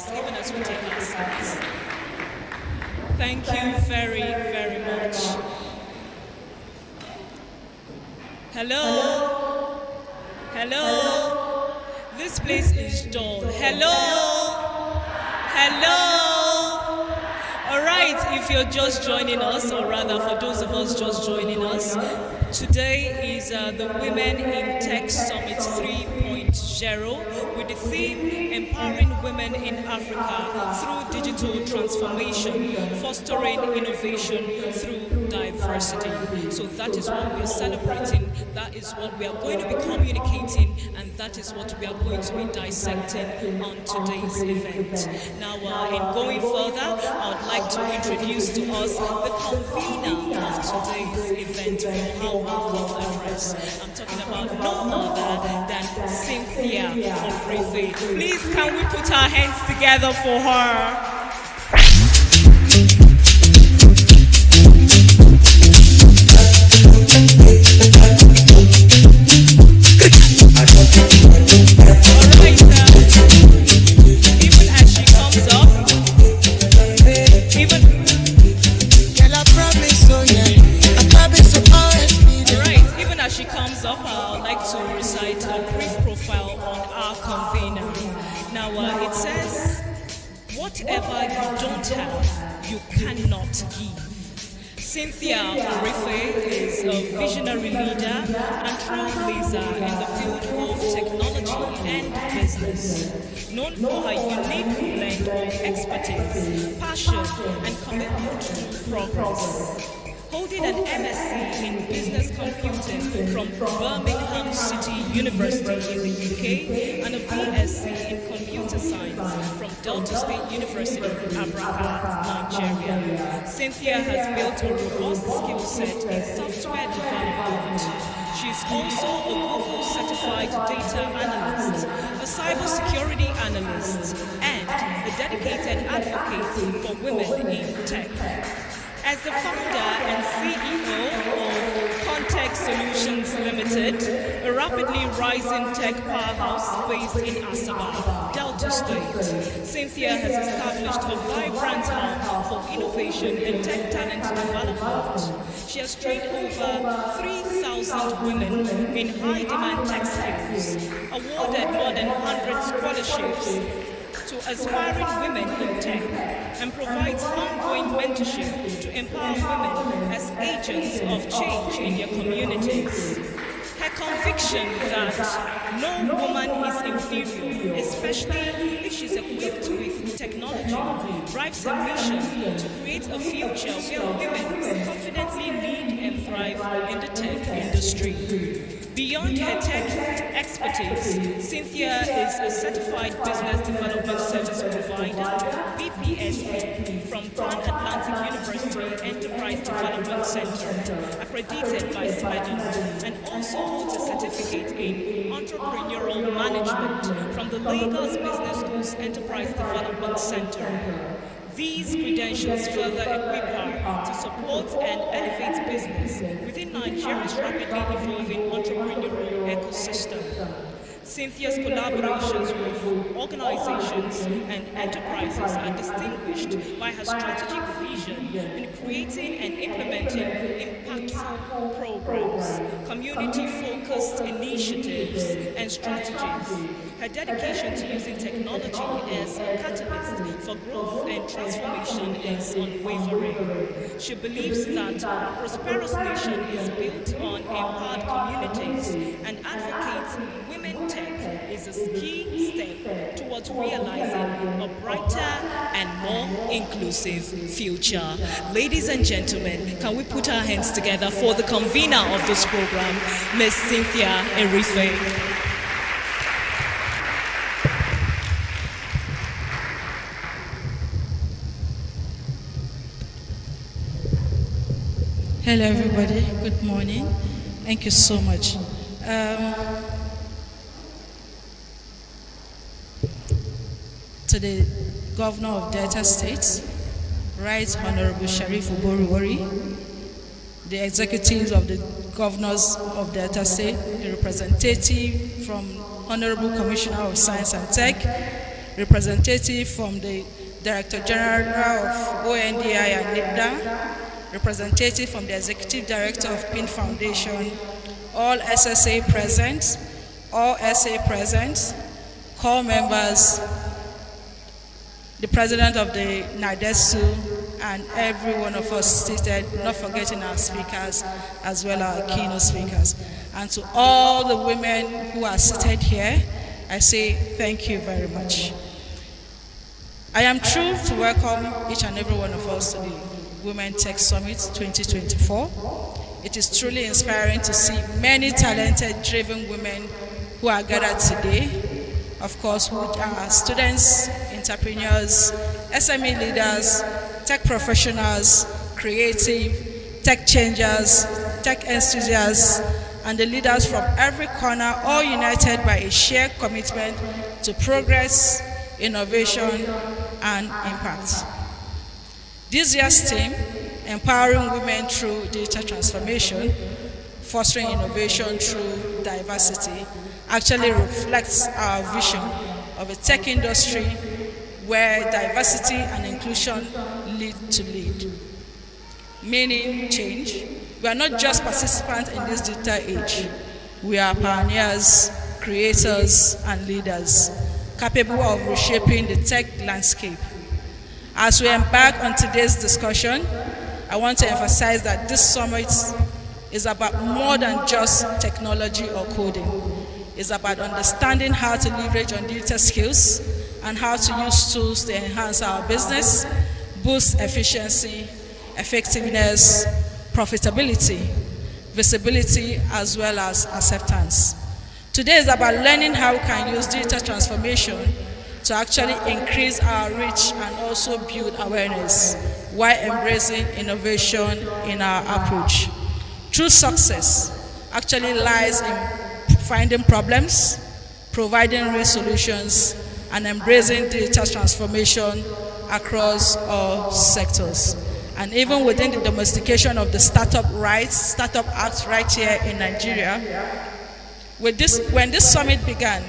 us even as we take our seats. Thank you very, very much. Hello? Hello? This place is dull. Hello? Hello? All right, if you're just joining us, or rather for those of us just joining us, today is the Women in Tech Summit 3.0 with the theme Empowering Women in Africa Through Digital Transformation, Fostering Innovation Through Diversity. So that is what we are celebrating, that is what we are going to be communicating, and that is what we are going to be dissecting on today's event. Now, in going further, I would like to introduce to us the convener of today's event from our welcome address. I'm talking about no other than Cynthia Omrife. Please, can we put our hands together for her? Whatever you don't have, you cannot give. Cynthia Omrife is a visionary leader and trailblazer in the field of technology and business. Known for her unique blend of expertise, passion, and commitment to progress. Holding an MSc in Business Computing from Birmingham City University in the UK and a BSc in Computer Science from Delta State University, Abraka, Nigeria. Cynthia has built a robust skill set in software development. She's also a Google certified data analyst, a cybersecurity analyst, and a dedicated advocate for women in tech. As the founder and CEO of Context Solutions Limited, a rapidly rising tech powerhouse based in Asaba, Delta State, Cynthia has established a vibrant hub for innovation and tech talent development. She has trained over 3,000 women in high-demand tech skills, awarded more than 100 scholarships to aspiring women in tech, and provides ongoing mentorship to empower women as agents of change in their communities. Her conviction that no woman is inferior, especially if she's equipped with technology, drives her mission to create a future where women confidently lead and thrive in the tech industry. Beyond her tech expertise, Cynthia is a certified business development service provider, BPSP, from Pan Atlantic University Enterprise Development Center, accredited by Sweden, and also holds a certificate in entrepreneurial management from the Lagos Business School's Enterprise Development Center. These credentials further equip her to support and elevate business within Nigeria's rapidly evolving entrepreneurial ecosystem. Cynthia's collaborations with organizations and enterprises are distinguished by her strategic vision in creating and implementing impactful programs, community-focused initiatives, and strategies. Her dedication to using technology as a catalyst for growth and transformation is unwavering. She believes that a prosperous nation is built on empowered communities and advocates women tech is a key step towards realizing a brighter and more inclusive future. Ladies and gentlemen, can we put our hands together for the convener of this program, Ms. Cynthia Omrife. Hello, everybody. Good morning. Thank you so much. To the Governor of Delta State, Right Honorable Sharif Uboriwari, the executives of the governors of Delta State, the representative from Honorable Commissioner of Science and Tech, representative from the Director General of ONDI and NIPDA, representative from the Executive Director of PIN Foundation, all SSA present, all SA present, core members, the President of the NADESU, and every one of us seated, not forgetting our speakers as well as our keynote speakers. And to all the women who are seated here, I say thank you very much. I am thrilled to welcome each and every one of us to the Women Tech Summit 2024. It is truly inspiring to see many talented, driven women who are gathered today, of course, who are students, entrepreneurs, SME leaders, tech professionals, creative, tech changers, tech enthusiasts, and the leaders from every corner, all united by a shared commitment to progress, innovation, and impact. This year's theme, Empowering Women Through Digital Transformation, Fostering Innovation Through Diversity, actually reflects our vision of a tech industry where diversity and inclusion lead to lead. Meaning change. We are not just participants in this digital age. We are pioneers, creators, and leaders, capable of reshaping the tech landscape. As we embark on today's discussion, I want to emphasize that this summit is about more than just technology or coding. It's about understanding how to leverage on digital skills and how to use tools to enhance our business, boost efficiency, effectiveness, profitability, visibility, as well as acceptance. Today is about learning how we can use digital transformation to actually increase our reach and also build awareness while embracing innovation in our approach. True success actually lies in finding problems, providing real solutions, and embracing digital transformation across all sectors. And even within the domestication of the Startup Act right here in Nigeria, when this summit began,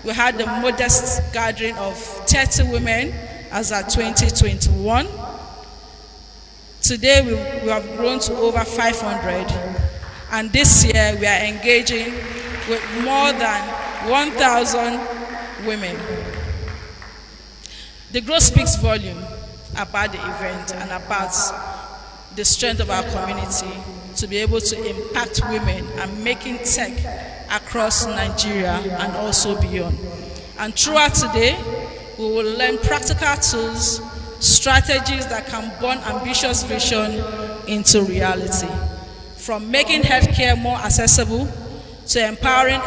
we had the modest gathering of 30 women as at 2021. Today we have grown to over 500, and this year we are engaging with more than 1,000 women. The growth speaks volume about the event and about the strength of our community to be able to impact women and making tech across Nigeria and also beyond. And throughout today, we will learn practical tools, strategies that can burn ambitious vision into reality. From making healthcare more accessible to empowering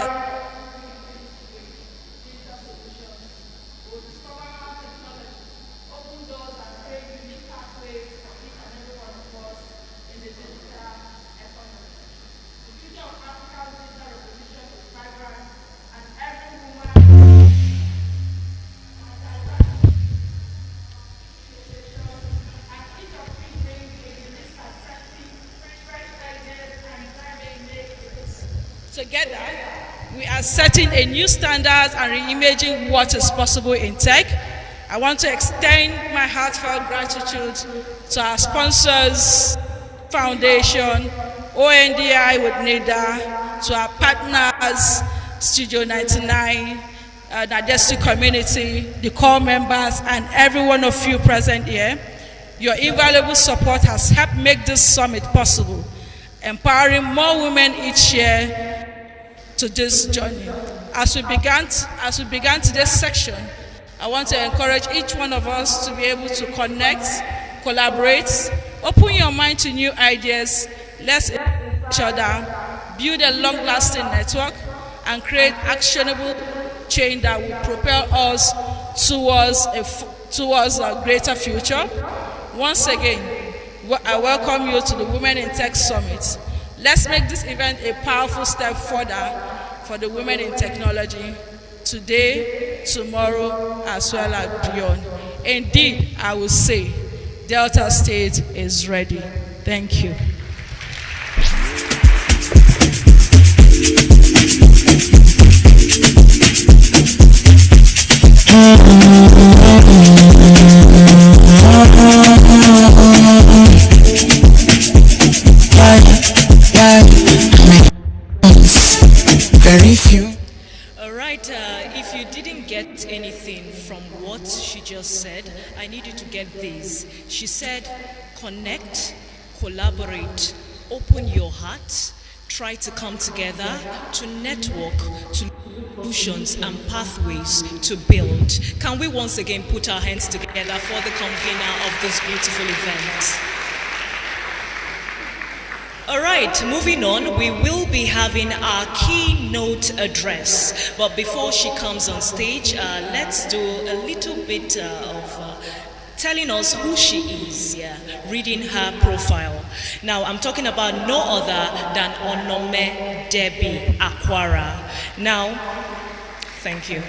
together, we are setting a new standard and reimagining what is possible in tech. I want to extend my heartfelt gratitude to our sponsors, Foundation, ONDI with NIDA, to our partners, Studio 99, NADESU community, the core members, and every one of you present here. Your invaluable support has helped make this summit possible, empowering more women each year to this journey. As we began today's section, I want to encourage each one of us to be able to connect, collaborate, open your mind to new ideas, let's help each other, build a long-lasting network, and create actionable change that will propel us towards a greater future. Once again, I welcome you to the Women in Tech Summit. Let's make this event a powerful step further for the women in technology today, tomorrow, as well as beyond. Indeed, I will say, Delta State is ready. Thank you. Very few. All right, if you didn't get anything from what she just said, I need you to get this. She said, connect, collaborate, open your heart, try to come together, to network, to solutions and pathways to build. Can we once again put our hands together for the convener of this beautiful event? All right, moving on, we will be having our keynote address. But before she comes on stage, let's do a little bit of telling us who she is, reading her profile. Now, I'm talking about no other than Onome Debbie Akwara. Now, thank you.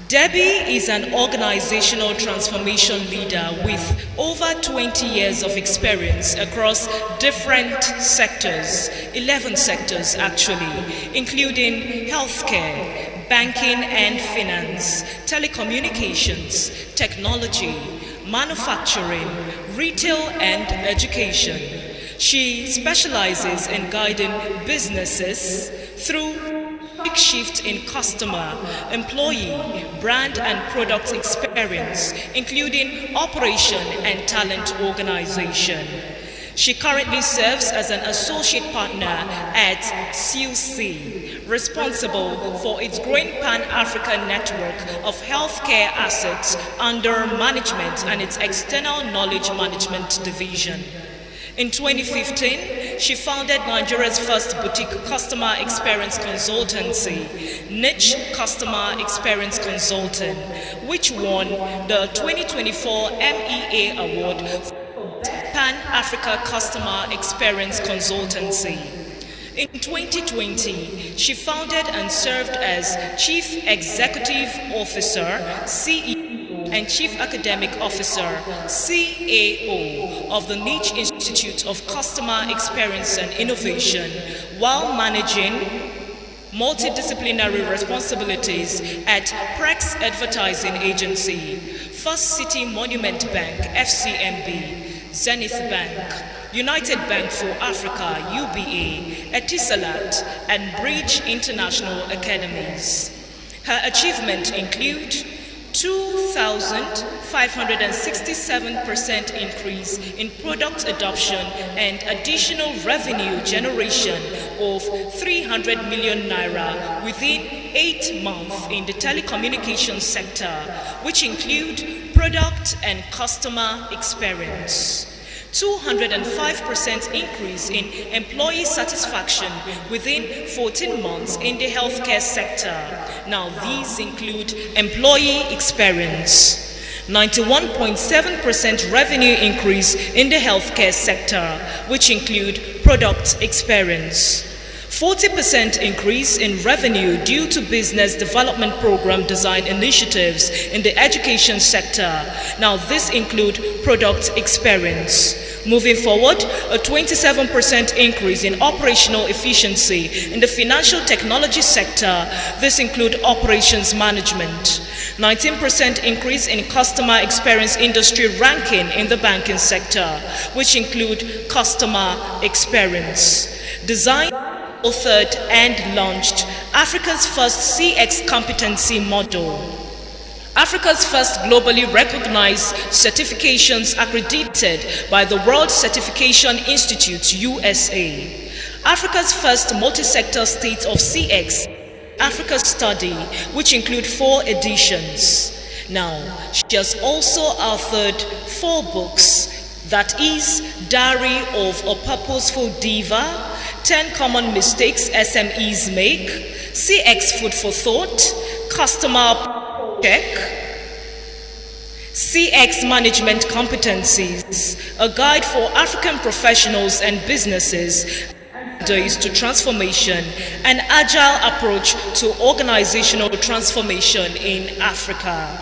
Debbie is an organizational transformation leader with over 20 years of experience across different sectors, 11 sectors actually, including healthcare, banking and finance, telecommunications, technology, manufacturing, retail and education. She specializes in guiding businesses through big shift in customer, employee, brand and product experience, including operation and talent organization. She currently serves as an associate partner at CUC, responsible for its growing Pan-African network of healthcare assets under management and its external knowledge management division. In 2015, she founded Nigeria's first boutique customer experience consultancy, Niche Customer Experience Consultant, which won the 2024 MEA Award for Pan-Africa Customer Experience Consultancy. In 2020, she founded and served as Chief Executive Officer, CEO, and Chief Academic Officer, CAO, of the Niche Institute of Customer Experience and Innovation, while managing multidisciplinary responsibilities at Prex Advertising Agency, First City Monument Bank, FCMB, Zenith Bank, United Bank for Africa, UBA, Etisalat, and Bridge International Academies. Her achievements include 2,567% increase in product adoption and additional revenue generation of 300 million naira within 8 months in the telecommunications sector, which include product and customer experience. 205% increase in employee satisfaction within 14 months in the healthcare sector. Now, these include employee experience. 91.7% revenue increase in the healthcare sector, which include product experience. 40% increase in revenue due to business development program design initiatives in the education sector. Now, this include product experience. Moving forward, a 27% increase in operational efficiency in the financial technology sector. This include operations management. 19% increase in customer experience industry ranking in the banking sector, which include customer experience. Design, authored and launched Africa's first CX competency model. Africa's first globally recognized certifications accredited by the World Certification Institute, USA. Africa's first multi-sector state of CX, Africa Study, which include 4 editions. Now, she has also authored 4 books, that is Diary of a Purposeful Diva, 10 Common Mistakes SMEs Make, CX Food for Thought, Customer Check, CX Management Competencies, a guide for African professionals and businesses, days to transformation, an agile approach to organizational transformation in Africa.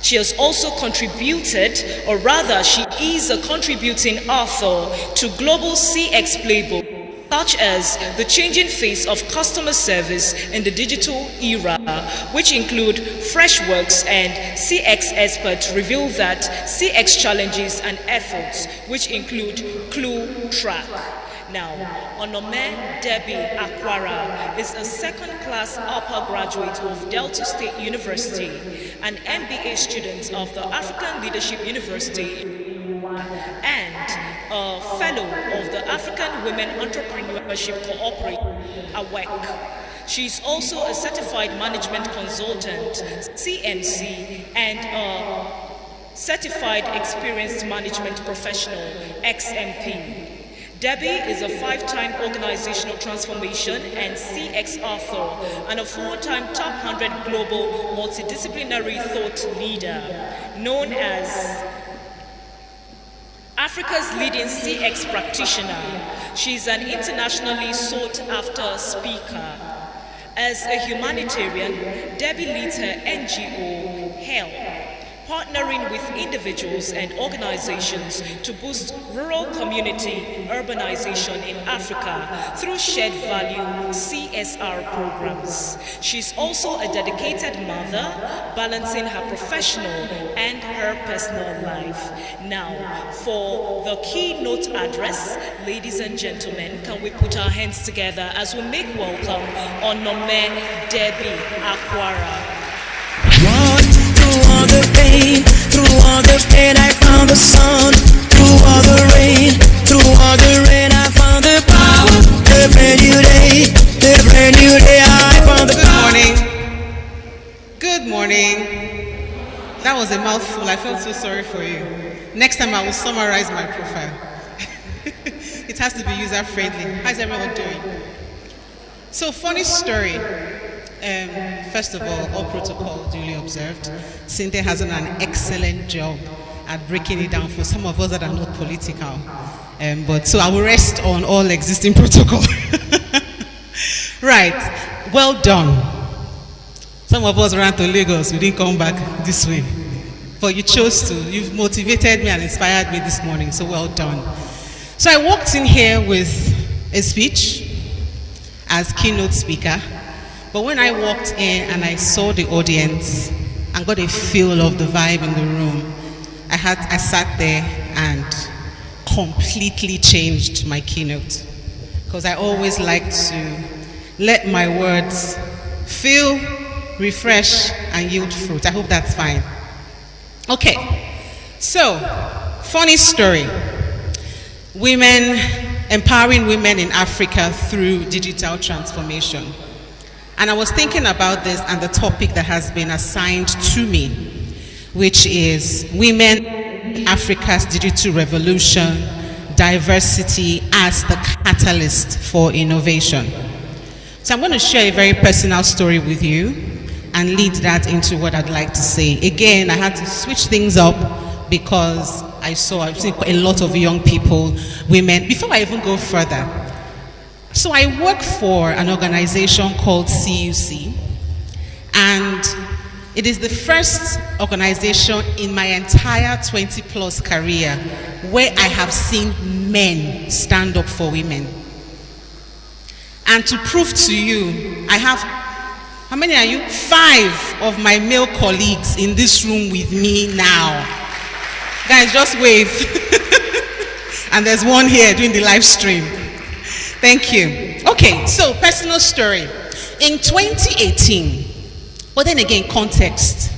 She has also contributed, or rather she is a contributing author to Global CX Playbook, such as the changing face of customer service in the digital era, which include Freshworks and CX experts reveal that CX challenges and efforts, which include Clue Track. Now, Onome Debbie Akwara is a second-class upper graduate of Delta State University, an MBA student of the African Leadership University, and a fellow of the African Women Entrepreneurship Cooperative, AWEC. She is also a certified management consultant, CMC, and a certified experienced management professional, XMP. Debbie is a 5-time organizational transformation and CX author and a 4-time top 100 global multidisciplinary thought leader, known as Africa's leading CX practitioner. She is an internationally sought after speaker. As a humanitarian, Debbie leads her NGO, INT'L, partnering with individuals and organizations to boost rural community urbanization in Africa through shared value CSR programs. She's also a dedicated mother, balancing her professional and her personal life. Now, for the keynote address, ladies and gentlemen, can we put our hands together as we make welcome Onome Debbie Akwara. Through all the pain, I found the sun. Through all the rain, I found the power. The brand new day, I found the power. Good morning. That was a mouthful. I felt so sorry for you. Next time I will summarize my profile. It has to be user friendly. How's everyone doing? So, funny story. First of all protocol duly observed. Cynthia has done an excellent job at breaking it down for some of us that are not political. But so I will rest on all existing protocol. Right, well done. Some of us ran to Lagos, we didn't come back this way. But you chose to. You've motivated me and inspired me this morning, so well done. So I walked in here with a speech as keynote speaker. But when I walked in and I saw the audience and got a feel of the vibe in the room, I sat there and completely changed my keynote. Because I always like to let my words feel, refresh, and yield fruit. I hope that's fine. Okay, so, funny story. Empowering women in Africa through digital transformation. And I was thinking about this and the topic that has been assigned to me, which is women in Africa's digital revolution, diversity as the catalyst for innovation. So I'm going to share a very personal story with you and lead that into what I'd like to say. Again, I had to switch things up because I've seen a lot of young people, women. Before I even go further, so I work for an organization called CUC, and it is the first organization in my entire 20-plus career where I have seen men stand up for women. And to prove to you, I have, how many are you? 5 of my male colleagues in this room with me now. Guys, just wave. And there's one here doing the live stream. Thank you. Okay, so personal story. In 2018, but then again, context.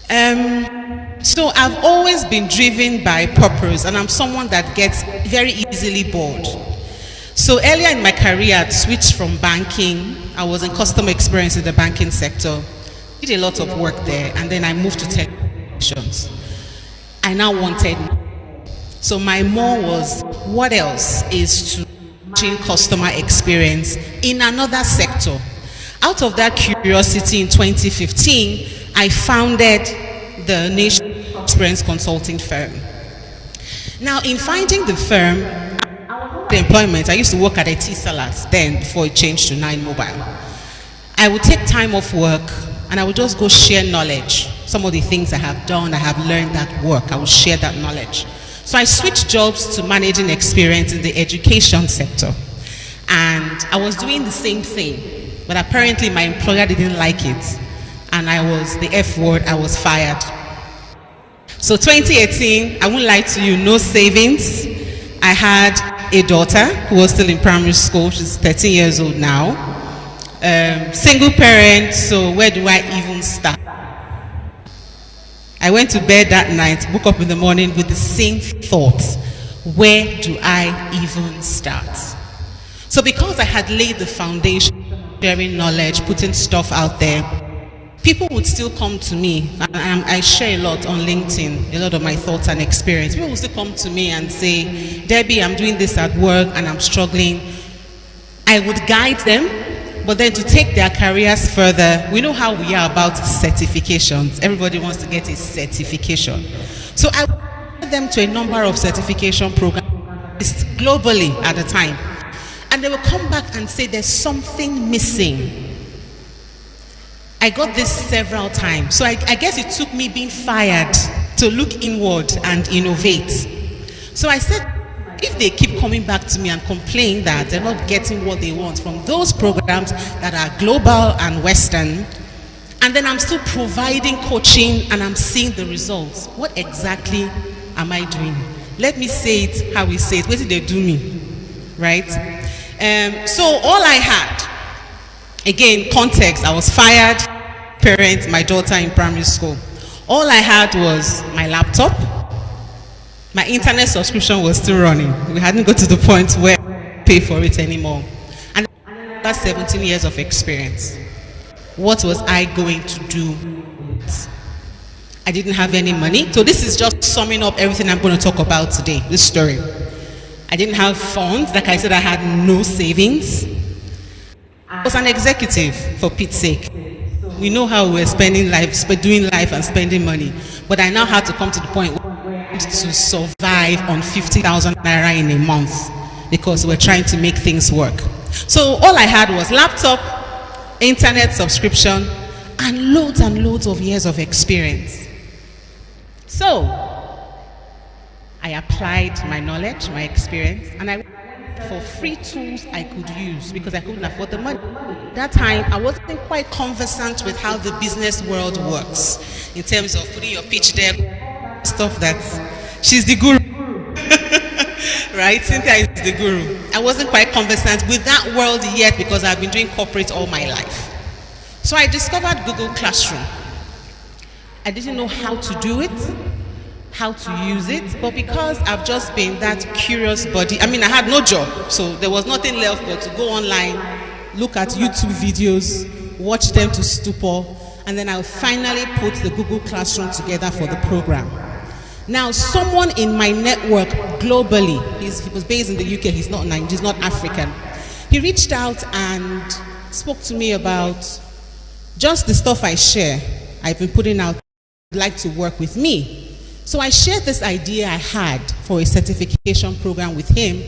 So I've always been driven by purpose, and I'm someone that gets very easily bored. So earlier in my career, I switched from banking. I was in customer experience in the banking sector. Did a lot of work there, and then I moved to telecommunications. I now wanted. So my more was, what else is to customer experience in another sector? Out of that curiosity in 2015, I founded the Nation Experience Consulting firm. Now, in finding the firm, the employment, I used to work at a T-Salad then before it changed to 9 Mobile. I would take time off work and I would just go share knowledge. Some of the things I have done, I have learned that work, I will share that knowledge. So I switched jobs to managing experience in the education sector. I was doing the same thing, but apparently my employer didn't like it, and I was the F word, I was fired. So 2018, I won't lie to you, no savings. I had a daughter who was still in primary school. She's 13 years old now. Single parent, so where do I even start? I went to bed that night, woke up in the morning with the same thoughts. Where do I even start? So because I had laid the foundation, sharing knowledge, putting stuff out there, people would still come to me, and I share a lot on LinkedIn, a lot of my thoughts and experience. People would still come to me and say, Debbie, I'm doing this at work and I'm struggling. I would guide them, but then to take their careers further, we know how we are about certifications. Everybody wants to get a certification. So I would guide them to a number of certification programs globally at the time. And they will come back and say there's something missing. I got this several times. So I guess it took me being fired to look inward and innovate. So I said, if they keep coming back to me and complain that they're not getting what they want from those programs that are global and Western, and then I'm still providing coaching and I'm seeing the results, what exactly am I doing? Let me say it how we say it. What did they do me? Right? So all I had, again, context, I was fired, parent, my daughter in primary school. All I had was my laptop. My internet subscription was still running. We hadn't got to the point where I pay for it anymore. And that's 17 years of experience. What was I going to do? I didn't have any money. So this is just summing up everything I'm going to talk about today, this story. I didn't have funds. Like I said, I had no savings. I was an executive, for Pete's sake. We know how we're spending life, doing life and spending money. But I now had to come to the point where I had to survive on 50,000 naira in a month because we're trying to make things work. So all I had was laptop, internet subscription, and loads of years of experience. So I applied my knowledge, my experience, and I for free tools I could use because I couldn't afford the money. That time, I wasn't quite conversant with how the business world works in terms of putting your pitch deck, stuff that she's the guru, right? Cynthia is the guru. I wasn't quite conversant with that world yet because I've been doing corporate all my life. So I discovered Google Classroom. I didn't know how to do it, how to use it, but because I've just been that curious body, I mean, I had no job, so there was nothing left but to go online, look at YouTube videos, watch them to stupor, and then I'll finally put the Google Classroom together for the program. Now, someone in my network globally, he was based in the UK, he's not African, he reached out and spoke to me about just the stuff I share, I've been putting out, like to work with me. So I shared this idea I had for a certification program with him,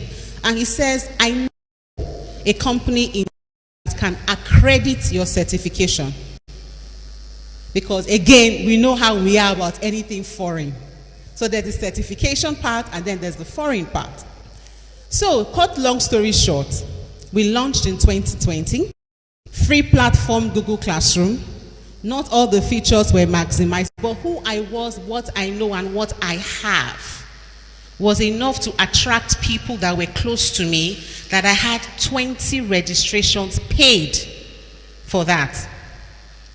and he says, I know a company in can accredit your certification. Because again, we know how we are about anything foreign. So there's the certification part and then there's the foreign part. So, cut long story short, we launched in 2020, free platform Google Classroom. Not all the features were maximized, but who I was, what I know, and what I have was enough to attract people that were close to me, that I had 20 registrations paid for that,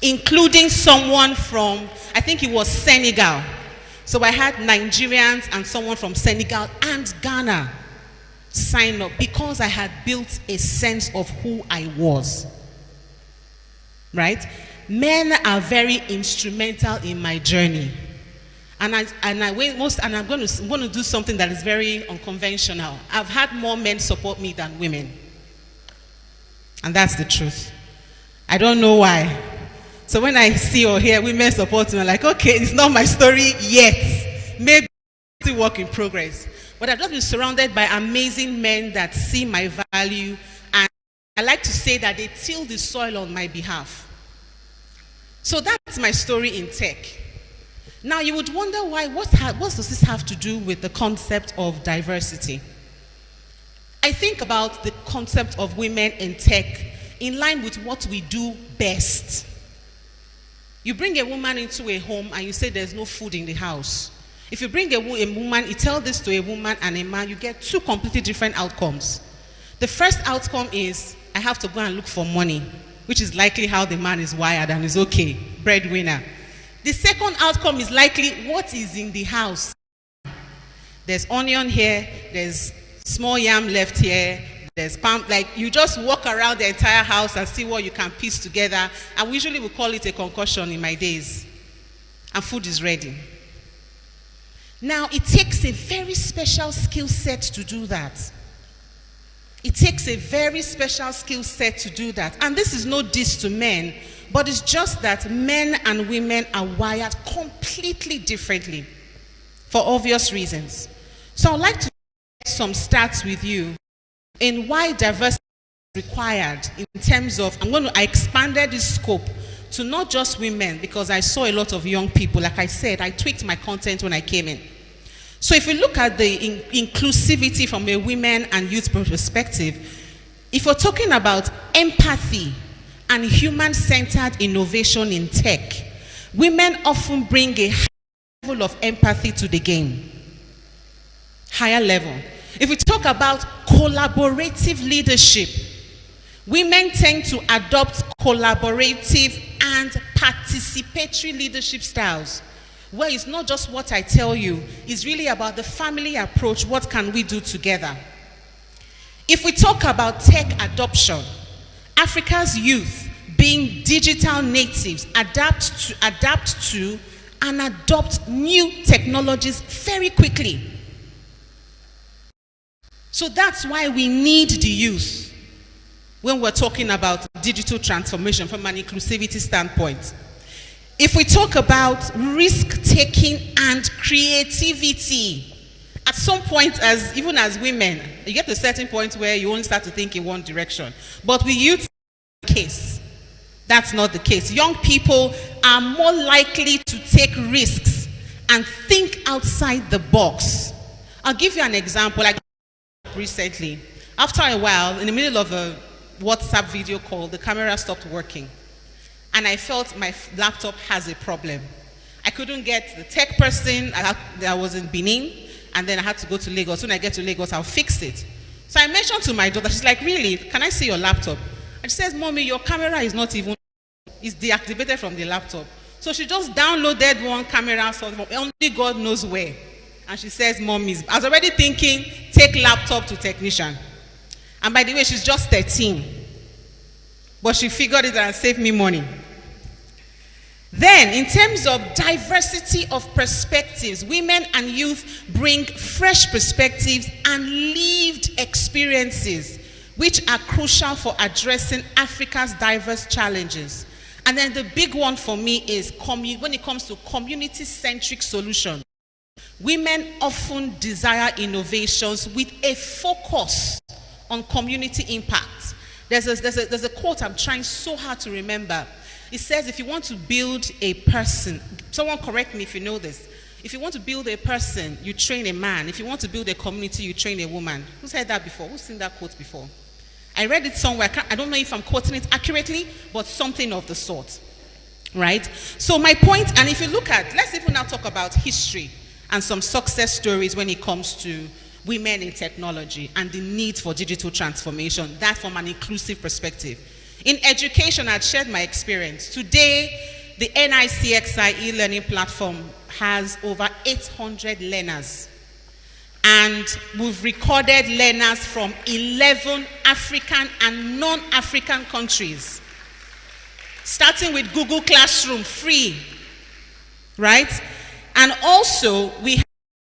including someone from, I think it was Senegal. So I had Nigerians and someone from Senegal and Ghana sign up because I had built a sense of who I was, right? Men are very instrumental in my journey, and I'm going to do something that is very unconventional. I've had more men support me than women, and that's the truth. I don't know why. So when I see or hear women support me, I'm like, okay, it's not my story yet. Maybe it's still work in progress. But I've just been surrounded by amazing men that see my value, and I like to say that they till the soil on my behalf. So that's my story in tech. Now you would wonder why, what does this have to do with the concept of diversity? I I think about the concept of women in tech in line with what we do best. You bring a woman into a home and you say there's no food in the house. If you bring a woman, you tell this to a woman and a man, you get two completely different outcomes. The first outcome is, I have to go and look for money, which is likely how the man is wired and is okay, breadwinner. The second outcome is likely, what is in the house? There's onion here, there's small yam left here, there's palm, like you just walk around the entire house and see what you can piece together. And we usually would call it a concussion in my days. And food is ready. Now, it takes a very special skill set to do that. It takes a very special skill set to do that. And this is no diss to men, but it's just that men and women are wired completely differently for obvious reasons. So I'd like to share some stats with you in why diversity is required in terms of, I expanded this scope to not just women, because I saw a lot of young people. Like I said, I tweaked my content when I came in. So if you look at the inclusivity from a women and youth perspective, if we're talking about empathy and human-centered innovation in tech, women often bring a high level of empathy to the game. Higher level. If we talk about collaborative leadership, women tend to adopt collaborative and participatory leadership styles, where it's not just what I tell you, it's really about the family approach, what can we do together? If we talk about tech adoption, Africa's youth, being digital natives, adapt to and adopt new technologies very quickly. So that's why we need the youth when we're talking about digital transformation from an inclusivity standpoint. If we talk about risk-taking and creativity, at some point, even as women, you get to a certain point where you only start to think in one direction. But with youth, that's not the case. Young people are more likely to take risks and think outside the box. I'll give you an example. Recently, after a while, in the middle of a WhatsApp video call, the camera stopped working. And I felt my laptop has a problem. I couldn't get the tech person. I was in Benin, and then I had to go to Lagos. When I get to Lagos, I'll fix it. So I mentioned to my daughter, she's like, really, can I see your laptop? And she says, Mommy, your camera is not even, it's deactivated from the laptop. So she just downloaded one camera from only God knows where. And she says, Mommy, I was already thinking, take laptop to technician. And by the way, she's just 13. But she figured it out and saved me money. Then, in terms of diversity of perspectives, women and youth bring fresh perspectives and lived experiences, which are crucial for addressing Africa's diverse challenges. And then the big one for me is when it comes to community-centric solutions. Women often desire innovations with a focus on community impact. There's a quote I'm trying so hard to remember. It says, if you want to build a person, someone correct me if you know this. If you want to build a person, you train a man. If you want to build a community, you train a woman. Who's heard that before? Who's seen that quote before? I read it somewhere. I don't know if I'm quoting it accurately, but something of the sort. Right? So my point, and if you look at, let's even now talk about history and some success stories when it comes to women in technology and the need for digital transformation, that from an inclusive perspective. In education, I'd shared my experience. Today, the NICXI e-learning platform has over 800 learners. And we've recorded learners from 11 African and non-African countries. Starting with Google Classroom, free, right? And also, we have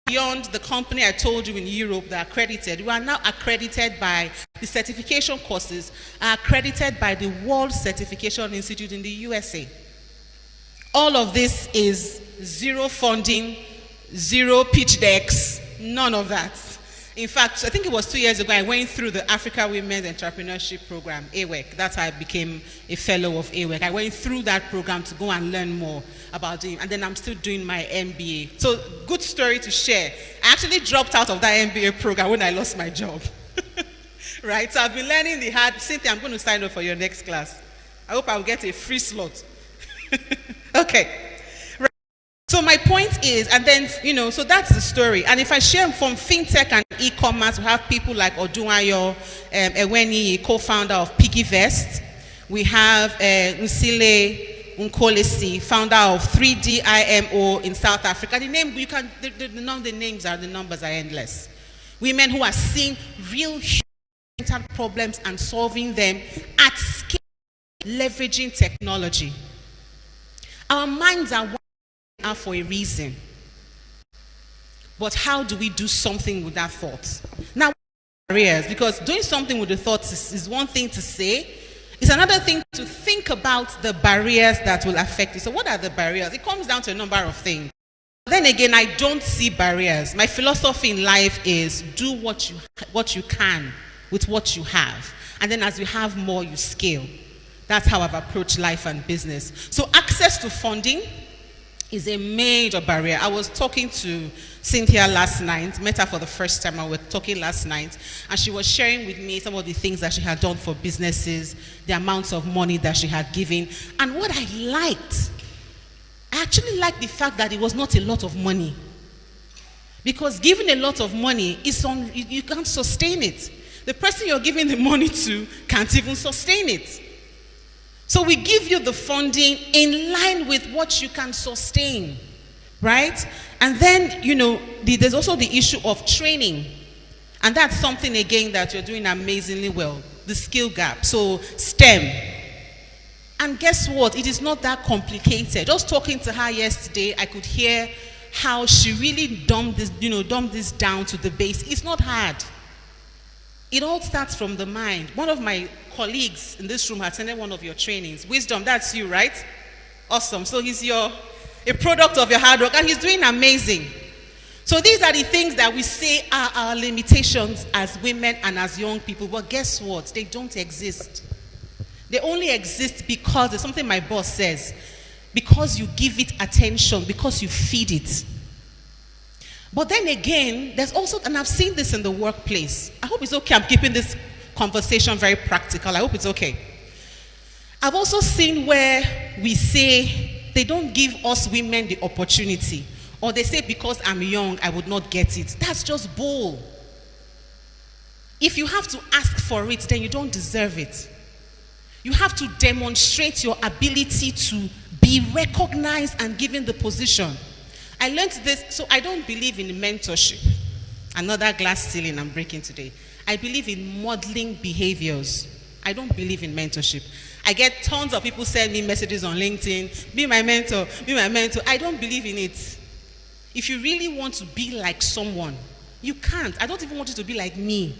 beyond the company I told you in Europe that are accredited, we are now accredited by the certification courses, are accredited by the World Certification Institute in the USA. All of this is zero funding, zero pitch decks, none of that. In fact, I think it was 2 years ago, I went through the Africa Women's Entrepreneurship Program, AWEC. That's how I became a fellow of AWEC. I went through that program to go and learn more about doing, and then I'm still doing my MBA. So, good story to share. I actually dropped out of that MBA program when I lost my job. Right? So I've been learning the hard. Cynthia, I'm going to sign up for your next class. I hope I'll get a free slot. Okay. Right. So my point is, and then, so that's the story. And if I share from fintech and e-commerce, we have people like Odunayo Eweni, co-founder of Piggyvest. We have Nsile Nkolesi, founder of 3D IMO in South Africa. The names are, the numbers are endless. Women who are seeing real human problems and solving them at scale, leveraging technology. Our minds are for a reason. But how do we do something with that thought? Now, barriers, because doing something with the thoughts is one thing to say. It's another thing to think about the barriers that will affect you. So what are the barriers? It comes down to a number of things. Then again, I don't see barriers. My philosophy in life is do what you can with what you have. And then as you have more, you scale. That's how I've approached life and business. So access to funding is a major barrier. I was talking to Cynthia last night, met her for the first time, and we were talking last night, and she was sharing with me some of the things that she had done for businesses, the amounts of money that she had given. And what I actually liked the fact that it was not a lot of money. Because giving a lot of money, you can't sustain it. The person you're giving the money to can't even sustain it. So we give you the funding in line with what you can sustain, right? And then, there's also the issue of training. And that's something, again, that you're doing amazingly well, the skill gap. So STEM. And guess what? It is not that complicated. Just talking to her yesterday, I could hear how she really dumbed this down to the base. It's not hard. It all starts from the mind. One of my colleagues in this room attended one of your trainings. Wisdom, that's you, right? Awesome. So he's a product of your hard work, and he's doing amazing. So these are the things that we say are our limitations as women and as young people. But guess what? They don't exist. They only exist because there's something my boss says. Because you give it attention, because you feed it. But then again, there's also, and I've seen this in the workplace. I hope it's okay. I'm keeping this conversation very practical. I hope it's okay. I've also seen where we say they don't give us women the opportunity. Or they say because I'm young, I would not get it. That's just bull. If you have to ask for it, then you don't deserve it. You have to demonstrate your ability to be recognized and given the position. I learned this, so I don't believe in mentorship. Another glass ceiling I'm breaking today. I believe in modeling behaviors. I don't believe in mentorship. I get tons of people send me messages on LinkedIn, be my mentor, be my mentor. I don't believe in it. If you really want to be like someone, you can't. I don't even want you to be like me.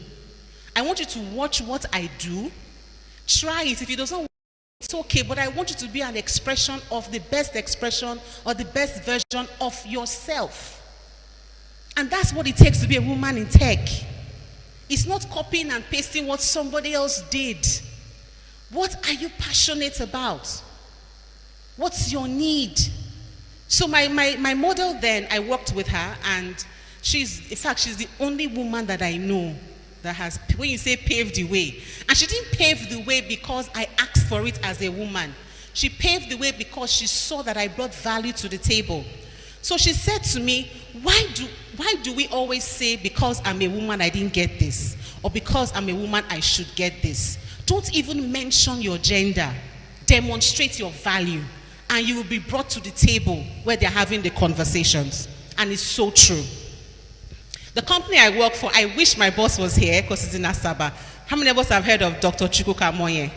I want you to watch what I do. Try it. If it doesn't work, it's okay, but I want you to be an expression of the best expression or the best version of yourself. And that's what it takes to be a woman in tech. It's not copying and pasting what somebody else did. What are you passionate about? What's your need? So my model then, I worked with her, and she's the only woman that I know that has, when you say paved the way, and she didn't pave the way because I asked for it as a woman. She paved the way because she saw that I brought value to the table. So she said to me, why do we always say because I'm a woman I didn't get this, or because I'm a woman I should get this? Don't even mention your gender. Demonstrate your value, and you will be brought to the table where they're having the conversations. And it's so true. The company I work for, I wish my boss was here because he's in Asaba. How many of us have heard of Dr. Chukwuka Moye?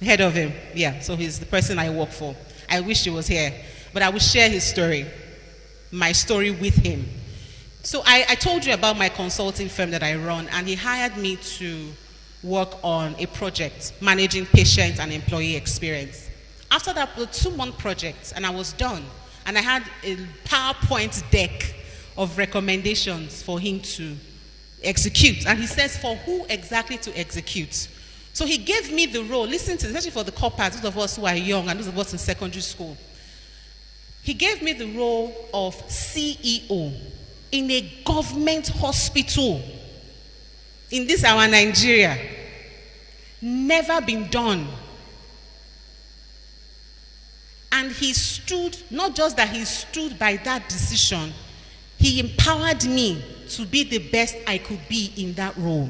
Heard of him? Yeah, so he's the person I work for. I wish he was here, but I will share his story, my story with him. So I told you about my consulting firm that I run, and he hired me to work on a project, managing patient and employee experience. After that, it was a 2-month project, and I was done. And I had a PowerPoint deck of recommendations for him to execute. And he says, for who exactly to execute? So he gave me the role, listen to this, especially for the corporates, those of us who are young and those of us in secondary school. He gave me the role of CEO in a government hospital. in this our Nigeria. Never been done. And he stood, not just that he stood by that decision, he empowered me to be the best I could be in that role.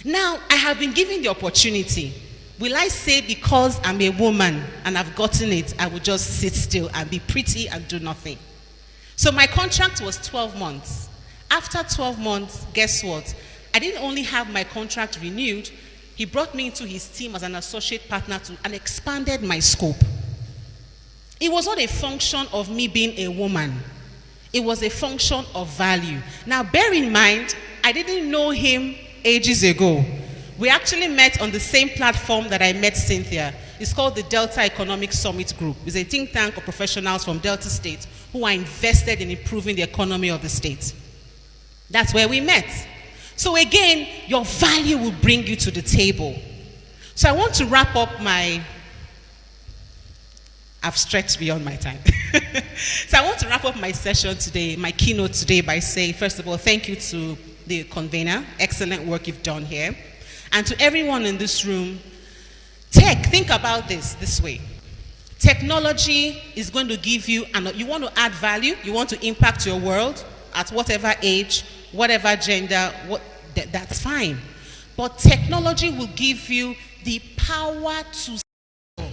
Now, I have been given the opportunity. Will I say because I'm a woman and I've gotten it, I will just sit still and be pretty and do nothing? So my contract was 12 months. After 12 months, guess what? I didn't only have my contract renewed, he brought me into his team as an associate partner and expanded my scope. It was not a function of me being a woman. It was a function of value. Now, bear in mind, I didn't know him ages ago. We actually met on the same platform that I met Cynthia. It's called the Delta Economic Summit Group. It's a think tank of professionals from Delta State who are invested in improving the economy of the state. That's where we met. So again, your value will bring you to the table. So I want to wrap up I've stretched beyond my time. So I want to wrap up my session today, my keynote today, by saying, first of all, thank you to the convener. Excellent work you've done here. And to everyone in this room, think about this way. Technology is going to give you, you want to add value, you want to impact your world at whatever age, whatever gender, that's fine. But technology will give you the power to scale.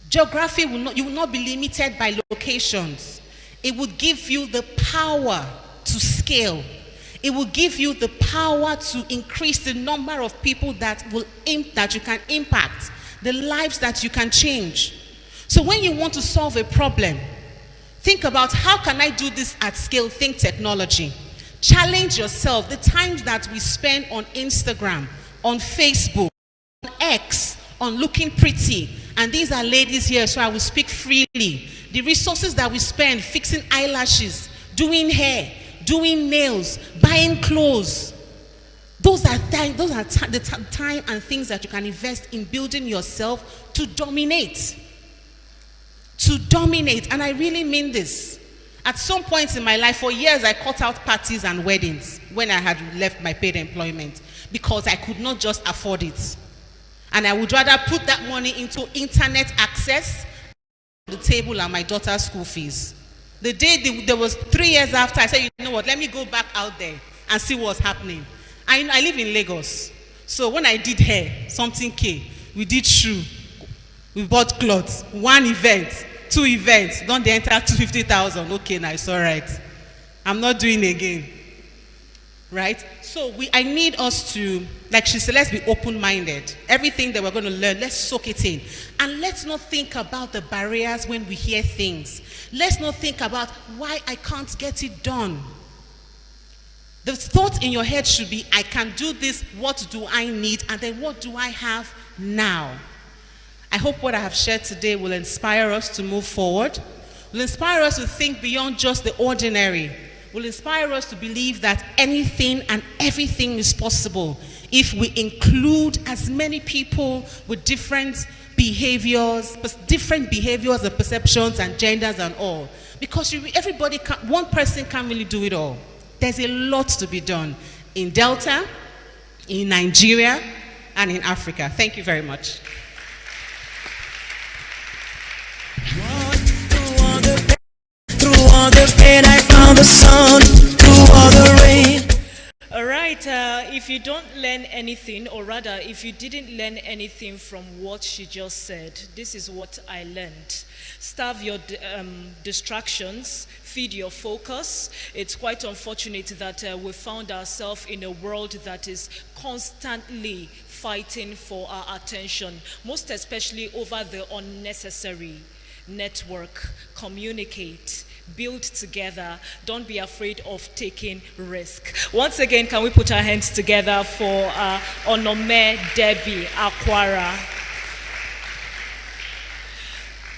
Geography you will not be limited by locations. It will give you the power to scale. It will give you the power to increase the number of people that you can impact, the lives that you can change. So when you want to solve a problem, think about how can I do this at scale? Think technology. Challenge yourself. The times that we spend on Instagram, on Facebook, on X, on looking pretty, and these are ladies here, so I will speak freely. The resources that we spend fixing eyelashes, doing hair, doing nails, buying clothes, those are the time and things that you can invest in building yourself to dominate. To dominate, and I really mean this. At some point in my life, for years, I cut out parties and weddings when I had left my paid employment because I could not just afford it. And I would rather put that money into internet access, the table, and my daughter's school fees. The day there was 3 years after, I said, you know what, let me go back out there and see what's happening. I live in Lagos. So when I did hair, something came. We did shoe. We bought clothes. 1 event, 2 events. Don't they enter 250,000? Okay, now it's all right. I'm not doing again. Right? So I need us to, like she said, let's be open-minded. Everything that we're going to learn, let's soak it in. And let's not think about the barriers when we hear things. Let's not think about why I can't get it done. The thought in your head should be, I can do this, what do I need, and then what do I have now? I hope what I have shared today will inspire us to move forward, will inspire us to think beyond just the ordinary, will inspire us to believe that anything and everything is possible if we include as many people with different behaviors and perceptions and genders and all. Because one person can't really do it all. There's a lot to be done in Delta, in Nigeria, and in Africa. Thank you very much. Through all the pain, I found the sun. Through all the rain. All right, if you don't learn anything, or rather, if you didn't learn anything from what she just said, this is what I learned. Starve your distractions, feed your focus. It's quite unfortunate that we found ourselves in a world that is constantly fighting for our attention, most especially over the unnecessary. Network, communicate, build together. Don't be afraid of taking risk. Once again, can we put our hands together for Onome Debbie Akwara.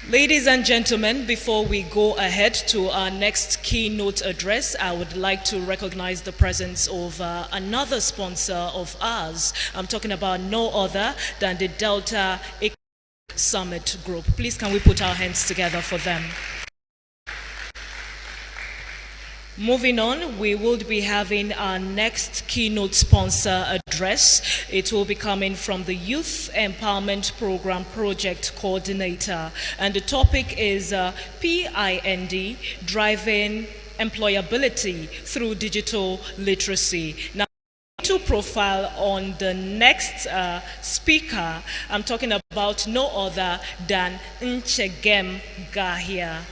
Ladies and gentlemen, before we go ahead to our next keynote address, I would like to recognize the presence of another sponsor of ours. I'm talking about no other than the Delta Summit Group. Please, can we put our hands together for them? Moving on, we will be having our next keynote sponsor address. It will be coming from the Youth Empowerment Program Project Coordinator, and the topic is PIND, Driving Employability Through Digital Literacy. Now, to profile on the next speaker, I'm talking about no other than Nchegem Gahia.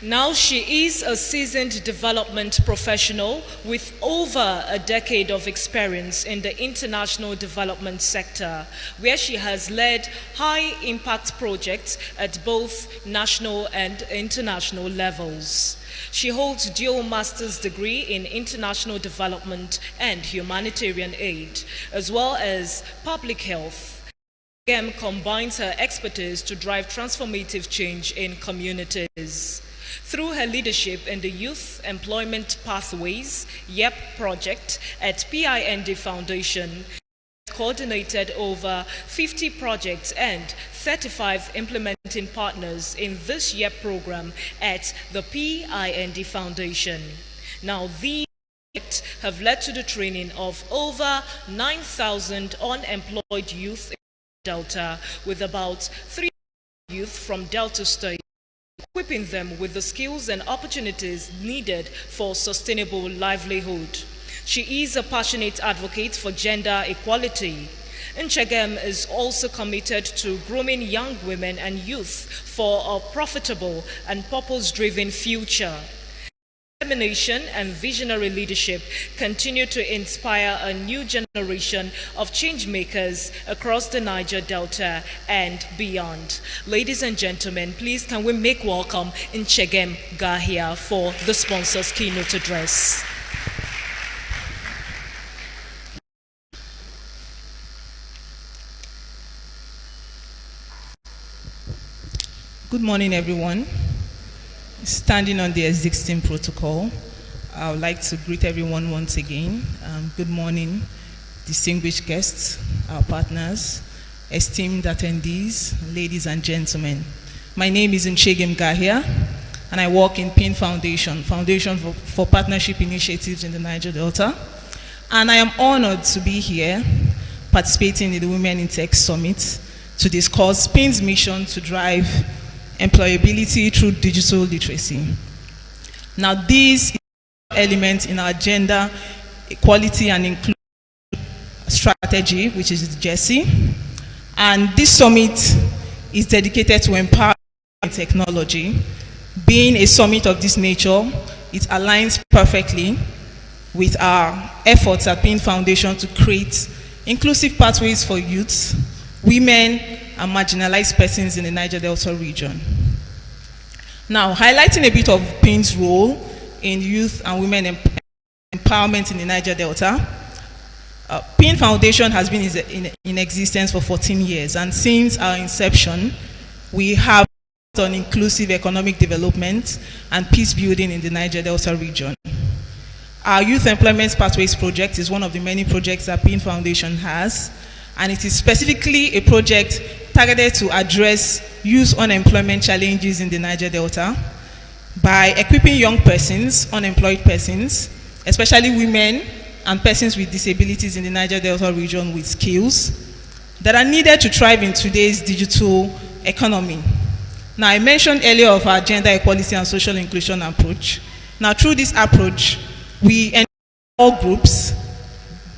Now she is a seasoned development professional with over a decade of experience in the international development sector, where she has led high-impact projects at both national and international levels. She holds dual master's degree in international development and humanitarian aid, as well as public health. GEM combines her expertise to drive transformative change in communities. Through her leadership in the Youth Employment Pathways YEP project at PIND Foundation, coordinated over 50 projects and 35 implementing partners in this YEP program at the PIND Foundation. Now, these projects have led to the training of over 9,000 unemployed youth in Delta, with about 3 youth from Delta State, equipping them with the skills and opportunities needed for sustainable livelihood. She is a passionate advocate for gender equality. Nchegem is also committed to grooming young women and youth for a profitable and purpose-driven future. Determination and visionary leadership continue to inspire a new generation of change makers across the Niger Delta and beyond. Ladies and gentlemen, please can we make welcome Nchegem Gahia for the sponsor's keynote address. Good morning, everyone. Standing on the existing protocol, I would like to greet everyone once again. Good morning, distinguished guests, our partners, esteemed attendees, ladies and gentlemen. My name is Nchegem Gahia, and I work in PIN Foundation for Partnership Initiatives in the Niger Delta. And I am honored to be here participating in the Women in Tech Summit to discuss PIN's mission to drive employability through digital literacy. Now, these elements in our gender equality and inclusion strategy, which is GESI, and this summit is dedicated to empowering technology. Being a summit of this nature, it aligns perfectly with our efforts at PIN Foundation to create inclusive pathways for youths, women, and marginalized persons in the Niger Delta region. Now, highlighting a bit of PIN's role in youth and women empowerment in the Niger Delta, PIN Foundation has been in existence for 14 years, and since our inception, we have on inclusive economic development and peace building in the Niger Delta region. Our Youth Employment Pathways project is one of the many projects that PIN Foundation has, and it is specifically a project targeted to address youth unemployment challenges in the Niger Delta by equipping young persons, unemployed persons, especially women and persons with disabilities in the Niger Delta region with skills that are needed to thrive in today's digital economy. Now, I mentioned earlier of our gender equality and social inclusion approach. Now, through this approach, we enable all groups,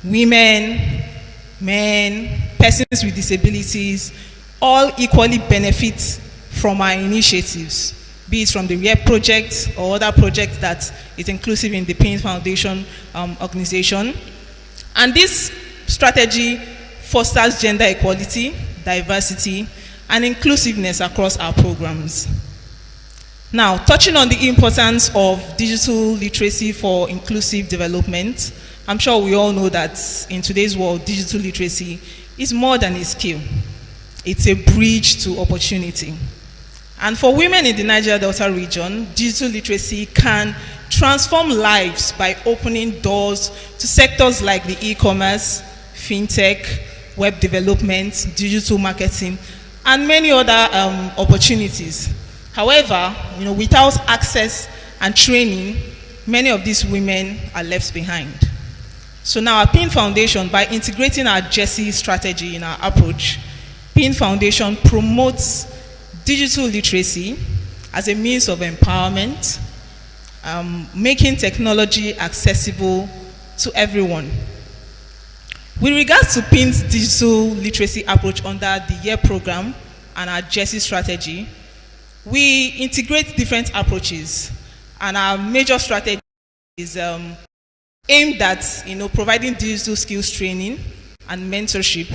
women, men, persons with disabilities, all equally benefit from our initiatives, be it from the YEP project or other projects that is inclusive in the PIN Foundation organization. And this strategy fosters gender equality, diversity, and inclusiveness across our programs. Now, touching on the importance of digital literacy for inclusive development, I'm sure we all know that in today's world, digital literacy is more than a skill. It's a bridge to opportunity. And for women in the Niger Delta region, digital literacy can transform lives by opening doors to sectors like the e-commerce, fintech, web development, digital marketing, and many other opportunities. However, without access and training, many of these women are left behind. So now our PIN Foundation, by integrating our GESI strategy in our approach, PIN Foundation promotes digital literacy as a means of empowerment, making technology accessible to everyone. With regards to PIN's digital literacy approach under the YEAR program and our GESI strategy, we integrate different approaches, and our major strategy is aimed at providing digital skills training and mentorship,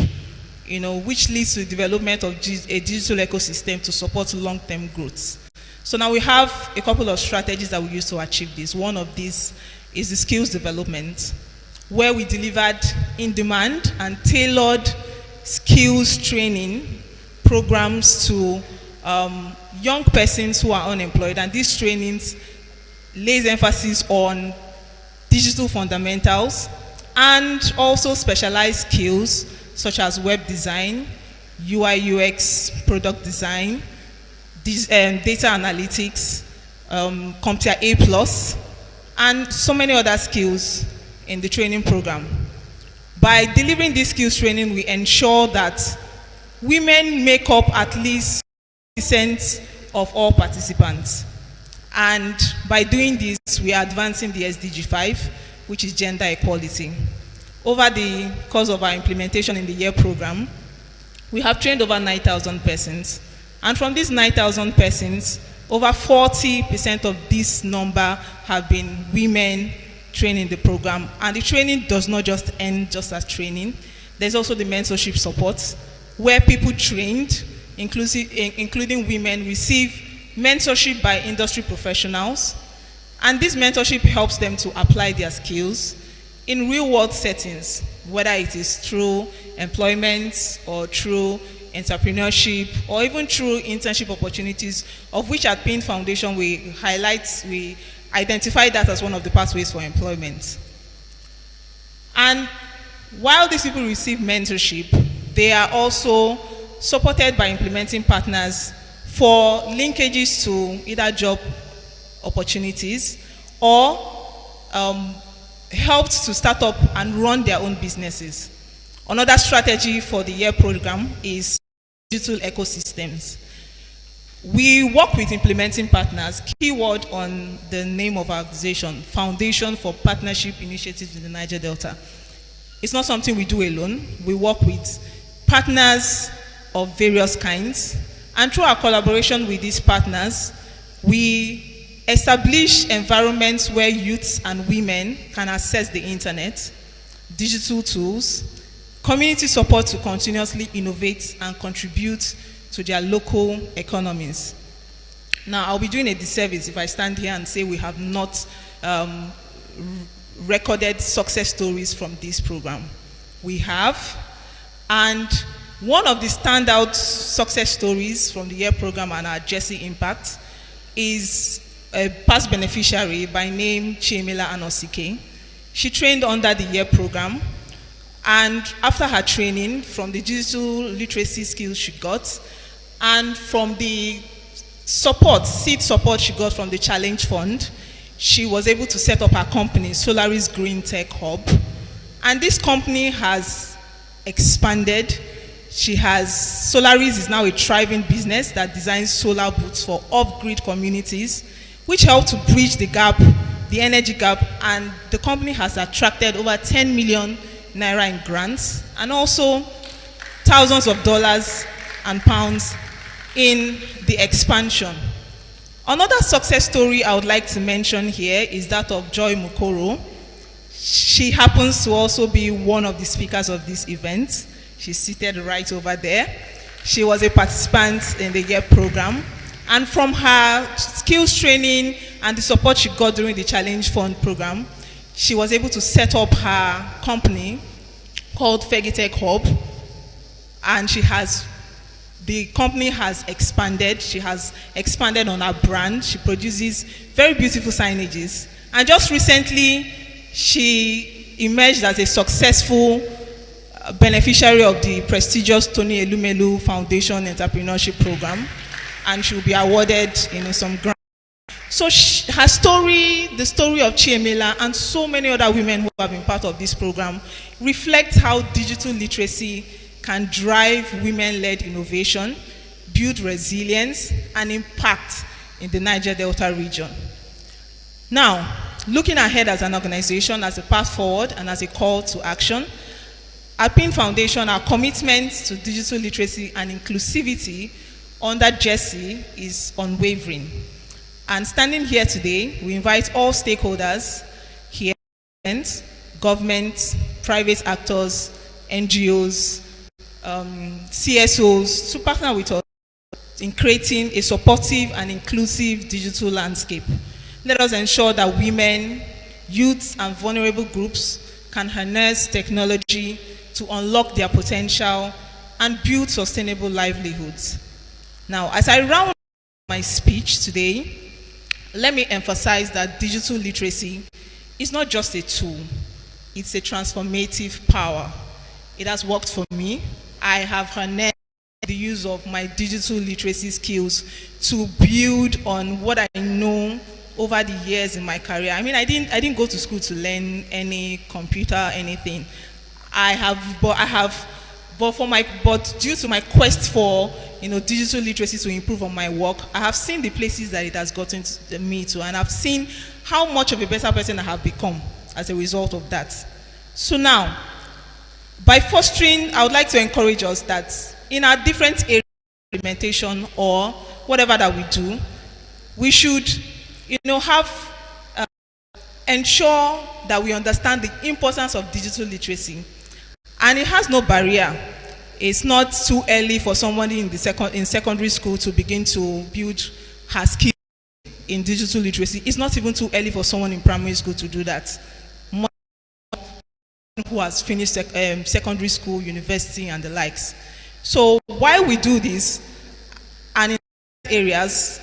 which leads to the development of a digital ecosystem to support long-term growth. So now we have a couple of strategies that we use to achieve this. One of these is the skills development, where we delivered in-demand and tailored skills training programs to young persons who are unemployed, and these trainings lays emphasis on digital fundamentals and also specialized skills such as web design, UI UX, product design, data analytics, Computer A+, and so many other skills in the training program. By delivering this skills training, we ensure that women make up at least 50% of all participants. And by doing this, we are advancing the SDG 5, which is gender equality. Over the course of our implementation in the YEAR program, we have trained over 9,000 persons. And from these 9,000 persons, over 40% of this number have been women trained in the program. And the training does not just end just as training. There's also the mentorship support, where people trained, including women, receive mentorship by industry professionals, and this mentorship helps them to apply their skills in real-world settings, whether it is through employment or through entrepreneurship or even through internship opportunities, of which at PIN Foundation we identify that as one of the pathways for employment. And while these people receive mentorship, they are also supported by implementing partners for linkages to either job opportunities or helped to start up and run their own businesses. Another strategy for the YEAR program is digital ecosystems. We work with implementing partners, keyword on the name of our organization, Foundation for Partnership Initiatives in the Niger Delta. It's not something we do alone. We work with partners of various kinds, and through our collaboration with these partners, we establish environments where youths and women can access the internet, digital tools, community support to continuously innovate and contribute to their local economies. Now, I'll be doing a disservice if I stand here and say we have not recorded success stories from this program. We have, and one of the standout success stories from the YEAR program and our GESI impact is a past beneficiary by name Chiemela Anosike. She trained under the YEAR program, and after her training, from the digital literacy skills she got, and from the seed support she got from the Challenge Fund, she was able to set up her company, Solaris Green Tech Hub. And this company has expanded. Solaris is now a thriving business that designs solar booths for off-grid communities, which help to bridge the gap, the energy gap, and the company has attracted over 10 million naira in grants, and also thousands of dollars and pounds in the expansion. Another success story I would like to mention here is that of Joy Mukoro. She happens to also be one of the speakers of this event. She's seated right over there. She was a participant in the YEAR program, and from her skills training and the support she got during the Challenge Fund program, she was able to set up her company called Fegitech Hub, and the company has expanded. She has expanded on her brand. She produces very beautiful signages, and just recently she emerged as a successful a beneficiary of the prestigious Tony Elumelu Foundation Entrepreneurship Program, and she will be awarded some grants. So her story, the story of Chiemela, and so many other women who have been part of this program reflects how digital literacy can drive women-led innovation, build resilience, and impact in the Niger Delta region. Now, looking ahead as an organization, as a path forward, and as a call to action, at PIN Foundation, our commitment to digital literacy and inclusivity under Jesse is unwavering. And standing here today, we invite all stakeholders here, government, private actors, NGOs, CSOs, to partner with us in creating a supportive and inclusive digital landscape. Let us ensure that women, youths, and vulnerable groups can harness technology to unlock their potential and build sustainable livelihoods. Now, as I round my speech today, let me emphasize that digital literacy is not just a tool, it's a transformative power. It has worked for me. I have harnessed the use of my digital literacy skills to build on what I know over the years in my career. I mean, I didn't go to school to learn any computer, anything. But due to my quest for digital literacy to improve on my work, I have seen the places that it has gotten me to, and I've seen how much of a better person I have become as a result of that. So now, by fostering, I would like to encourage us that in our different areas of implementation or whatever that we do, we should ensure that we understand the importance of digital literacy. And it has no barrier. It's not too early for somebody in secondary school to begin to build her skills in digital literacy. It's not even too early for someone in primary school to do that. Who has finished secondary school, university, and the likes. So while we do this, and in areas,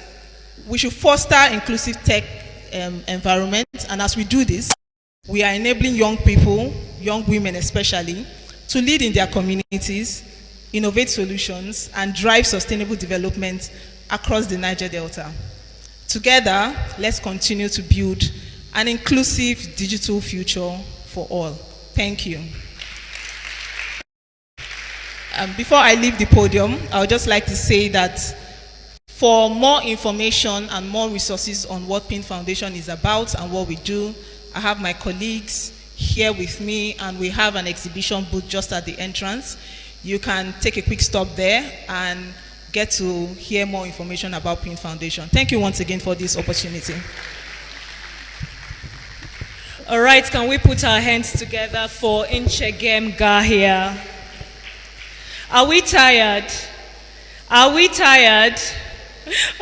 we should foster inclusive tech environment. And as we do this, we are enabling young people, young women especially, to lead in their communities, innovate solutions, and drive sustainable development across the Niger Delta. Together, let's continue to build an inclusive digital future for all. Thank you. Before I leave the podium, I would just like to say that for more information and more resources on what PIN Foundation is about and what we do, I have my colleagues here with me, and we have an exhibition booth just at the entrance. You can take a quick stop there and get to hear more information about PIN Foundation. Thank you once again for this opportunity. All right, can we put our hands together for Inchegem Gahia? Are we tired? Are we tired?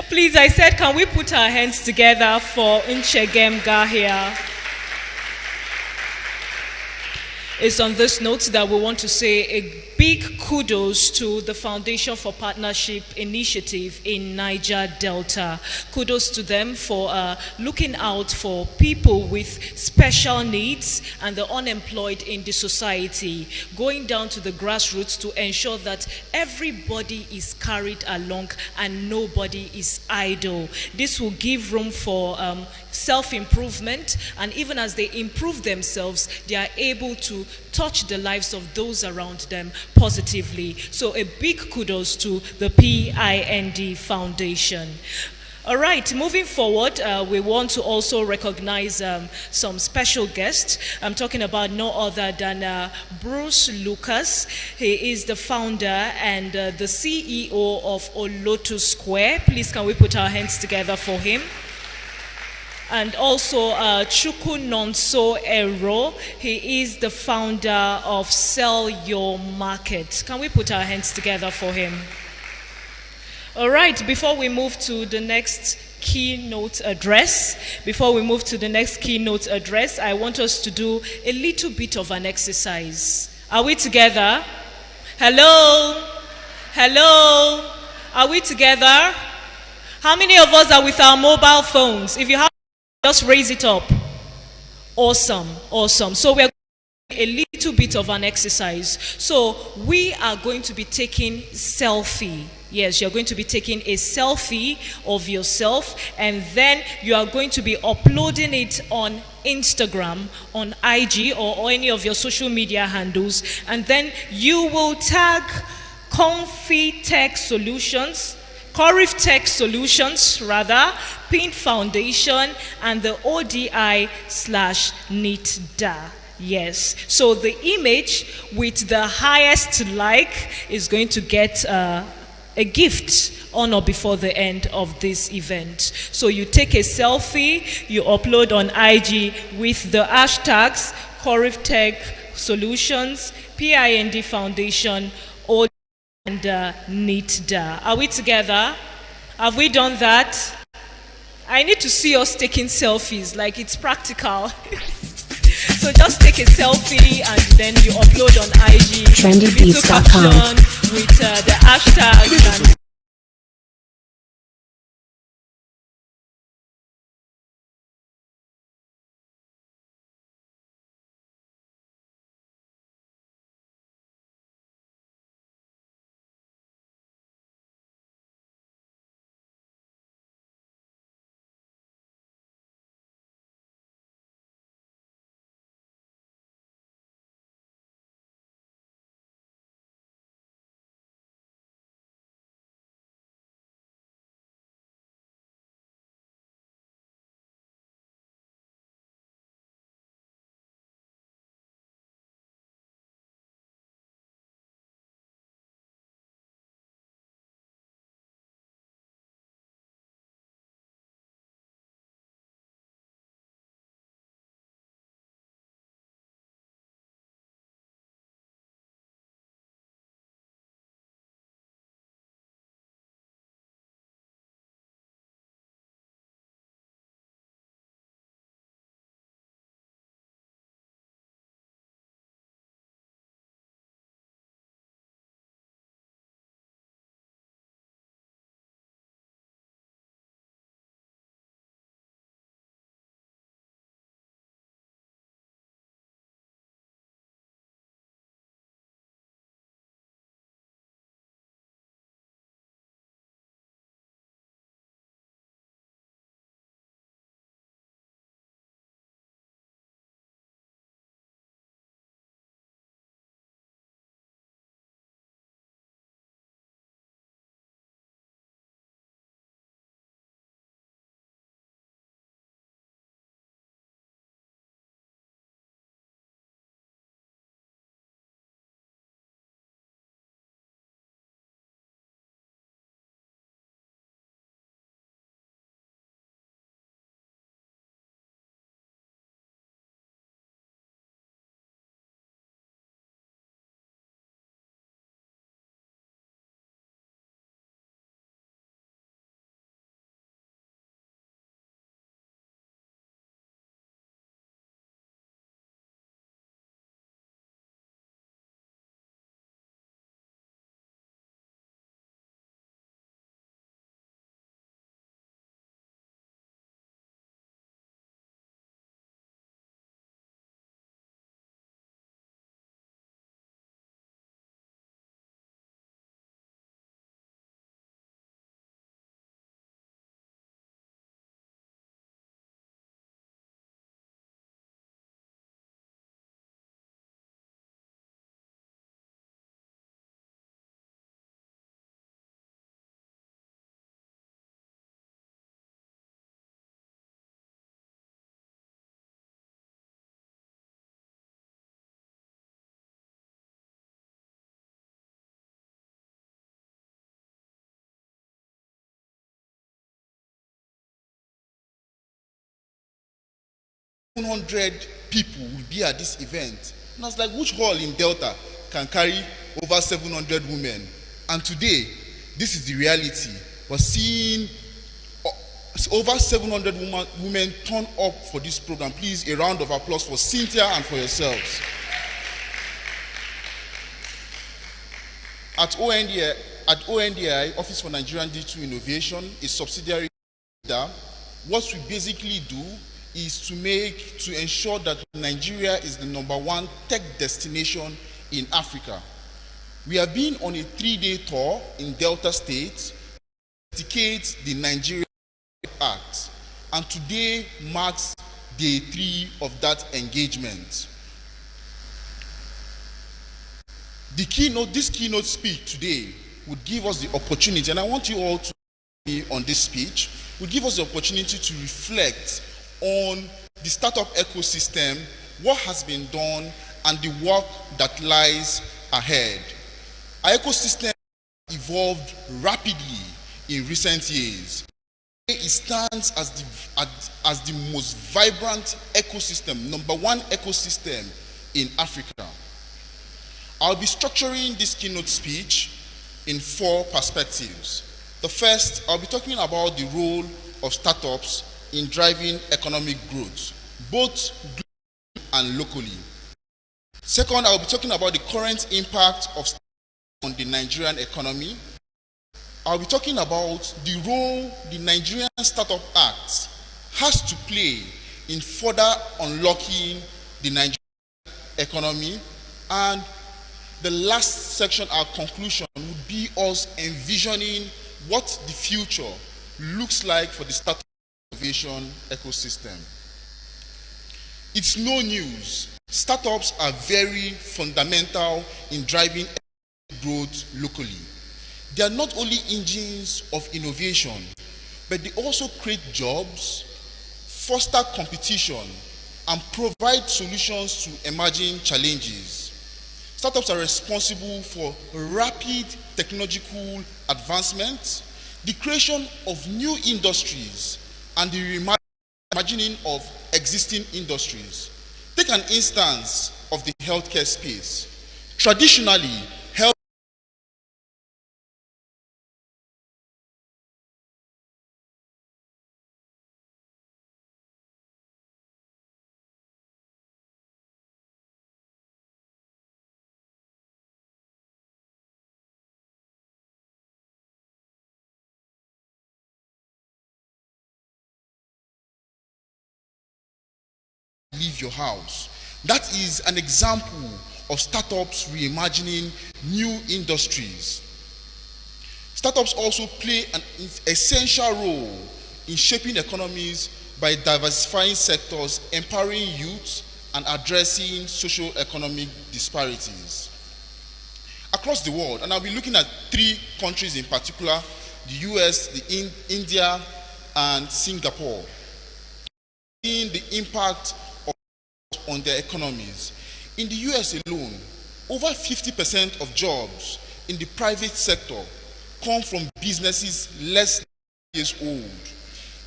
Please, I said, can we put our hands together for Inchegem Gahia? It's on this note that we want to say a big kudos to the Foundation for Partnership Initiative in Niger Delta. Kudos to them for looking out for people with special needs and the unemployed in the society, going down to the grassroots to ensure that everybody is carried along and nobody is idle. This will give room for self-improvement, and even as they improve themselves, they are able to touch the lives of those around them positively. So a big kudos to the PIND Foundation. All right, moving forward, we want to also recognize some special guests. I'm talking about no other than Bruce Lucas. He is the founder and the CEO of Olotu Square. Please, can we put our hands together for him? And also Chukwu Nonso Ero. He is the founder of Sell Your Market. Can we put our hands together for him? All right, before we move to the next keynote address, I want us to do a little bit of an exercise. Are we together? Hello? Hello? Are we together? How many of us are with our mobile phones? If you have, just raise it up. Awesome, awesome. So we're a little bit of an exercise. So we are going to be taking selfie. Yes, you're going to be taking a selfie of yourself, and then you are going to be uploading it on Instagram, on IG, or any of your social media handles, and then you will tag Comfy Tech Solutions, Corif Tech Solutions rather, Pin Foundation, and the ODI/NITDA. Yes, so the image with the highest like is going to get a gift on or before the end of this event. So you take a selfie, you upload on IG with the hashtags Corif Tech Solutions, PIND Foundation, ODI, and NITDA. Are we together? Have we done that? I need to see us taking selfies, like it's practical. So just take a selfie and then you upload on IG. trendybeats.com with the hashtags and people will be at this event. And I was like, which hall in Delta can carry over 700 women? And today, this is the reality. We're seeing over 700 women turn up for this program. Please, a round of applause for Cynthia and for yourselves. At ONDI, Office for Nigerian Digital Innovation, a subsidiary, what we basically do is to ensure that Nigeria is the #1 tech destination in Africa. We have been on a 3-day tour in Delta State to dedicate the Nigeria Act, and today marks day 3 of that engagement. This keynote speech today would give us the opportunity, and I want you all to be on this speech, would give us the opportunity to reflect on the startup ecosystem, what has been done, and the work that lies ahead. Our ecosystem evolved rapidly in recent years. It stands as the most vibrant ecosystem, #1 ecosystem in Africa. I'll be structuring this keynote speech in 4 perspectives. The first, I'll be talking about the role of startups in driving economic growth, both globally and locally. Second, I'll be talking about the current impact of startups on the Nigerian economy. I'll be talking about the role the Nigerian Startup Act has to play in further unlocking the Nigerian economy. And the last section, our conclusion, would be us envisioning what the future looks like for the startup innovation ecosystem. It's no news. Startups are very fundamental in driving growth locally. They are not only engines of innovation, but they also create jobs, foster competition, and provide solutions to emerging challenges. Startups are responsible for rapid technological advancement, the creation of new industries, and the reimagining of existing industries. Take an instance of the healthcare space. Traditionally, leave your house. That is an example of startups reimagining new industries. Startups also play an essential role in shaping economies by diversifying sectors, empowering youth, and addressing socio-economic disparities. Across the world, and I'll be looking at 3 countries in particular, the US, India, and Singapore, in the impact on their economies. In the US alone, over 50% of jobs in the private sector come from businesses less than years old.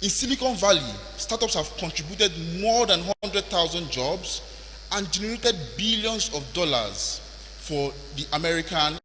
In Silicon Valley, startups have contributed more than 100,000 jobs and generated billions of dollars for the American.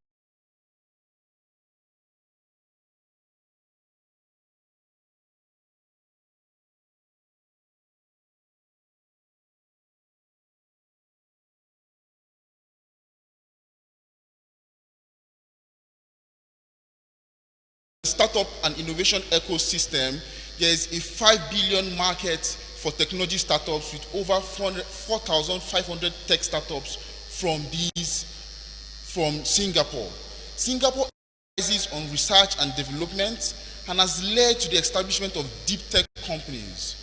Startup and innovation ecosystem, there is a 5 billion market for technology startups with over 4,500 tech startups from Singapore. Singapore emphasizes on research and development and has led to the establishment of deep tech companies.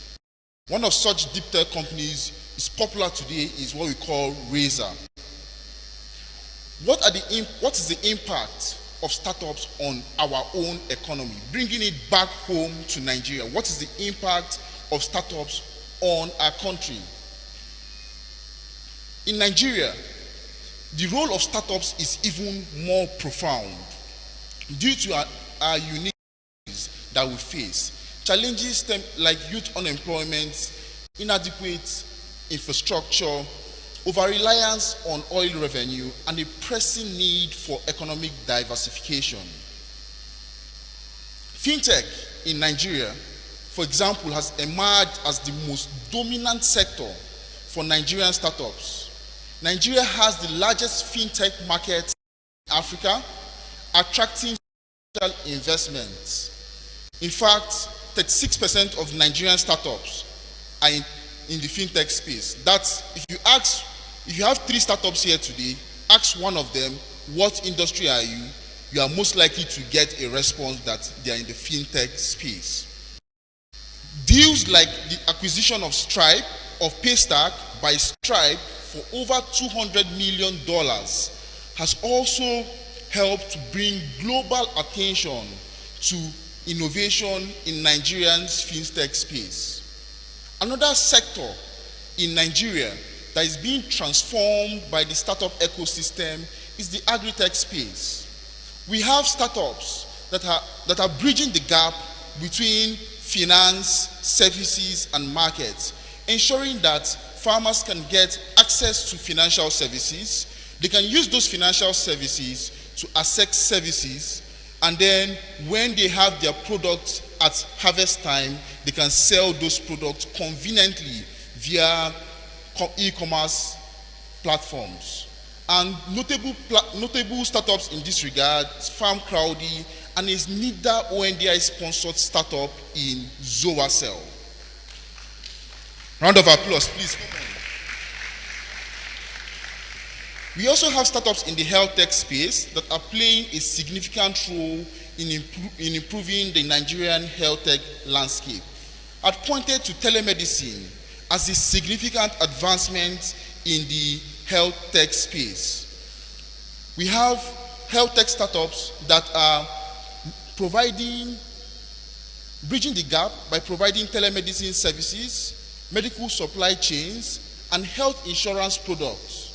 One of such deep tech companies is popular today is what we call Razer. What is the impact of startups on our own economy? Bringing it back home to Nigeria, what is the impact of startups on our country? In Nigeria, the role of startups is even more profound due to our unique challenges that we face. Challenges like youth unemployment, inadequate infrastructure, over-reliance on oil revenue, and a pressing need for economic diversification. Fintech in Nigeria, for example, has emerged as the most dominant sector for Nigerian startups. Nigeria has the largest fintech market in Africa, attracting social investments. In fact, 36% of Nigerian startups in the fintech space. That's if you have 3 startups here today, ask one of them, what industry are you? You are most likely to get a response that they are in the fintech space. Deals like the acquisition of Stripe, of Paystack by Stripe for over $200 million has also helped to bring global attention to innovation in Nigerian's fintech space. Another sector in Nigeria that is being transformed by the startup ecosystem is the agri-tech space. We have startups that are bridging the gap between finance, services, and markets, ensuring that farmers can get access to financial services. They can use those financial services to access services, and then when they have their products at harvest time, they can sell those products conveniently via e-commerce platforms. And notable startups in this regard is Farm Crowdy and is NIDA ONDI sponsored startup in Zoacell. Round of applause, please. Come on. We also have startups in the health tech space that are playing a significant role in improving the Nigerian health tech landscape. I've pointed to telemedicine as a significant advancement in the health tech space. We have health tech startups that are bridging the gap by providing telemedicine services, medical supply chains, and health insurance products.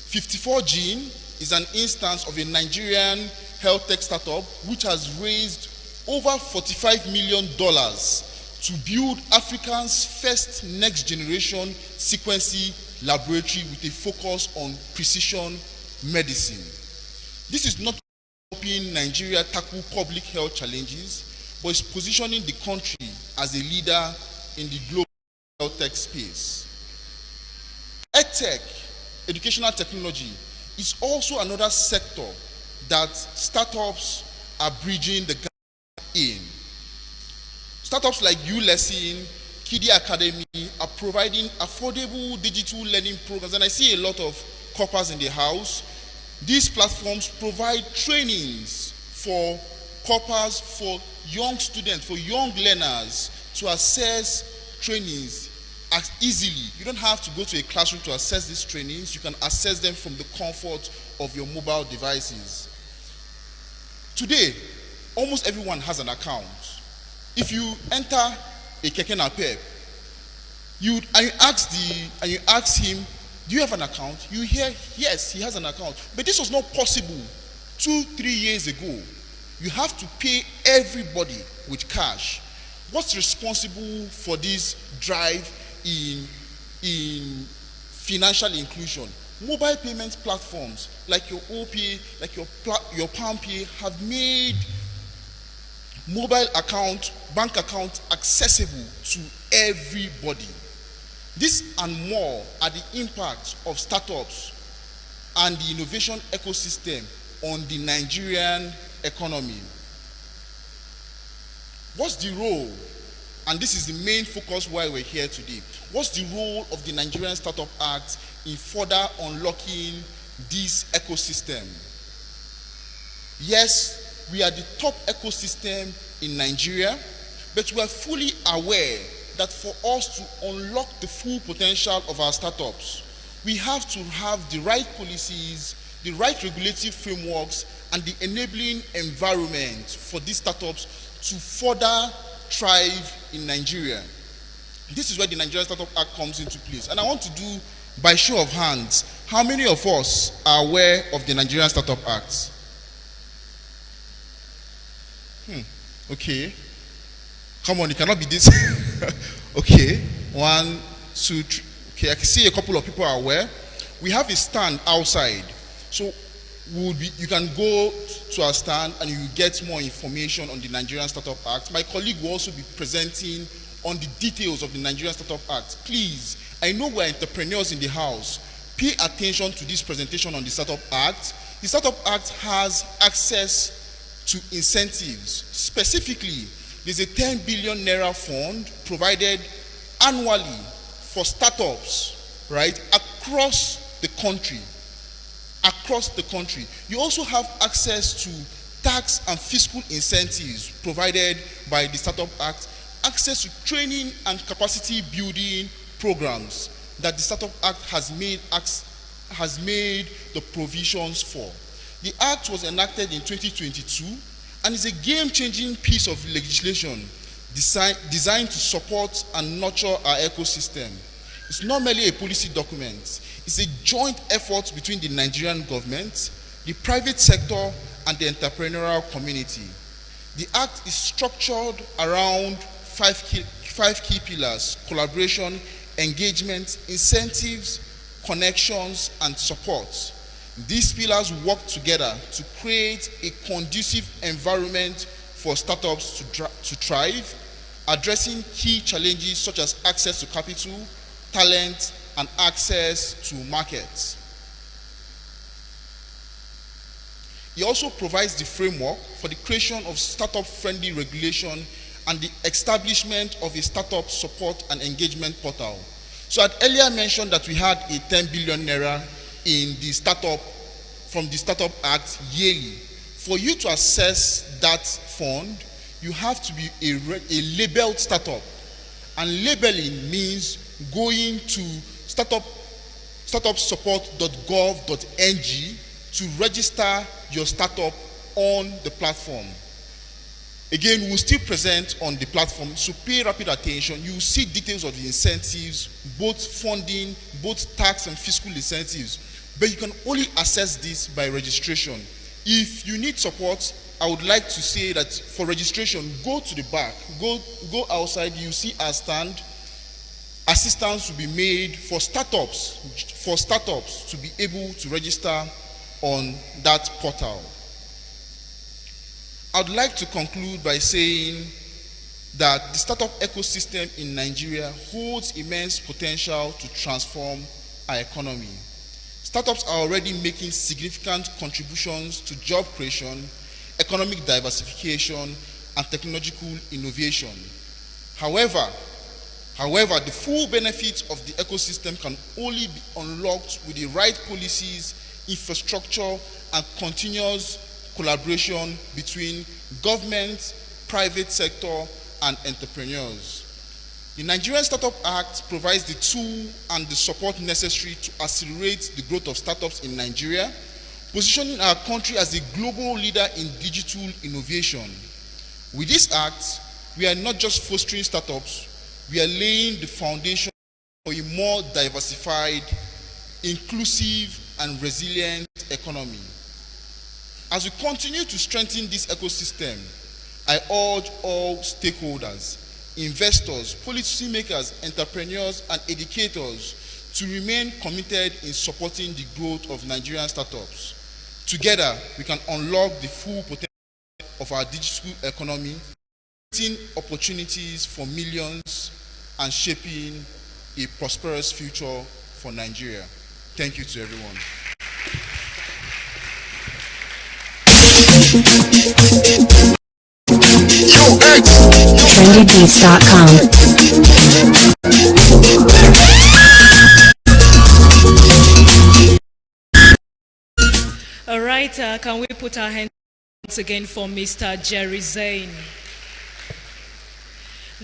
54Gene is an instance of a Nigerian health tech startup which has raised over $45 million to build Africa's first next generation sequencing laboratory with a focus on precision medicine. This is not helping Nigeria tackle public health challenges, but is positioning the country as a leader in the global health tech space. EdTech, educational technology, is also another sector that startups are bridging the gap in. Startups like ULesson, Kiddy Academy are providing affordable digital learning programs, and I see a lot of corpers in the house. These platforms provide trainings for corpers, for young students, for young learners to access trainings as easily. You don't have to go to a classroom to access these trainings. You can access them from the comfort of your mobile devices. Today, almost everyone has an account. If you enter a Keke Napep, you ask him, do you have an account? You hear, yes, he has an account. But this was not possible 2-3 years ago. You have to pay everybody with cash. What's responsible for this drive in financial inclusion? Mobile payment platforms like your OPay, like your PalmPay have made mobile account, bank account accessible to everybody. This and more are the impacts of startups and the innovation ecosystem on the Nigerian economy. What's the role, and this is the main focus why we're here today, what's the role of the Nigerian Startup Act in further unlocking this ecosystem? Yes, we are the top ecosystem in Nigeria, but we are fully aware that for us to unlock the full potential of our startups, we have to have the right policies, the right regulatory frameworks, and the enabling environment for these startups to further thrive in Nigeria. This is where the Nigerian Startup Act comes into place. And I want to do, by show of hands, how many of us are aware of the Nigerian Startup Act? Okay. Come on, it cannot be this. Okay. 1, 2, 3. Okay, I can see a couple of people are aware. We have a stand outside. So you can go to our stand and you will get more information on the Nigerian Startup Act. My colleague will also be presenting on the details of the Nigerian Startup Act. Please, I know we're entrepreneurs in the house. Pay attention to this presentation on the Startup Act. The Startup Act has access to incentives. Specifically, there's a 10 billion naira fund provided annually for startups, right, across the country. Across the country. You also have access to tax and fiscal incentives provided by the Startup Act, access to training and capacity building programs that the Startup Act has made the provisions for. The Act was enacted in 2022 and is a game-changing piece of legislation designed to support and nurture our ecosystem. It's not merely a policy document, it's a joint effort between the Nigerian government, the private sector, and the entrepreneurial community. The Act is structured around five key pillars: collaboration, engagement, incentives, connections, and support. These pillars work together to create a conducive environment for startups to thrive, addressing key challenges such as access to capital, talent, and access to markets. It also provides the framework for the creation of startup-friendly regulation and the establishment of a startup support and engagement portal. So I had earlier mentioned that we had a 10 billion naira in the from the Startup Act yearly. For you to access that fund, you have to be a labeled startup. And labeling means going to startupsupport.gov.ng to register your startup on the platform. Again, we'll still present on the platform, so pay rapid attention. You will see details of the incentives, both funding, both tax and fiscal incentives. But you can only access this by registration. If you need support, I would like to say that for registration, go to the back, go outside, you see our stand. Assistance will be made for startups to be able to register on that portal. I'd like to conclude by saying that the startup ecosystem in Nigeria holds immense potential to transform our economy. Startups are already making significant contributions to job creation, economic diversification, and technological innovation. However, the full benefits of the ecosystem can only be unlocked with the right policies, infrastructure, and continuous collaboration between government, private sector, and entrepreneurs. The Nigerian Startup Act provides the tool and the support necessary to accelerate the growth of startups in Nigeria, positioning our country as a global leader in digital innovation. With this act, we are not just fostering startups, we are laying the foundation for a more diversified, inclusive, and resilient economy. As we continue to strengthen this ecosystem, I urge all stakeholders, investors, policymakers, entrepreneurs, and educators to remain committed in supporting the growth of Nigerian startups. Together, we can unlock the full potential of our digital economy, creating opportunities for millions and shaping a prosperous future for Nigeria. Thank you to everyone. trendybeats.com. All right, can we put our hands once again for Mr. Jerry Zane?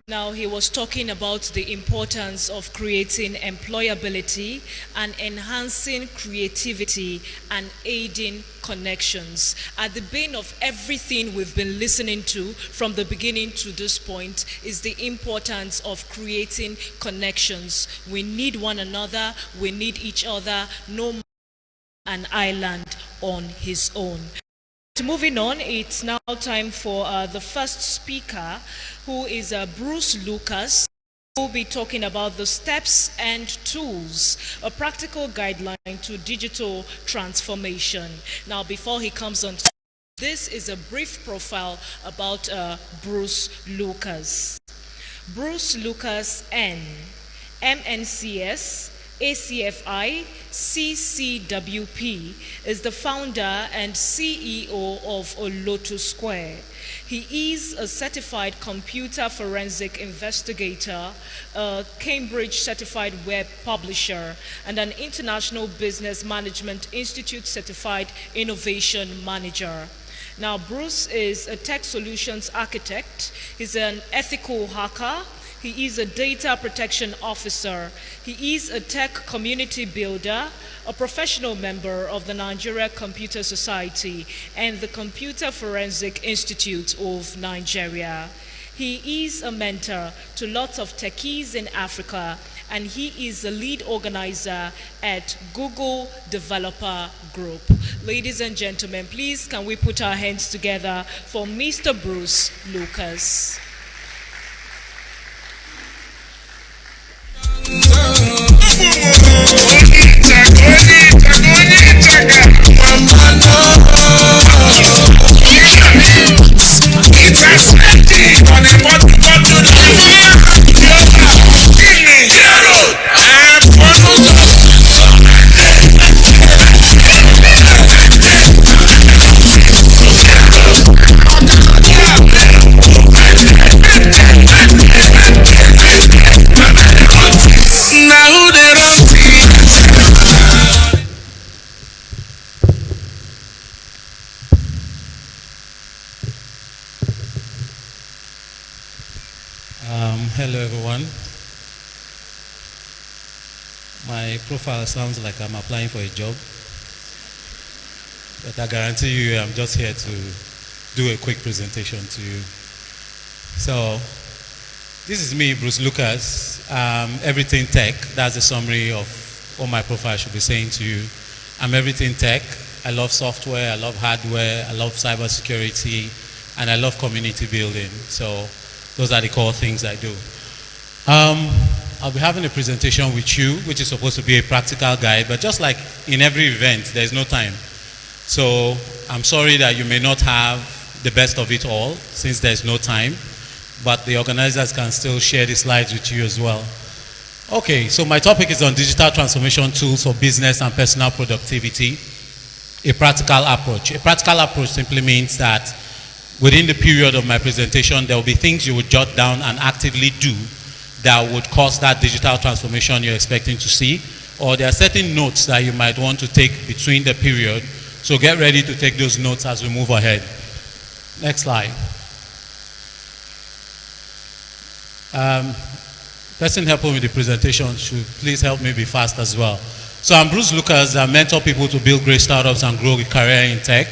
Now, he was talking about the importance of creating employability and enhancing creativity and aiding connections. At the bane of everything we've been listening to from the beginning to this point is the importance of creating connections. We need one another, we need each other, no man an island on his own. Moving on, it's now time for the first speaker, who is Bruce Lucas, who will be talking about the steps and tools, a practical guideline to digital transformation. Now, before he comes on, this is a brief profile about Bruce Lucas. Bruce Lucas N, MNCS, ACFI CCWP, is the founder and CEO of Olotu Square. He is a certified computer forensic investigator, a Cambridge certified web publisher, and an International Business Management Institute certified innovation manager. Now, Bruce is a tech solutions architect. He's an ethical hacker. He is a data protection officer. He is a tech community builder, a professional member of the Nigeria Computer Society and the Computer Forensic Institute of Nigeria. He is a mentor to lots of techies in Africa, and he is the lead organizer at Google Developer Group. Ladies and gentlemen, please can we put our hands together for Mr. Bruce Lucas. Hello everyone. My profile sounds like I'm applying for a job, but I guarantee you I'm just here to do a quick presentation to you. So, this is me, Bruce Lucas. Everything tech, that's a summary of what my profile should be saying to you. I'm everything tech. I love software, I love hardware, I love cybersecurity, and I love community building. So, those are the core things I do. I'll be having a presentation with you, which is supposed to be a practical guide, but just like in every event, there's no time. So I'm sorry that you may not have the best of it all, since there's no time, but the organizers can still share the slides with you as well. Okay, so my topic is on digital transformation tools for business and personal productivity, a practical approach. A practical approach simply means that within the period of my presentation, there will be things you would jot down and actively do that would cause that digital transformation you're expecting to see, or there are certain notes that you might want to take between the period. So get ready to take those notes as we move ahead. Next slide. Person helping with the presentation should please help me be fast as well. So I'm Bruce Lucas. I mentor people to build great startups and grow a career in tech.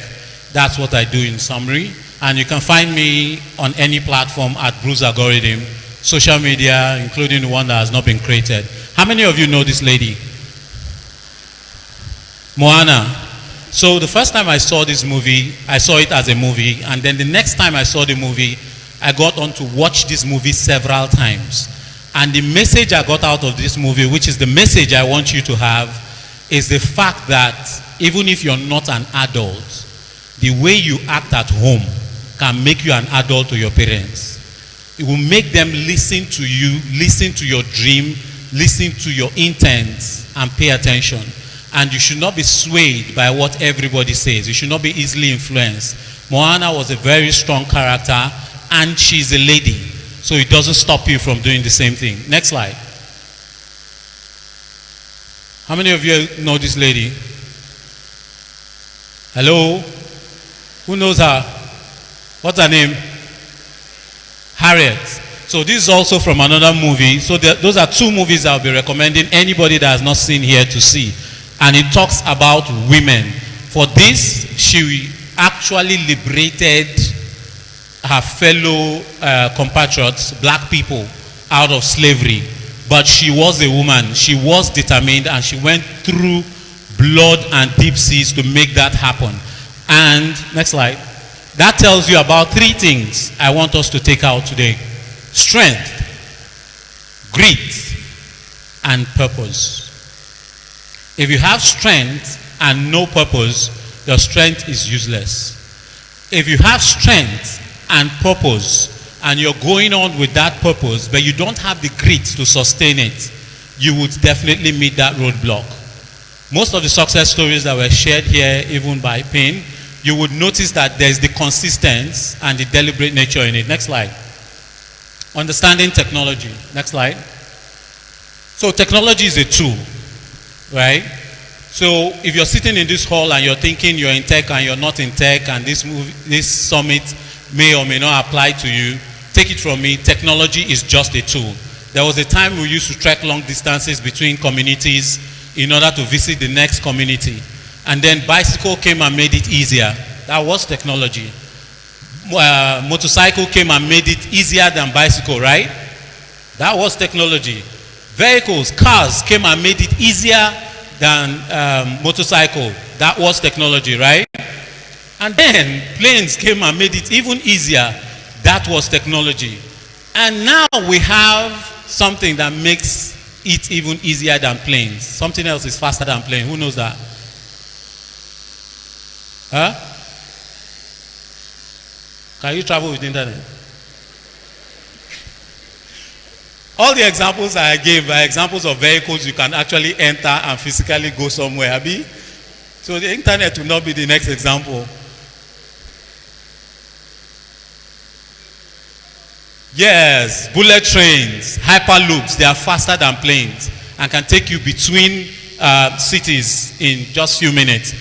That's what I do in summary. And you can find me on any platform at Bruce Algorithm, social media, including the one that has not been created. How many of you know this lady? Moana. So the first time I saw this movie, I saw it as a movie, and then the next time I saw the movie, I got on to watch this movie several times. And the message I got out of this movie, which is the message I want you to have, is the fact that even if you're not an adult, the way you act at home can make you an adult to your parents. It will make them listen to you, listen to your dream, listen to your intents, and pay attention. And you should not be swayed by what everybody says. You should not be easily influenced. Moana was a very strong character, and she's a lady. So it doesn't stop you from doing the same thing. Next slide. How many of you know this lady? Hello? Who knows her? What's her name? Harriet. So this is also from another movie. So those are two movies I'll be recommending anybody that has not seen here to see. And it talks about women. For this, she actually liberated her fellow compatriots, black people, out of slavery. But she was a woman. She was determined, and she went through blood and deep seas to make that happen. And next slide. That tells you about three things I want us to take out today. Strength, grit, and purpose. If you have strength and no purpose, your strength is useless. If you have strength and purpose, and you're going on with that purpose, but you don't have the grit to sustain it, you would definitely meet that roadblock. Most of the success stories that were shared here, even by Payne, you would notice that there's the consistency and the deliberate nature in it. Next slide. Understanding technology. Next slide. So technology is a tool, right? So if you're sitting in this hall and you're thinking you're in tech and you're not in tech and this summit may or may not apply to you, take it from me, technology is just a tool. There was a time we used to trek long distances between communities in order to visit the next community. And then bicycle came and made it easier. That was technology. Motorcycle came and made it easier than bicycle, right? That was technology. Vehicles, cars came and made it easier than motorcycle. That was technology, right? And then planes came and made it even easier. That was technology. And now we have something that makes it even easier than planes. Something else is faster than planes. Who knows that? Huh? Can you travel with the internet? All the examples I gave are examples of vehicles you can actually enter and physically go somewhere, Abi. So the internet will not be the next example. Yes, bullet trains, hyperloops, they are faster than planes and can take you between cities in just a few minutes.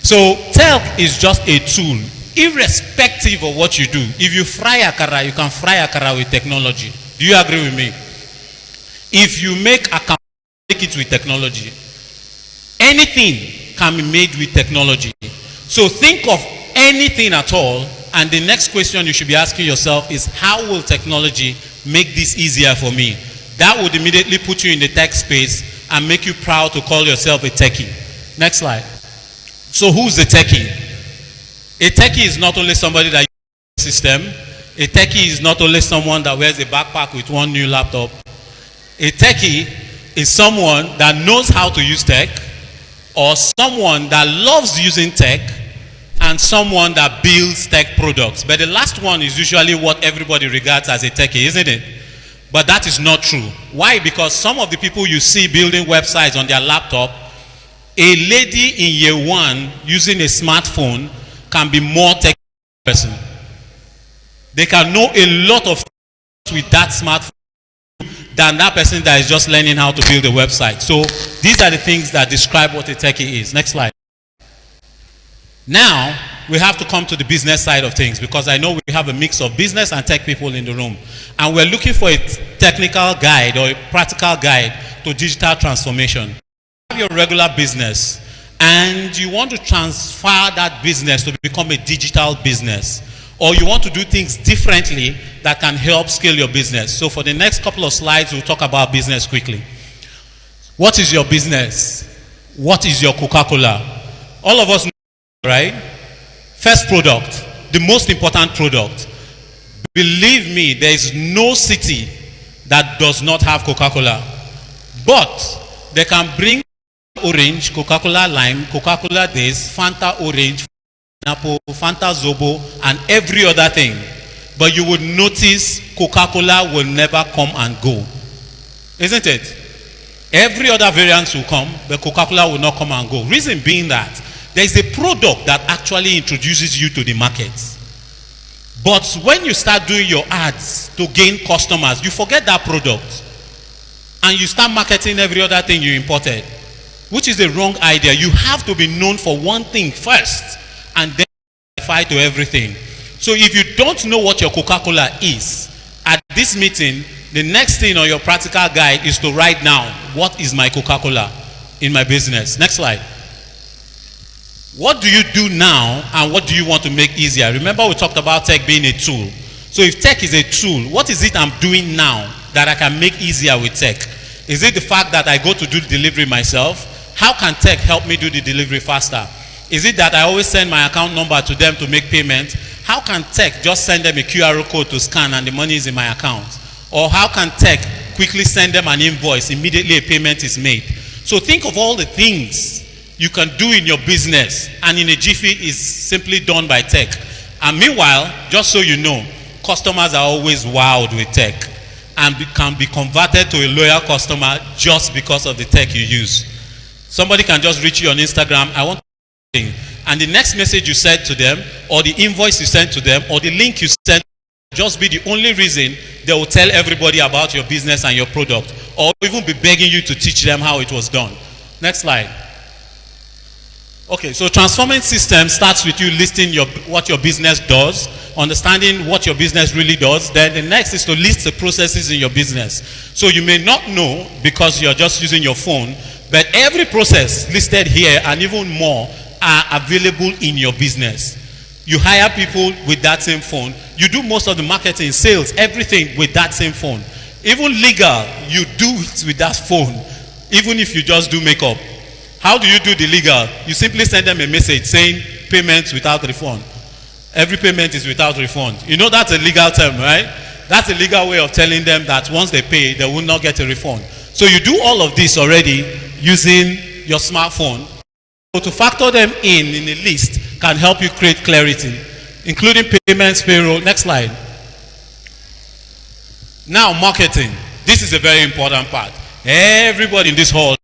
So tech is just a tool, irrespective of what you do. If you fry akara, you can fry akara with technology. Do you agree with me? If you make a make it with technology, anything can be made with technology. So think of anything at all, and the next question you should be asking yourself is, how will technology make this easier for me? That would immediately put you in the tech space and make you proud to call yourself a techie. Next slide. So who's the techie? A techie is not only somebody that uses the system. A techie is not only someone that wears a backpack with one new laptop. A techie is someone that knows how to use tech, or someone that loves using tech, and someone that builds tech products. But the last one is usually what everybody regards as a techie, isn't it? But that is not true. Why? Because some of the people you see building websites on their laptop, a lady in year one using a smartphone can be more tech person. They can know a lot of things with that smartphone than that person that is just learning how to build a website. So these are the things that describe what a techie is. Next slide. Now we have to come to the business side of things, because I know we have a mix of business and tech people in the room, and we're looking for a technical guide or a practical guide to digital transformation. You have your regular business and you want to transfer that business to become a digital business, or you want to do things differently that can help scale your business. So for the next couple of slides, we'll talk about business quickly. What is your business? What is your Coca-Cola? All of us know, right? First product, the most important product. Believe me, there is no city that does not have Coca-Cola. But they can bring orange, Coca-Cola lime, Coca-Cola this, Fanta orange, Apple, Fanta Zobo, and every other thing. But you would notice Coca-Cola will never come and go. Isn't it? Every other variant will come, but Coca-Cola will not come and go. Reason being that there is a product that actually introduces you to the market. But when you start doing your ads to gain customers, you forget that product. And you start marketing every other thing you imported, which is a wrong idea. You have to be known for one thing first, and then fight to everything. So if you don't know what your Coca-Cola is, at this meeting, the next thing on your practical guide is to write down, what is my Coca-Cola in my business? Next slide. What do you do now, and what do you want to make easier? Remember, we talked about tech being a tool. So if tech is a tool, what is it I'm doing now that I can make easier with tech? Is it the fact that I go to do the delivery myself? How can tech help me do the delivery faster? Is it that I always send my account number to them to make payment? How can tech just send them a QR code to scan and the money is in my account? Or how can tech quickly send them an invoice, immediately a payment is made? So think of all the things you can do in your business, and in a jiffy is simply done by tech. And meanwhile, just so you know, customers are always wowed with tech. and can be converted to a loyal customer just because of the tech you use. Somebody can just reach you on Instagram, I want to, and the next message you send to them, or the invoice you send to them, or the link you send, just be the only reason they will tell everybody about your business and your product, or even be begging you to teach them how it was done. Next slide. Okay, so transforming system starts with you listing what your business does, understanding what your business really does. Then the next is to list the processes in your business. So you may not know because you're just using your phone, but every process listed here and even more are available in your business. You hire people with that same phone. You do most of the marketing, sales, everything with that same phone. Even legal, you do it with that phone, even if you just do makeup. How do you do the legal? You simply send them a message saying payments without refund. Every payment is without refund. You know that's a legal term, right? That's a legal way of telling them that once they pay, they will not get a refund. So you do all of this already using your smartphone. So to factor them in a list can help you create clarity, including payments, payroll. Next slide. Now marketing. This is a very important part. Everybody in this hall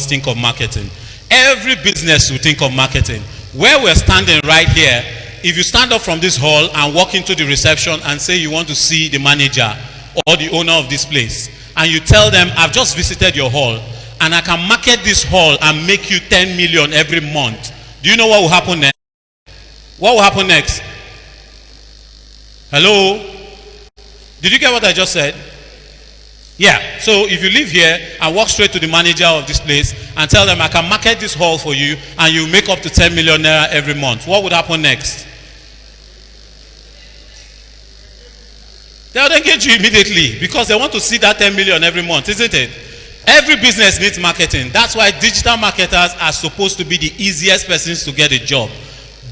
think of marketing. Every business will think of marketing. Where we're standing right here, if you stand up from this hall and walk into the reception and say you want to see the manager or the owner of this place, and you tell them, I've just visited your hall and I can market this hall and make you 10 million every month, do you know what will happen next? What will happen next? Hello? Did you get what I just said? Yeah, so if you live here and walk straight to the manager of this place and tell them I can market this hall for you and you make up to 10 million naira every month, what would happen next? They'll engage you immediately because they want to see that 10 million every month, isn't it? Every business needs marketing. That's why digital marketers are supposed to be the easiest persons to get a job.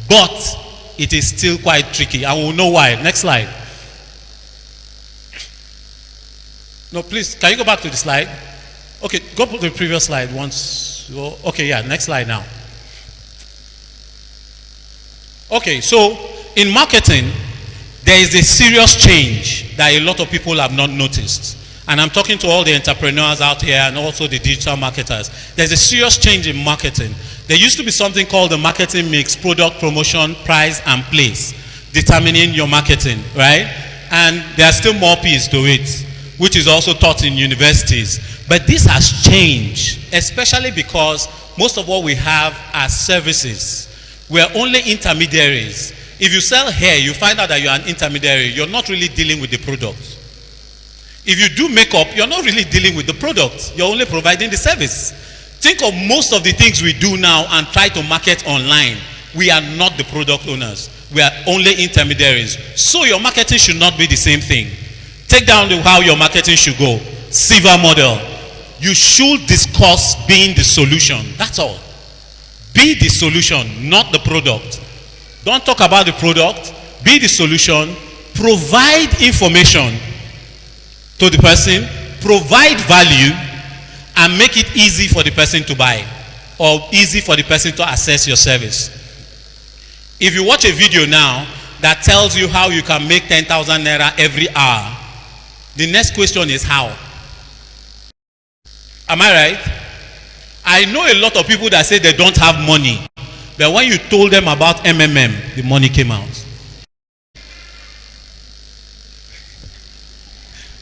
But it is still quite tricky, and we'll know why. Next slide. No, please, can you go back to the slide? Okay, go to the previous slide once. Okay, yeah, next slide now. Okay, so in marketing, there is a serious change that a lot of people have not noticed. And I'm talking to all the entrepreneurs out here and also the digital marketers. There's a serious change in marketing. There used to be something called the marketing mix: product, promotion, price, and place, determining your marketing, right? And there's still more P's to it, which is also taught in universities. But this has changed, especially because most of what we have are services. We're only intermediaries. If you sell hair, you find out that you're an intermediary. You're not really dealing with the product. If you do makeup, you're not really dealing with the product. You're only providing the service. Think of most of the things we do now and try to market online. We are not the product owners. We are only intermediaries. So your marketing should not be the same thing. Take down how your marketing should go. Silver model. You should discuss being the solution. That's all. Be the solution, not the product. Don't talk about the product. Be the solution. Provide information to the person. Provide value and make it easy for the person to buy or easy for the person to access your service. If you watch a video now that tells you how you can make 10,000 naira every hour, the next question is how? Am I right? I know a lot of people that say they don't have money, but when you told them about MMM, the money came out.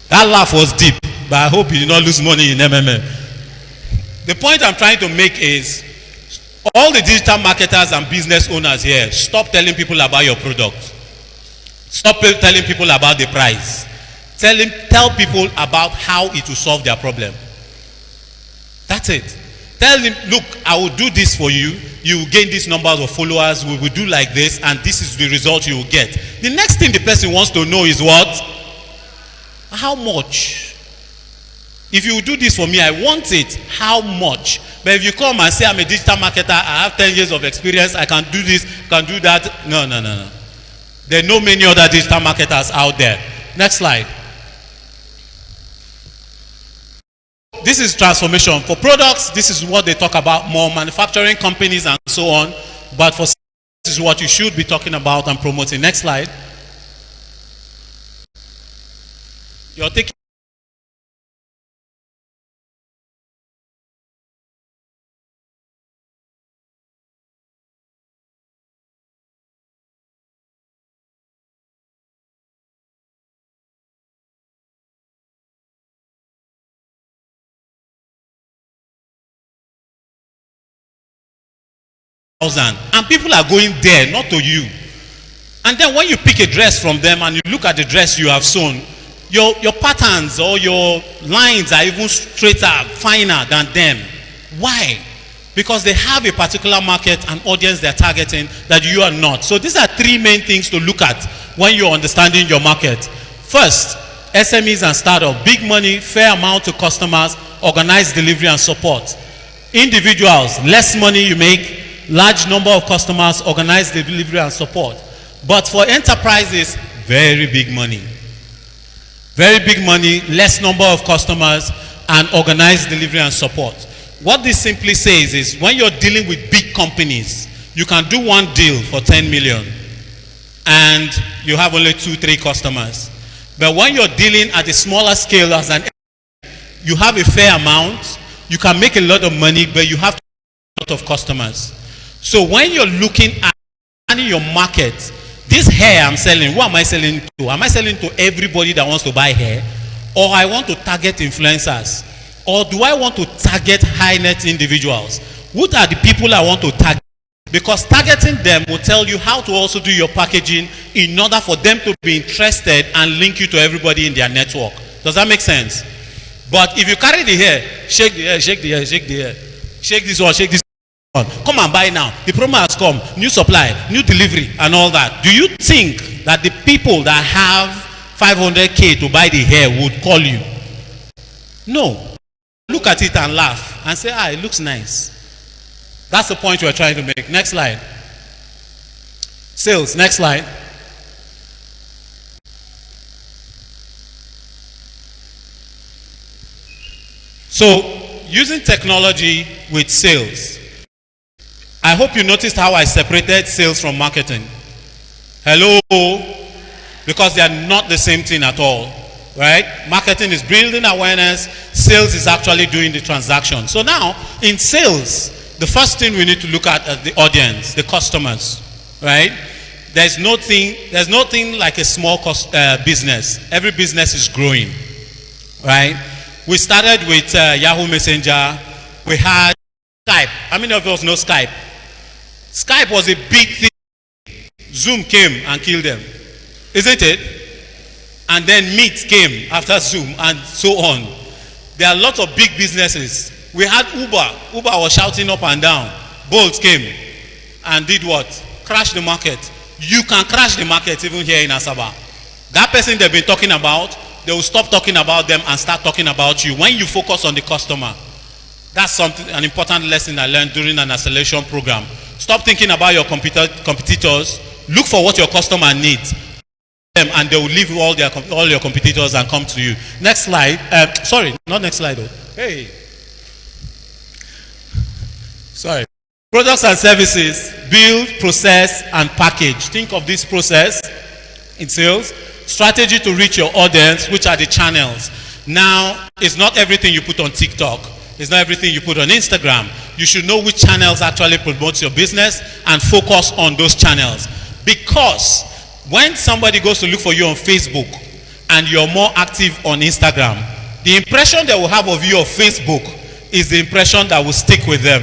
That laugh was deep, but I hope you did not lose money in MMM. The point I'm trying to make is, all the digital marketers and business owners here, stop telling people about your product. Stop telling people about the price. Tell people about how it will solve their problem. That's it. Tell them, look, I will do this for you. You will gain this number of followers. We will do like this, and this is the result you will get. The next thing the person wants to know is what? How much? If you do this for me, I want it. How much? But if you come and say, I'm a digital marketer, I have 10 years of experience, I can do this, can do that. No. There are no many other digital marketers out there. Next slide. This is transformation. For products, this is what they talk about more, manufacturing companies and so on. But for this is what you should be talking about and promoting. Next slide. You're taking 1,000, and people are going there, not to you. And then when you pick a dress from them and you look at the dress you have sewn, your patterns or your lines are even straighter, finer than them. Why? Because they have a particular market and audience they're targeting that you are not. So these are three main things to look at when you're understanding your market. First, SMEs and startup, big money, fair amount to customers, organized delivery and support. Individuals, less money you make, large number of customers, organized delivery and support. But for enterprises, very big money. Very big money, less number of customers, and organized delivery and support. What this simply says is when you're dealing with big companies, you can do one deal for 10 million and you have only 2-3 customers. But when you're dealing at a smaller scale as an, you have a fair amount, you can make a lot of money, but you have a lot of customers. So when you're looking at your market, this hair I'm selling, who am I selling to? Am I selling to everybody that wants to buy hair? Or I want to target influencers? Or do I want to target high net individuals? What are the people I want to target? Because targeting them will tell you how to also do your packaging in order for them to be interested and link you to everybody in their network. Does that make sense? But if you carry the hair, shake the hair, shake the hair, shake the hair, shake this one, shake this one, come and buy now. The promo has come, new supply, new delivery and all that. Do you think that the people that have 500K to buy the hair would call you? No. Look at it and laugh and say, it looks nice. That's the point we're trying to make. Next slide. Sales, next slide. So, using technology with sales. I hope you noticed how I separated sales from marketing. Hello? Because they are not the same thing at all. Right? Marketing is building awareness. Sales is actually doing the transaction. So now, in sales, the first thing we need to look at is the audience, the customers. Right? There's nothing like a small business. Every business is growing. Right? We started with Yahoo Messenger. We had Skype. How many of us know Skype? Skype was a big thing. Zoom came and killed them. Isn't it? And then Meet came after Zoom and so on. There are lots of big businesses. We had Uber. Uber was shouting up and down. Bolt came and did what? Crash the market. You can crash the market even here in Asaba. That person they've been talking about, they will stop talking about them and start talking about you when you focus on the customer. That's an important lesson I learned during an acceleration program. Stop thinking about your competitors. Look for what your customer needs. And they will leave all your competitors and come to you. Next slide. Sorry, not next slide. Hey. Sorry. Products and services, build, process, and package. Think of this process in sales. Strategy to reach your audience, which are the channels. Now, it's not everything you put on TikTok. It's not everything you put on Instagram. You should know which channels actually promote your business and focus on those channels. Because when somebody goes to look for you on Facebook and you're more active on Instagram, the impression they will have of you on Facebook is the impression that will stick with them.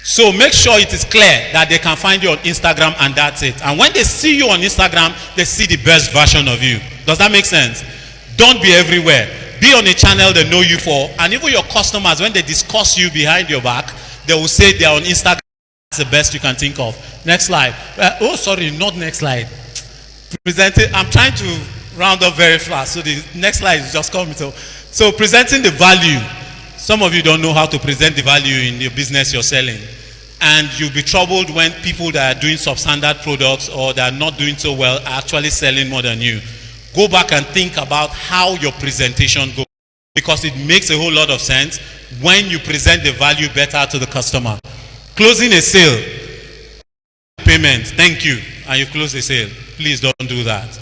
So make sure it is clear that they can find you on Instagram and that's it. And when they see you on Instagram, they see the best version of you. Does that make sense? Don't be everywhere. Be on a channel they know you for. And even your customers, when they discuss you behind your back, they will say they are on Instagram. That's the best you can think of. Next slide. Sorry, not next slide. Presenting. I'm trying to round up very fast. So the next slide is just coming. So presenting the value. Some of you don't know how to present the value in your business you're selling. And you'll be troubled when people that are doing substandard products or that are not doing so well are actually selling more than you. Go back and think about how your presentation goes. Because it makes a whole lot of sense when you present the value better to the customer. Closing a sale. Payment. Thank you. And you close the sale. Please don't do that.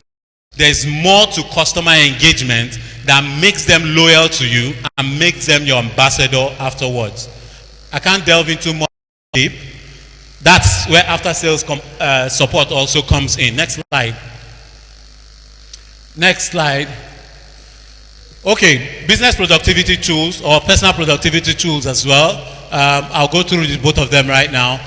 There's more to customer engagement that makes them loyal to you and makes them your ambassador afterwards. I can't delve into more deep. That's where after sales support also comes in. Next slide. Next slide. Okay, business productivity tools or personal productivity tools as well. I'll go through both of them right now.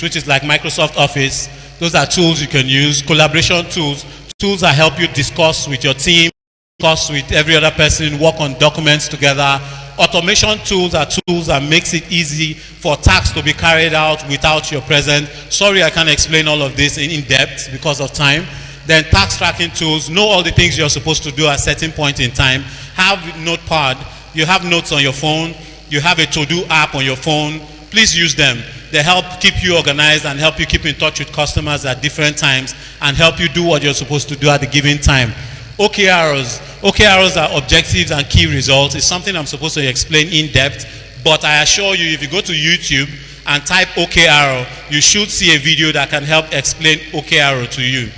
which is like Microsoft Office. Those are tools you can use. Collaboration tools, tools that help you discuss with your team, discuss with every other person, work on documents together. Automation tools are tools that makes it easy for tasks to be carried out without your presence. Sorry, I can't explain all of this in depth because of time. Then task tracking tools, know all the things you're supposed to do at a certain point in time. Have Notepad, you have notes on your phone, you have a to-do app on your phone. Please use them. They help keep you organized and help you keep in touch with customers at different times and help you do what you're supposed to do at the given time. OKRs. OKRs are objectives and key results. It's something I'm supposed to explain in depth, but I assure you, if you go to YouTube and type OKR, you should see a video that can help explain OKR to you.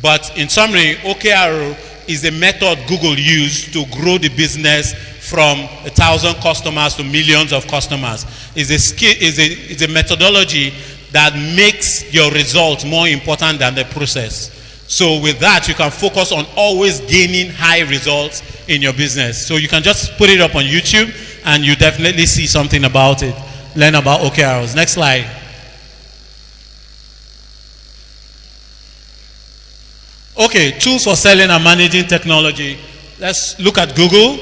But in summary, OKR is a method Google used to grow the business from 1,000 customers to millions of customers. It's a methodology that makes your results more important than the process. So with that, you can focus on always gaining high results in your business. So you can just put it up on YouTube and you definitely see something about it. Learn about OKRs. Next slide. Okay, tools for selling and managing technology. Let's look at Google.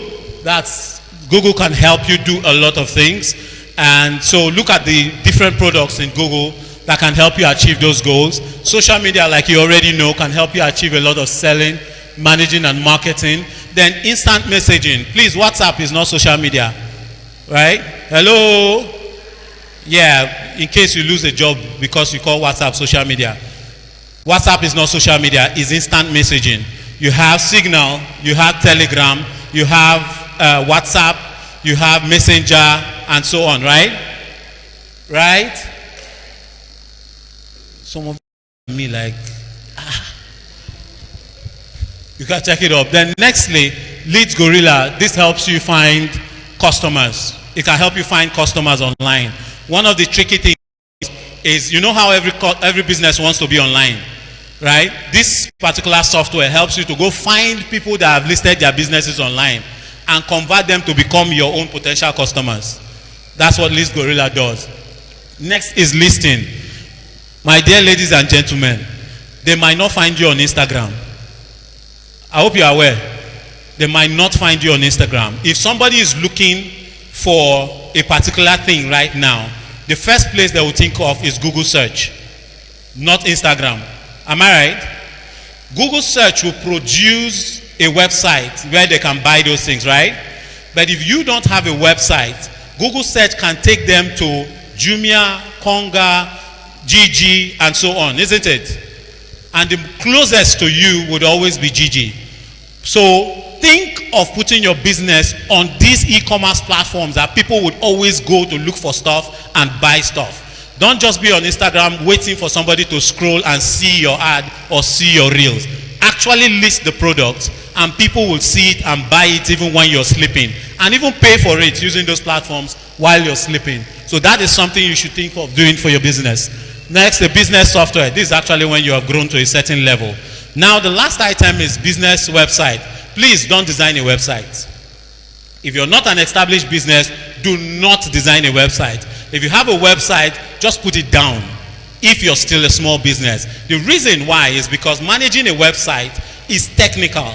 Google can help you do a lot of things. And so look at the different products in Google that can help you achieve those goals. Social media, like you already know, can help you achieve a lot of selling, managing, and marketing. Then instant messaging. Please, WhatsApp is not social media, right? Hello? Yeah, in case you lose a job because you call WhatsApp social media. WhatsApp is not social media, it's instant messaging. You have Signal, you have Telegram, you have WhatsApp, you have Messenger, and so on, right? Right? Some of me like, you can check it up. Then nextly, Leads Gorilla. This helps you find customers. It can help you find customers online. One of the tricky things is, you know how every business wants to be online, right? This particular software helps you to go find people that have listed their businesses online and convert them to become your own potential customers. That's what Leads Gorilla does. Next is listing. My dear ladies and gentlemen, they might not find you on Instagram. I hope you are aware. They might not find you on Instagram. If somebody is looking for a particular thing right now, the first place they will think of is Google search, not Instagram. Am I right? Google search will produce a website where they can buy those things, right? But if you don't have a website, Google search can take them to Jumia, Konga, Gigi, and so on, isn't it? And the closest to you would always be Gigi. So think of putting your business on these e-commerce platforms that people would always go to look for stuff and buy stuff. Don't just be on Instagram waiting for somebody to scroll and see your ad or see your reels. Actually list the product and people will see it and buy it even when you're sleeping, and even pay for it using those platforms while you're sleeping. So that is something you should think of doing for your business. Next, the business software. This is actually when you have grown to a certain level. Now, the last item is business website. Please don't design a website. If you're not an established business, do not design a website. If you have a website, just put it down if you're still a small business. The reason why is because managing a website is technical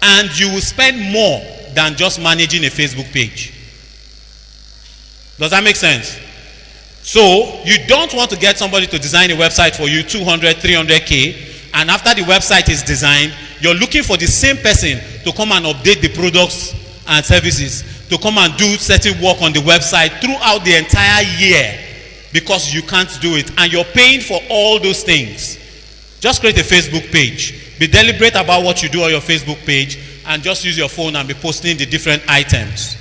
and you will spend more than just managing a Facebook page. Does that make sense? So you don't want to get somebody to design a website for you 200, 300K, and after the website is designed, you're looking for the same person to come and update the products and services, to come and do certain work on the website throughout the entire year, because you can't do it and you're paying for all those things. Just create a Facebook page. Be deliberate about what you do on your Facebook page and just use your phone and be posting the different items.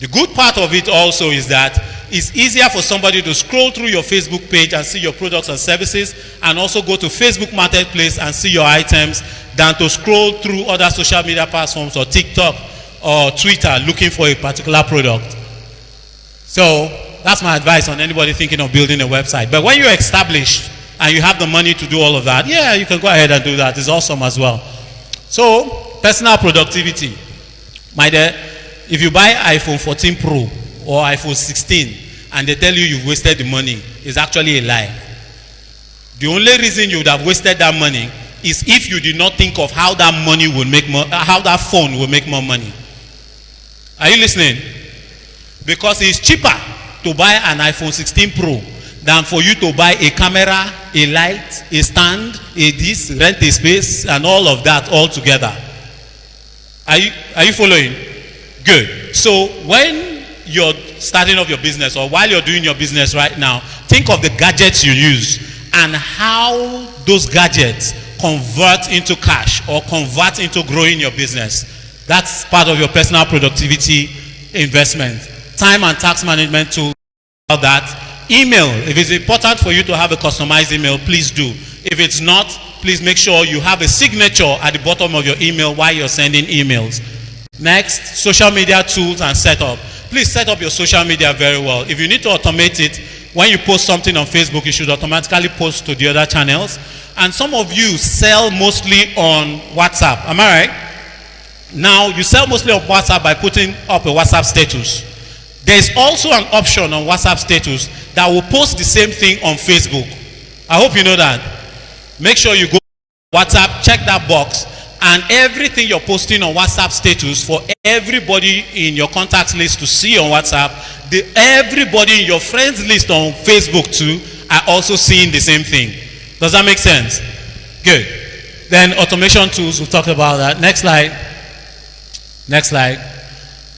The good part of it also is that it's easier for somebody to scroll through your Facebook page and see your products and services, and also go to Facebook Marketplace and see your items, than to scroll through other social media platforms or TikTok or Twitter looking for a particular product. So that's my advice on anybody thinking of building a website. But when you're established and you have the money to do all of that, yeah, you can go ahead and do that. It's awesome as well. So, personal productivity. My dear, if you buy iPhone 14 Pro or iPhone 16 and they tell you you've wasted the money, it's actually a lie. The only reason you would have wasted that money is if you did not think of how that money will make more, how that phone will make more money. Are you listening? Because it's cheaper to buy an iPhone 16 Pro than for you to buy a camera, a light, a stand, a this, rent a space, and all of that all together. Are you following? Good. So when you're starting off your business or while you're doing your business right now, think of the gadgets you use and how those gadgets convert into cash or convert into growing your business. That's part of your personal productivity investment. Time and tax management tool about that. Email. If it's important for you to have a customized email, please do. If it's not, please make sure you have a signature at the bottom of your email while you're sending emails. Next, social media tools and setup. Please set up your social media very well. If you need to automate it, when you post something on Facebook, you should automatically post to the other channels. And some of you sell mostly on WhatsApp. Am I right? Now, you sell mostly on WhatsApp by putting up a WhatsApp status. There's also an option on WhatsApp status that will post the same thing on Facebook. I hope you know that. Make sure you go to WhatsApp, check that box, and everything you're posting on WhatsApp status for everybody in your contacts list to see on WhatsApp, everybody in your friends list on Facebook too are also seeing the same thing. Does that make sense? Good. Then automation tools, we'll talk about that. Next slide. Next slide.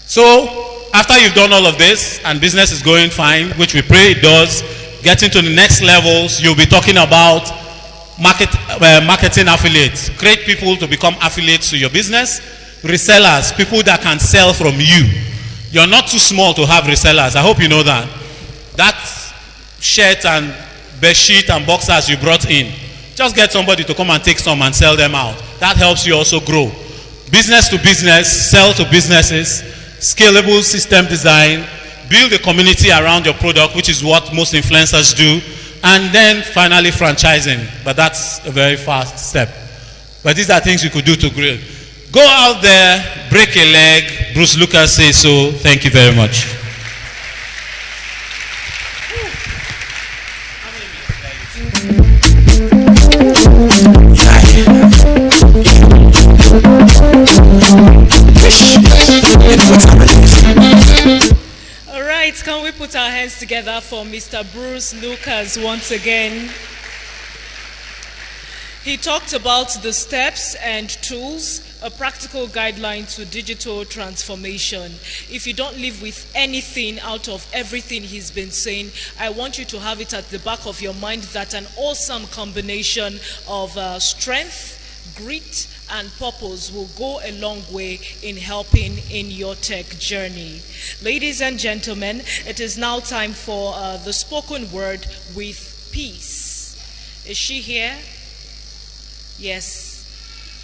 So, after you've done all of this and business is going fine, which we pray it does, getting to the next levels, you'll be talking about marketing affiliates. Create people to become affiliates to your business. Resellers, people that can sell from you. You're not too small to have resellers. I hope you know that. That shirt and bedsheet and boxers you brought in, just get somebody to come and take some and sell them out. That helps you also grow. Business to business, sell to businesses. Scalable system design, build a community around your product, which is what most influencers do, and then finally franchising. But that's a very fast step. But these are things you could do to grow. Go out there, break a leg. Bruce Lucas says so. Thank you very much. All right, can we put our hands together for Mr. Bruce Lucas once again? He talked about the steps and tools, a practical guideline to digital transformation. If you don't live with anything out of everything he's been saying, I want you to have it at the back of your mind that an awesome combination of strength, grit, and purpose will go a long way in helping in your tech journey. Ladies and gentlemen, it is now time for the spoken word with Peace. Is she here? Yes.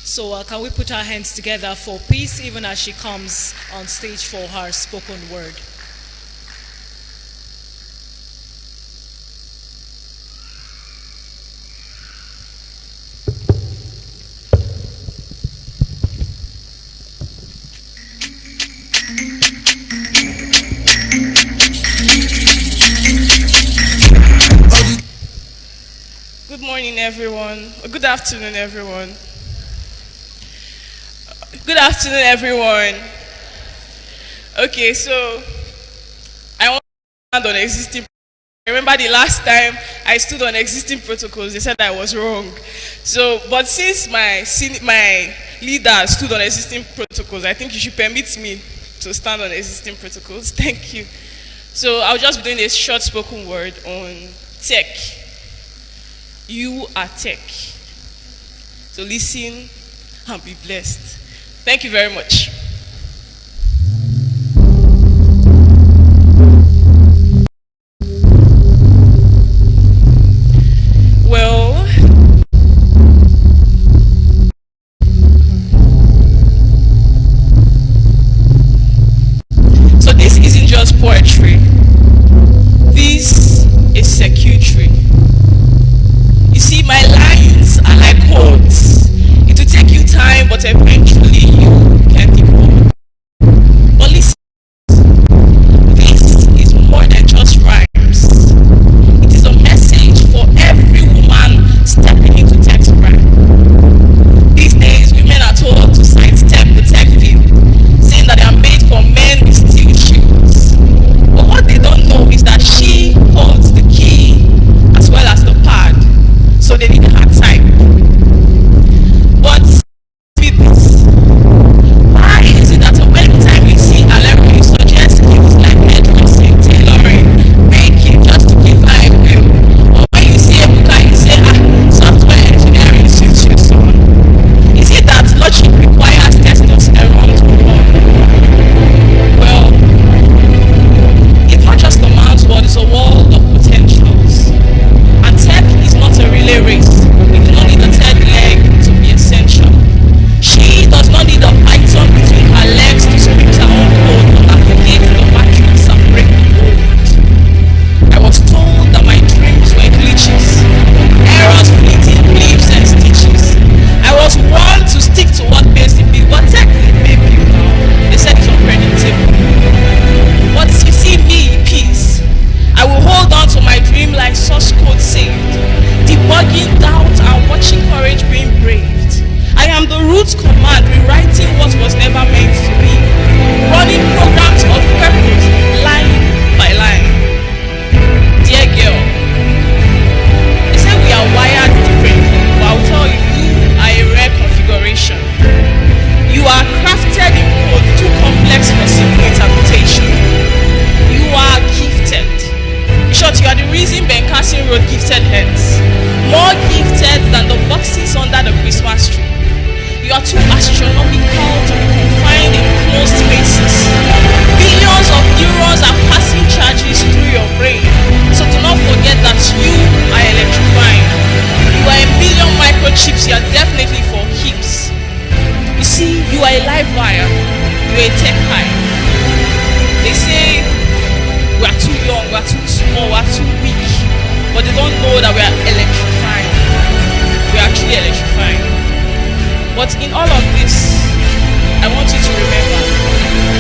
So can we put our hands together for Peace even as she comes on stage for her spoken word? Good morning, everyone. Good afternoon, everyone. Good afternoon, everyone. Okay, so I want to stand on existing. I remember the last time I stood on existing protocols, they said I was wrong. So, but since my leader stood on existing protocols, I think you should permit me to stand on existing protocols. Thank you. So I'll just be doing a short spoken word on tech. You are tech. So listen and be blessed. Thank you very much. Well, so this isn't just poetry. This is circuitry. You see, my lines are like chords. It will take you time, but eventually you can decode. But listen, this is more than just rhymes. It is a message for every woman wrote gifted hands. More gifted than the boxes under the Christmas tree. You are too astronomical to be confined in closed spaces. Billions of neurons are passing charges through your brain. So do not forget that you are electrifying. You are a million microchips. You are definitely for keeps. You see, you are a live wire. You are a tech hive. They say we are too young, we are too small, we are too weak. But they don't know that we are electrifying. We are actually electrifying. But in all of this, I want you to remember,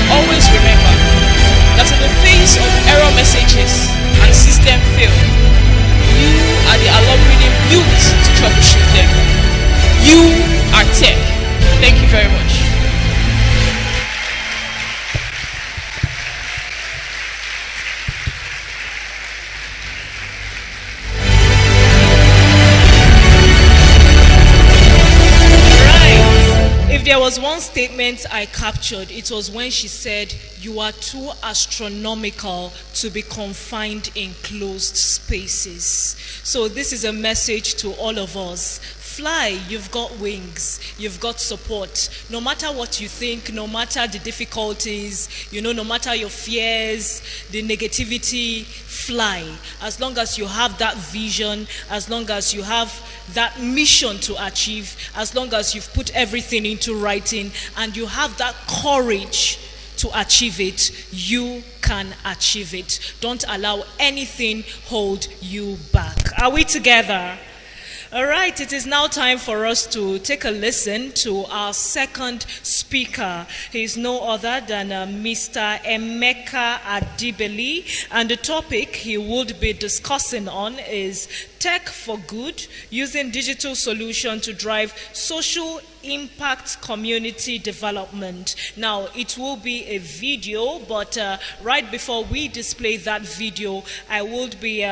always remember, that in the face of error messages and system fail, you are the algorithm built to troubleshoot them. You are tech. Thank you very much. If there was one statement I captured, it was when she said, "You are too astronomical to be confined in closed spaces." So this is a message to all of us. Fly, you've got wings, you've got support. No matter what you think, no matter the difficulties, no matter your fears, the negativity, fly. As long as you have that vision, as long as you have that mission to achieve, as long as you've put everything into writing and you have that courage to achieve it, you can achieve it. Don't allow anything hold you back. Are we together? All right, it is now time for us to take a listen to our second speaker. He is no other than Mr. Emeka Adibeli, and the topic he would be discussing on is Tech for Good, using digital solution to drive social impact community development. Now, it will be a video, but right before we display that video, I would be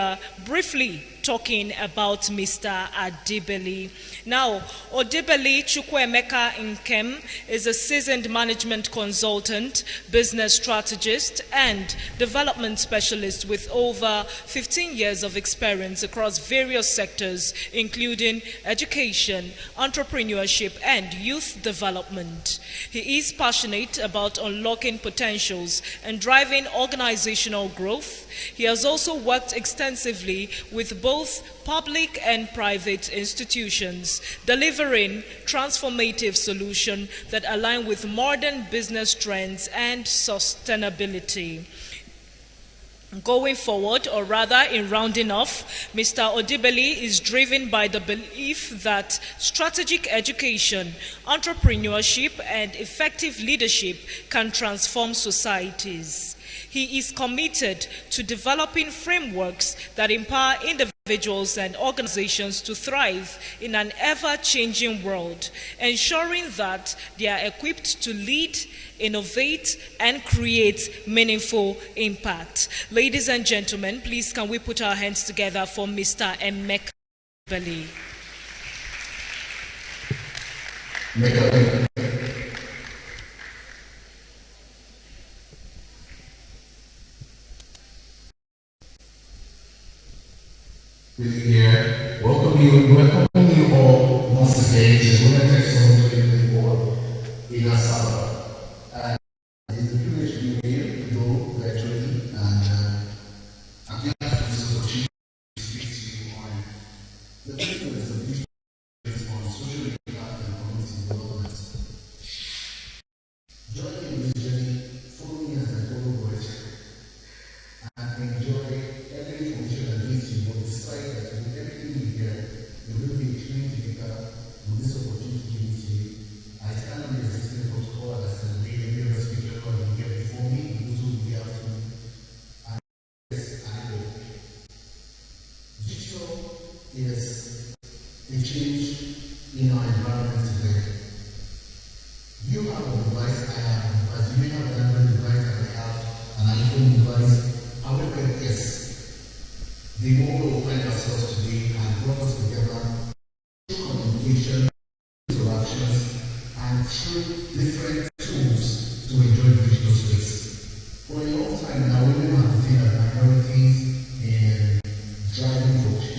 briefly talking about Mr. Adibeli. Now, Odibeli Chukwuemeka Nkem is a seasoned management consultant, business strategist, and development specialist with over 15 years of experience across various sectors, including education, entrepreneurship, and youth development. He is passionate about unlocking potentials and driving organizational growth. He has also worked extensively with both public and private institutions, delivering transformative solutions that align with modern business trends and sustainability. Going forward, or rather in rounding off, Mr. Odibeli is driven by the belief that strategic education, entrepreneurship, and effective leadership can transform societies. He is committed to developing frameworks that empower individuals and organizations to thrive in an ever-changing world, ensuring that they are equipped to lead, innovate, and create meaningful impact. Ladies and gentlemen, please can we put our hands together for Mr. Emeka Adibeli. Here, welcome you all once again to the Women Tech Summit 2024 in Asaba. And it's a privilege to be here, though virtually, and I'm glad for this opportunity to speak to you on the difference of these on social impact and community development. Joining this journey, follow me as I follow Voyager, and enjoy every information that leads you, but despite that, with everything you get, you will be extremely together with this opportunity given to you. I stand on the existing protocol as I lead every other speaker called you get before me, and those who will be after me. And yes, I know. Digital is a change in our environment today. You have a device, I have a device. You may have an Android device that I have, an iPhone device. However, yes, the moment we find ourselves today has brought us together through communication, interactions, and through different tools to enjoy the digital space. For a long time now, women have been seen as minorities in driving vote.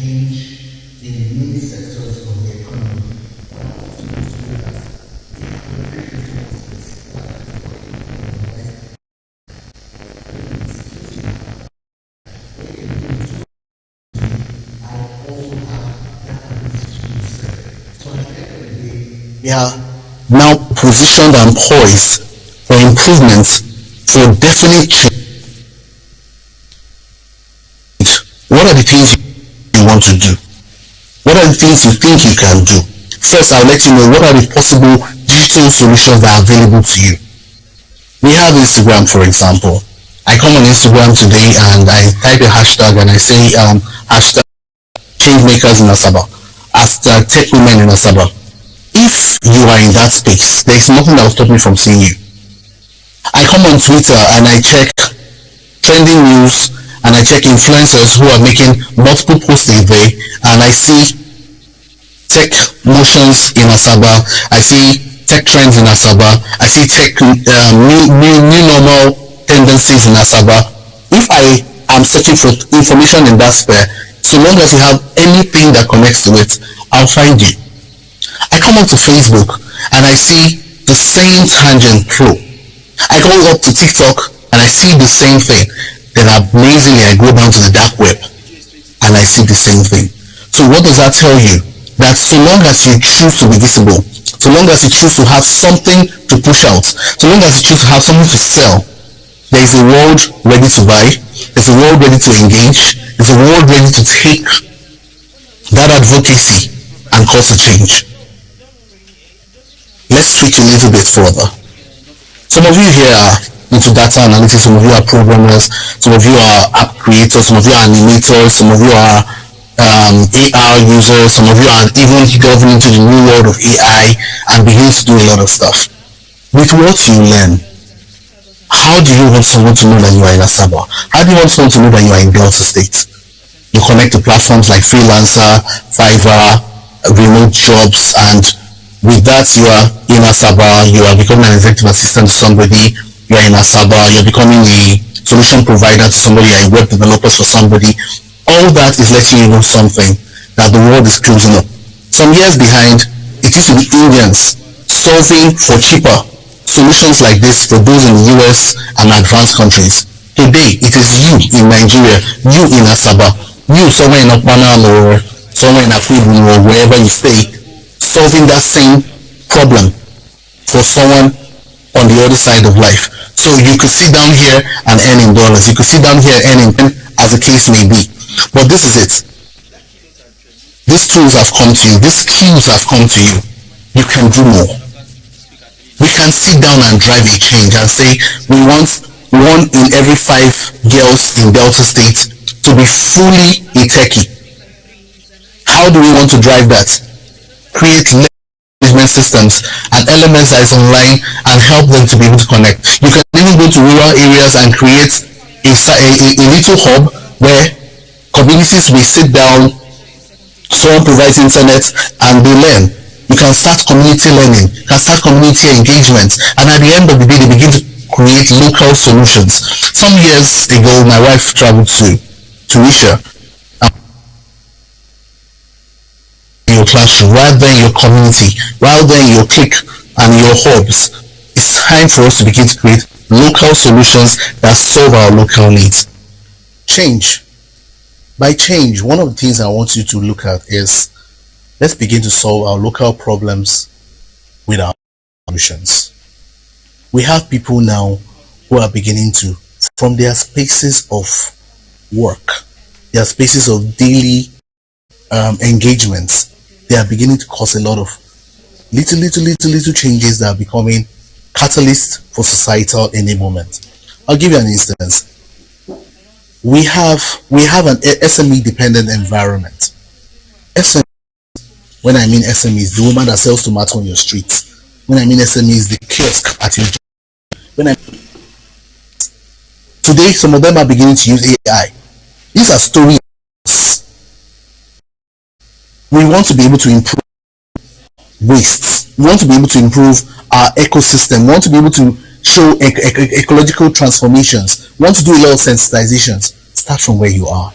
We are now positioned and poised for improvements, for definite change. What are the things you want to do? What are the things you think you can do? First, I'll let you know what are the possible digital solutions that are available to you. We have Instagram, for example. I come on Instagram today and I type a hashtag and I say hashtag changemakers in Asaba, hashtag tech women in Asaba. If you are in that space, there is nothing that will stop me from seeing you. I come on Twitter and I check trending news and I check influencers who are making multiple posts a day, and I see tech motions in Asaba, I see tech trends in Asaba, I see tech new normal tendencies in Asaba. If I am searching for information in that sphere, so long as you have anything that connects to it, I'll find you. I come onto Facebook and I see the same tangent through. I go up to TikTok and I see the same thing. Then amazingly I go down to the dark web and I see the same thing. So what does that tell you? That so long as you choose to be visible, so long as you choose to have something to push out, so long as you choose to have something to sell, there is a world ready to buy, there's a world ready to engage, there's a world ready to take that advocacy and cause a change. Let's switch a little bit further. Some of you here are into data analytics, some of you are programmers, some of you are app creators, some of you are animators, some of you are AR users, some of you are even delving into the new world of AI and beginning to do a lot of stuff. With what you learn, how do you want someone to know that you are in Asaba? How do you want someone to know that you are in Delta State? You connect to platforms like Freelancer, Fiverr, remote jobs, and with that you are in Asaba, you are becoming an executive assistant to somebody, you are in Asaba, you're becoming a solution provider to somebody, you're a web developer for somebody. All that is letting you know something, that the world is closing up. Some years behind, it used to be Indians solving for cheaper solutions like this for those in the US and advanced countries. Today, it is you in Nigeria, you in Asaba, you somewhere in Okpanam or somewhere in Akwibu or wherever you stay, solving that same problem for someone on the other side of life. So you could sit down here and earn in dollars, you could sit down here and earn in as the case may be. But this is it. These tools have come to you, these skills have come to you. You can do more. We can sit down and drive a change and say we want 1 in every 5 girls in Delta State to be fully a techie. How do we want to drive that? Create management systems and elements that is online and help them to be able to connect. You can even go to rural areas and create a little hub where communities will sit down, someone provides internet and they learn. You can start community learning, you can start community engagement, and at the end of the day they begin to create local solutions. Some years ago my wife traveled to Tunisia. In your classroom, right there in your community, right there in your clique and your hubs, it's time for us to begin to create local solutions that solve our local needs. Change. By change, one of the things I want you to look at is, let's begin to solve our local problems with our solutions. We have people now who are beginning to, from their spaces of work, their spaces of daily engagements, they are beginning to cause a lot of little changes that are becoming catalysts for societal enablement. I'll give you an instance. We have an SME dependent environment. SME, when I mean SME, is the woman that sells tomato on your street. When I mean SME, is the kiosk at your today, some of them are beginning to use AI. These are stories. We want to be able to improve wastes. We want to be able to improve our ecosystem. We want to be able to show ecological transformations. We want to do a lot of sensitizations. Start from where you are.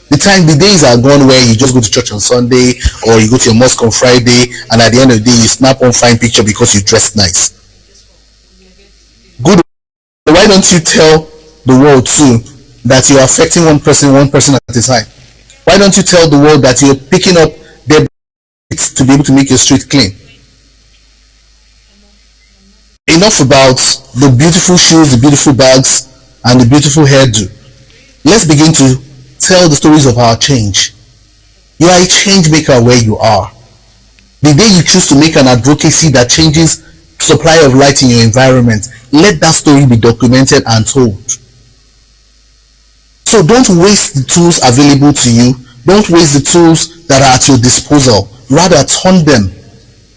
The days are gone where you just go to church on Sunday or you go to your mosque on Friday and at the end of the day you snap one fine picture because you dressed nice. Good. Why don't you tell the world too that you're affecting one person at a time? Why don't you tell the world that you're picking up their to be able to make your street clean? Enough about the beautiful shoes, the beautiful bags, and the beautiful hairdo. Let's begin to tell the stories of our change. You are a change maker where you are. The day you choose to make an advocacy that changes supply of light in your environment, let that story be documented and told. So don't waste the tools available to you. Don't waste the tools that are at your disposal. Rather, turn them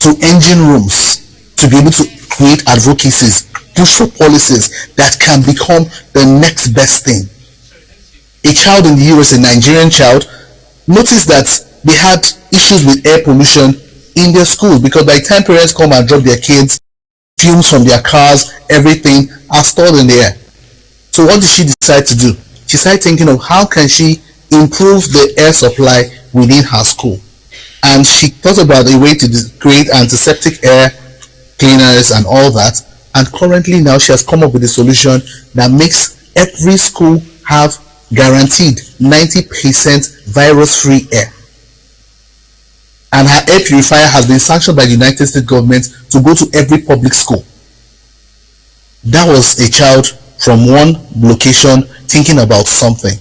to engine rooms to be able to create advocacies, push for policies that can become the next best thing. A child in the US, a Nigerian child, noticed that they had issues with air pollution in their school because by the time parents come and drop their kids, fumes from their cars, everything are stored in the air. So what did she decide to do? She started thinking of how can she improve the air supply within her school. And she thought about a way to create antiseptic air cleaners and all that. And currently now she has come up with a solution that makes every school have guaranteed 90% virus-free air. And her air purifier has been sanctioned by the United States government to go to every public school. That was a child from one location thinking about something.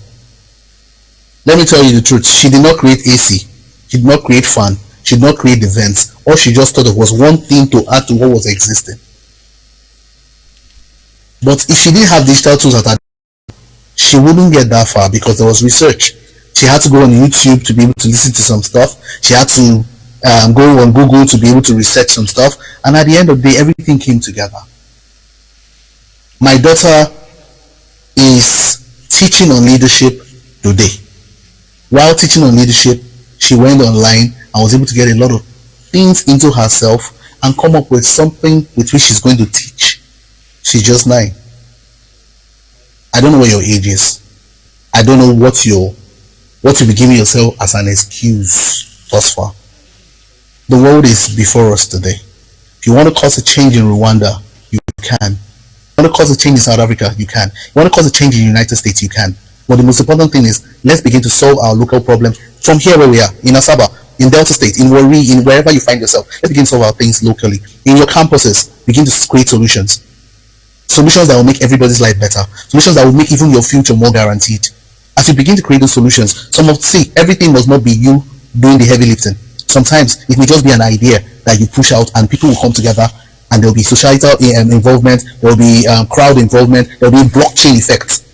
Let me tell you the truth. She did not create AC. She did not create fan. She did not create the vents. All she just thought of was one thing to add to what was existing. But if she didn't have digital tools at her, she wouldn't get that far because there was research. She had to go on YouTube to be able to listen to some stuff. She had to go on Google to be able to research some stuff. And at the end of the day, everything came together. My daughter is teaching on leadership today. While teaching on leadership, she went online and was able to get a lot of things into herself and come up with something with which she's going to teach. She's just 9. I don't know what your age is. I don't know what you'll be giving yourself as an excuse thus far. The world is before us today. If you want to cause a change in Rwanda, you can. You want to cause a change in South Africa, you can. You want to cause a change in the United States, you can. But the most important thing is, let's begin to solve our local problems from here where we are, in Asaba, in Delta State, in Warri, in wherever you find yourself. Let's begin to solve our things locally. In your campuses, begin to create solutions. Solutions that will make everybody's life better. Solutions that will make even your future more guaranteed. As you begin to create those solutions, everything must not be you doing the heavy lifting. Sometimes it may just be an idea that you push out and people will come together and there will be societal involvement, there will be crowd involvement, there will be blockchain effect.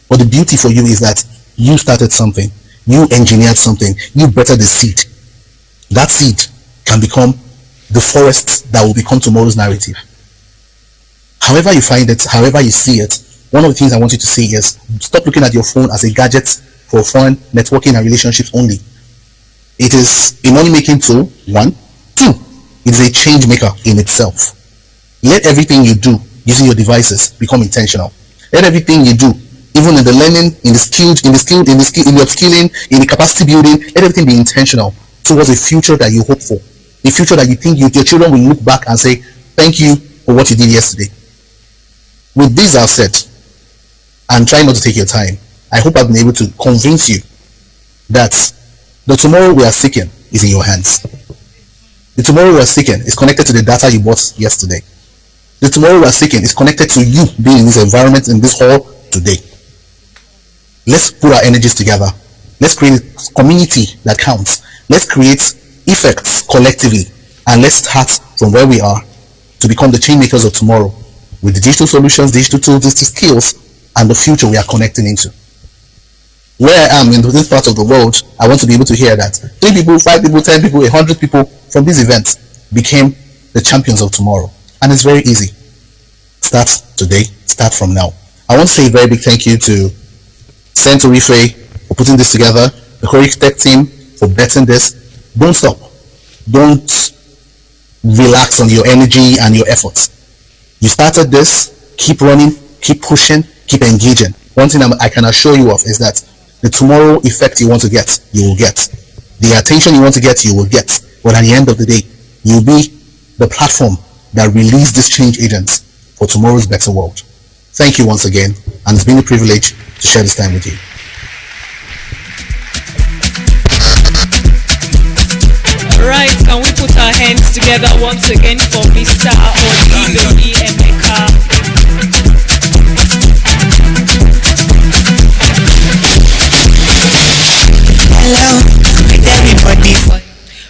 But the beauty for you is that you started something, you engineered something, you bettered the seed. That seed can become the forest that will become tomorrow's narrative. However you find it, however you see it, one of the things I want you to see is stop looking at your phone as a gadget for fun, networking and relationships only. It is a money-making tool, 1. 2, it is a change maker in itself. Let everything you do using your devices become intentional. Let everything you do, even in the learning, in the upskilling, in the capacity building, let everything be intentional towards a future that you hope for. A future that you think your children will look back and say, thank you for what you did yesterday. With this I've said, and try not to take your time, I hope I've been able to convince you that the tomorrow we are seeking is in your hands. The tomorrow we are seeking is connected to the data you bought yesterday. The tomorrow we are seeking is connected to you being in this environment, in this hall today. Let's put our energies together. Let's create a community that counts. Let's create effects collectively, and let's start from where we are to become the change makers of tomorrow with the digital solutions, digital tools, digital skills, and the future we are connecting into. Where I am in this part of the world, I want to be able to hear that 3 people, 5 people, 10 people, 100 people from this event became the champions of tomorrow. And it's very easy. Start today, start from now. I want to say a very big thank you to Senator Rife for putting this together, the Corix Tech team for betting this. Don't stop. Don't relax on your energy and your efforts. You started this, keep running, keep pushing, keep engaging. One thing I can assure you of is that the tomorrow effect you want to get, you will get. The attention you want to get, you will get. But at the end of the day, you'll be the platform that release these change agents for tomorrow's better world. Thank you once again, and it's been a privilege to share this time with you. Right, can we put our hands together once again for Mr. Oli, the EMX?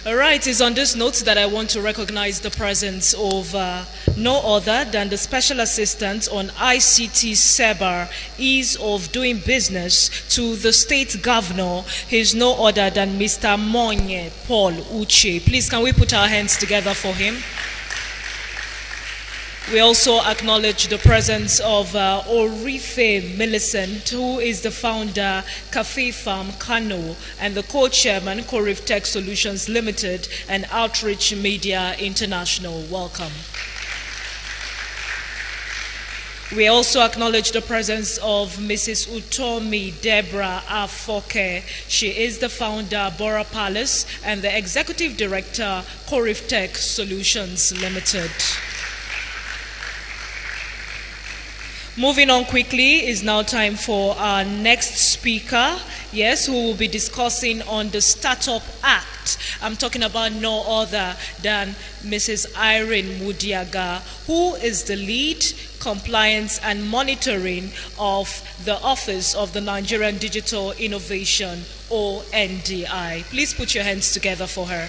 All right, it's on this note that I want to recognize the presence of no other than the Special Assistant on ICT SEBA, Ease of Doing Business to the State Governor. He's no other than Mr. Monye Paul Uche. Please, can we put our hands together for him? We also acknowledge the presence of Orife Millicent, who is the founder, Cafe Farm Kano, and the co-chairman, Corif Tech Solutions Limited and Outreach Media International. Welcome. We also acknowledge the presence of Mrs. Utomi Deborah Afoke. She is the founder, Bora Palace, and the executive director, Corif Tech Solutions Limited. Moving on quickly, is now time for our next speaker, yes, who will be discussing on the Startup Act. I'm talking about no other than Mrs. Irene Mudiaga, who is the lead compliance and monitoring of the Office of the Nigerian Digital Innovation, ONDI. Please put your hands together for her.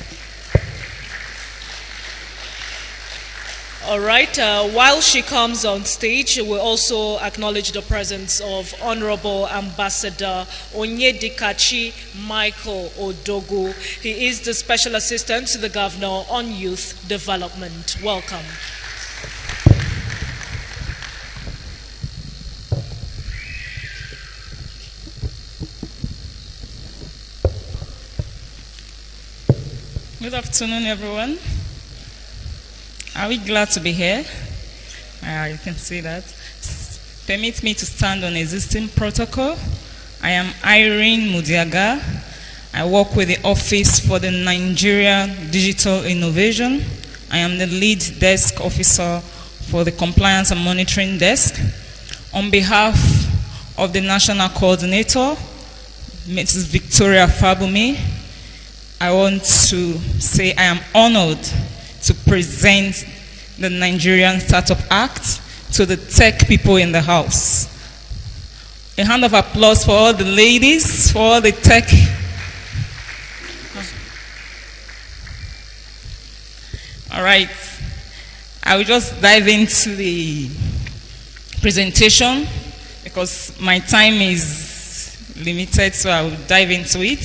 All right, while she comes on stage, we also acknowledge the presence of Honorable Ambassador Onyedikachi Michael Odogu. He is the Special Assistant to the Governor on Youth Development. Welcome. Good afternoon, everyone. Are we glad to be here? You can see that. Permit me to stand on existing protocol. I am Irene Mudiaga. I work with the Office for the Nigeria Digital Innovation. I am the lead desk officer for the Compliance and Monitoring Desk. On behalf of the National Coordinator, Mrs. Victoria Fabumi, I want to say I am honored to present the Nigerian Startup Act to the tech people in the house. A hand of applause for all the ladies, for all the tech. All right, I will just dive into the presentation because my time is limited, so I will dive into it.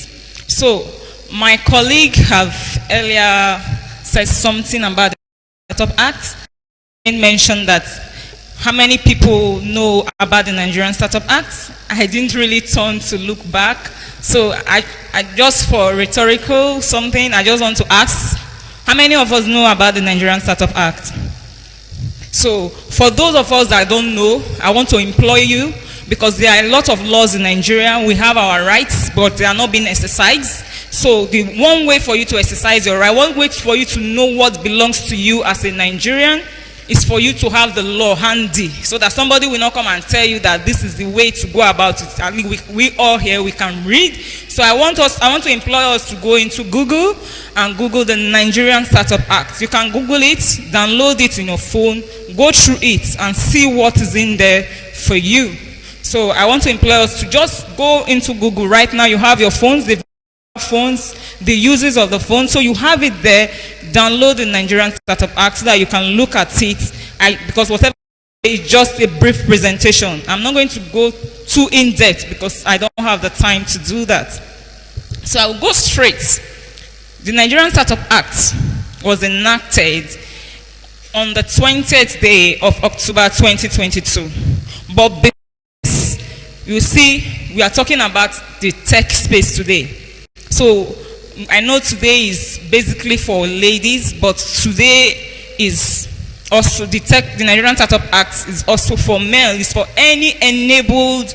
So, my colleague have earlier said something about the Startup Act. He mentioned that how many people know about the Nigerian Startup Act. I didn't really turn to look back. So I just for rhetorical something, I just want to ask, how many of us know about the Nigerian Startup Act? So for those of us that don't know, I want to implore you, because there are a lot of laws in Nigeria. We have our rights, but they are not being exercised. So the one way for you to exercise your right, one way for you to know what belongs to you as a Nigerian is for you to have the law handy, so that somebody will not come and tell you that this is the way to go about it. I mean, we all here, we can read. So I want to employ us to go into Google and Google the Nigerian Startup Act. You can Google it, download it in your phone, go through it and see what is in there for you. So I want to employ us to just go into Google right now. You have your phones, the uses of the phone, so you have it there. Download the Nigerian Startup Act so that you can look at it. Because whatever is just a brief presentation. I'm not going to go too in depth because I don't have the time to do that. So I will go straight. The Nigerian Startup Act was enacted on the 20th day of October 2022. But you see, we are talking about the tech space today. So I know today is basically for ladies, but today is also the Nigerian Startup Act is also for male. It's for any enabled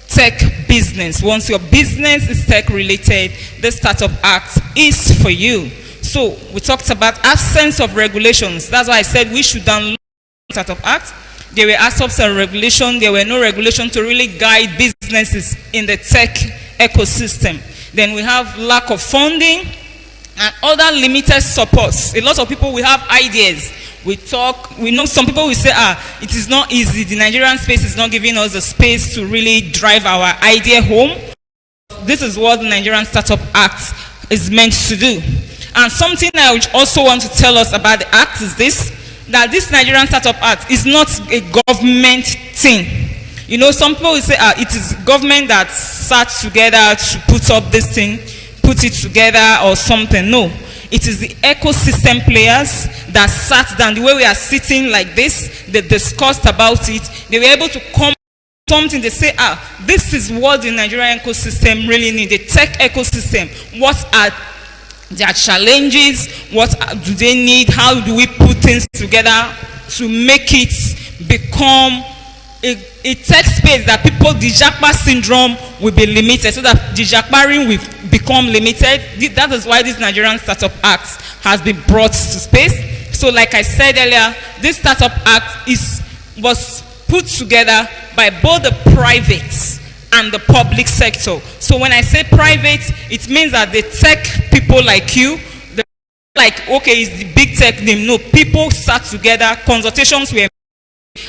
tech business. Once your business is tech related, the Startup Act is for you. So we talked about absence of regulations. That's why I said we should download the Startup Act. There were aspects of regulation. There were no regulation to really guide businesses in the tech ecosystem. Then we have lack of funding and other limited supports. A lot of people will have ideas, We talk, we know some people will say, it is not easy. The Nigerian space is not giving us the space to really drive our idea home. This is what the Nigerian Startup Act is meant to do. And something I would also want to tell us about the act is this, that this Nigerian Startup Act is not a government thing. You know, some people will say, it is government that sat together to put up this thing, put it together or something. No, it is the ecosystem players that sat down. The way we are sitting like this, they discussed about it. They were able to come something, they say, this is what the Nigerian ecosystem really needs, the tech ecosystem. What are their challenges? What do they need? How do we put things together to make it become a tech space that people, the Japa syndrome will be limited, so that the Japaring will become limited. That is why this Nigerian Startup Act has been brought to space. So like I said earlier, this Startup Act was put together by both the private and the public sector. So when I say private, it means that the tech people like you, like, okay, it's the big tech name. No, people sat together, consultations were,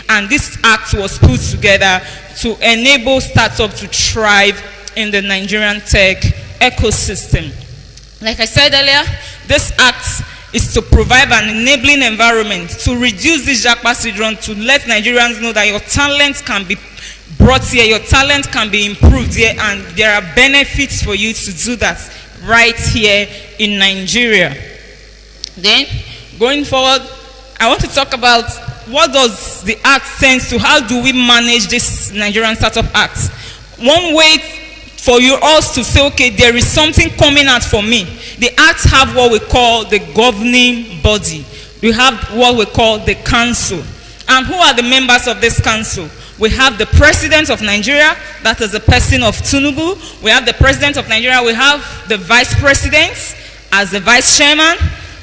and this act was put together to enable startups to thrive in the Nigerian tech ecosystem. Like I said earlier, this act is to provide an enabling environment to reduce this Japa syndrome, to let Nigerians know that your talent can be brought here, your talent can be improved here, and there are benefits for you to do that right here in Nigeria. Then, going forward, I want to talk about what does the act tend to, how do we manage this Nigerian Startup Act? One way for you all to say, okay, there is something coming out for me. The acts have what we call the governing body. We have what we call the council. And who are the members of this council? We have the president of Nigeria, that is the person of Tinubu. We have the president of Nigeria. We have the vice president as the vice chairman.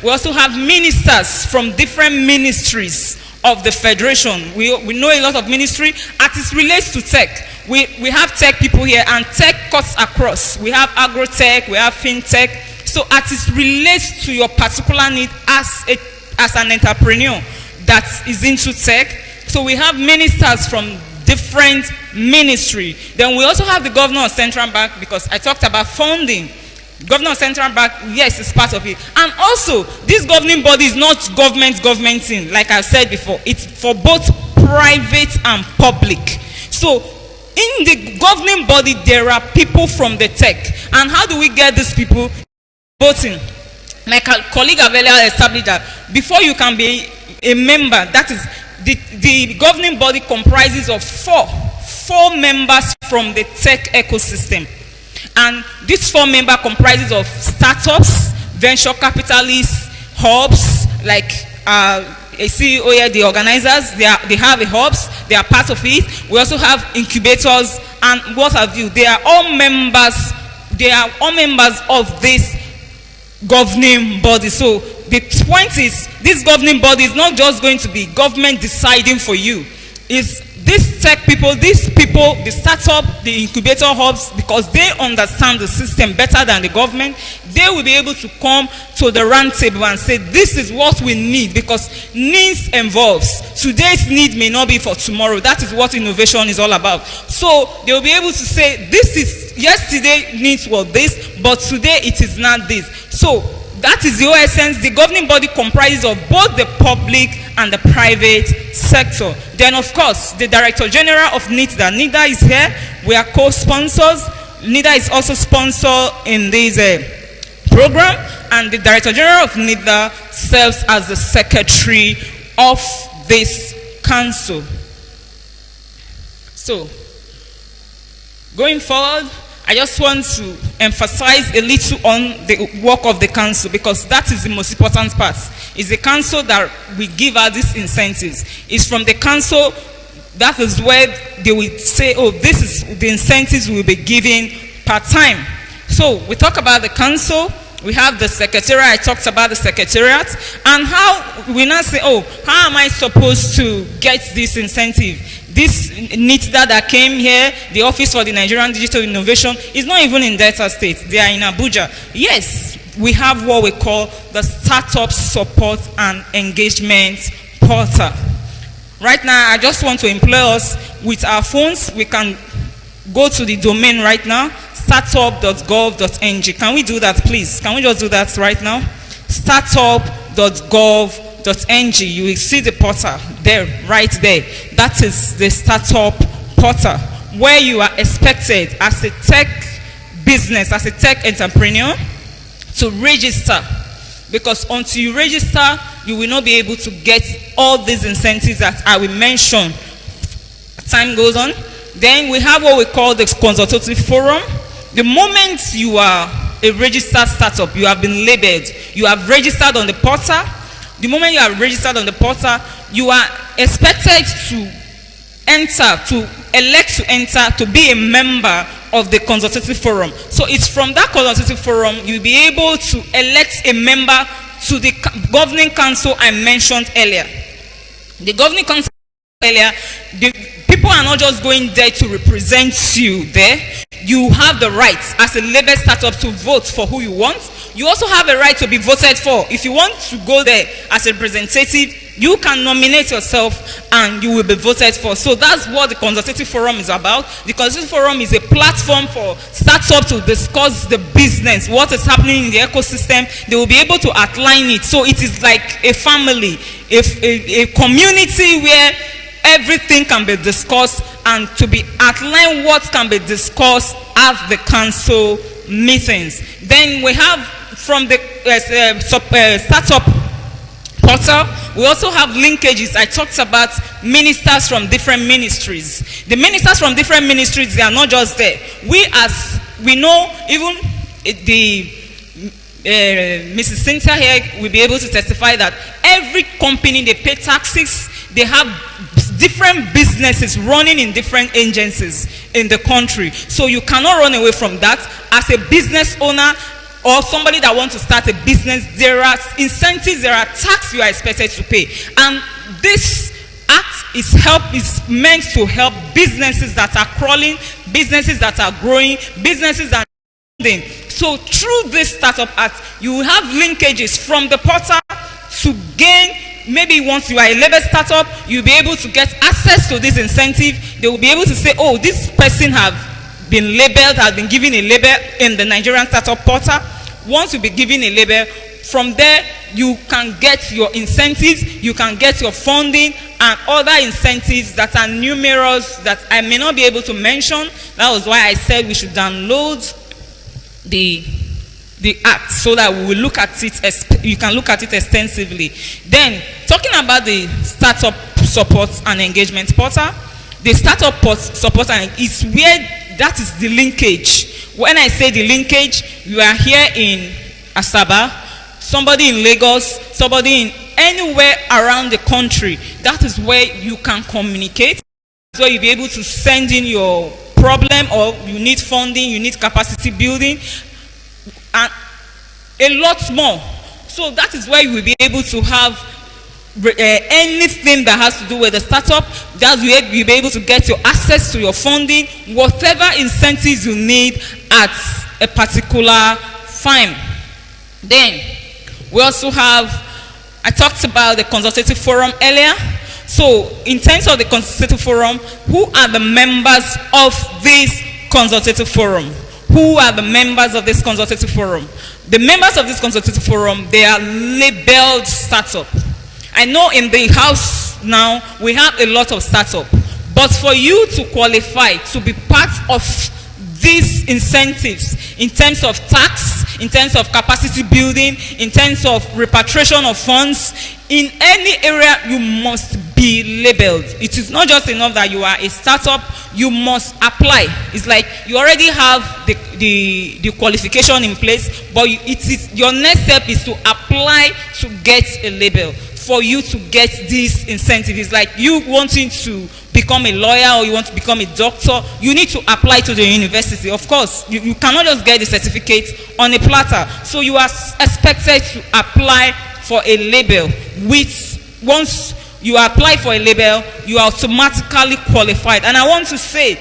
We also have ministers from different ministries of the federation. We know a lot of ministry as it relates to tech. We have tech people here, and tech cuts across. We have agro-tech, we have fintech. So as it relates to your particular need as an entrepreneur that is into tech, so we have ministers from different ministry. Then we also have the governor of Central Bank, because I talked about funding. Governor of Central Bank, yes, it's part of it. And also, this governing body is not government thing, like I've said before. It's for both private and public. So, in the governing body, there are people from the tech. And how do we get these people? Voting. My colleague Avelia established that before you can be a member, that is, the governing body comprises of four members from the tech ecosystem. And this 4 member comprises of startups, venture capitalists, hubs, like a CEO here, the organizers, they have a hubs, they are part of it. We also have incubators and what have you. They are all members of this governing body. So the point is, this governing body is not just going to be government deciding for you. It's these tech people, the startup, the incubator hubs, because they understand the system better than the government, they will be able to come to the round table and say, this is what we need, because needs evolves. Today's need may not be for tomorrow. That is what innovation is all about. So they will be able to say, this is, yesterday needs was this, but today it is not this. So that is the essence. The governing body comprises of both the public and the private sector. Then, of course, the Director General of NITDA. NITDA is here. We are co-sponsors. NITDA is also sponsor in this program. And the Director General of NITDA serves as the secretary of this council. So, going forward, I just want to emphasize a little on the work of the council, because that is the most important part. It's the council that we give out these incentives. It's from the council, that is where they will say, oh, this is the incentives we will be giving per time. So we talk about the council, we have the secretariat, I talked about the secretariat, and how we now say, oh, how am I supposed to get this incentive? This NITDA that came here, the Office for the Nigerian Digital Innovation, is not even in Delta State. They are in Abuja. Yes, we have what we call the Startup Support and Engagement portal. Right now, I just want to employ us with our phones. We can go to the domain right now, startup.gov.ng. Can we do that, please? Can we just do that right now? Startup.gov.ng. You will see the portal there, right there. That is the startup portal, where you are expected as a tech business, as a tech entrepreneur, to register. Because until you register, you will not be able to get all these incentives that I will mention. Time goes on. Then we have what we call the consultative forum. The moment you are a registered startup, you have been labeled, you have registered on the portal. The moment you are registered on the portal, you are expected to enter, to elect to enter, to be a member of the consultative forum. So it's from that consultative forum you'll be able to elect a member to the governing council I mentioned earlier. The governing council earlier, the people are not just going there to represent you there. You have the right as a label startup to vote for who you want. You also have a right to be voted for. If you want to go there as a representative, you can nominate yourself and you will be voted for. So that's what the consultative forum is about. The consultative forum is a platform for startups to discuss the business, what is happening in the ecosystem. They will be able to outline it. So it is like a family, a community where everything can be discussed, and to be outlined what can be discussed at the council meetings. Then we have from the startup portal, we also have linkages. I talked about ministers from different ministries. The ministers from different ministries, they are not just there. We know, even the Mrs. Cynthia here will be able to testify that every company, they pay taxes, they have different businesses running in different agencies in the country. So you cannot run away from that. As a business owner or somebody that wants to start a business, there are incentives, there are tax you are expected to pay. And this act is meant to help businesses that are crawling, businesses that are growing, businesses that are funding. So through this startup act, you will have linkages from the portal to gain. Maybe once you are a label startup, you'll be able to get access to this incentive. They will be able to say, oh, this person have been labeled, has been given a label in the Nigerian startup portal. Once you be given a label, from there you can get your incentives, you can get your funding and other incentives that are numerous that I may not be able to mention. That was why I said we should download the act so that we will look at it, you can look at it extensively. Then, talking about the startup support and engagement portal, the startup support is where that is the linkage. When I say the linkage, you are here in Asaba, somebody in Lagos, somebody in anywhere around the country. That is where you can communicate. That's where you'll be able to send in your problem, or you need funding, you need capacity building, and a lot more. So that is where you will be able to have anything that has to do with the startup. That's where you'll be able to get your access to your funding, whatever incentives you need at a particular time. Then we also have, I talked about the consultative forum earlier. So in terms of the consultative forum, who are the members of this consultative forum? Who are the members of this consultative forum? The members of this consultative forum, they are labeled startup. I know in the house now, we have a lot of startup. But for you to qualify to be part of these incentives, in terms of tax, in terms of capacity building, in terms of repatriation of funds, in any area, you must be labeled. It is not just enough that you are a startup, you must apply. It's like you already have the qualification in place, but your next step is to apply to get a label. For you to get this incentive, it's like you wanting to become a lawyer or you want to become a doctor, you need to apply to the university. Of course, you cannot just get the certificate on a platter. So you are expected to apply for a label, which once you apply for a label, you are automatically qualified. And I want to say,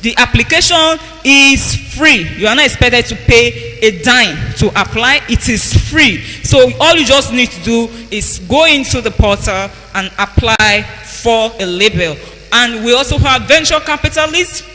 the application is free. You are not expected to pay a dime to apply. It is free. So all you just need to do is go into the portal and apply for a label. And we also have venture capitalists,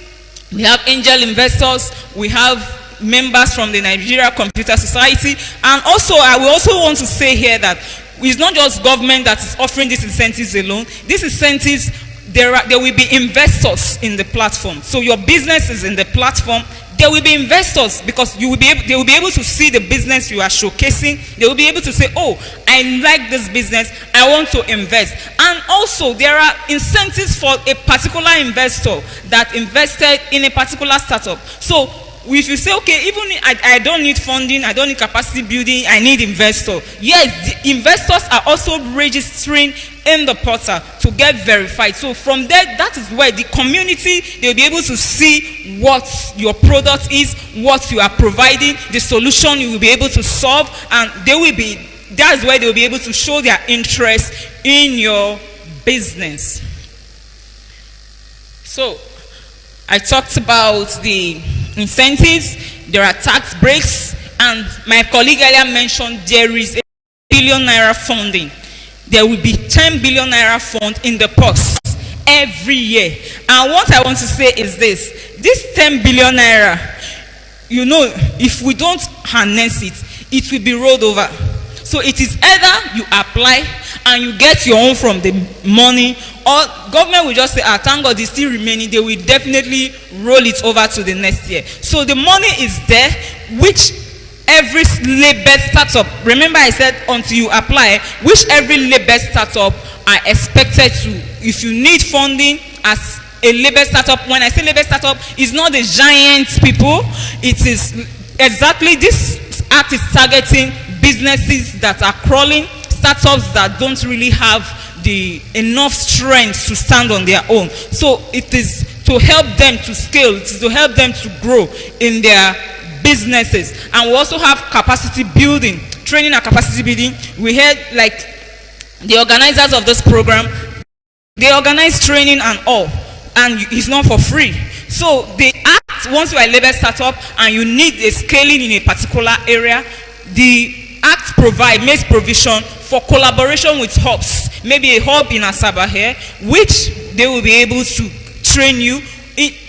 we have angel investors, we have members from the Nigeria Computer Society, and also I will also want to say here that it's not just government that is offering these incentives alone. These incentives, there will be investors in the platform. So your business is in the platform. There will be investors because they will be able to see the business you are showcasing. They will be able to say, oh, I like this business, I want to invest. And also there are incentives for a particular investor that invested in a particular startup. So if you say, okay, even I don't need funding, I don't need capacity building, I need investor. Yes, the investors are also registering in the portal to get verified. So from there, that is where the community, they'll be able to see what your product is, what you are providing, the solution you will be able to solve, and that's where they'll be able to show their interest in your business. So I talked about the incentives, there are tax breaks, and my colleague earlier mentioned there is a billion naira funding. There will be 10 billion naira fund in the purse every year. And what I want to say is this 10 billion naira, you know, if we don't harness it, it will be rolled over. So it is either you apply and you get your own from the money, or government will just say, thank God it's still remaining, they will definitely roll it over to the next year. So the money is there, which every labor startup, remember I said until you apply, which every labor startup are expected to, if you need funding as a labor startup, when I say labor startup, it's not the giant people, it is exactly, this act is targeting businesses that are crawling, startups that don't really have the enough strength to stand on their own. So it is to help them to scale, it is to help them to grow in their businesses. And we also have capacity building, training and capacity building. We heard like the organizers of this program, they organize training and all, and it's not for free. So they act, once you are a labor startup and you need a scaling in a particular area, the act makes provision for collaboration with hubs, maybe a hub in Asaba here, which they will be able to train you.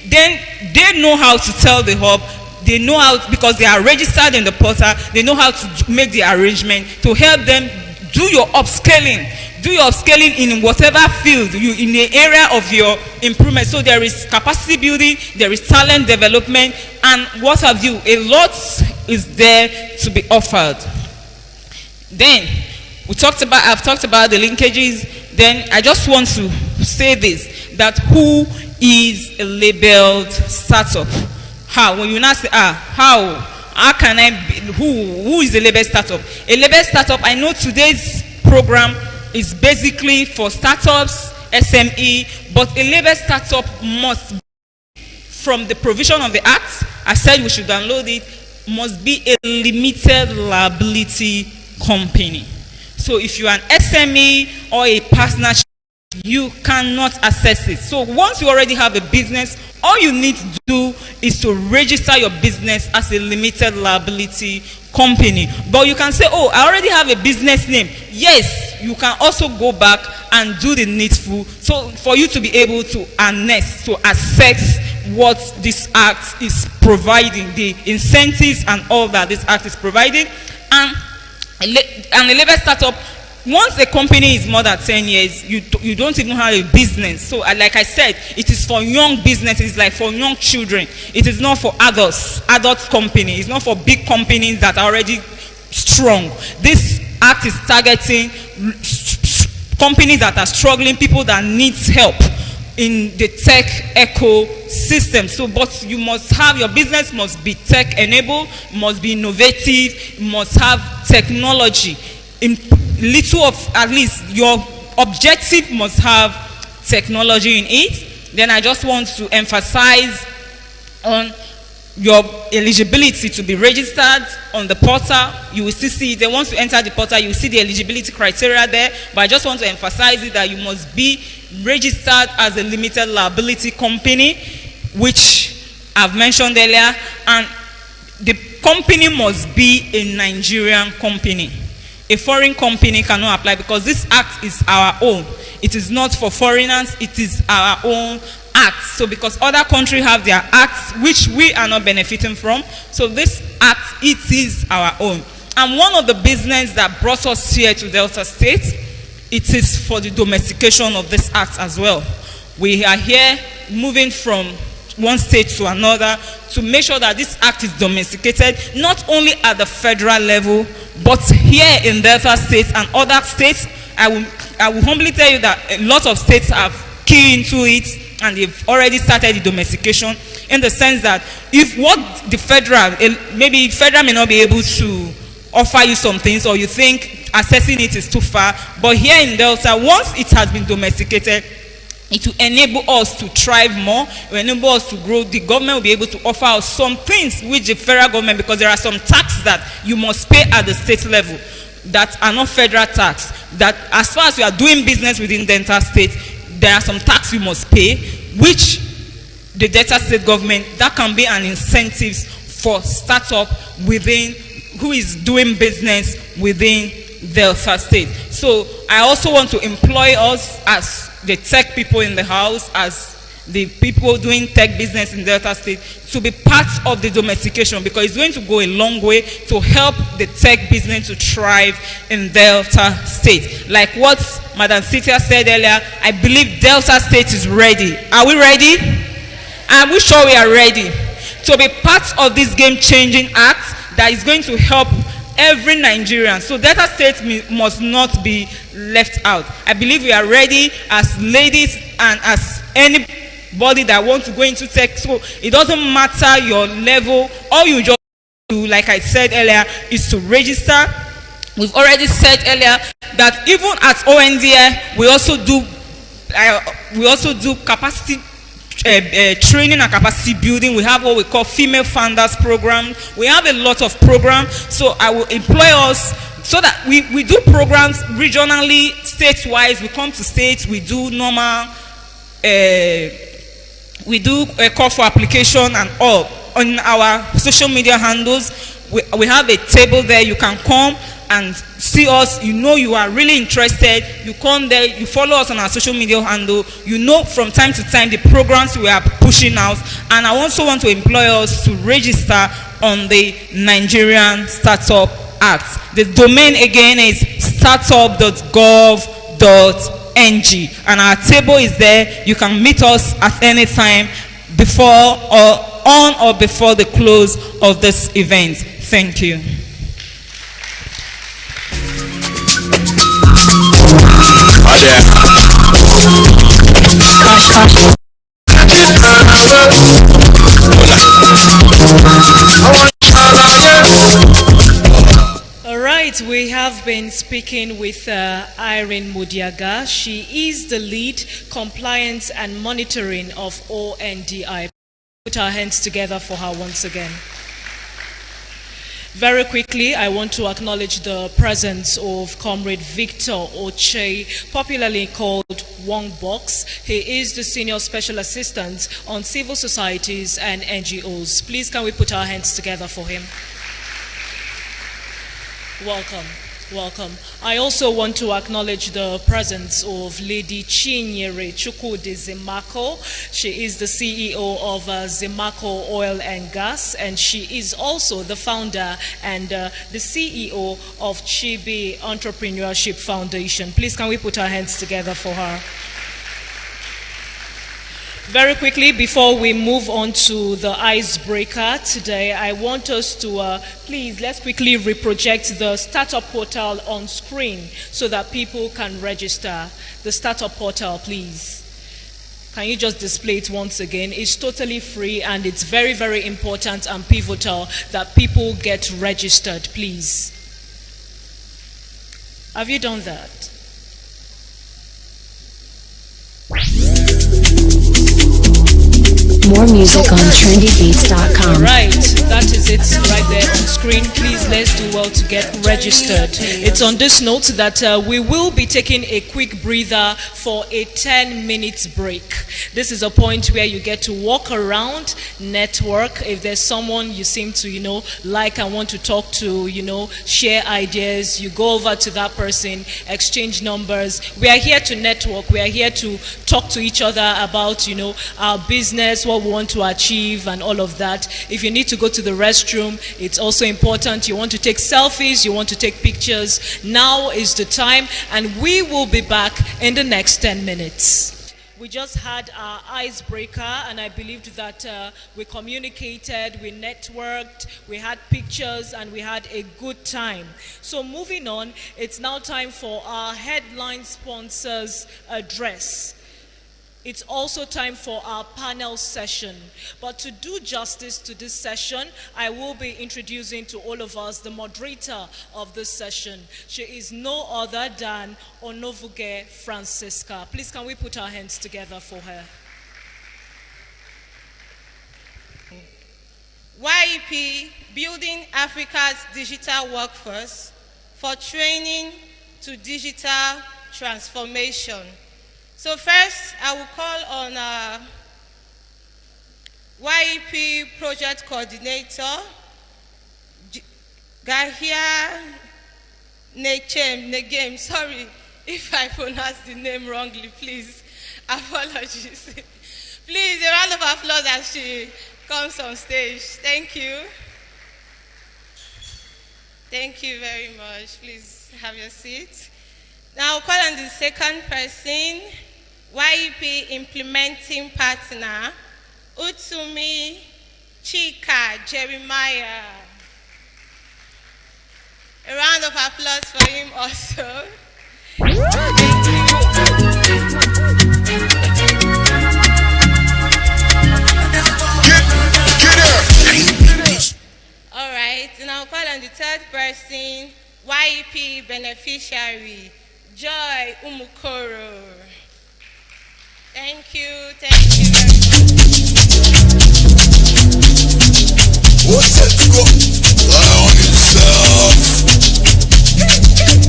Then they know how to tell the hub, they know how, because they are registered in the portal, they know how to make the arrangement to help them do your upscaling. Do your upscaling in whatever field, in the area of your improvement. So there is capacity building, there is talent development, and what have you, a lot is there to be offered. Then I've talked about the linkages. Then I just want to say this, that who is a labeled startup? How? When you now say, how can I be, who is a labeled startup? A labeled startup, I know today's program is basically for startups, SME, but a labeled startup must, from the provision of the act, I said we should download it, must be a limited liability company. So if you are an SME or a partnership, you cannot access it. So once you already have a business, all you need to do is to register your business as a limited liability company. But you can say, oh, I already have a business name. Yes, you can also go back and do the needful, so for you to be able to annex, to access what this act is providing, the incentives and all that this act is providing. And a labor startup, once a company is more than 10 years, you don't even have a business. So like I said, it is for young businesses, like for young children. It is not for adult companies. It's not for big companies that are already strong. This act is targeting companies that are struggling, people that need help in the tech ecosystem. So, but you must have, your business must be tech enabled, must be innovative, must have technology. In little of, at least your objective must have technology in it. Then I just want to emphasize on your eligibility to be registered on the portal. You will still see it. Then once you enter the portal, you will see the eligibility criteria there. But I just want to emphasize it that you must be registered as a limited liability company, which I've mentioned earlier, and the company must be a Nigerian company. A foreign company cannot apply because this act is our own. It is not for foreigners, it is our own act. So because other countries have their acts which we are not benefiting from, so this act, it is our own. And one of the business that brought us here to Delta State, it is for the domestication of this act as well. We are here moving from one state to another to make sure that this act is domesticated, not only at the federal level, but here in Delta State and other states. I will humbly tell you that a lot of states have keyed into it and they've already started the domestication, in the sense that if what the federal, maybe federal may not be able to offer you some things, or you think accessing it is too far, but here in Delta, once it has been domesticated, it will enable us to thrive more, it will enable us to grow. The government will be able to offer us some things which the federal government, because there are some taxes that you must pay at the state level that are not federal tax, that as far as you are doing business within Delta State, there are some tax you must pay, which the Delta State government, that can be an incentive for startup within, who is doing business within Delta State. So I also want to employ us as the tech people in the house, as the people doing tech business in Delta State, to be part of the domestication, because it's going to go a long way to help the tech business to thrive in Delta State. Like what Madam Cynthia said earlier, I believe Delta State is ready. Are we ready? Are we sure we are ready to be part of this game-changing act that is going to help every Nigerian? So Delta State must not be left out. I believe we are ready as ladies and as anybody that wants to go into tech. So it doesn't matter your level. All you just do, like I said earlier, is to register. We've already said earlier that even at ONDI, we also do capacity training and capacity building. We have what we call female founders program. We have a lot of programs. So I will employ us so that we do programs regionally, state-wise. We come to states, we do normal, we do a call for application and all. On our social media handles, we have a table there. You can come and see us. You know you are really interested. You come there, you follow us on our social media handle. You know from time to time the programs we are pushing out. And I also want to employ us to register on the Nigerian Startup Act. The domain again is startup.gov.ng, and our table is there. You can meet us at any time before or on or before the close of this event. Thank you. All right, we have been speaking with Irene Mudiaga. She is the lead compliance and monitoring of ONDI. Put our hands together for her once again. Very quickly, I want to acknowledge the presence of Comrade Victor Oche, popularly called Wong Box. He is the Senior Special Assistant on Civil Societies and NGOs. Please, can we put our hands together for him? Welcome. Welcome. I also want to acknowledge the presence of Lady Chinyere Chukwudi Zimako. She is the CEO of Zimako Oil and Gas, and she is also the founder and the CEO of Chibi Entrepreneurship Foundation. Please, can we put our hands together for her? Very quickly, before we move on to the icebreaker today, I want us to, please, let's quickly reproject the startup portal on screen so that people can register. The startup portal, please. Can you just display it once again? It's totally free, and it's very, very important and pivotal that people get registered, please. Have you done that? More music on trendybeats.com. Right, that is it right there on screen. Please, let's do well to get registered. It's on this note that we will be taking a quick breather for a 10-minute break. This is a point where you get to walk around, network. If there's someone you seem to, like and want to talk to, share ideas, you go over to that person, exchange numbers. We are here to network. We are here to talk to each other about, our business, what we want to achieve, and all of that. If you need to go to the restroom, it's also important. You want to take selfies, you want to take pictures. Now is the time, and we will be back in the next 10 minutes. We just had our icebreaker, and I believed that we communicated, we networked, we had pictures, and we had a good time. So moving on, it's now time for our headline sponsors address. It's also time for our panel session. But to do justice to this session, I will be introducing to all of us the moderator of this session. She is no other than Onovuge Francisca. Please, can we put our hands together for her? YEP, Building Africa's Digital Workforce for Training to Digital Transformation. So first, I will call on YEP Project Coordinator, Gahia Negem. Sorry if I pronounced the name wrongly, please. Apologies. Please, a round of applause as she comes on stage. Thank you. Thank you very much. Please have your seat. Now I'll call on the second person, YEP Implementing Partner, Utumi Chika Jeremiah. A round of applause for him also. All right, and I'll call on the third person, YEP Beneficiary, Joy Umukoro. Thank you very much. What's that to go? On itself.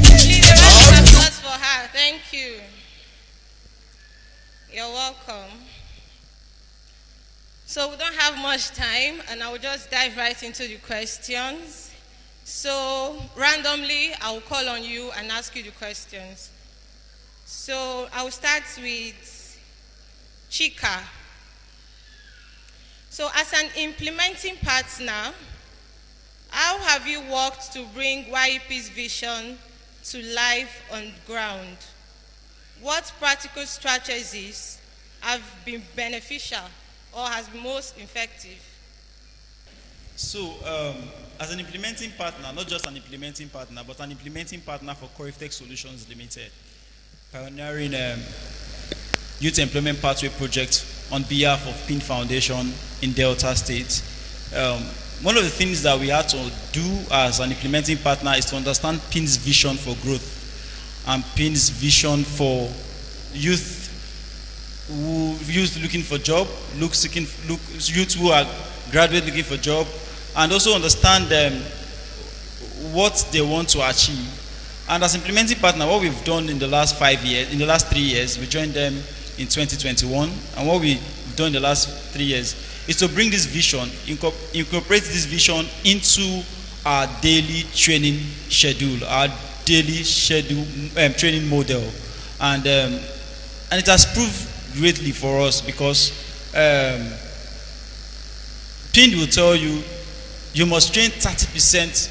Please, a round of applause for her. Thank you. You're welcome. So we don't have much time, and I will just dive right into the questions. So randomly, I will call on you and ask you the questions. So I will start with Chika. So as an implementing partner, how have you worked to bring YEP's vision to life on ground? What practical strategies have been beneficial or has been most effective? So, as an implementing partner, not just an implementing partner, but an implementing partner for Coriftex Solutions Limited, pioneering Youth Employment Pathway Project on behalf of PIN Foundation in Delta State. One of the things that we had to do as an implementing partner is to understand PIN's vision for growth and PIN's vision for youth looking for job, youth who are graduate looking for job, and also understand what they want to achieve. And as implementing partner, what we've done in the last 5 years, in the last 3 years, we joined them in 2021, and what we've done in the last 3 years is to bring this vision, incorporate this vision into our daily training schedule, our daily schedule training model, and it has proved greatly for us because PIN will tell you you must train 30%.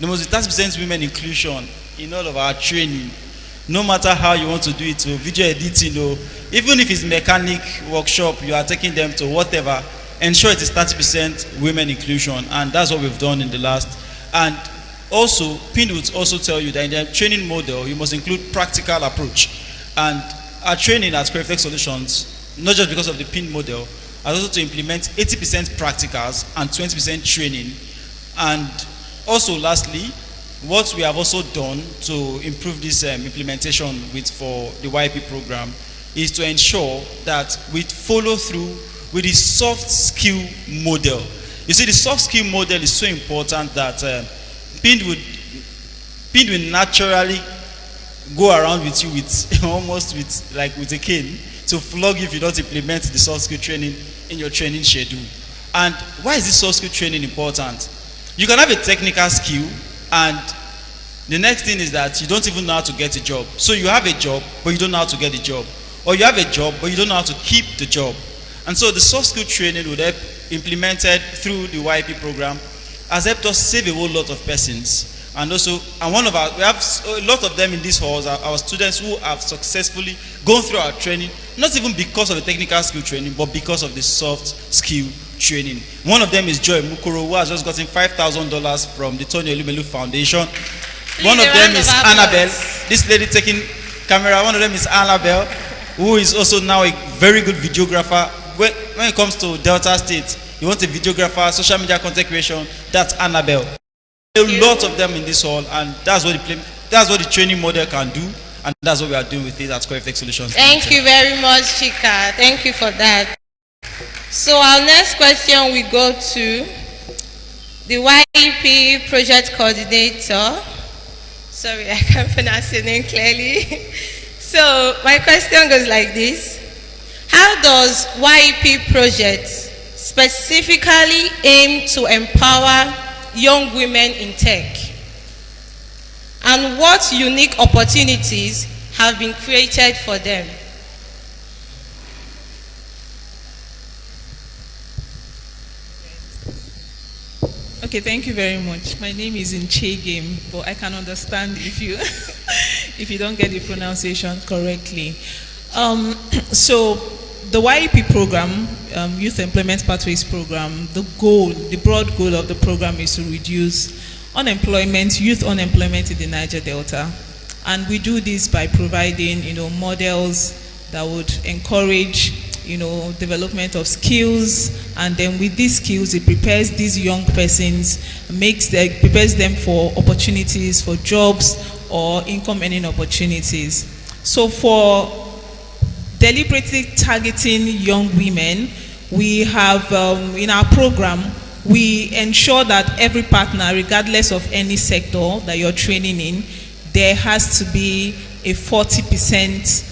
There must be 30% women inclusion in all of our training, no matter how you want to do it, video editing, or even if it's mechanic workshop, you are taking them to whatever, ensure it is 30% women inclusion, and that's what we've done in the last. And also, PIN would also tell you that in the training model, you must include practical approach. And our training at Coriftex Solutions, not just because of the PIN model, is also to implement 80% practicals and 20% training. And also, lastly, what we have also done to improve this implementation for the YP program is to ensure that we follow through with the soft skill model. You see, the soft skill model is so important that PIN will naturally go around with you with almost with a cane to flog if you don't implement the soft skill training in your training schedule. And why is this soft skill training important? You can have a technical skill, and the next thing is that you don't even know how to get a job. So you have a job, but you don't know how to get a job. Or you have a job, but you don't know how to keep the job. And so the soft skill training would help, implemented through the YP program, has helped us save a whole lot of persons. And also, we have a lot of them in these halls, our students who have successfully gone through our training, not even because of the technical skill training, but because of the soft skill training. One of them is Joy Mukoro, who has just gotten $5,000 from the Tony Olumelu Foundation. One of them is Annabelle, this lady taking camera. One of them is Annabelle, who is also now a very good videographer. When it comes to Delta State, you want a videographer, social media content creation, that's Annabelle. A lot of them in this hall, and that's what the training model can do, and that's what we are doing with it at Square Solutions. Thank you very much, Chika. Thank you for that. So our next question we go to the YEP project coordinator. Sorry, I can't pronounce your name clearly. So my question goes like this. How does YEP project specifically aim to empower young women in tech? And what unique opportunities have been created for them? Okay, thank you very much. My name is Inche Game, but I can understand if you if you don't get the pronunciation correctly. So the YEP program, Youth Employment Pathways Program, the broad goal of the program is to reduce unemployment, youth unemployment in the Niger Delta. And we do this by providing, models that would encourage, development of skills, and then with these skills, it prepares these young persons, prepares them for opportunities, for jobs or income earning opportunities. So for deliberately targeting young women, we have, in our program, we ensure that every partner, regardless of any sector that you're training in, there has to be a 40%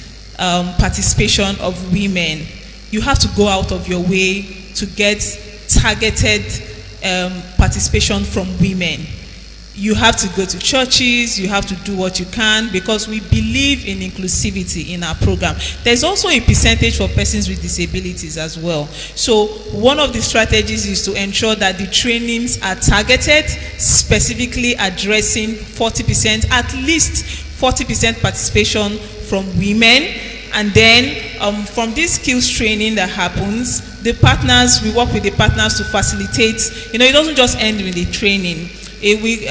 participation of women. You have to go out of your way to get targeted participation from women. You have to go to churches, you have to do what you can, because we believe in inclusivity in our program. There's also a percentage for persons with disabilities as well. So one of the strategies is to ensure that the trainings are targeted, specifically addressing 40%, at least 40% participation from women. And then from this skills training that happens, the partners, we work with the partners to facilitate, it doesn't just end with the training.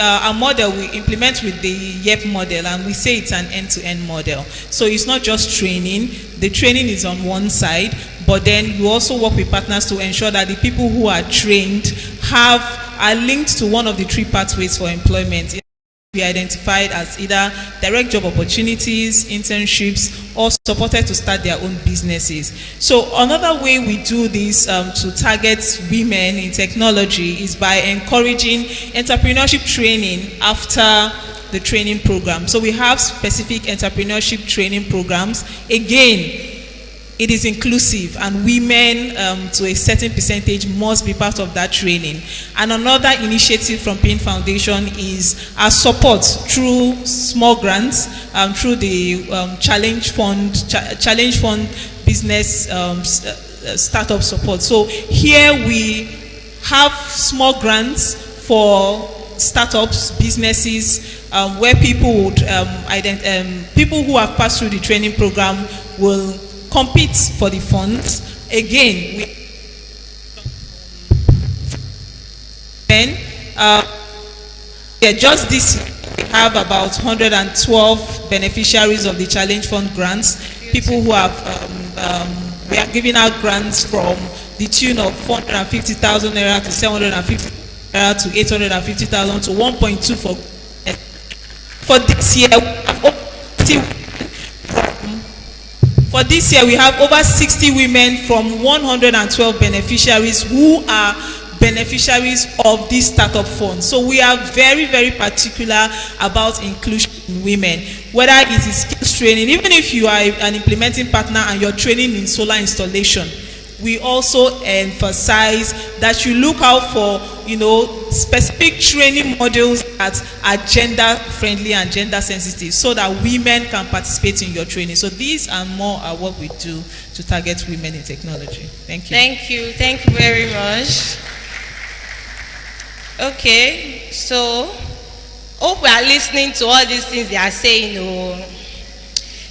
Our model we implement with the YEP model, and we say it's an end-to-end model. So it's not just training. The training is on one side, but then we also work with partners to ensure that the people who are trained are linked to one of the 3 pathways for employment. Be identified as either direct job opportunities, internships, or supported to start their own businesses. So another way we do this to target women in technology is by encouraging entrepreneurship training after the training program. So we have specific entrepreneurship training programs. Again, it is inclusive, and women to a certain percentage must be part of that training. And another initiative from PIN Foundation is our support through small grants, through the Challenge Fund business startup support. So here we have small grants for startups, businesses, where people would people who have passed through the training program will compete for the funds. Again, just this year, we have about 112 beneficiaries of the Challenge Fund grants, people who have, we are giving out grants from the tune of 450,000 naira to 750,000 naira to 850,000 to 1.2 for this year. We have For this year, we have over 60 women from 112 beneficiaries who are beneficiaries of this startup fund. So we are very, very particular about inclusion in women, whether it is skills training, even if you are an implementing partner and you're training in solar installation. We also emphasize that you look out for, specific training models that are gender friendly and gender sensitive so that women can participate in your training. So these and more are what we do to target women in technology. Thank you. Thank you. Thank you very much. Okay, so hope we are listening to all these things they are saying. Oh.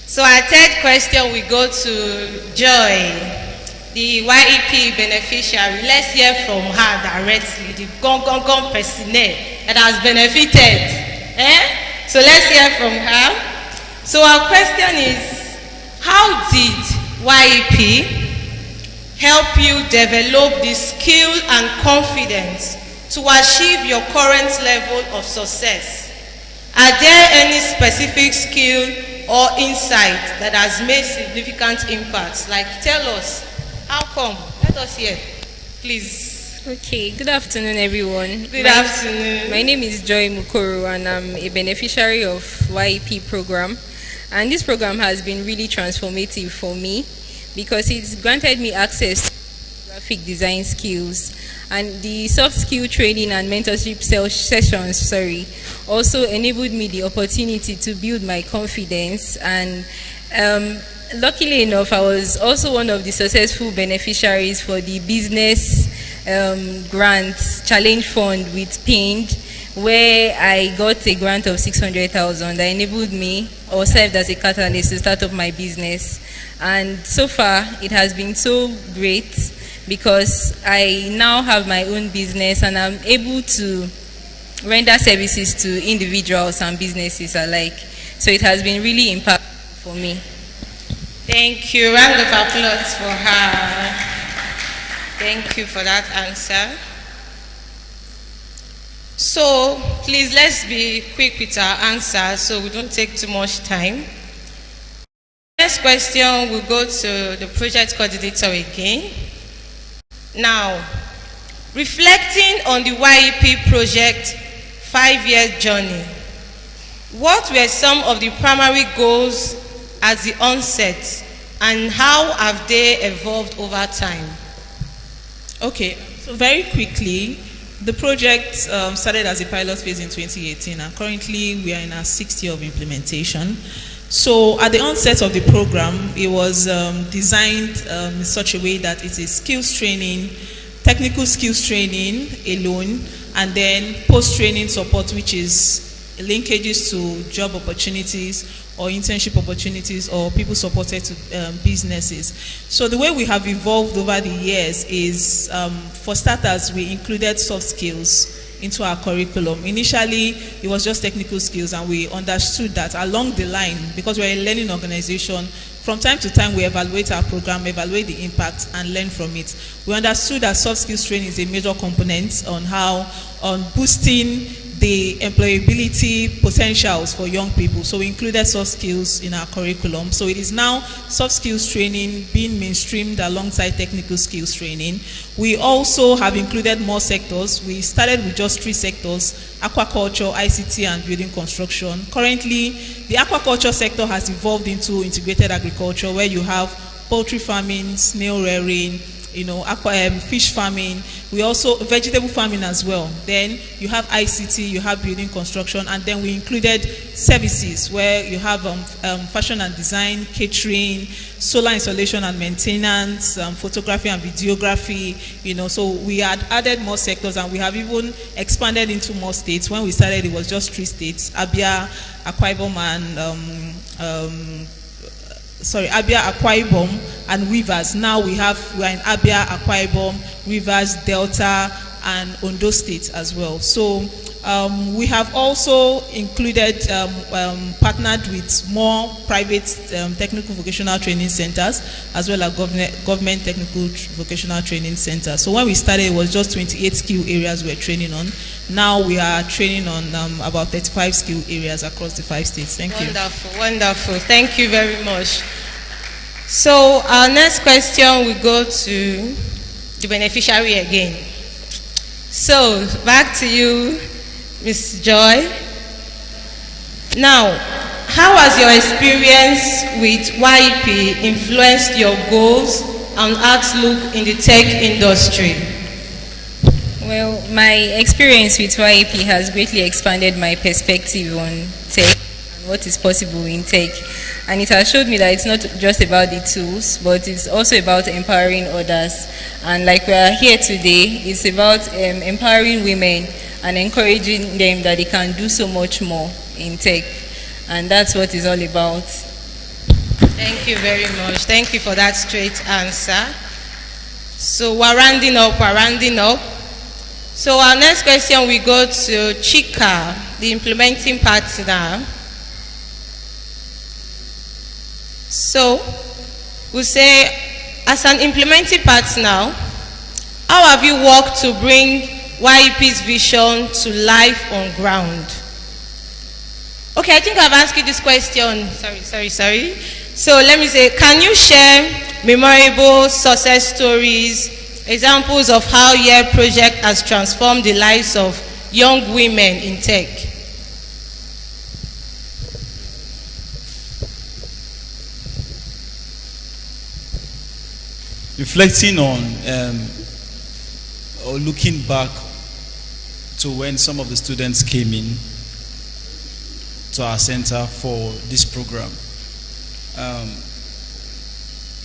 So our third question we go to Joy, the YEP beneficiary. Let's hear from her directly, the gong personnel that has benefited. So let's hear from her. So our question is, how did YEP help you develop the skill and confidence to achieve your current level of success? Are there any specific skill or insight that has made significant impact? Like, tell us, how come? Let us hear, please. Okay, good afternoon, everyone. Good afternoon. My name is Joy Mukoro, and I'm a beneficiary of YEP program. And this program has been really transformative for me because it's granted me access to graphic design skills, and the soft skill training and mentorship sessions also enabled me the opportunity to build my confidence. And luckily enough, I was also one of the successful beneficiaries for the business grant challenge fund with PIND, where I got a grant of 600,000 that enabled me or served as a catalyst to start up my business. And so far, it has been so great because I now have my own business and I'm able to render services to individuals and businesses alike. So it has been really impactful for me. Thank you. Round of applause for her. Thank you for that answer. So please, let's be quick with our answers so we don't take too much time. Next question will go to the project coordinator again. Now, reflecting on the YEP project 5-year journey, what were some of the primary goals at the onset and how have they evolved over time? Okay, so very quickly, the project started as a pilot phase in 2018, and currently we are in our 6th year of implementation. So at the onset of the program, it was designed in such a way that it is skills training, technical skills training alone, and then post-training support, which is linkages to job opportunities or internship opportunities or people supported to businesses. So the way we have evolved over the years is, for starters, we included soft skills into our curriculum. Initially, it was just technical skills, and we understood that along the line, because we're a learning organization, from time to time we evaluate our program, evaluate the impact, and learn from it. We understood that soft skills training is a major component on boosting the employability potentials for young people. So we included soft skills in our curriculum. So it is now soft skills training being mainstreamed alongside technical skills training. We also have included more sectors. We started with just 3 sectors: aquaculture, ICT, and building construction. Currently, the aquaculture sector has evolved into integrated agriculture, where you have poultry farming, snail rearing, fish farming. We also vegetable farming as well. Then you have ICT, you have building construction, and then we included services where you have fashion and design, catering, solar installation and maintenance, photography and videography. So we had added more sectors, and we have even expanded into more states. When we started, it was just 3 states: Abia, Akwa Ibom, and Abia, Akwa Ibom, and Rivers. Now we are in Abia, Akwa Ibom, Rivers, Delta, and Ondo State as well. So we have also included, partnered with more private technical vocational training centers, as well as government technical vocational training centers. So when we started, it was just 28 skill areas we were training on. Now we are training on about 35 skill areas across the 5 states. Thank you. Wonderful, wonderful. Thank you very much. So our next question will go to the beneficiary again. So back to you, Ms. Joy. Now, how has your experience with YP influenced your goals and outlook in the tech industry? Well, my experience with YP has greatly expanded my perspective on tech and what is possible in tech. And it has showed me that it's not just about the tools, but it's also about empowering others. And like we are here today, it's about empowering women and encouraging them that they can do so much more in tech. And that's what it's all about. Thank you very much. Thank you for that straight answer. So we're rounding up. So our next question we go to Chika, the implementing partner. So we'll say, as an implementing partner, how have you worked to bring YEP's vision to life on ground? Okay, I think I've asked you this question. Sorry. So let me say, can you share memorable success stories, examples of how your project has transformed the lives of young women in tech? Reflecting on or looking back to when some of the students came in to our center for this program,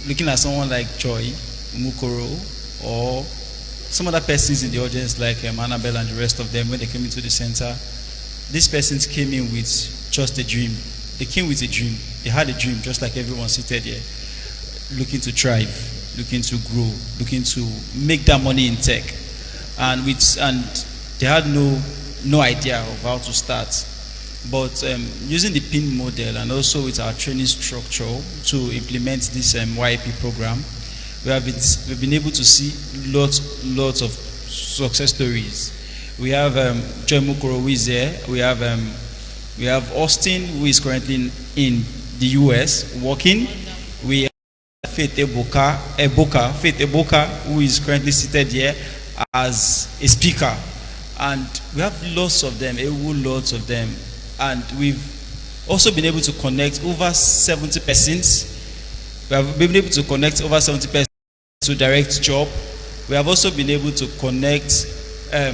looking at someone like Joy Mukoro or some other persons in the audience like Annabelle and the rest of them, when they came into the center, these persons came in with just a dream. They came with a dream. They had a dream just like everyone seated here, looking to thrive, looking to grow, looking to make that money in tech, and they had no idea of how to start. But using the PIN model and also with our training structure to implement this YP program, we've been able to see lots of success stories. We have Joy Mukoro, who is there. We have Austin, who is currently in the US working. We have Faith Eboka, who is currently seated here as a speaker. And we have lots of them, lots of them. And we've also been able to connect over 70 persons. We have been able to connect over 70 persons to direct job. We have also been able to connect,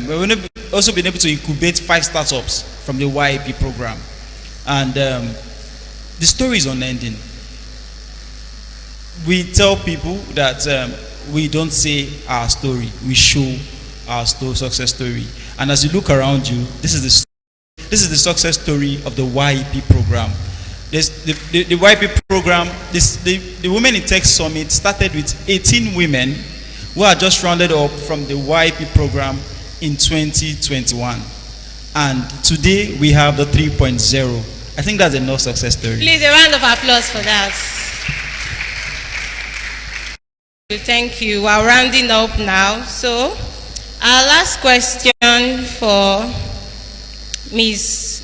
we've also been able to incubate 5 startups from the YP program. And the story is unending. We tell people that we don't say our story, we show our success story. And as you look around you, this is the success story of the YP program. The YP program, the Women in Tech Summit started with 18 women who are just rounded up from the YP program in 2021. And today we have the 3.0. I think that's enough success story. Please, a round of applause for that. Thank you. We're rounding up now. So, our last question for Ms.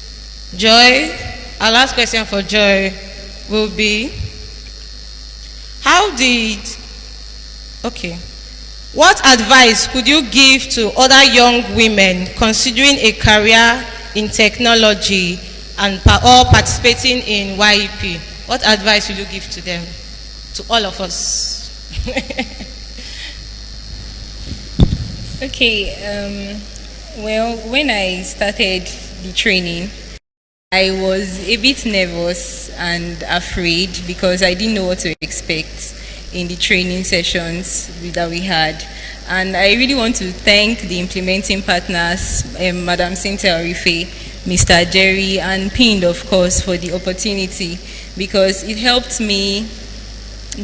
Joy, will be, what advice could you give to other young women considering a career in technology or participating in YEP? What advice will you give to them, to all of us? Okay, well, when I started the training, I was a bit nervous and afraid because I didn't know what to expect in the training sessions that we had. And I really want to thank the implementing partners, Madam Cynthia Orife, Mr. Jerry, and PIN, of course, for the opportunity, because it helped me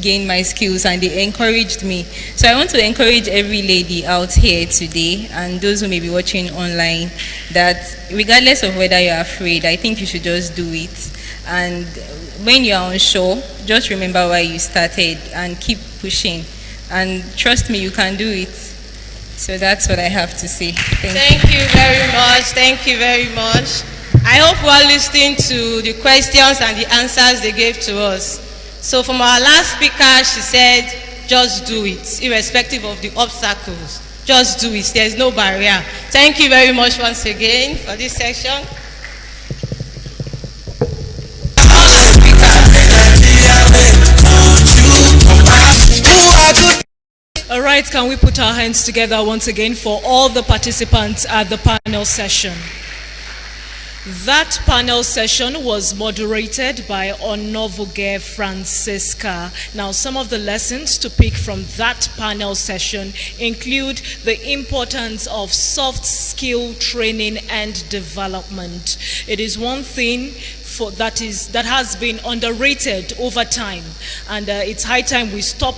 gain my skills and they encouraged me. So I want to encourage every lady out here today and those who may be watching online that regardless of whether you're afraid, I think you should just do it. And when you're unsure, just remember why you started and keep pushing. And trust me, you can do it. So that's what I have to say. Thank you very much. Thank you very much. I hope we're listening to the questions and the answers they gave to us. So from our last speaker, she said, just do it, irrespective of the obstacles. Just do it. There's no barrier. Thank you very much once again for this section. All right, can we put our hands together once again for all the participants at the panel session? That panel session was moderated by Onovuge Francisca. Now, some of the lessons to pick from that panel session include the importance of soft skill training and development. It is one thing that has been underrated over time, and it's high time we stop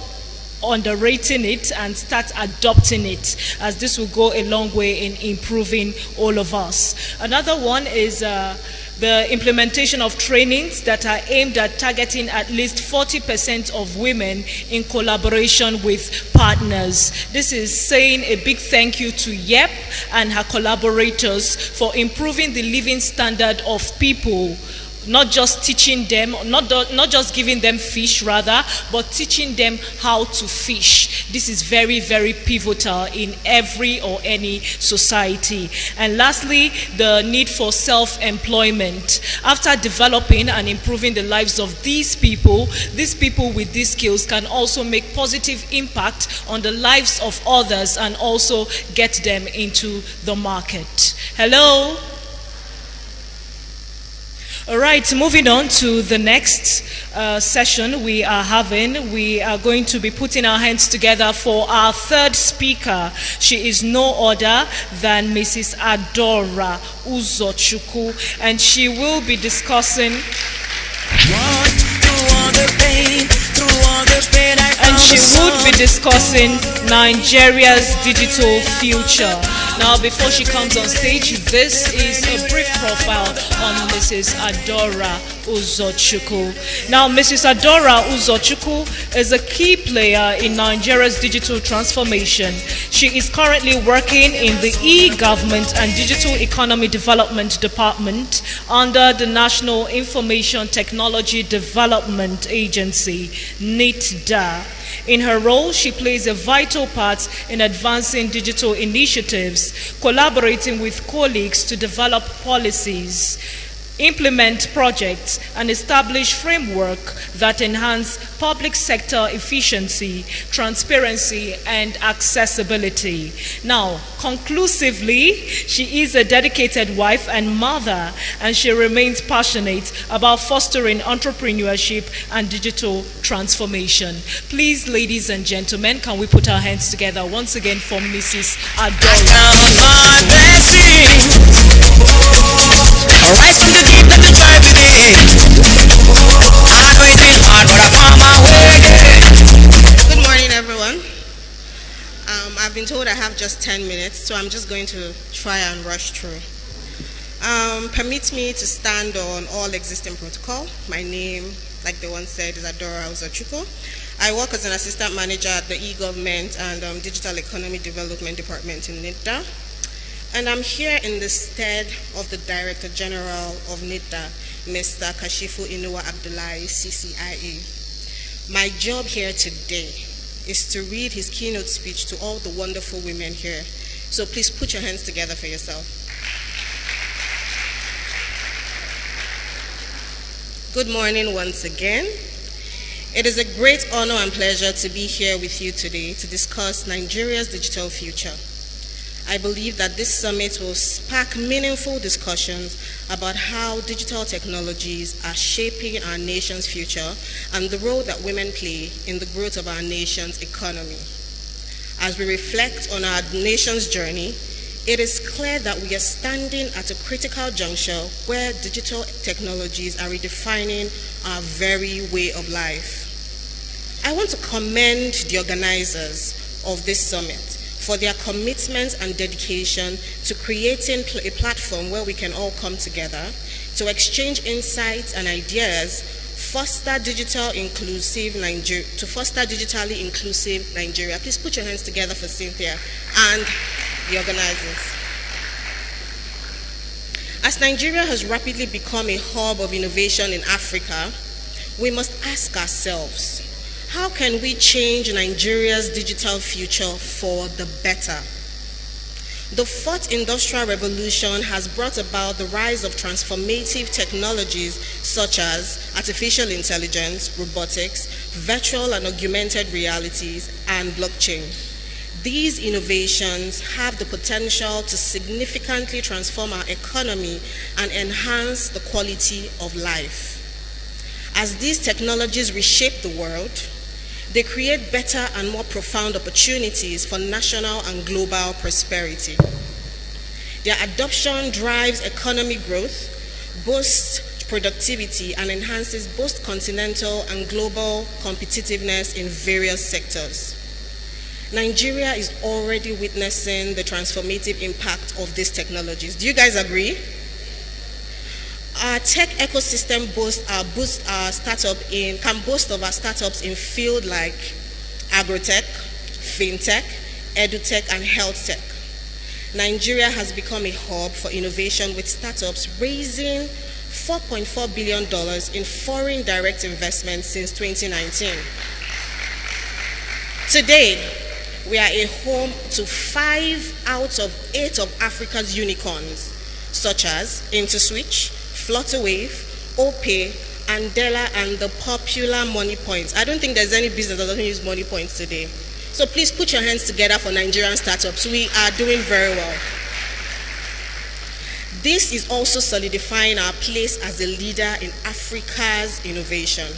underrating it and start adopting it, as this will go a long way in improving all of us. Another one is the implementation of trainings that are aimed at targeting at least 40% of women in collaboration with partners. This is saying a big thank you to YEP and her collaborators for improving the living standard of people. Not just teaching them, not just giving them fish rather, but teaching them how to fish. This is very, very pivotal in every or any society. And lastly, the need for self-employment. After developing and improving the lives of these people with these skills can also make positive impact on the lives of others and also get them into the market. Hello? All right, moving on to the next session we are having. We are going to be putting our hands together for our third speaker. She is no other than Mrs. Adora Uzochukwu, and she will be discussing Nigeria's digital future. Now, before she comes on stage, this is a brief profile on Mrs. Adora Uzochukwu. Now, Mrs. Adora Uzochukwu is a key player in Nigeria's digital transformation. She is currently working in the e-government and digital economy development department under the National Information Technology Development Agency, NITDA. In her role, she plays a vital part in advancing digital initiatives, collaborating with colleagues to develop policies, implement projects, and establish framework that enhance public sector efficiency, transparency, and accessibility. Now, conclusively, she is a dedicated wife and mother, and she remains passionate about fostering entrepreneurship and digital transformation. Please, ladies and gentlemen, can we put our hands together once again for Mrs. Adora? Rise from the deep, let the joy begin. I know it is hard, but I found my way. Good morning, everyone. I've been told I have just 10 minutes, so I'm just going to try and rush through. Permit me to stand on all existing protocol. My name, like the one said, is Adora Uzochukwu. I work as an assistant manager at the e-government and digital economy development department in NITDA. And I'm here in the stead of the Director General of NITDA, Mr. Kashifu Inuwa Abdullahi, CCIA. My job here today is to read his keynote speech to all the wonderful women here. So please put your hands together for yourself. Good morning once again. It is a great honor and pleasure to be here with you today to discuss Nigeria's digital future. I believe that this summit will spark meaningful discussions about how digital technologies are shaping our nation's future and the role that women play in the growth of our nation's economy. As we reflect on our nation's journey, it is clear that we are standing at a critical juncture where digital technologies are redefining our very way of life. I want to commend the organizers of this summit for their commitment and dedication to creating a platform where we can all come together to exchange insights and ideas, foster digitally inclusive Nigeria. Please put your hands together for Cynthia and the organizers. As Nigeria has rapidly become a hub of innovation in Africa, we must ask ourselves, how can we change Nigeria's digital future for the better? The fourth industrial revolution has brought about the rise of transformative technologies such as artificial intelligence, robotics, virtual and augmented realities, and blockchain. These innovations have the potential to significantly transform our economy and enhance the quality of life. As these technologies reshape the world, they create better and more profound opportunities for national and global prosperity. Their adoption drives economic growth, boosts productivity, and enhances both continental and global competitiveness in various sectors. Nigeria is already witnessing the transformative impact of these technologies. Do you guys agree? Our tech ecosystem can boast of our startups in fields like agrotech, fintech, edutech, and health tech. Nigeria has become a hub for innovation with startups raising $4.4 billion in foreign direct investment since 2019. Today, we are a home to 5 out of 8 of Africa's unicorns, such as INT'L, Flutterwave, OPay, Andela, and the popular Money Points. I don't think there's any business that doesn't use Money Points today. So please put your hands together for Nigerian startups. We are doing very well. This is also solidifying our place as a leader in Africa's innovation.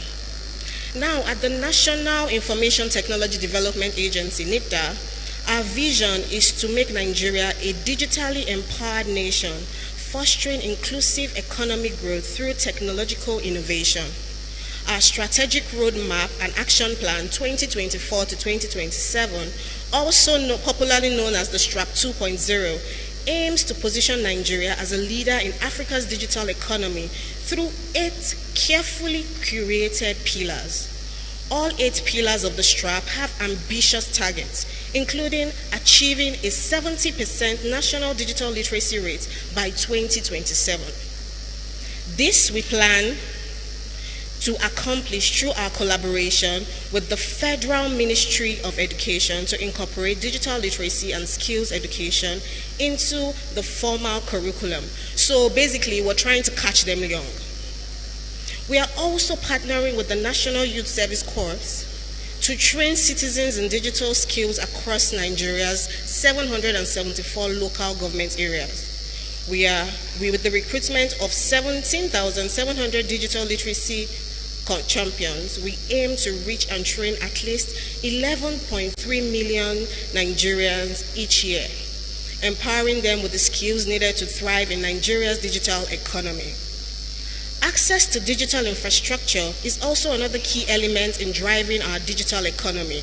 Now, at the National Information Technology Development Agency, NITDA, our vision is to make Nigeria a digitally empowered nation, fostering inclusive economic growth through technological innovation. Our strategic roadmap and action plan 2024 to 2027, also popularly known as the STRAP 2.0, aims to position Nigeria as a leader in Africa's digital economy through 8 carefully curated pillars. All 8 pillars of the STRAP have ambitious targets, including achieving a 70% national digital literacy rate by 2027. This we plan to accomplish through our collaboration with the Federal Ministry of Education to incorporate digital literacy and skills education into the formal curriculum. So basically, we're trying to catch them young. We are also partnering with the National Youth Service Corps to train citizens in digital skills across Nigeria's 774 local government areas. With the recruitment of 17,700 digital literacy champions, we aim to reach and train at least 11.3 million Nigerians each year, empowering them with the skills needed to thrive in Nigeria's digital economy. Access to digital infrastructure is also another key element in driving our digital economy.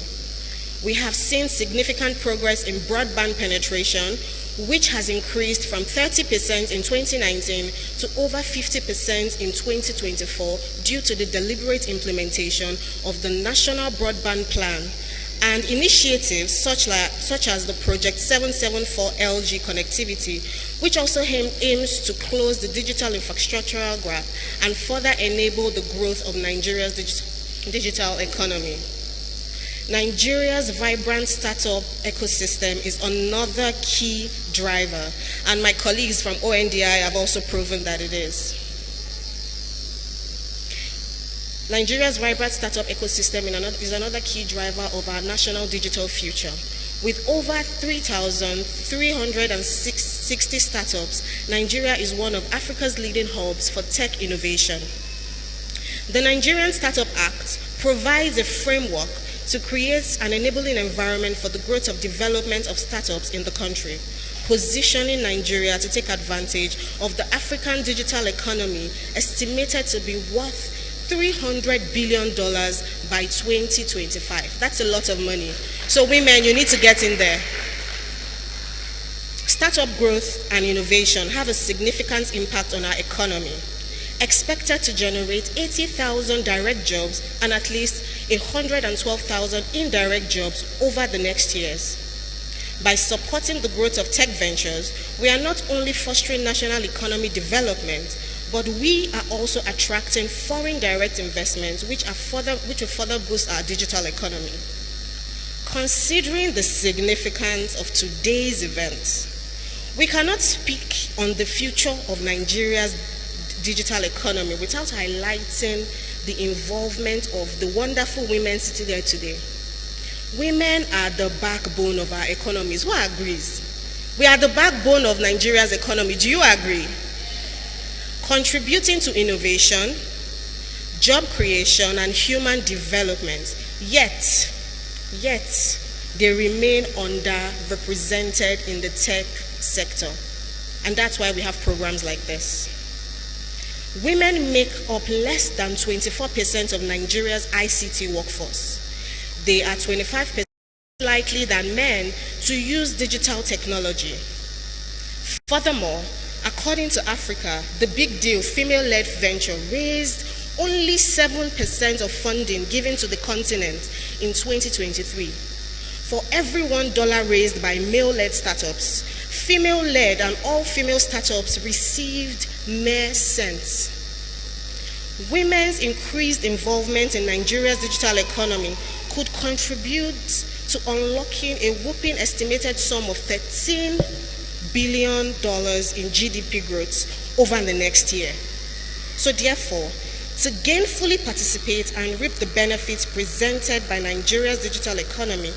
We have seen significant progress in broadband penetration, which has increased from 30% in 2019 to over 50% in 2024 due to the deliberate implementation of the National Broadband Plan and initiatives such as the Project 774 LG connectivity, which also aims to close the digital infrastructural gap and further enable the growth of Nigeria's digital economy. Nigeria's vibrant startup ecosystem is another key driver, and my colleagues from ONDI have also proven that it is. Nigeria's vibrant startup ecosystem is another key driver of our national digital future. With over 3,360 startups, Nigeria is one of Africa's leading hubs for tech innovation. The Nigerian Startup Act provides a framework to create an enabling environment for the growth of development of startups in the country, positioning Nigeria to take advantage of the African digital economy, estimated to be worth $300 billion by 2025. That's a lot of money. So women, you need to get in there. Startup growth and innovation have a significant impact on our economy, expected to generate 80,000 direct jobs and at least 112,000 indirect jobs over the next years. By supporting the growth of tech ventures, we are not only fostering national economy development, but we are also attracting foreign direct investments which will further boost our digital economy. Considering the significance of today's event, we cannot speak on the future of Nigeria's digital economy without highlighting the involvement of the wonderful women sitting there today. Women are the backbone of our economies. Who agrees? We are the backbone of Nigeria's economy. Do you agree? Contributing to innovation, job creation, and human development, yet they remain underrepresented in the tech sector. And that's why we have programs like this. Women make up less than 24% of Nigeria's ICT workforce. They are 25% likely than men to use digital technology. Furthermore, according to Africa, the Big Deal female-led venture raised only 7% of funding given to the continent in 2023. For every $1 raised by male-led startups, female-led and all-female startups received mere cents. Women's increased involvement in Nigeria's digital economy could contribute to unlocking a whopping estimated sum of $13 billion in GDP growth over the next year. So therefore, to gainfully participate and reap the benefits presented by Nigeria's digital economy,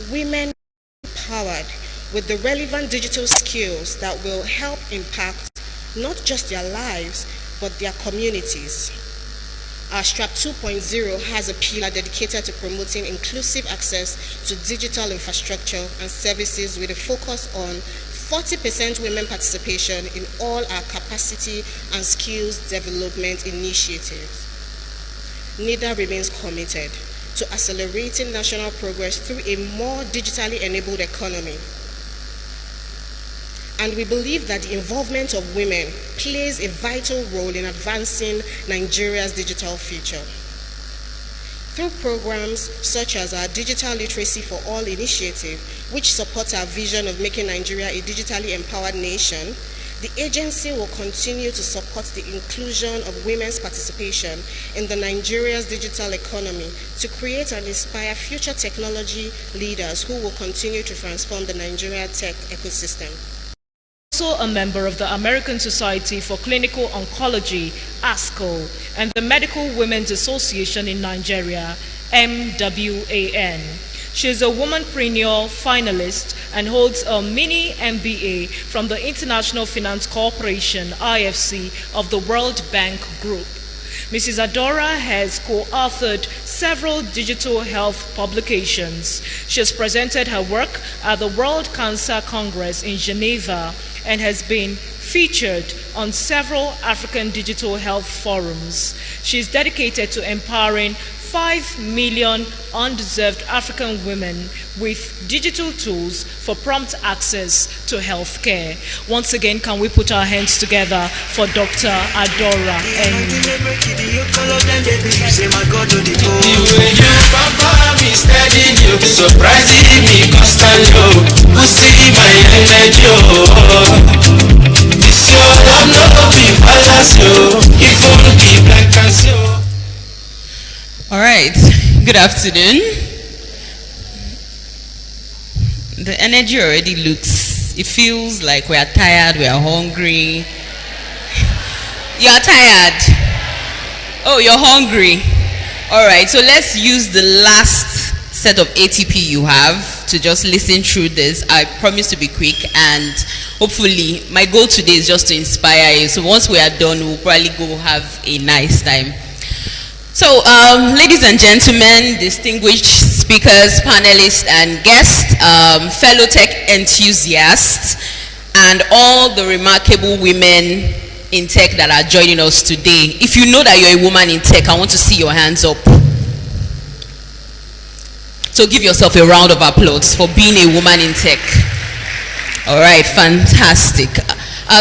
women are empowered with the relevant digital skills that will help impact not just their lives, but their communities. Our STRAP 2.0 has a pillar dedicated to promoting inclusive access to digital infrastructure and services with a focus on 40% women participation in all our capacity and skills development initiatives. NIDA remains committed to accelerating national progress through a more digitally enabled economy. And we believe that the involvement of women plays a vital role in advancing Nigeria's digital future. Through programs such as our Digital Literacy for All initiative, which supports our vision of making Nigeria a digitally empowered nation, the agency will continue to support the inclusion of women's participation in the Nigeria's digital economy to create and inspire future technology leaders who will continue to transform the Nigeria tech ecosystem. Also a member of the American Society for Clinical Oncology, ASCO, and the Medical Women's Association in Nigeria, MWAN. She is a womanpreneur finalist and holds a mini MBA from the International Finance Corporation, IFC, of the World Bank Group. Mrs. Adora has co-authored several digital health publications. She has presented her work at the World Cancer Congress in Geneva and has been featured on several African digital health forums. She is dedicated to empowering 5 million undeserved African women with digital tools for prompt access to health care. Once again, can we put our hands together for Dr. Adora All right, good afternoon. The energy already looks, it feels like we are tired, we are hungry. You are tired. Oh, you're hungry. All right, so let's use the last set of ATP you have to just listen through this. I promise to be quick, and hopefully my goal today is just to inspire you. So once we are done, we'll probably go have a nice time. So, ladies and gentlemen, distinguished speakers, panelists, and guests, fellow tech enthusiasts, and all the remarkable women in tech that are joining us today. If you know that you're a woman in tech, I want to see your hands up. So give yourself a round of applause for being a woman in tech. All right, fantastic.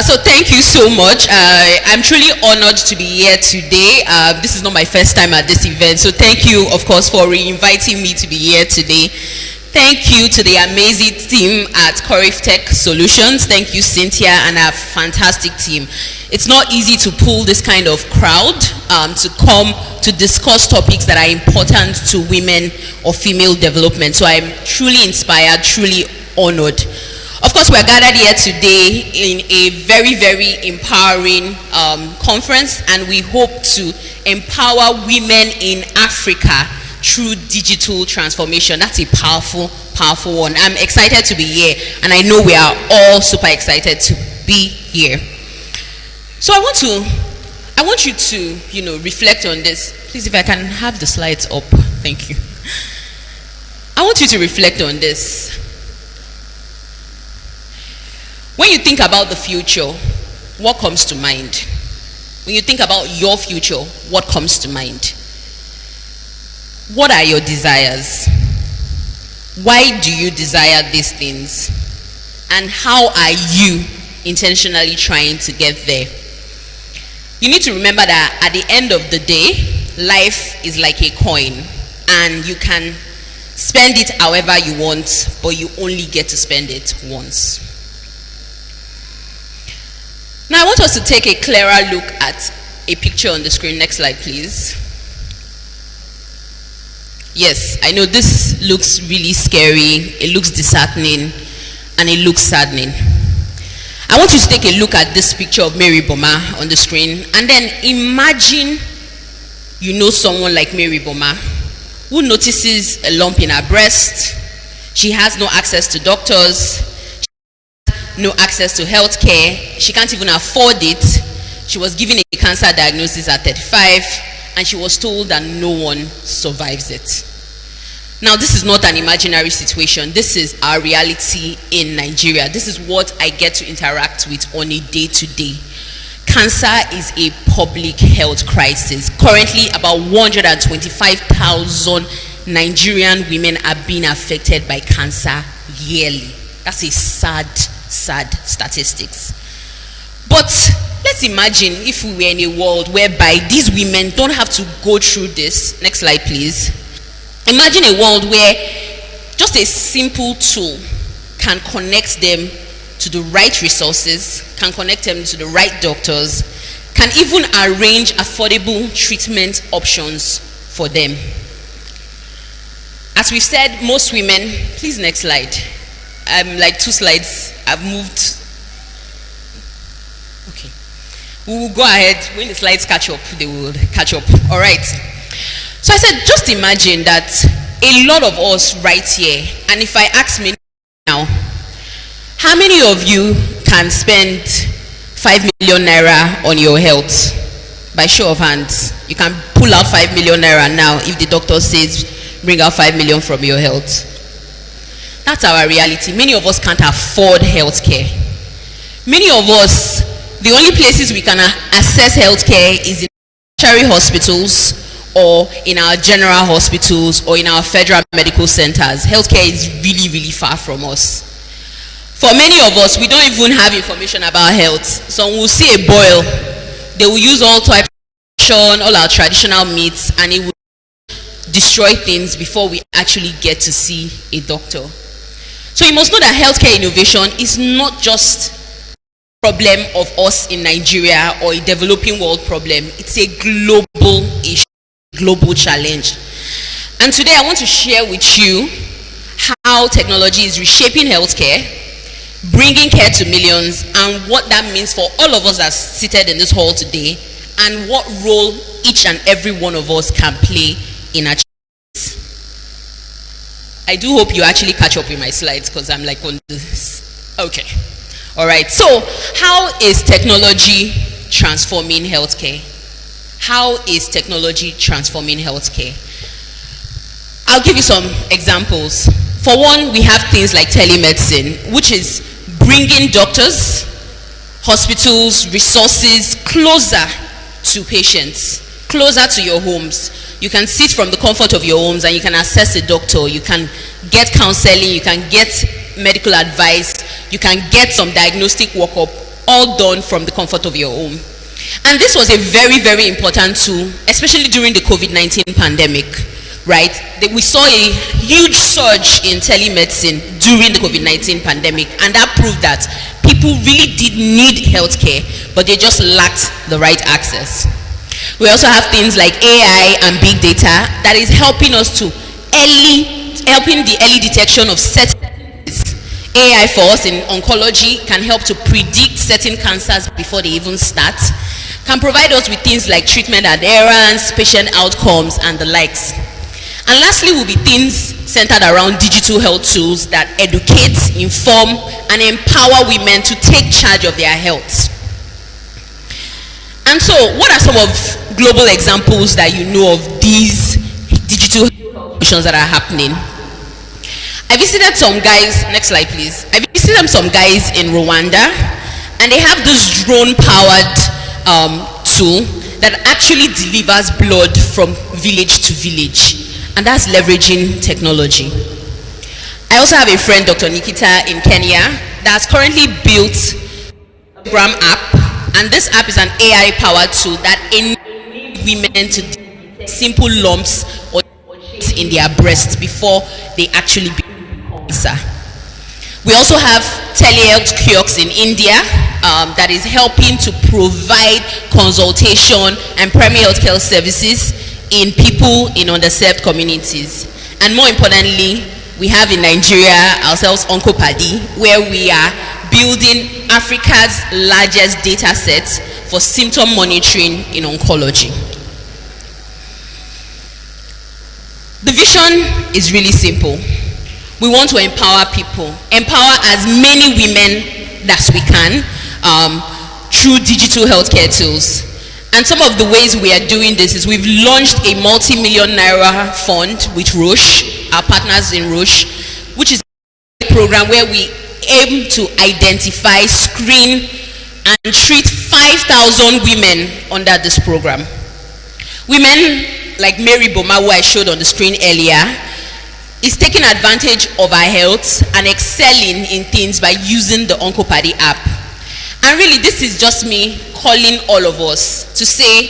So thank you so much. I'm truly honored to be here today. This is not my first time at this event, so thank you, of course, for re-inviting me to be here today. Thank you to the amazing team at Corif Tech Solutions. Thank you, Cynthia, and our fantastic team. It's not easy to pull this kind of crowd to come to discuss topics that are important to women or female development. So I'm truly inspired, truly honored. Of course, we're gathered here today in a very, very empowering conference, and we hope to empower women in Africa through digital transformation. That's a powerful, powerful one. I'm excited to be here, and I know we are all super excited to be here. So I want you to, reflect on this. Please, if I can have the slides up. Thank you. I want you to reflect on this. When you think about the future, what comes to mind? When you think about your future, what comes to mind? What are your desires? Why do you desire these things? And how are you intentionally trying to get there? You need to remember that at the end of the day, life is like a coin, and you can spend it however you want, but you only get to spend it once. Now I want us to take a clearer look at a picture on the screen. Next slide, please. Yes, I know this looks really scary, it looks disheartening, and it looks saddening. I want you to take a look at this picture of Mary Boma on the screen, and then imagine you know someone like Mary Boma who notices a lump in her breast. She has no access to doctors, no access to health care, she can't even afford it. She was given a cancer diagnosis at 35, and she was told that no one survives it. Now, this is not an imaginary situation. This is our reality in Nigeria. This is what I get to interact with on a day-to-day. Cancer is a public health crisis. Currently, about 125,000 Nigerian women are being affected by cancer yearly. That's a sad, sad statistics. But let's imagine if we were in a world whereby these women don't have to go through this. Next slide, please. Imagine a world where just a simple tool can connect them to the right resources, can connect them to the right doctors, can even arrange affordable treatment options for them. As we've said, most women, please next slide. Like 2 slides, I've moved. Okay. We will go ahead. When the slides catch up, they will catch up. All right. So I said, just imagine that a lot of us right here, and if I ask me now, how many of you can spend 5 million naira on your health? By show of hands, you can pull out 5 million naira now if the doctor says bring out 5 million from your health. That's our reality. Many of us can't afford health care. Many of us, the only places we can access health care is in tertiary hospitals, or in our general hospitals, or in our federal medical centers. Healthcare is really, really far from us. For many of us, we don't even have information about health. So when we see a boil, they will use all types of all our traditional meats, and it will destroy things before we actually get to see a doctor. So you must know that healthcare innovation is not just a problem of us in Nigeria or a developing world problem. It's a global issue, global challenge. And today I want to share with you how technology is reshaping healthcare, bringing care to millions, and what that means for all of us that's seated in this hall today, and what role each and every one of us can play in achieving this. I do hope you actually catch up with my slides, because I'm like on this. Okay. All right. So how is technology transforming healthcare? How is technology transforming healthcare? I'll give you some examples. For one, we have things like telemedicine, which is bringing doctors, hospitals, resources closer to patients, closer to your homes. You can sit from the comfort of your homes and you can access a doctor, you can get counseling, you can get medical advice, you can get some diagnostic workup, all done from the comfort of your home. And this was a very, very important tool, especially during the COVID-19 pandemic, right? We saw a huge surge in telemedicine during the COVID-19 pandemic, and that proved that people really did need healthcare, but they just lacked the right access. We also have things like AI and big data that is helping us to helping the early detection of certain diseases. AI for us in oncology can help to predict certain cancers before they even start, can provide us with things like treatment adherence, patient outcomes, and the likes. And lastly will be things centered around digital health tools that educate, inform, and empower women to take charge of their health. And so, what are some of global examples that you know of these digital solutions that are happening? I visited some guys, next slide please. I visited some guys in Rwanda, and they have this drone-powered tool that actually delivers blood from village to village, and that's leveraging technology. I also have a friend, Dr. Nikita, in Kenya, that's currently built a program app, and this app is an AI-powered tool that enables women to detect simple lumps or in their breasts before they actually become cancer. We also have telehealth kiosks in India that is helping to provide consultation and primary health care services in people in underserved communities. And more importantly, we have in Nigeria ourselves Oncopadi, where we are building Africa's largest data set for symptom monitoring in oncology. The vision is really simple. We want to empower people, empower as many women as we can through digital healthcare tools. And some of the ways we are doing this is we've launched a multi-million naira fund with Roche, our partners in Roche, which is a program where we aim to identify, screen, and treat 5,000 women under this program. Women like Mary Boma, who I showed on the screen earlier, is taking advantage of our health and excelling in things by using the Oncopadi app. And really, this is just me calling all of us to say,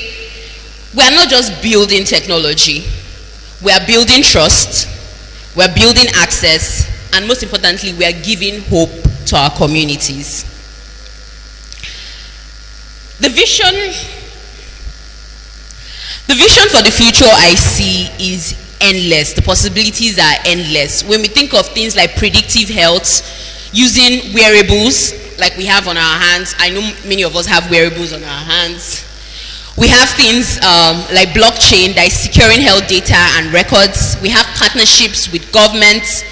we are not just building technology, we are building trust, we are building access, and most importantly, we are giving hope to our communities. The vision for the future I see is endless. The possibilities are endless. When we think of things like predictive health, using wearables like we have on our hands, I know many of us have wearables on our hands. We have things like blockchain that is securing health data and records. We have partnerships with governments.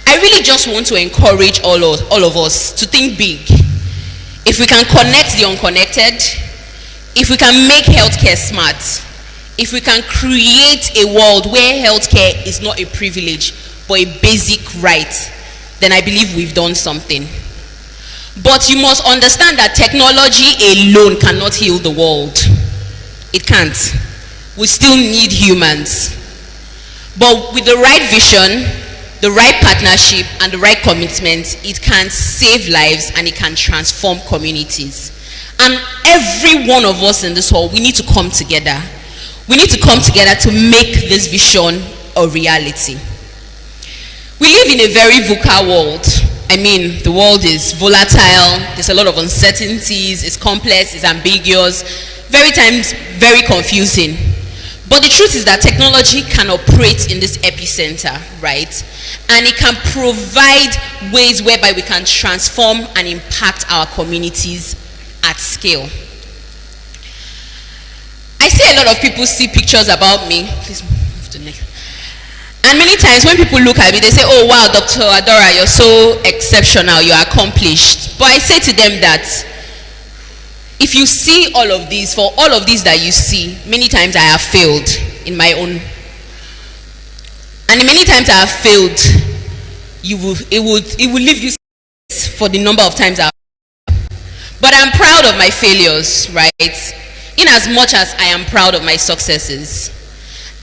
I really just want to encourage all of us to think big. If we can connect the unconnected, if we can make healthcare smart, if we can create a world where healthcare is not a privilege but a basic right, then I believe we've done something. But you must understand that technology alone cannot heal the world. It can't. We still need humans. But with the right vision, the right partnership, and the right commitment, it can save lives and it can transform communities. And every one of us in this hall, we need to come together. We need to come together to make this vision a reality. We live in a very VUCA world. I mean, the world is volatile, there's a lot of uncertainties, it's complex, it's ambiguous, very confusing. But the truth is that technology can operate in this epicenter, right? And it can provide ways whereby we can transform and impact our communities at scale. I see a lot of people see pictures about me. Please move to the next. And many times when people look at me, they say, oh wow, Dr. Adora, you're so exceptional, you're accomplished. But I say to them that if you see all of these, for all of these that you see, many times I have failed in my own. And many times I have failed, it will leave you for the number of times I have. But I'm proud of my failures, right? In as much as I am proud of my successes.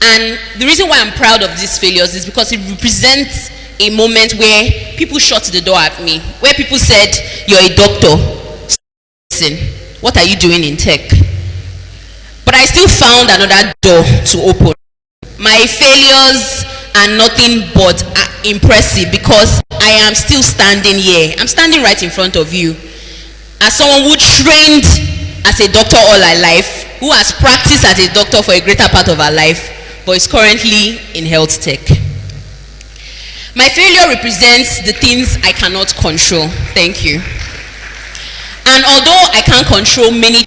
And the reason why I'm proud of these failures is because it represents a moment where people shut the door at me, where people said, you're a doctor, listen, what are you doing in tech? But I still found another door to open. My failures are nothing but impressive because I am still standing here. I'm standing right in front of you. As someone who trained as a doctor all her life, who has practiced as a doctor for a greater part of her life, but is currently in health tech. My failure represents the things I cannot control. Thank you. And although I can't control many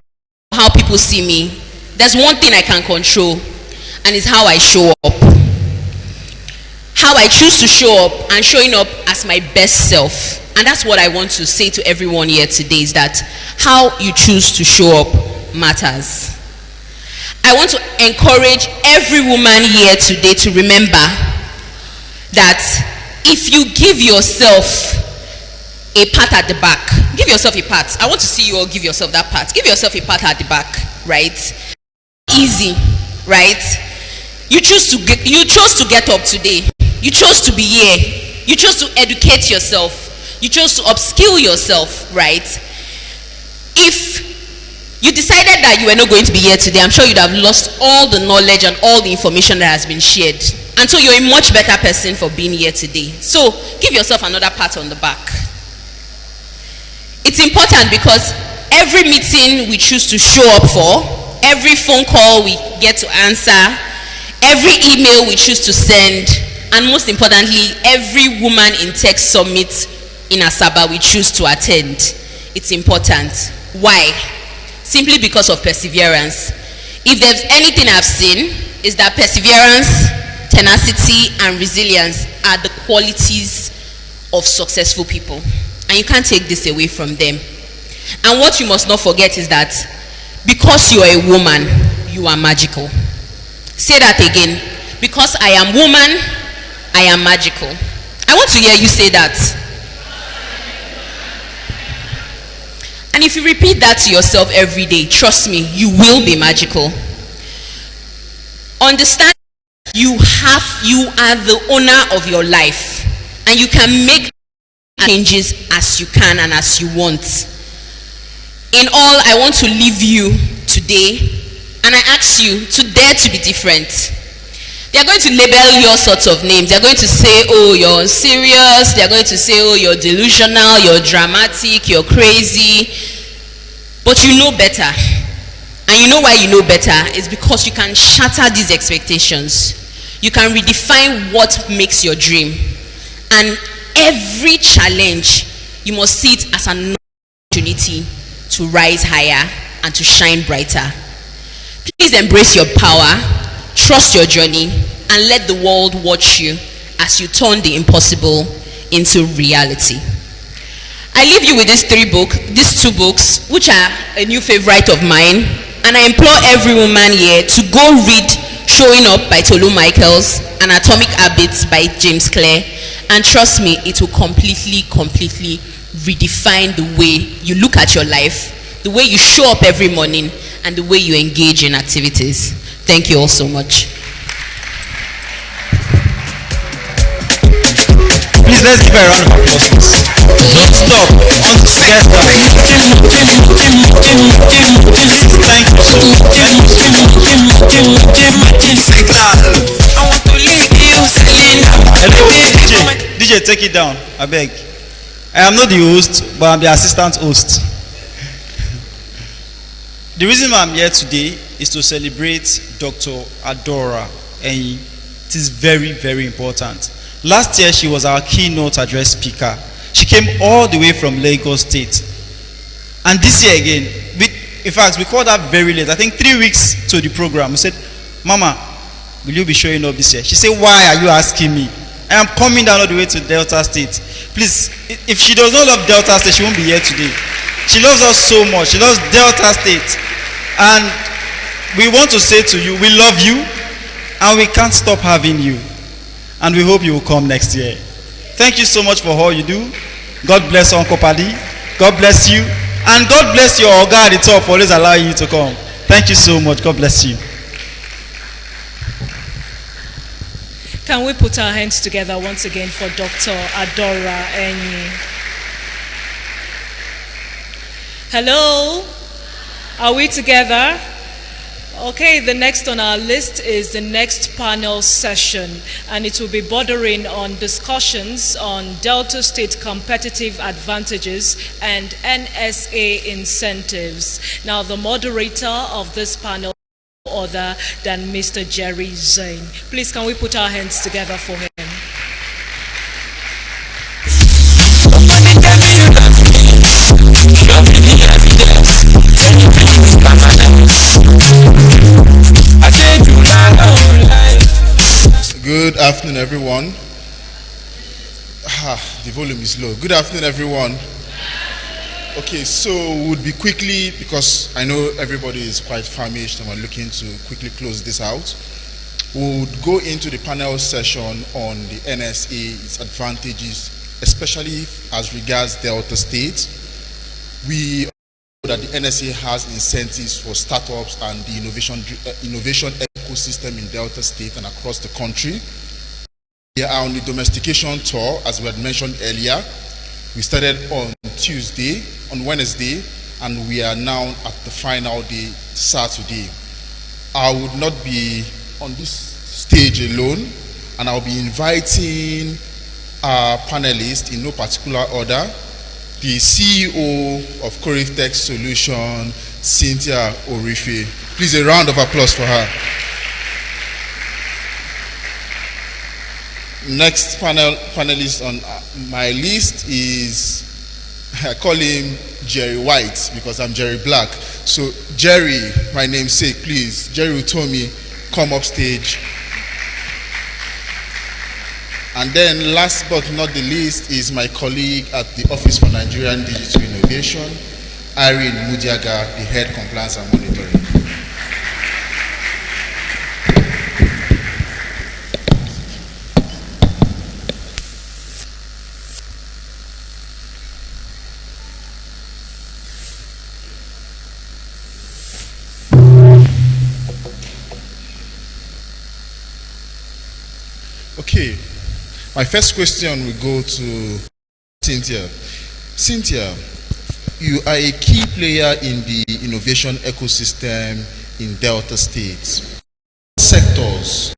how people see me, there's one thing I can control, and it's how I show up. How I choose to show up, and showing up as my best self. And that's what I want to say to everyone here today, is that how you choose to show up matters. I want to encourage every woman here today to remember that if you give yourself a pat at the back, give yourself a pat. I want to see you all give yourself that pat. Give yourself a pat at the back, right? Easy, right? You chose to get up today. You chose to be here. You chose to educate yourself. You chose to upskill yourself, right? If you decided that you were not going to be here today, I'm sure you'd have lost all the knowledge and all the information that has been shared. And so you're a much better person for being here today. So give yourself another pat on the back. It's important because every meeting we choose to show up for, every phone call we get to answer, every email we choose to send, and most importantly, every woman in tech summit in Asaba we choose to attend. It's important. Why? Simply because of perseverance. If there's anything I've seen, is that perseverance, tenacity, and resilience are the qualities of successful people. And you can't take this away from them. And what you must not forget is that because you are a woman, you are magical. Say that again. Because I am woman, I am magical. I want to hear you say that. And if you repeat that to yourself every day, trust me, you will be magical. Understand you are the owner of your life, and you can make changes as you can and as you want. In all, I want to leave you today, and I ask you to dare to be different. They are going to label you all sorts of names. They are going to say, oh, you're serious. They are going to say, oh, you're delusional, you're dramatic, you're crazy. But you know better. And you know why you know better? It's because you can shatter these expectations. You can redefine what makes your dream. And every challenge, you must see it as an opportunity to rise higher and to shine brighter. Please embrace your power. Trust your journey and let the world watch you as you turn the impossible into reality. I leave you with these two books, which are a new favorite of mine, and I implore every woman here to go read Showing Up by Tolu Michaels and Atomic Habits by James Clear, and trust me, it will completely redefine the way you look at your life, the way you show up every morning, and the way you engage in activities. Thank you all so much. Please, let's give a round of applause. Don't stop until you get that. Thank you so much. Hello, DJ, take it down, I beg. I am not the host, but I'm the assistant host. The reason why I'm here today is to celebrate Dr. Adora, and it is very, very important. Last year, she was our keynote address speaker. She came all the way from Lagos State. And this year again, in fact, we called her very late, I think 3 weeks to the program. We said, Mama, will you be showing up this year? She said, why are you asking me? I am coming down all the way to Delta State. Please, if she does not love Delta State, she won't be here today. She loves us so much. She loves Delta State. And we want to say to you, we love you, and we can't stop having you. And we hope you will come next year. Thank you so much for all you do. God bless Uncle Paddy. God bless you. And God bless your Oga at the top for always allowing you to come. Thank you so much. God bless you. Can we put our hands together once again for Dr. Adora Enyi? Hello? Are we together? Okay, the next on our list is the next panel session, and it will be bordering on discussions on Delta State competitive advantages and NSA incentives. Now, the moderator of this panel is no other than Mr. Jerry Zane. Please, can we put our hands together for him? Good afternoon, everyone. The volume is low. Good afternoon, everyone. Okay, so we'll be quickly, because I know everybody is quite famished and we're looking to quickly close this out. We'll go into the panel session on the NSA, its advantages, especially as regards Delta State. We know that the NSA has incentives for startups and the innovation ecosystem in Delta State and across the country. We are on the domestication tour, as we had mentioned earlier. We started on Wednesday, and we are now at the final day, Saturday. I would not be on this stage alone, and I'll be inviting our panelists in no particular order. The CEO of Corif Tech Solution, Cynthia Orife. Please, a round of applause for her. Next panelist on my list is, I call him Jerry White because I'm Jerry Black. So Jerry, my namesake, please, Jerry Utomi, come up stage. And then last but not the least is my colleague at the Office for Nigerian Digital Innovation, Irene Mudiaga, the Head Compliance and Monitoring. Okay, my first question will go to Cynthia. Cynthia, you are a key player in the innovation ecosystem in Delta State. What sectors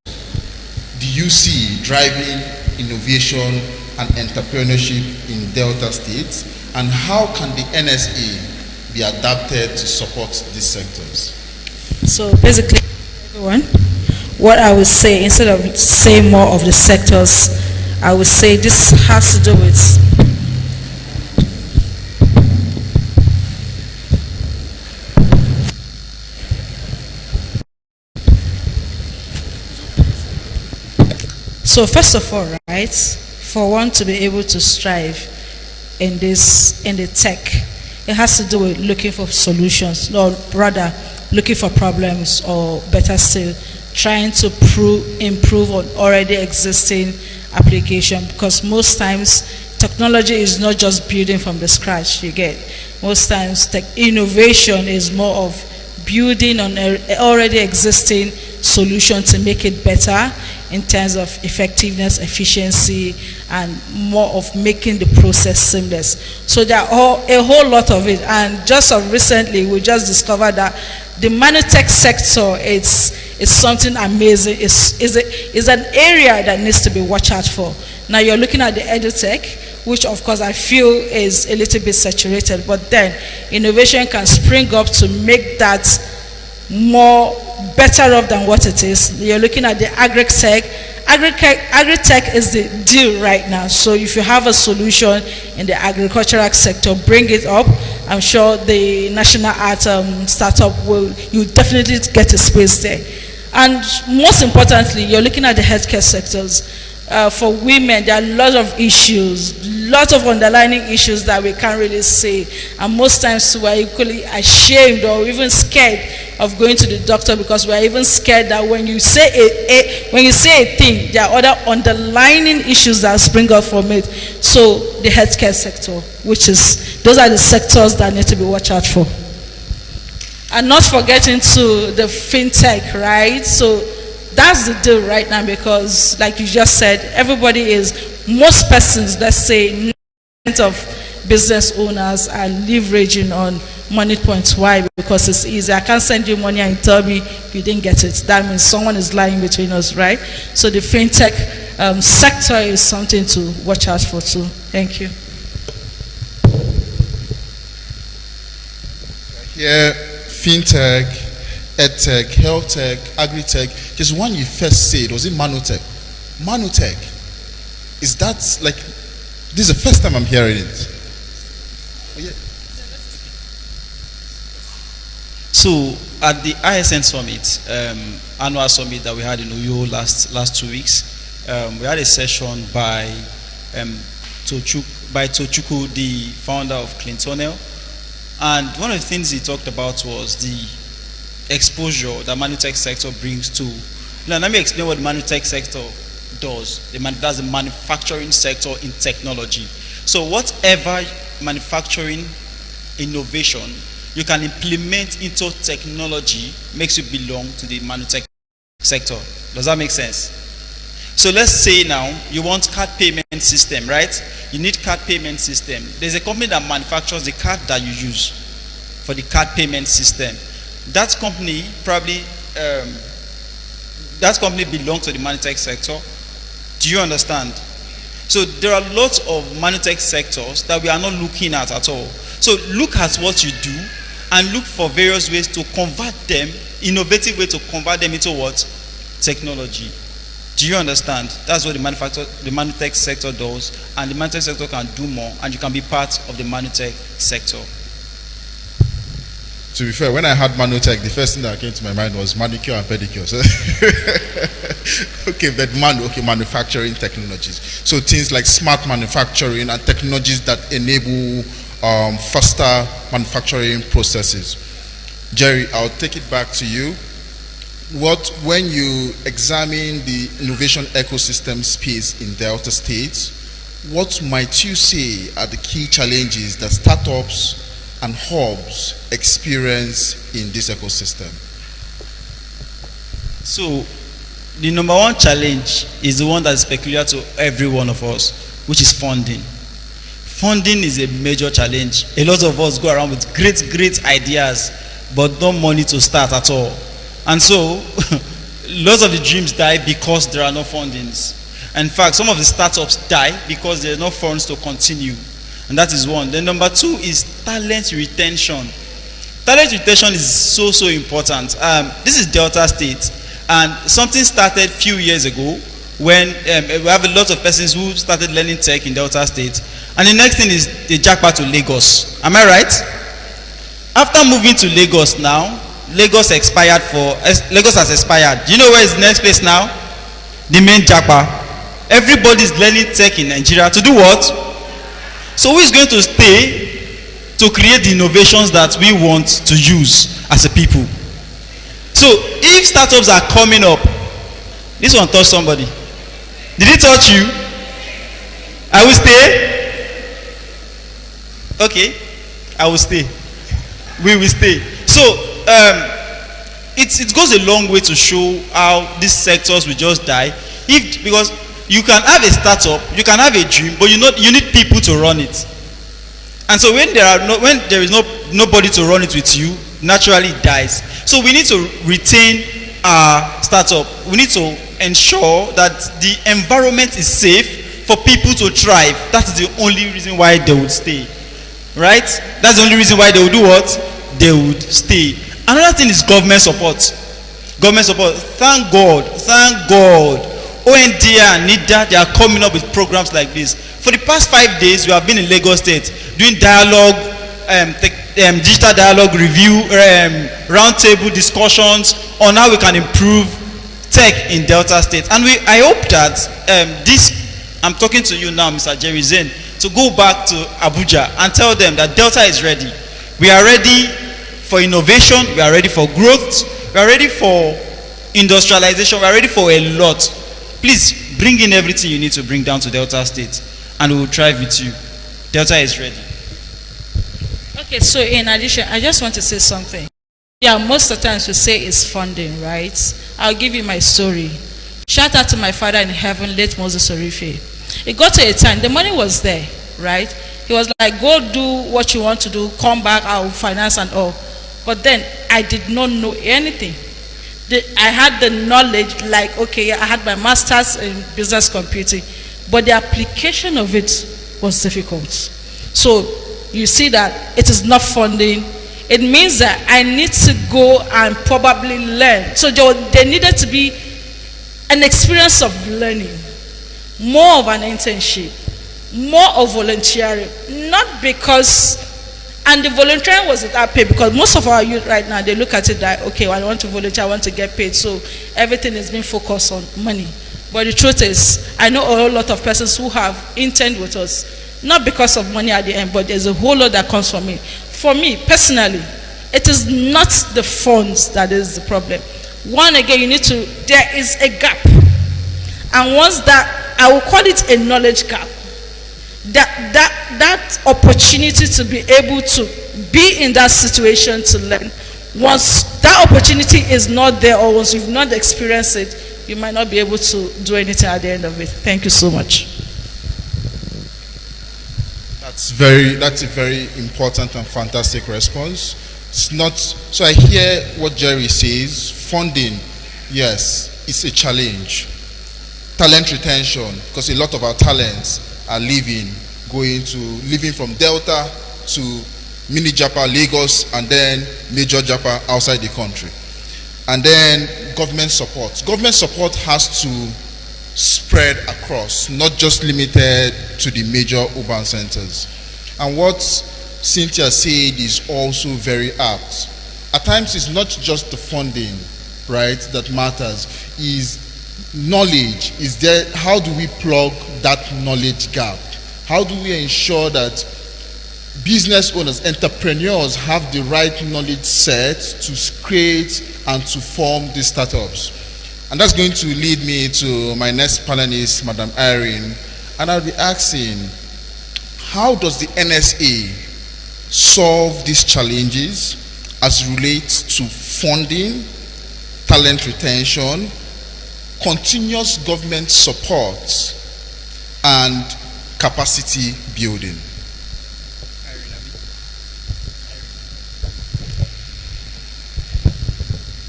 do you see driving innovation and entrepreneurship in Delta State, and how can the NSA be adapted to support these sectors? So basically, everyone, what I would say, instead of saying more of the sectors, I would say this has to do with so first of all, right, for one to be able to strive in the tech, it has to do with looking for solutions, or rather looking for problems, or better still, trying to improve on already existing application, because most times technology is not just building from the scratch. You get, most times innovation is more of building on an already existing solution to make it better in terms of effectiveness, efficiency, and more of making the process seamless. So there are a whole lot of it, and just recently we just discovered that the manutech sector is something amazing. It's an area that needs to be watched out for. Now you're looking at the edutech, which of course I feel is a little bit saturated, but then innovation can spring up to make that more better off than what it is. You're looking at the agri-tech. Agri-tech is the deal right now. So if you have a solution in the agricultural sector, bring it up. I'm sure the national art startup you definitely get a space there. And most importantly, you're looking at the healthcare sectors. For women, there are a lot of issues, lots of underlying issues that we can't really see. And most times we're equally ashamed or even scared of going to the doctor, because we're even scared that when you say a thing, there are other underlying issues that spring up from it. So the healthcare sector, those are the sectors that need to be watched out for. And not forgetting to the fintech, right? So that's the deal right now, because like you just said, most persons, let's say 90% of business owners are leveraging on money points. Why? Because it's easy. I can't send you money and tell me you didn't get it. That means someone is lying between us, right? So the fintech sector is something to watch out for too. Thank you. Here, fintech, edtech, health tech, agri-tech. Just one you first said, was it manotech? Manotech. Is that like, this is the first time I'm hearing it. Oh, yeah. So at the ISN summit, annual summit that we had in Uyo last 2 weeks, we had a session by Tochukwu, the founder of INT'L, and one of the things he talked about was the exposure that manutech sector brings to. Now, let me explain what the manutech sector does. That's the manufacturing sector in technology. So whatever manufacturing innovation you can implement into technology makes you belong to the manutech sector. Does that make sense? So let's say now you want card payment system, right? You need card payment system. There's a company that manufactures the card that you use for the card payment system. That company probably belongs to the manutech sector. Do you understand? So there are lots of manutech sectors that we are not looking at all. So look at what you do and look for various ways to convert them, innovative way to convert them into what? Technology. Do you understand? That's what the manutech sector does, and the manutech sector can do more, and you can be part of the manutech sector. To be fair, when I had manutech, the first thing that came to my mind was manicure and pedicure. So okay, but manufacturing technologies. So things like smart manufacturing and technologies that enable faster manufacturing processes. Jerry, I'll take it back to you. When you examine the innovation ecosystem space in Delta State, what might you say are the key challenges that startups and hubs experience in this ecosystem? So, the number one challenge is the one that's peculiar to every one of us, which is funding. Funding is a major challenge. A lot of us go around with great ideas, but no money to start at all. And so, lots of the dreams die because there are no fundings. In fact, some of the startups die because there are no funds to continue. And that is one. Then number two is talent retention. Talent retention is so important. This is Delta State. And something started a few years ago when we have a lot of persons who started learning tech in Delta State. And the next thing is the jackpot to Lagos. Am I right? After moving to Lagos now, Lagos has expired. Do you know where is the next place now? The main jackpot. Everybody is learning tech in Nigeria to do what? So who is going to stay to create the innovations that we want to use as a people? So if startups are coming up, this one touched somebody. Did it touch you? I will stay. Okay, I will stay. We will stay. So it goes a long way to show how these sectors will just die. Because you can have a startup, you can have a dream, but you need people to run it. And so when there is nobody to run it with you, naturally it dies. So we need to retain our startup. We need to ensure that the environment is safe for people to thrive. That is the only reason why they would stay. Right? That's the only reason why they would do what? They would stay. Another thing is government support. Government support. Thank God. ONDA and NIDA, they are coming up with programs like this. For the past 5 days, we have been in Lagos State doing dialogue, digital dialogue review, roundtable discussions on how we can improve tech in Delta State. And I hope that I'm talking to you now, Mr. Jerry Zen, to go back to Abuja and tell them that Delta is ready. We are ready for innovation, we are ready for growth, we are ready for industrialization, we are ready for a lot. Please bring in everything you need to bring down to Delta State, and we will thrive with you. Delta is ready. Okay, so in addition, I just want to say something. Yeah, most of the times we say it's funding, right? I'll give you my story. Shout out to my father in heaven, late Moses Orife. It got to a time, the money was there, right? He was like, go do what you want to do, come back, I'll finance and all. But then I did not know anything. I had the knowledge, like, okay, I had my master's in business computing, but the application of it was difficult. So you see that it is not funding. It means that I need to go and probably learn. So there needed to be an experience of learning, more of an internship, more of volunteering, not because, and the volunteering was without pay, because most of our youth right now, they look at it that, okay, well, I want to volunteer, I want to get paid, so everything is being focused on money. But the truth is, I know a whole lot of persons who have interned with us, not because of money at the end, but there's a whole lot that comes from me. For me, personally, it is not the funds that is the problem. One, again, you need to, there is a gap. And once that, I will call it a knowledge gap. That opportunity to be able to be in that situation to learn, once that opportunity is not there, or once you've not experienced it, you might not be able to do anything at the end of it. Thank you so much. That's a very important and fantastic response. It's not, so I hear what Jerry says. Funding, yes, it's a challenge. Talent retention, because a lot of our talents are leaving from Delta to mini Japa, Lagos, and then major Japa outside the country. And then government support. Government support has to spread across, not just limited to the major urban centers. And what Cynthia said is also very apt. At times, it's not just the funding, right, that matters. Is knowledge. Is there? How do we plug that knowledge gap? How do we ensure that business owners, entrepreneurs have the right knowledge set to create and to form these startups? And that's going to lead me to my next panelist, Madam Irene. And I'll be asking, how does the NSA solve these challenges as relates to funding, talent retention, continuous government support, and capacity building?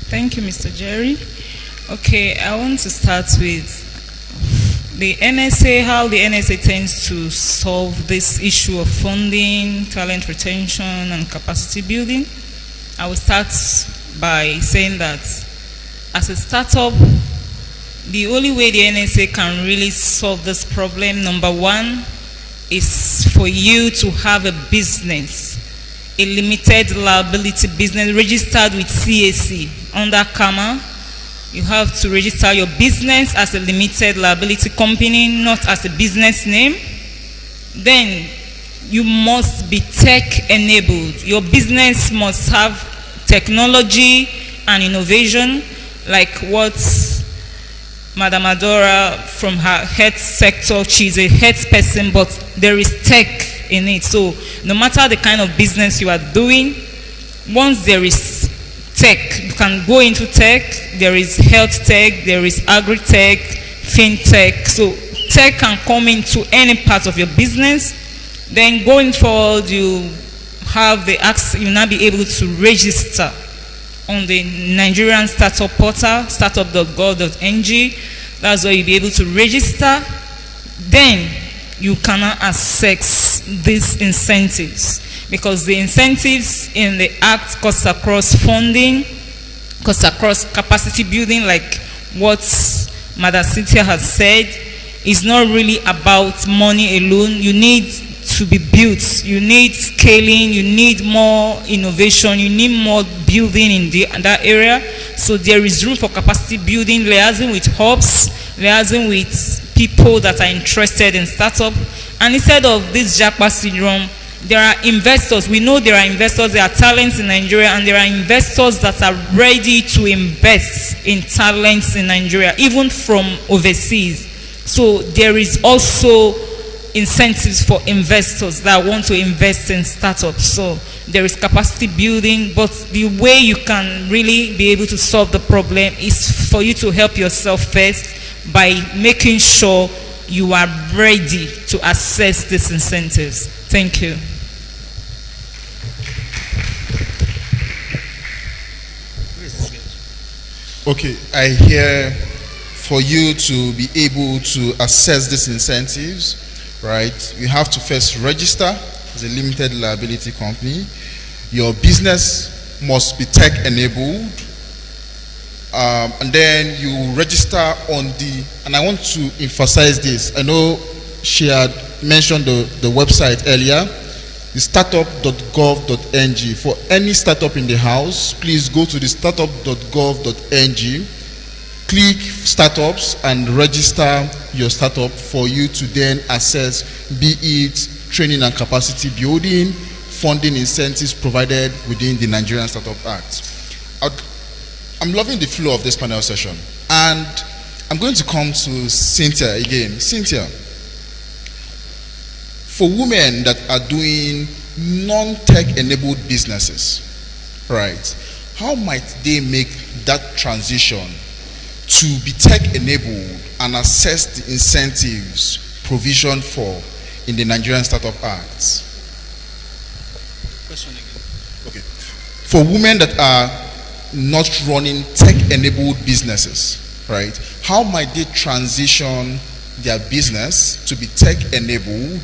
Thank you, Mr. Jerry. Okay, I want to start with the NSA, how the NSA tends to solve this issue of funding, talent retention, and capacity building. I will start by saying that as a startup, the only way the NSA can really solve this problem, number one, is for you to have a business, a limited liability business registered with CAC under CAMA. You have to register your business as a limited liability company, not as a business name. Then you must be tech enabled. Your business must have technology and innovation, like what Madam Adora from her health sector, she's a health person, but there is tech in it. So no matter the kind of business you are doing, once there is tech, you can go into tech. There is health tech, there is agri-tech, fintech. So tech can come into any part of your business. Then going forward, you have the access, you'll now be able to register on the Nigerian startup portal, startup.gov.ng. That's where you'll be able to register. Then you cannot access these incentives, because the incentives in the act cuts across funding, cuts across capacity building, like what Madam Cynthia has said. Is not really about money alone. You need to be built. You need scaling. You need more innovation. You need more building in that area. So there is room for capacity building, liaising with hubs, liaising with people that are interested in startup. And instead of this Japa syndrome, there are investors. We know there are investors. There are talents in Nigeria, and there are investors that are ready to invest in talents in Nigeria, even from overseas. So there is also incentives for investors that want to invest in startups. So there is capacity building, but the way you can really be able to solve the problem is for you to help yourself first by making sure you are ready to access these incentives. Thank you. Okay, I hear for you to be able to access these incentives, right, you have to first register as a limited liability company. Your business must be tech enabled. And then you register on and I want to emphasize this. I know she had mentioned the website earlier, the startup.gov.ng. For any startup in the house, please go to the startup.gov.ng, click startups and register your startup for you to then access, be it training and capacity building, funding incentives provided within the Nigerian Startup Act. I'm loving the flow of this panel session, and I'm going to come to Cynthia again. Cynthia, for women that are doing non-tech enabled businesses, right, how might they make that transition to be tech enabled and access the incentives provisioned for in the Nigerian Startup Act? Question again. Okay. For women that are not running tech-enabled businesses, right? How might they transition their business to be tech-enabled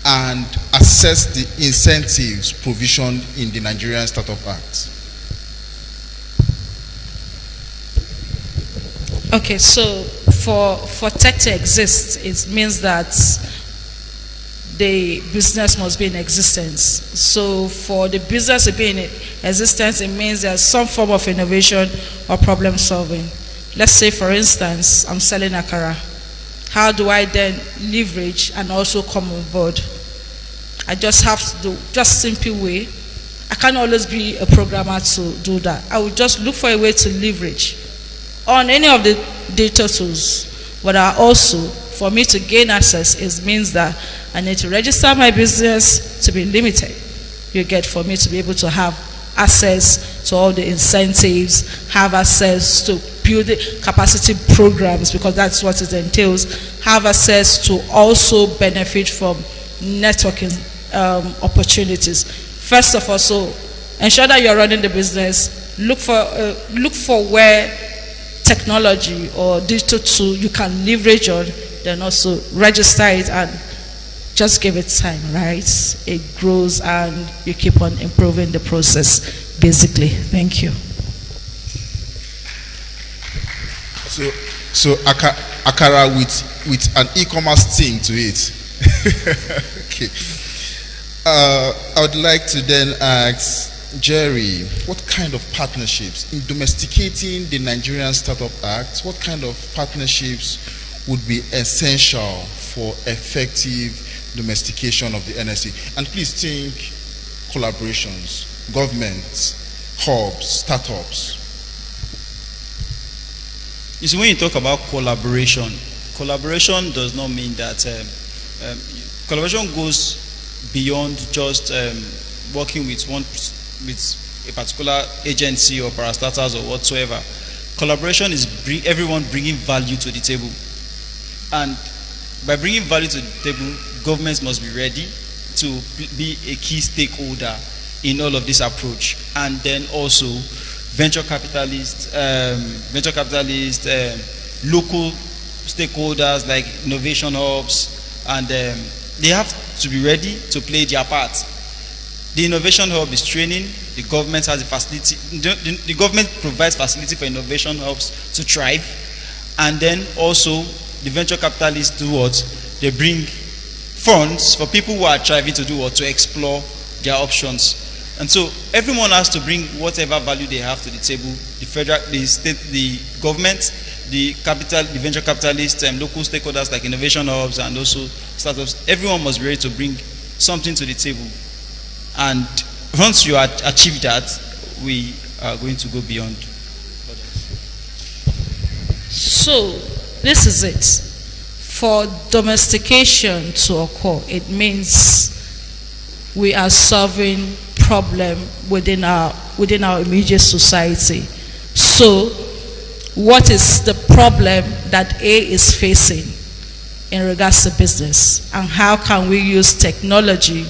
and access the incentives provisioned in the Nigerian Startup Act? Okay, so for tech to exist, it means that the business must be in existence. So for the business to be in existence, it means there's some form of innovation or problem solving. Let's say, for instance, I'm selling akara. How do I then leverage and also come on board? I just have to do just simple way. I can't always be a programmer to do that. I will just look for a way to leverage on any of the data tools, but also for me to gain access, it means that I need to register my business to be limited. You get, for me to be able to have access to all the incentives, have access to build capacity programs, because that's what it entails, have access to also benefit from networking opportunities. First of all, so ensure that you're running the business, look for where technology or digital tool you can leverage on, then also register it and just give it time, right? It grows and you keep on improving the process, basically. Thank you. So akara with an e-commerce thing to it. Okay. I would like to then ask Jerry, what kind of partnerships in domesticating the Nigerian Startup Act, what kind of partnerships would be essential for effective domestication of the NSE? And please think collaborations, governments, hubs, startups. You see, when you talk about collaboration does not mean that collaboration goes beyond just working with a particular agency or parastatals or whatsoever. Collaboration is everyone bringing value to the table, and by bringing value to the table, governments must be ready to be a key stakeholder in all of this approach, and then also venture capitalists, local stakeholders like innovation hubs, and they have to be ready to play their part. The innovation hub is training. The government has the facility. The government provides facility for innovation hubs to thrive, and then also the venture capitalists do what? They bring funds for people who are thriving to do what? To explore their options. And so everyone has to bring whatever value they have to the table. The federal, the state, the government, the venture capitalists, and local stakeholders like innovation hubs and also startups. Everyone must be ready to bring something to the table. And once you achieve that, we are going to go beyond. So, this is it. For domestication to occur, it means we are solving problem within our immediate society. So, what is the problem that A is facing in regards to business, and how can we use technology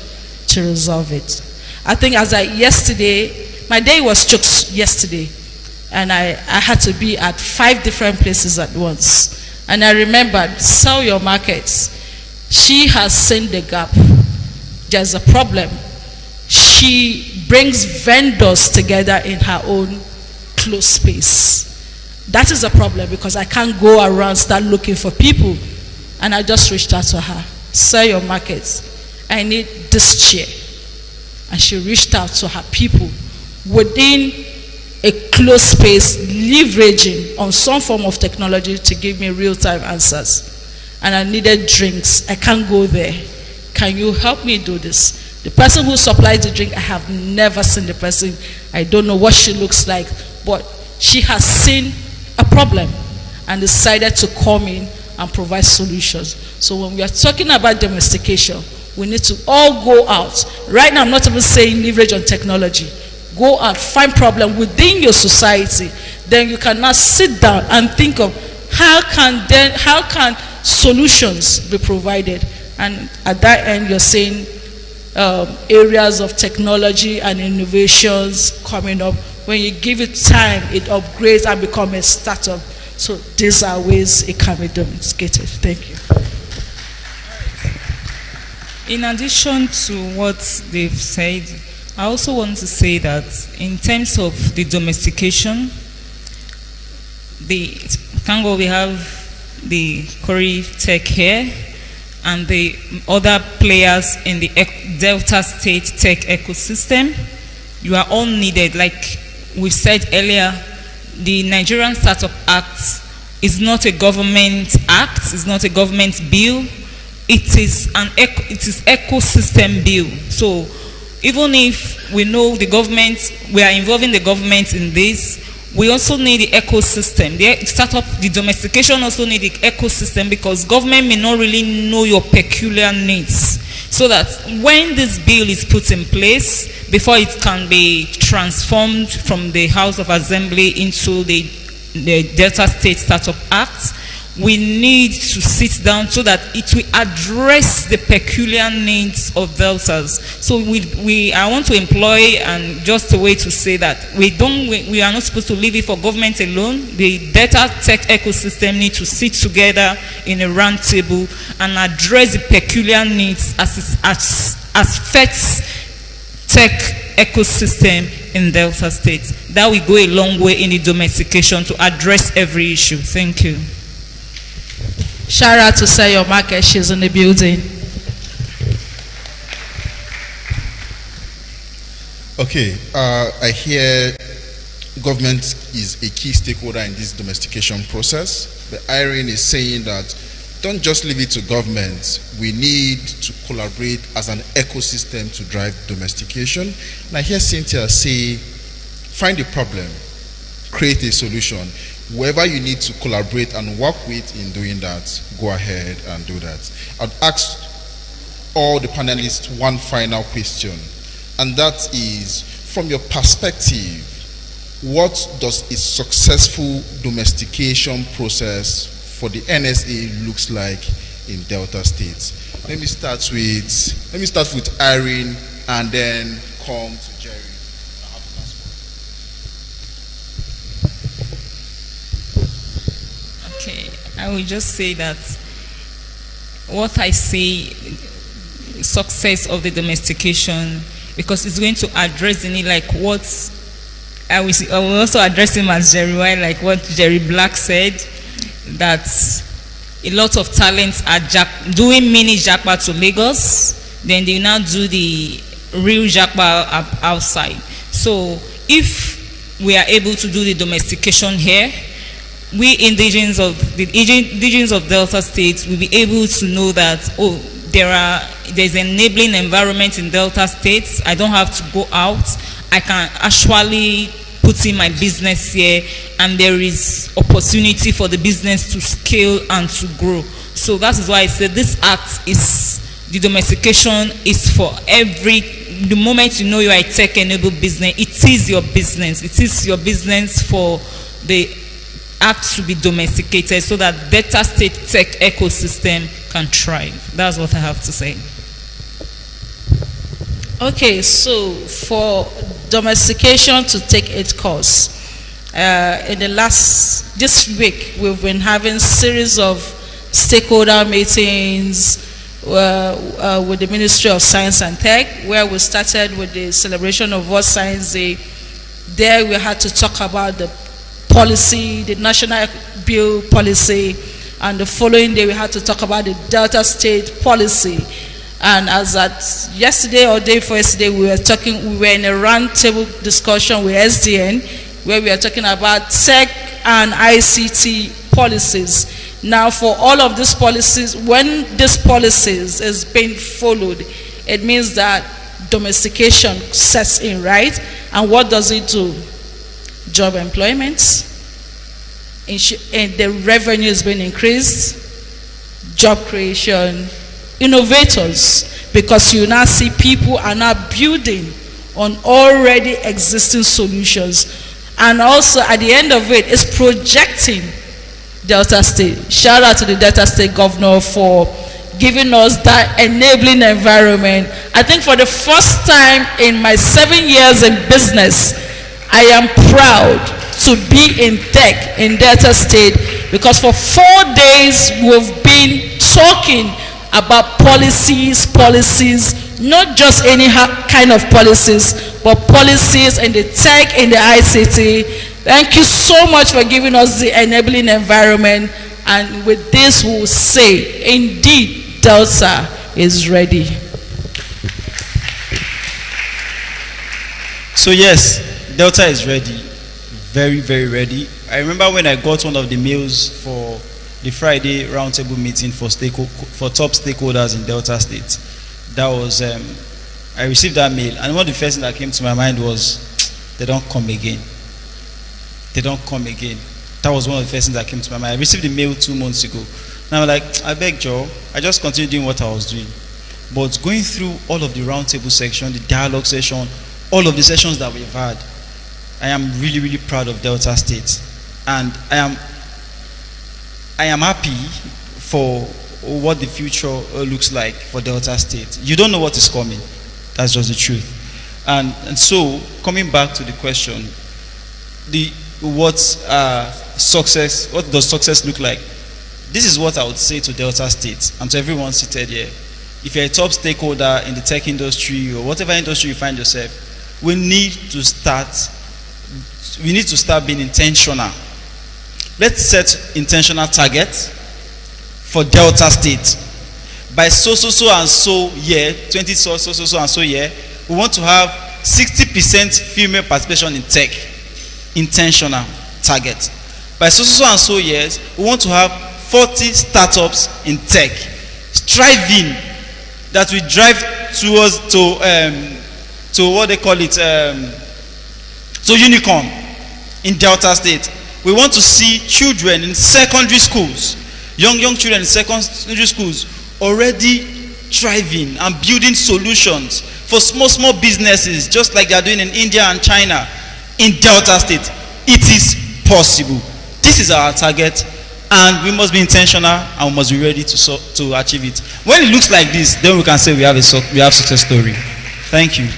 to resolve it. I think yesterday, my day was choked yesterday, and I had to be at 5 different places at once. And I remembered, sell your markets. She has seen the gap. There's a problem. She brings vendors together in her own closed space. That is a problem because I can't go around start looking for people. And I just reached out to her. Sell your markets. I need this chair. And she reached out to her people within a closed space, leveraging on some form of technology to give me real-time answers. And I needed drinks. I can't go there. Can you help me do this? The person who supplies the drink, I have never seen the person. I don't know what she looks like, but she has seen a problem and decided to come in and provide solutions. So when we are talking about domestication, we need to all go out. Right now, I'm not even saying leverage on technology. Go out, find problem within your society. Then you can now sit down and think of how can solutions be provided. And at that end, you're saying areas of technology and innovations coming up. When you give it time, it upgrades and becomes a startup. So these are ways it can be domesticated. Thank you. In addition to what they've said, I also want to say that in terms of the domestication, thank God we have the Corey Tech here and the other players in the Delta State tech ecosystem. You are all needed. Like we said earlier, the Nigerian Startup Act is not a government act, it's not a government bill. It is ecosystem bill. So even if we know the government, we are involving the government in this, we also need the ecosystem. The domestication also need the ecosystem because government may not really know your peculiar needs. So that when this bill is put in place, before it can be transformed from the House of Assembly into the Delta State Startup Act, we need to sit down so that it will address the peculiar needs of Deltas. So I want to employ and just a way to say that we are not supposed to leave it for government alone. The Delta tech ecosystem needs to sit together in a round table and address the peculiar needs as fits tech ecosystem in Delta State. That will go a long way in the domestication to address every issue. Thank you. Shout out to Sell Your Market. She's in the building. Okay, I hear government is a key stakeholder in this domestication process. The irony is saying that don't just leave it to government. We need to collaborate as an ecosystem to drive domestication. And I hear Cynthia say, find a problem, create a solution. Whoever you need to collaborate and work with in doing that, go ahead and do that. I'd ask all the panelists one final question, and that is, from your perspective, what does a successful domestication process for the NSA looks like in Delta State? Let me start with Irene and then come to Jerry. Okay, I will just say that what I see success of the domestication, because it's going to address the need, like what I will also address him as Jerry White, like what Jerry Black said, that a lot of talents are doing mini Japa to Lagos, then they now do the real Japa outside. So if we are able to do the domestication here, we indigenes of Delta State will be able to know that, oh, there's an enabling environment in Delta State. I don't have to go out. I can actually put in my business here, and there is opportunity for the business to scale and to grow. So that is why I said this act is, the domestication is for the moment you know you are a tech-enabled business, it is your business. It is your business for the act to be domesticated so that Delta State tech ecosystem can thrive. That's what I have to say. Okay, so for domestication to take its course, in this week we've been having series of stakeholder meetings with the Ministry of Science and Tech, where we started with the celebration of World Science Day. There we had to talk about the policy, the national bill policy, and the following day we had to talk about the Delta State policy. And as at yesterday or day before yesterday, we were in a roundtable discussion with SDN, where we are talking about tech and ICT policies. Now, for all of these policies, when these policies is being followed, it means that domestication sets in, right? And what does it do? Job employment, and the revenue is being increased, job creation, innovators, because you now see people are now building on already existing solutions, and also at the end of it, it's projecting Delta State. Shout out to the Delta State governor for giving us that enabling environment. I think for the first time in my 7 years in business, I am proud to be in tech in Delta State, because for 4 days we've been talking about policies, not just any kind of policies, but policies in the tech, in the ICT. Thank you so much for giving us the enabling environment. And with this, we'll say, indeed, Delta is ready. So yes, Delta is ready. Very, very ready. I remember when I got one of the mails for the Friday roundtable meeting for top stakeholders in Delta State. That was, I received that mail, and one of the first things that came to my mind was, they don't come again. They don't come again. That was one of the first things that came to my mind. I received the mail 2 months ago. And I was like, I beg Joe, I just continued doing what I was doing. But going through all of the roundtable section, the dialogue session, all of the sessions that we've had, I am really, really proud of Delta State. And I am happy for what the future looks like for Delta State. You don't know what is coming. That's just the truth. And so, coming back to the question, what does success look like? This is what I would say to Delta State and to everyone seated here. If you're a top stakeholder in the tech industry or whatever industry you find yourself, we need to start being intentional. Let's set intentional targets for Delta State. By so and so year, 20 so and so year, we want to have 60% female participation in tech. Intentional target. By so and so years, we want to have 40 startups in tech, striving that we drive towards to what they call it, to unicorn in Delta State. We want to see children in secondary schools, young children in secondary schools already thriving and building solutions for small businesses, just like they are doing in India and China. In Delta State, it is possible. This is our target, and we must be intentional and we must be ready to achieve it. When it looks like this, then we can say we have success story. Thank you.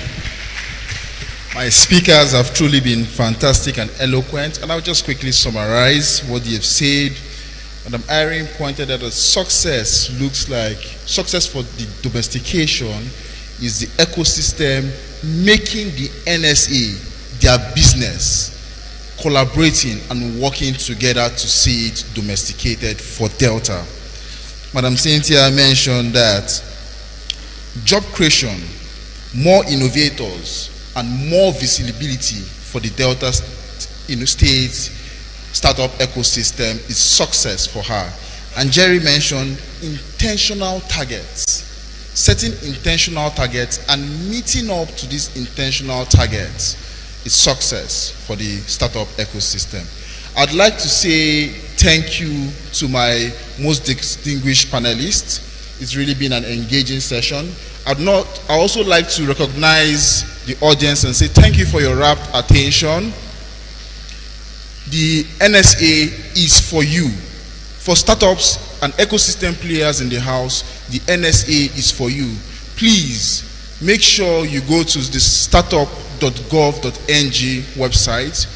My speakers have truly been fantastic and eloquent, and I'll just quickly summarize what they have said. Madam Irene pointed out that success for the domestication is the ecosystem making the NSA their business, collaborating and working together to see it domesticated for Delta. Madam Cynthia mentioned that job creation, more innovators, and more visibility for the Delta State startup ecosystem is success for her. And Jerry mentioned intentional targets, setting intentional targets and meeting up to these intentional targets is success for the startup ecosystem. I'd like to say thank you to my most distinguished panelists. It's really been an engaging session. I'd also like to recognize the audience and say thank you for your rapt attention. The NSA is for you. For startups and ecosystem players in the house, the NSA is for you. Please make sure you go to the startup.gov.ng website.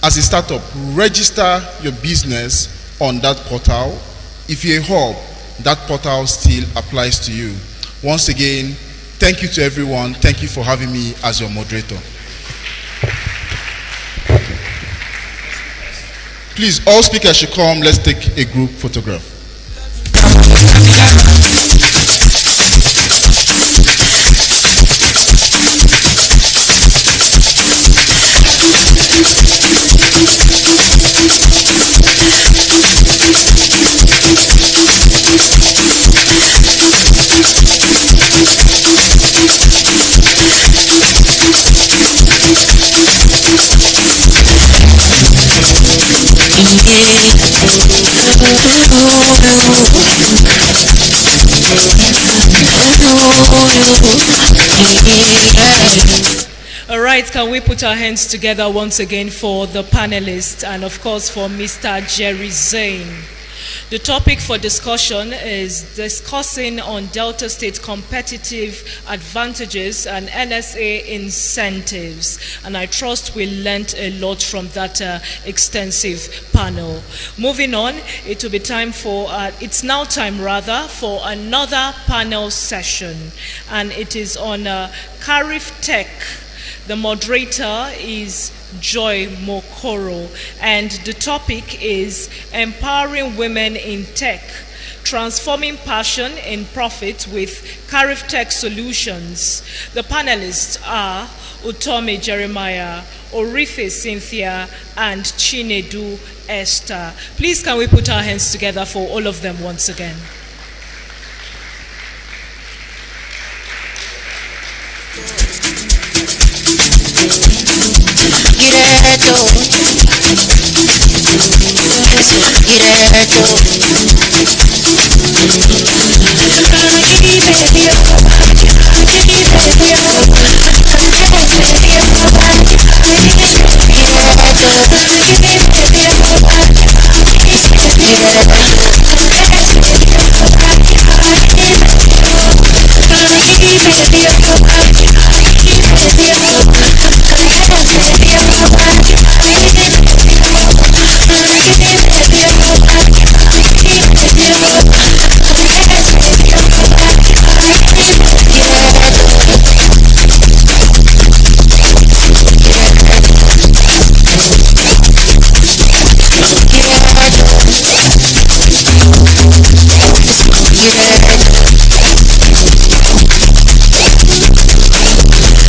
As a startup, register your business on that portal. If you're a hub, that portal still applies to you. Once again, thank you to everyone. Thank you for having me as your moderator. Please, all speakers should come. Let's take a group photograph. All right, can we put our hands together once again for the panelists and of course for Mr. Jerry Zane. The topic for discussion is discussing on Delta State competitive advantages and NSA incentives. And I trust we learned a lot from that extensive panel. Moving on, it will be time for, it's now time rather, for another panel session. And it is on Carif Tech. The moderator is Joy Mokoro, and the topic is Empowering Women in Tech, Transforming Passion in Profit with Carif Tech Solutions. The panelists are Utome Jeremiah, Orife Cynthia, and Chinedu Esther. Please can we put our hands together for all of them once again.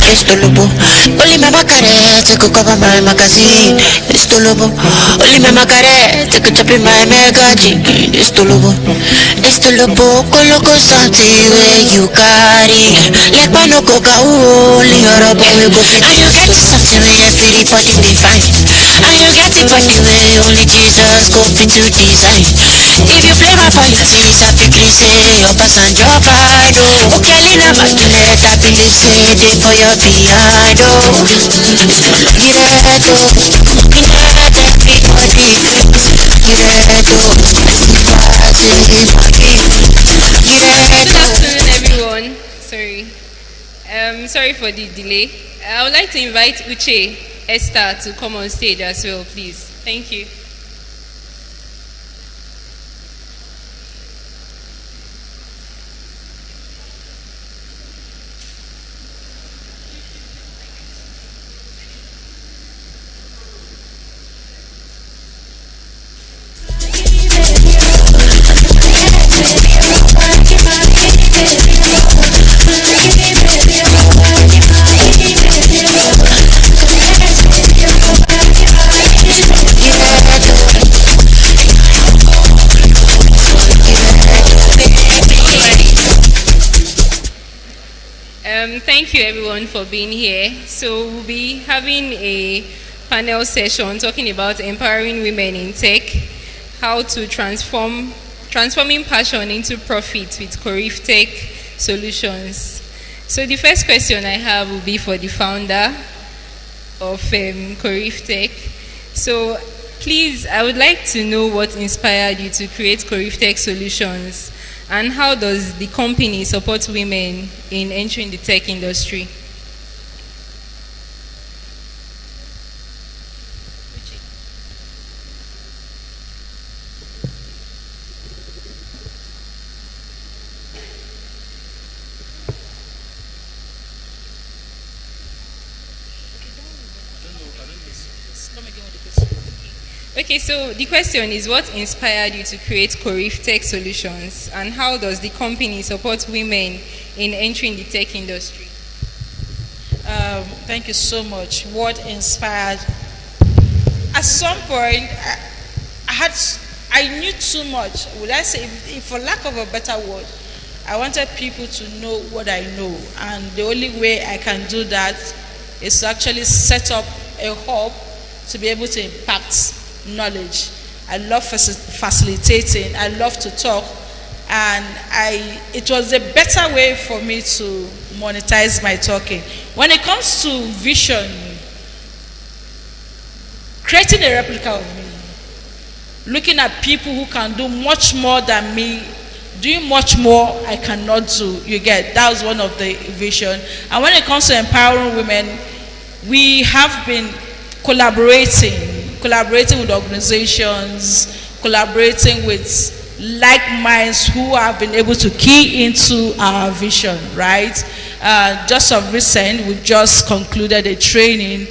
Estolobo, only mama care to cook over my magazine. Estolobo, only mama care to cook up in my magazine. Estolobo, Estolobo, colloco something where you carry. Like no coca, only your rubber will go fit. And you get something where everybody define. And you get it by the way only Jesus go fit to design. If you play my politics, I think you say your pass and your pride. Okay, Lina, but to let that be say they for your behind. Good afternoon, everyone. Sorry for the delay. I would like to invite Uche Esther to come on stage as well, please. Thank you. Thank you everyone for being here. So we'll be having a panel session talking about empowering women in tech, how to transforming passion into profit with Carif Tech Solutions. So the first question I have will be for the founder of Carif Tech. So please, I would like to know what inspired you to create Carif Tech Solutions And how does the company support women in entering the tech industry? Okay, so the question is, what inspired you to create Corif Tech Solutions, and how does the company support women in entering the tech industry? Thank you so much. What inspired? At some point, I knew too much. Would I say, if for lack of a better word, I wanted people to know what I know, and the only way I can do that is to actually set up a hub to be able to impact knowledge. I love facilitating. I love to talk, and it was a better way for me to monetize my talking. When it comes to vision, creating a replica of me, looking at people who can do much more than me, doing much more I cannot do. You get, that was one of the vision. And when it comes to empowering women, we have been collaborating with organizations, collaborating with like minds who have been able to key into our vision, right? Just of recent, we've just concluded a training.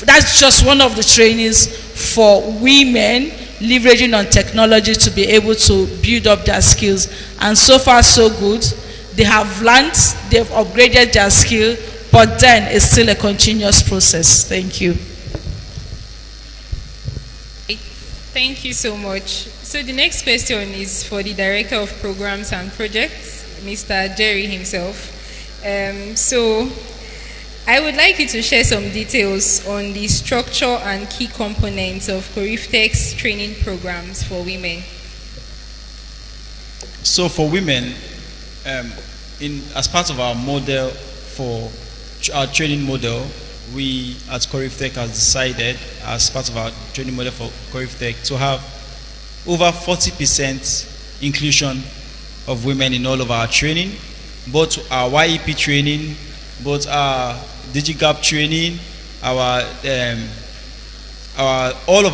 That's just one of the trainings for women leveraging on technology to be able to build up their skills. And so far, so good. They have learned, they've upgraded their skill, but then it's still a continuous process. Thank you. Thank you so much. So the next question is for the Director of Programs and Projects, Mr. Jerry himself. So I would like you to share some details on the structure and key components of Corif Tech's training programs for women. So for women, as part of our model for our training model, we at Corif Tech has decided, as part of our training model for Corif Tech, to have over 40% inclusion of women in all of our training, both our YEP training, both our DigiGap training, all of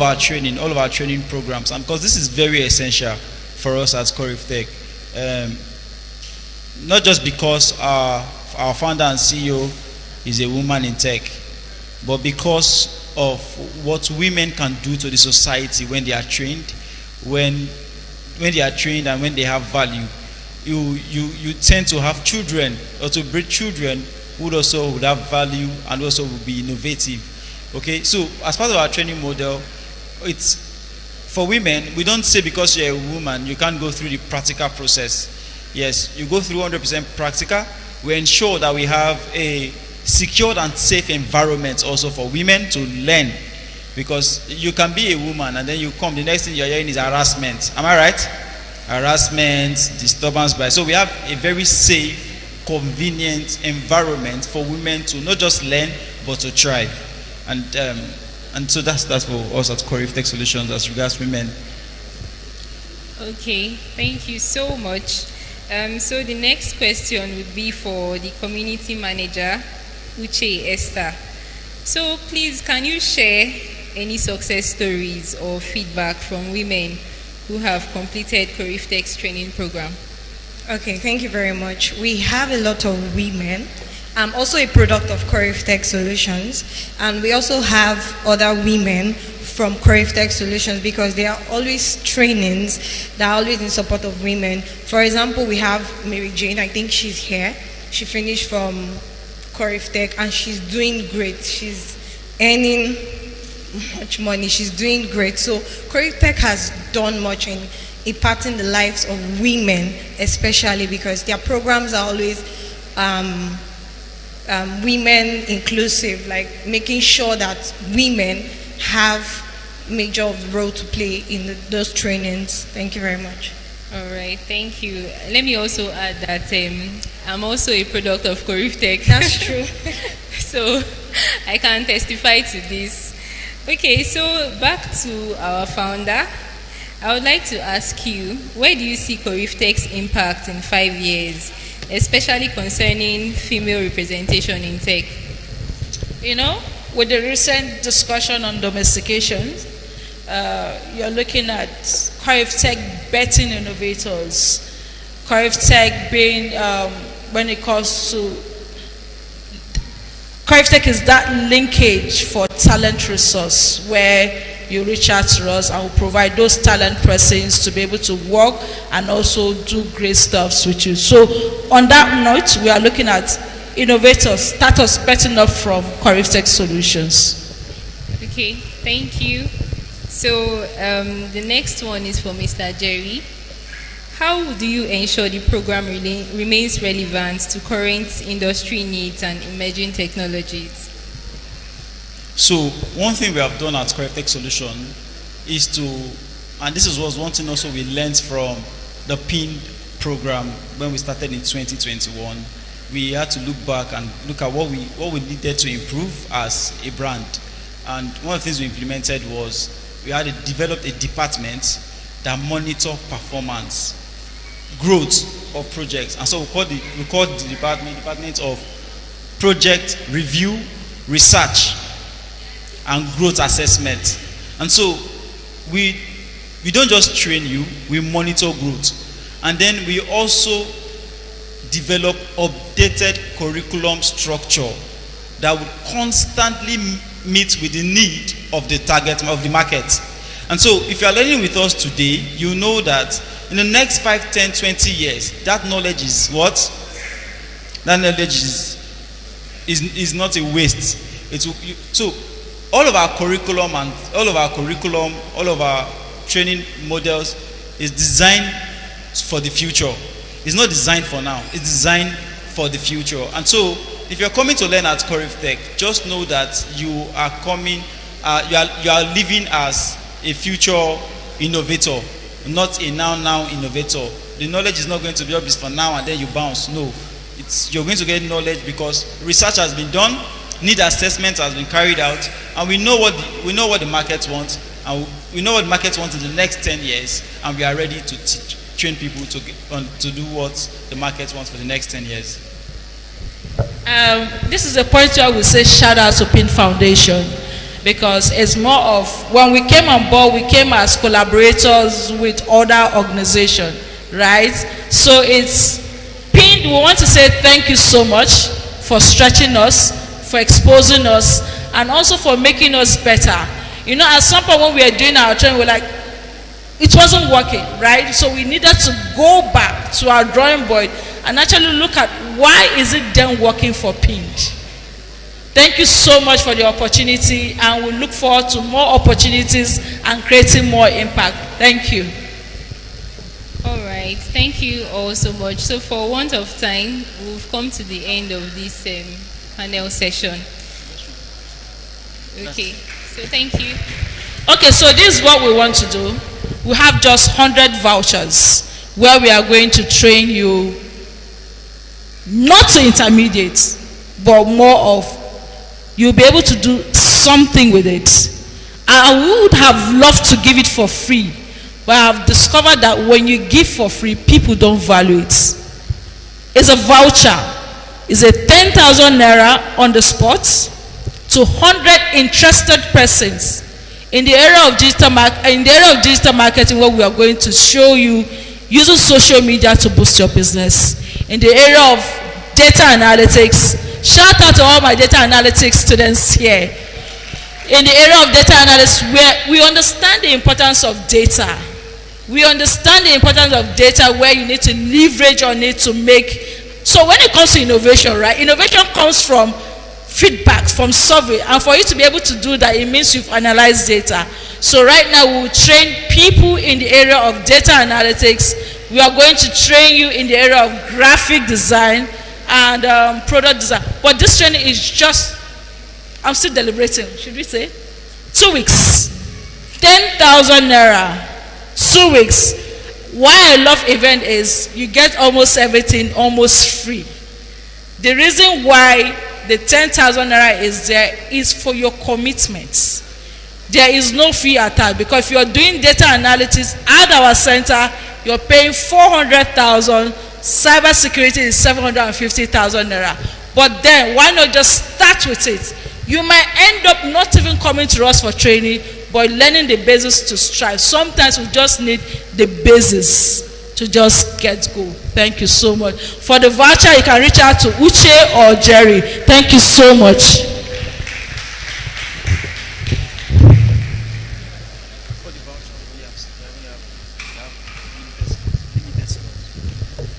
our training programs, and because this is very essential for us at Corif Tech, not just because our founder and CEO is a woman in tech, but because of what women can do to the society when they are trained, when they are trained and when they have value. You tend to have children, or to breed children who also would have value and also would be innovative. Okay, so as part of our training model, it's for women. We don't say because you're a woman you can't go through the practical process. Yes, you go through 100% practical. We ensure that we have a secured and safe environment also for women to learn, because you can be a woman and then you come, the next thing you're hearing is harassment. Am I right? Harassment, disturbance by. So we have a very safe, convenient environment for women to not just learn but to thrive. And so that's for us at Corif Tech Solutions as regards women. Okay, thank you so much. So the next question would be for the community manager, Uche Esther. So please, can you share any success stories or feedback from women who have completed Corif Tech's training program? Okay, thank you very much. We have a lot of women. I'm also a product of Corif Tech Solutions, and we also have other women from Corif Tech Solutions, because there are always trainings that are always in support of women. For example, we have Mary Jane. I think she's here. She finished from Corif Tech and she's doing great. She's earning much money. She's doing great. So Corif Tech has done much in impacting the lives of women, especially because their programs are always women inclusive, like making sure that women have major role to play in those trainings. Thank you very much. All right, thank you. Let me also add that I'm also a product of Corif Tech. That's true. So I can testify to this. Okay, so back to our founder. I would like to ask you, where do you see Corriftech's impact in 5 years, especially concerning female representation in tech? You know, with the recent discussion on domestication, you're looking at Corriftech betting innovators, Corriftech being, when it comes to, Corriftech is that linkage for talent resource where you reach out to us and we'll provide those talent persons to be able to work and also do great stuff with you. So on that note, we are looking at innovators, startups betting up from Corriftech Solutions. Okay, thank you. So the next one is for Mr. Jerry. How do you ensure the program remains relevant to current industry needs and emerging technologies? So one thing we have done at Corriftech Solution is to, and this was one thing also we learned from the PIN program when we started in 2021. We had to look back and look at what we needed to improve as a brand. And one of the things we implemented was we had developed a department that monitor performance, growth of projects. And so we called the department of project review, research, and growth assessment. And so we don't just train you, we monitor growth. And then we also develop updated curriculum structure that would constantly meet with the need of the target of the market. And so if you are learning with us today, you know that in the next 5, 10, 20 years, that knowledge is what? That knowledge is not a waste. So all of our curriculum and all of our training models is designed for the future. It's not designed for now. It's designed for the future. And so, if you're coming to learn at Corriftech, just know that you are coming, you are living as a future innovator, not a now innovator. The knowledge is not going to be just for now and then you bounce. No, you're going to get knowledge because research has been done, need assessment has been carried out, and we know what the market wants, and we know what the market wants in the next 10 years, and we are ready to train people to do what the market wants for the next 10 years. This is a point where we say shout out to PIN Foundation, because it's more of, when we came on board, we came as collaborators with other organizations, right? So it's PIN, we want to say thank you so much for stretching us, for exposing us, and also for making us better. You know, at some point when we were doing our training, we're like, it wasn't working, right? So we needed to go back to our drawing board and actually look at why is it then working for PIN. Thank you so much for the opportunity, and we look forward to more opportunities and creating more impact. Thank you. All right, thank you all so much. So for want of time, we've come to the end of this panel session. Okay, so thank you. Okay, so this is what we want to do. We have just 100 vouchers where we are going to train you not to intermediate, but more of you'll be able to do something with it. I would have loved to give it for free, but I have discovered that when you give for free, people don't value it. It's a voucher. It's a 10,000 naira on the spot to 100 interested persons in the area of digital marketing, where we are going to show you using social media to boost your business. In the area of data analytics, shout out to all my data analytics students here. In the area of data analysis, where we understand the importance of data. We understand the importance of data, where you need to leverage on it to make. So when it comes to innovation, right? Innovation comes from feedback, from survey, and for you to be able to do that, it means you've analyzed data. So right now we will train people in the area of data analytics. We are going to train you in the area of graphic design and product design. But this training is just, I'm still deliberating, should we say? 2 weeks. 10,000 naira. 2 weeks. Why I love event is you get almost everything almost free. The reason why the 10,000 naira is there is for your commitments. There is no fee attached, because if you're doing data analytics at our center, you're paying 400,000. Cybersecurity is 750,000 naira. But then, why not just start with it? You might end up not even coming to us for training, but learning the basics to strive. Sometimes we just need the basis to just get go. Thank you so much. For the voucher, you can reach out to Uche or Jerry. Thank you so much.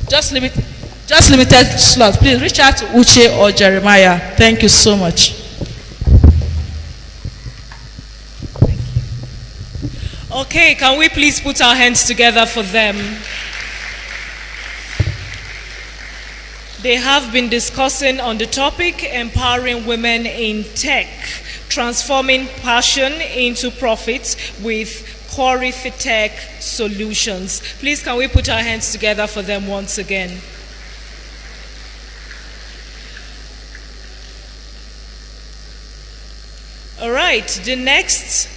Just limited slots. Please reach out to Uche or Jeremiah. Thank you so much. Okay, can we please put our hands together for them? They have been discussing on the topic empowering women in tech, transforming passion into profit with Tech Solutions. Please, can we put our hands together for them once again? All right, the next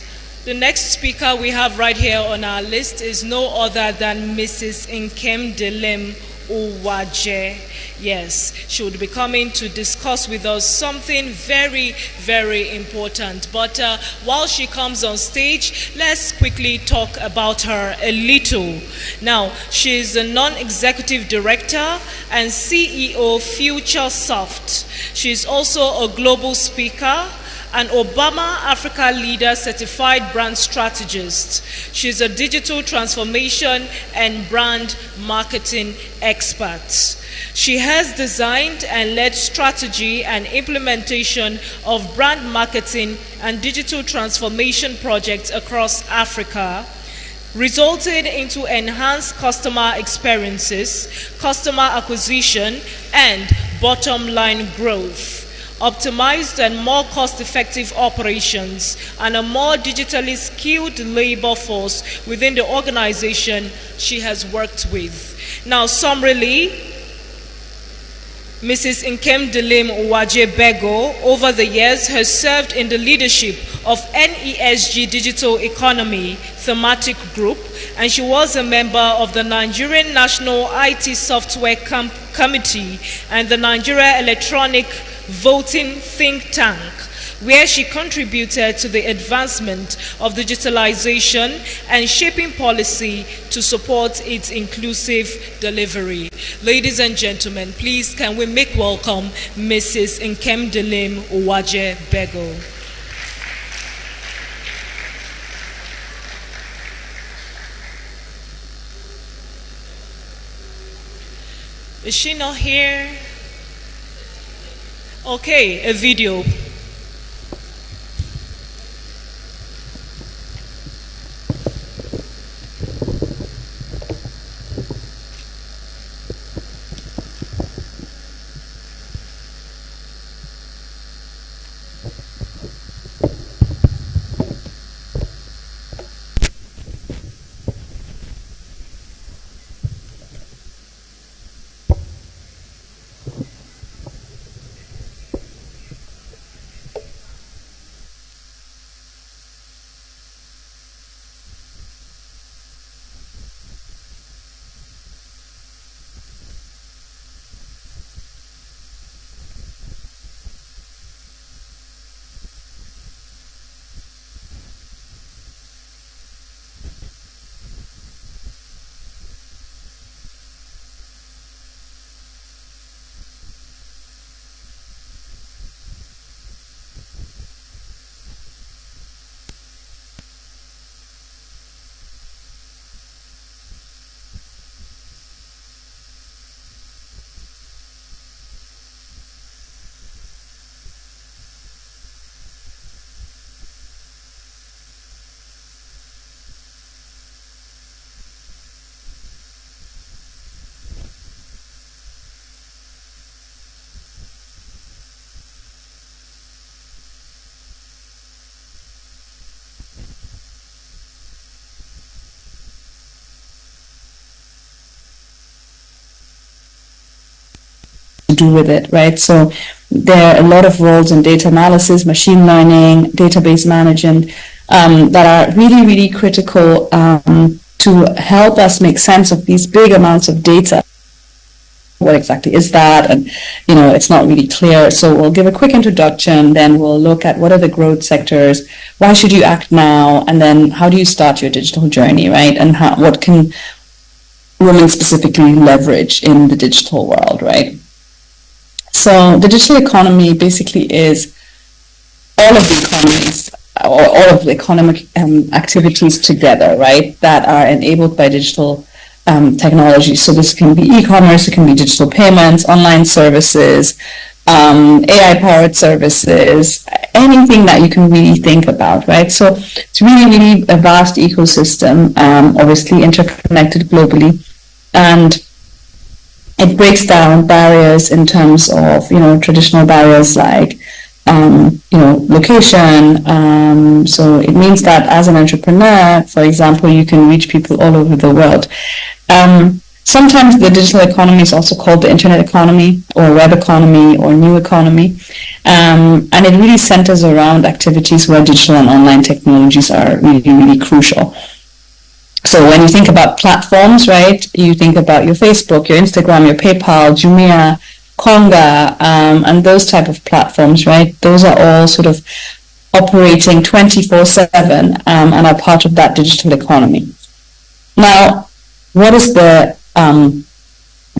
speaker we have right here on our list is no other than Mrs. Nkemdelem Uwaje. Yes, she would be coming to discuss with us something very, very important. But while she comes on stage, let's quickly talk about her a little. Now, she is a non-executive director and CEO FutureSoft. She is also a global speaker, an Obama Africa Leader Certified Brand Strategist. She's a digital transformation and brand marketing expert. She has designed and led strategy and implementation of brand marketing and digital transformation projects across Africa, resulted into enhanced customer experiences, customer acquisition, and bottom line growth, optimized and more cost-effective operations, and a more digitally skilled labor force within the organization she has worked with. Now, summarily, Mrs. Nkemdelem Uwaje Bego, over the years, has served in the leadership of NESG Digital Economy Thematic Group, and she was a member of the Nigerian National IT Software Committee and the Nigeria Electronic Voting Think Tank, where she contributed to the advancement of digitalization and shaping policy to support its inclusive delivery. Ladies and gentlemen, please can we make welcome Mrs. Nkemdelem Uwaje Bego. Is she not here? Okay, a video. do with it, right? So there are a lot of roles in data analysis, machine learning, database management, that are really, really critical to help us make sense of these big amounts of data. What exactly is that? And, it's not really clear. So we'll give a quick introduction, then we'll look at what are the growth sectors, why should you act now, and then how do you start your digital journey, right? And what can women specifically leverage in the digital world, right? So the digital economy basically is all of the economies, or all of the economic activities together, right, that are enabled by digital technology. So this can be e-commerce, it can be digital payments, online services, AI-powered services, anything that you can really think about, right? So it's really, really a vast ecosystem, obviously interconnected globally, and it breaks down barriers in terms of, traditional barriers like, location. So it means that as an entrepreneur, for example, you can reach people all over the world. Sometimes the digital economy is also called the internet economy or web economy or new economy. And it really centers around activities where digital and online technologies are really, really crucial. So when you think about platforms, right, you think about your Facebook, your Instagram, your PayPal, Jumia, Konga, and those type of platforms, right? Those are all sort of operating 24/7 and are part of that digital economy. Now, what is the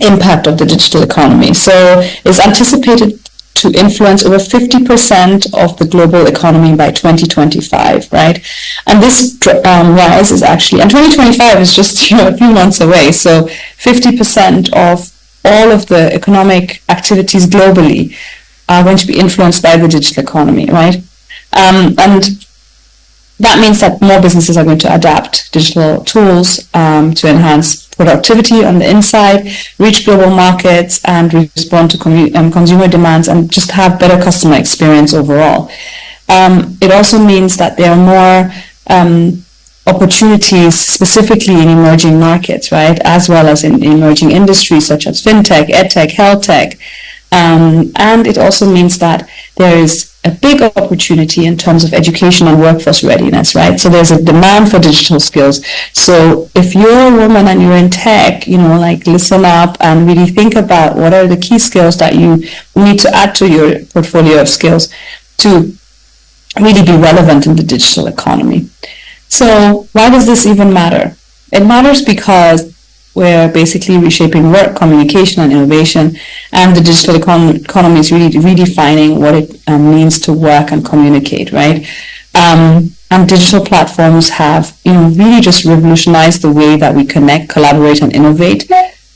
impact of the digital economy? So it's anticipated to influence over 50% of the global economy by 2025, right? And this rise is actually, and 2025 is just a few months away, so 50% of all of the economic activities globally are going to be influenced by the digital economy, right? And that means that more businesses are going to adapt digital tools to enhance productivity on the inside, reach global markets, and respond to consumer demands, and just have better customer experience overall. It also means that there are more opportunities specifically in emerging markets, right, as well as in emerging industries such as fintech, edtech, health tech. And it also means that there is a big opportunity in terms of education and workforce readiness, right? So there's a demand for digital skills. So if you're a woman and you're in tech, listen up and really think about what are the key skills that you need to add to your portfolio of skills to really be relevant in the digital economy. So why does this even matter? It matters because we're basically reshaping work, communication, and innovation, and the digital economy is really redefining what it means to work and communicate, right? And digital platforms have, really just revolutionized the way that we connect, collaborate, and innovate.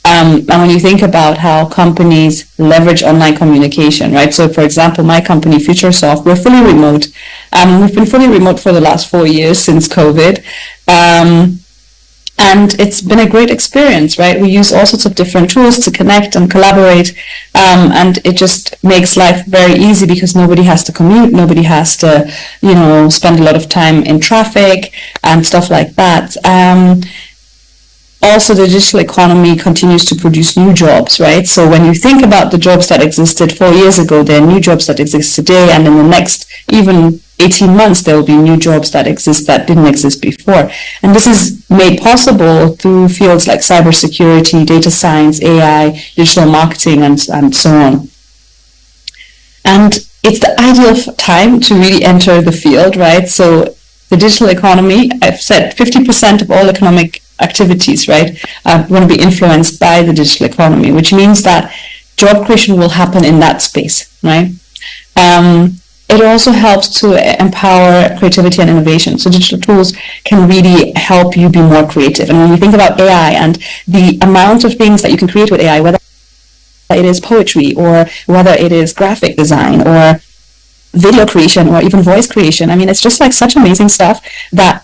And when you think about how companies leverage online communication, right? So, for example, my company, Futuresoft, we're fully remote. We've been fully remote for the last 4 years since COVID. And it's been a great experience, right? We use all sorts of different tools to connect and collaborate. And it just makes life very easy because nobody has to commute. Nobody has to, spend a lot of time in traffic and stuff like that. Also, the digital economy continues to produce new jobs, right? So when you think about the jobs that existed 4 years ago, there are new jobs that exist today, and in the next even 18 months, there will be new jobs that exist that didn't exist before. And this is made possible through fields like cybersecurity, data science, AI, digital marketing, and so on. And it's the ideal time to really enter the field, right? So the digital economy, I've said 50% of all economic activities, right, are going to be influenced by the digital economy, which means that job creation will happen in that space, right? It also helps to empower creativity and innovation. So digital tools can really help you be more creative. And when we think about AI and the amount of things that you can create with AI, whether it is poetry or whether it is graphic design or video creation or even voice creation, I mean, it's just like such amazing stuff that,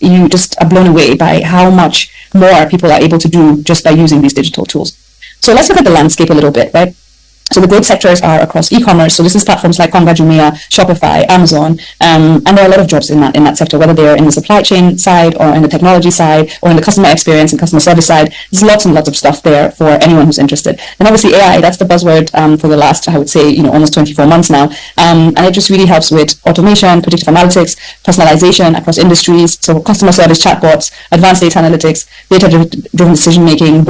you just are blown away by how much more people are able to do just by using these digital tools. So let's look at the landscape a little bit, right? So the growth sectors are across e-commerce. So this is platforms like Konga, Jumia, Shopify, Amazon, and there are a lot of jobs in that sector, whether they're in the supply chain side or in the technology side or in the customer experience and customer service side. There's lots and lots of stuff there for anyone who's interested. And obviously AI, that's the buzzword for the last, I would say, almost 24 months now. And it just really helps with automation, predictive analytics, personalization across industries. So customer service chatbots, advanced data analytics, data-driven decision making.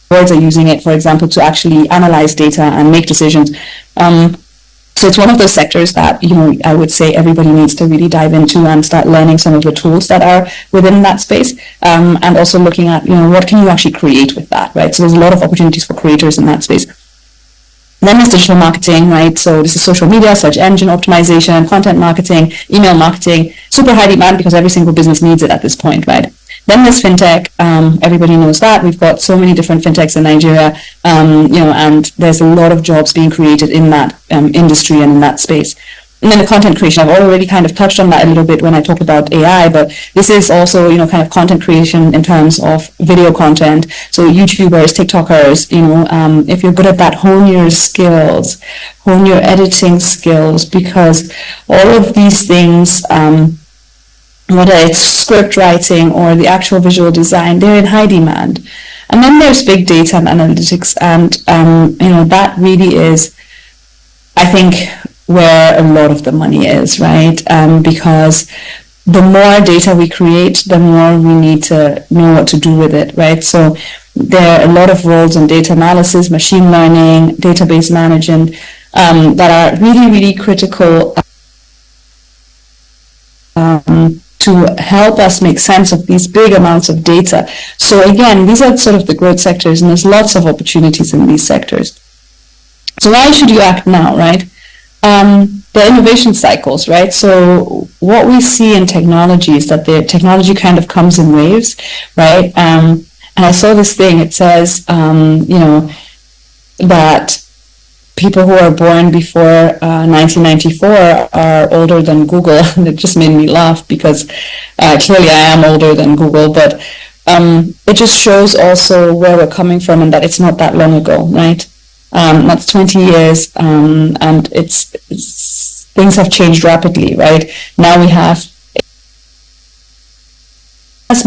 Boards are using it, for example, to actually analyze data and make decisions. So it's one of those sectors that, I would say everybody needs to really dive into and start learning some of the tools that are within that space, and also looking at, what can you actually create with that, right? So there's a lot of opportunities for creators in that space. Then there's digital marketing, right? So this is social media, search engine optimization, content marketing, email marketing, super high demand because every single business needs it at this point, right? Then there's fintech. Everybody knows that. We've got so many different fintechs in Nigeria, and there's a lot of jobs being created in that industry and in that space. And then the content creation, I've already kind of touched on that a little bit when I talked about AI, but this is also, kind of content creation in terms of video content. So YouTubers, TikTokers, if you're good at that, hone your skills, hone your editing skills, because all of these things, whether it's script writing or the actual visual design, they're in high demand. And then there's big data and analytics, and that really is, I think, where a lot of the money is, right? Because the more data we create, the more we need to know what to do with it, right? So there are a lot of roles in data analysis, machine learning, database management, that are really, really critical to help us make sense of these big amounts of data. So again, these are sort of the growth sectors, and there's lots of opportunities in these sectors. So why should you act now, right? The innovation cycles, right? So what we see in technology is that the technology kind of comes in waves, right? And I saw this thing, it says, that people who are born before 1994 are older than Google. And it just made me laugh because clearly I am older than Google, but it just shows also where we're coming from and that it's not that long ago, right? That's 20 years, and it's things have changed rapidly, right? Now we have, as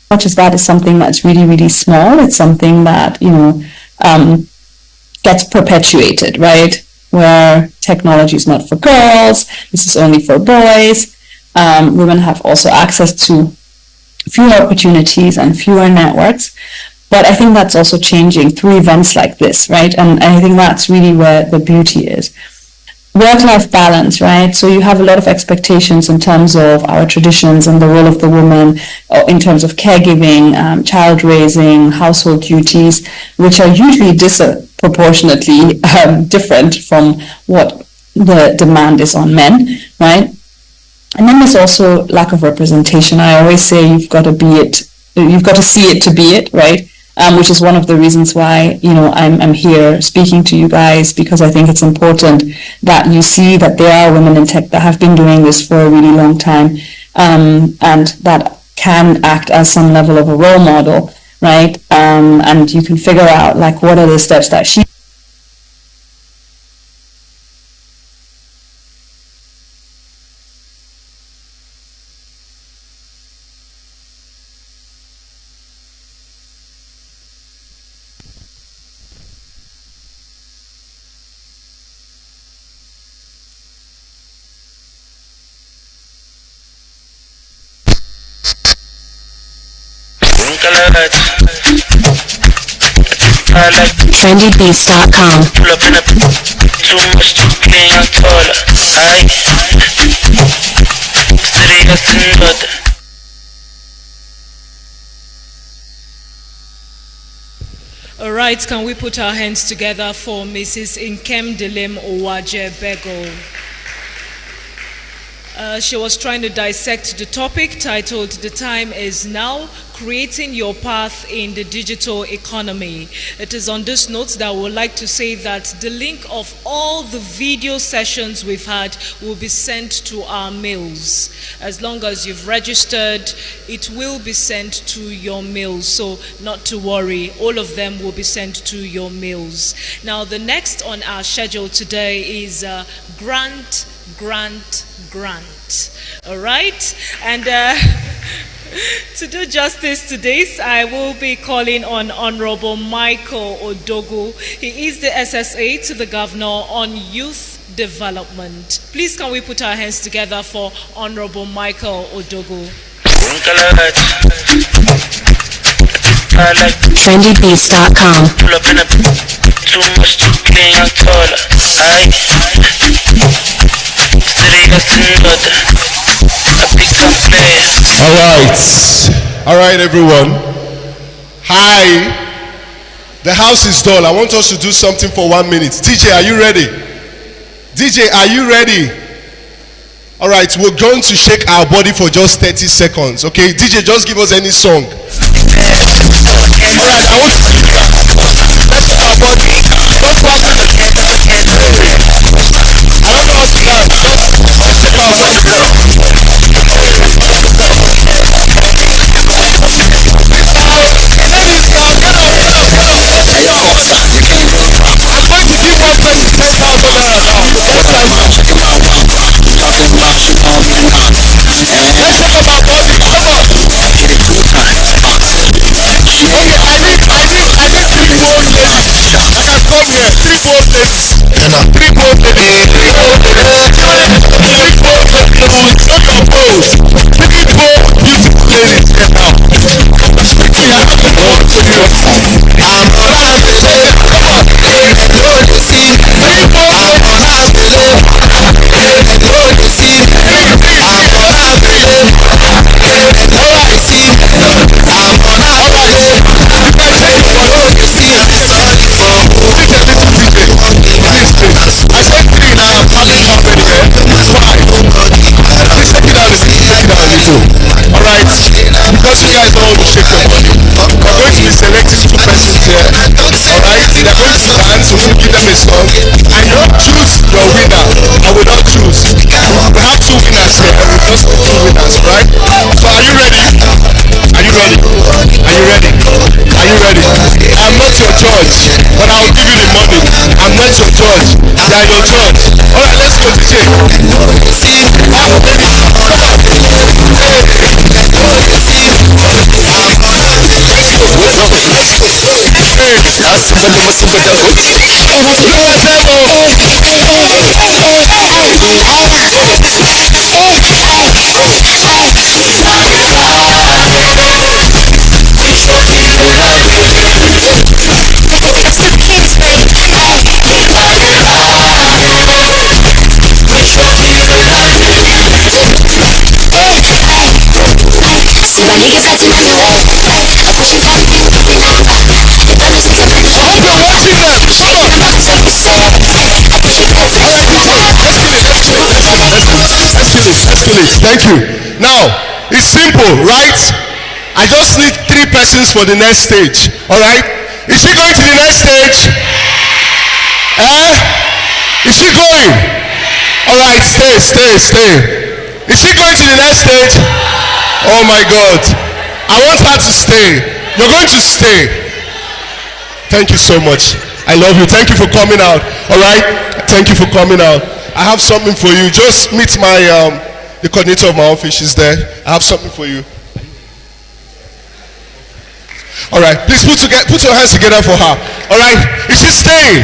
much as that is something that's really, really small, it's something that, gets perpetuated, right? Where technology is not for girls, this is only for boys. Women have also access to fewer opportunities and fewer networks. But I think that's also changing through events like this, right? And I think that's really where the beauty is. Work-life balance, right? So you have a lot of expectations in terms of our traditions and the role of the woman in terms of caregiving, child raising, household duties, which are usually disproportionately different from what the demand is on men, right? And then there's also lack of representation. I always say you've got to see it to be it, right? Which is one of the reasons why, I'm here speaking to you guys, because I think it's important that you see that there are women in tech that have been doing this for a really long time, and that can act as some level of a role model, right? And you can figure out, like, what are the steps that she trendybeats.com. Pull up in a too much to clean your toilet. Aye. Serious another. All right, can we put our hands together for Mrs. Nkem Delem Owaje Bego? She was trying to dissect the topic titled "The Time Is Now, Creating Your Path in the Digital Economy." It is on this note that I would like to say that the link of all the video sessions we've had will be sent to our mails. As long as you've registered, it will be sent to your mails. So not to worry, all of them will be sent to your mails. Now the next on our schedule today is grant. All right, and to do justice to this, I will be calling on Honorable Michael Odogu. He is the SSA to the Governor on Youth Development. Please can we put our hands together for Honorable Michael Odogu. trendybeats.com. Pull up in a too much to clean your toilet. Aye. All right, everyone. Hi. The house is dull. I want us to do something for 1 minute. DJ, are you ready? DJ, are you ready? All right, we're going to shake our body for just 30 seconds. Okay, DJ, just give us any song. All right, I want to shake our body. Just 1 minute. I don't know how to dance. Just shake our body. All right, because you guys don't want to shake your body, we're going to be selecting 2 persons here. All right, they're going to dance. We'll give them a song, and you will choose your winner. I will not choose. We have 2 winners here. We just 2 winners, right? So are you ready? Are you ready? Are you ready? Are you ready? I'm not your judge, but I will give you the money. I'm not your judge. They are your judge. All right, let's go, DJ. Thank you. Now, it's simple, right? I just need 3 persons for the next stage. All right? Is she going to the next stage? Is she going? All right, stay. Is she going to the next stage? Oh my God. I want her to stay. You're going to stay. Thank you so much. I love you. Thank you for coming out. All right? Thank you for coming out. I have something for you. Just meet my the coordinator of my office. She's there. I have something for you. All right. Please put your hands together for her. All right. Is she staying?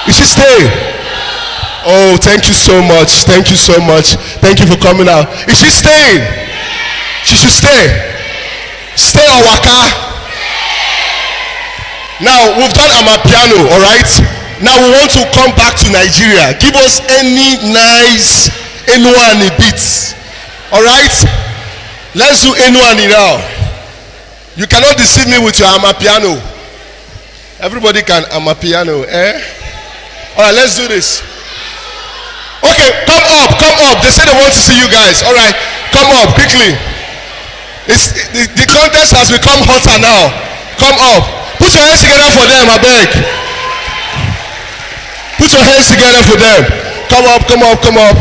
Is she staying? Oh, thank you so much. Thank you so much. Thank you for coming out. Is she staying? She should stay. Stay or waka. Now we've done Amapiano. All right. Now we want to come back to Nigeria. Give us any nice Enuani beats. All right. Let's do Enuani now. You cannot deceive me with your Amapiano. Everybody can Amapiano, eh? All right, let's do this. Okay, come up, come up. They say they want to see you guys. All right, come up quickly. The contest has become hotter now. Come up. Put your hands together for them, I beg. Put your hands together for them. Come up, come up, come up.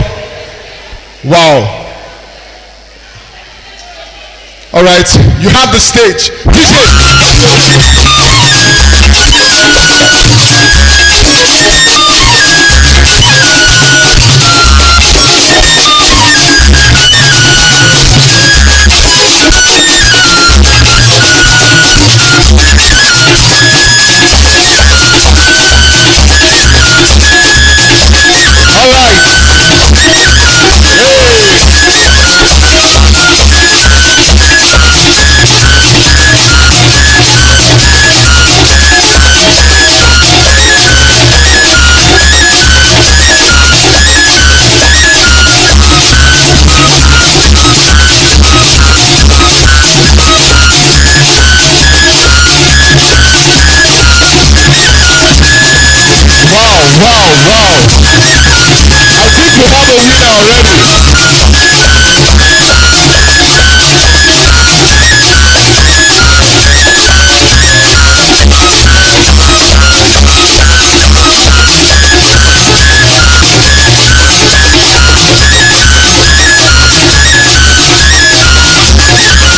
Wow. All right, you have the stage. DJ. All right. Wow. I think we have a winner already.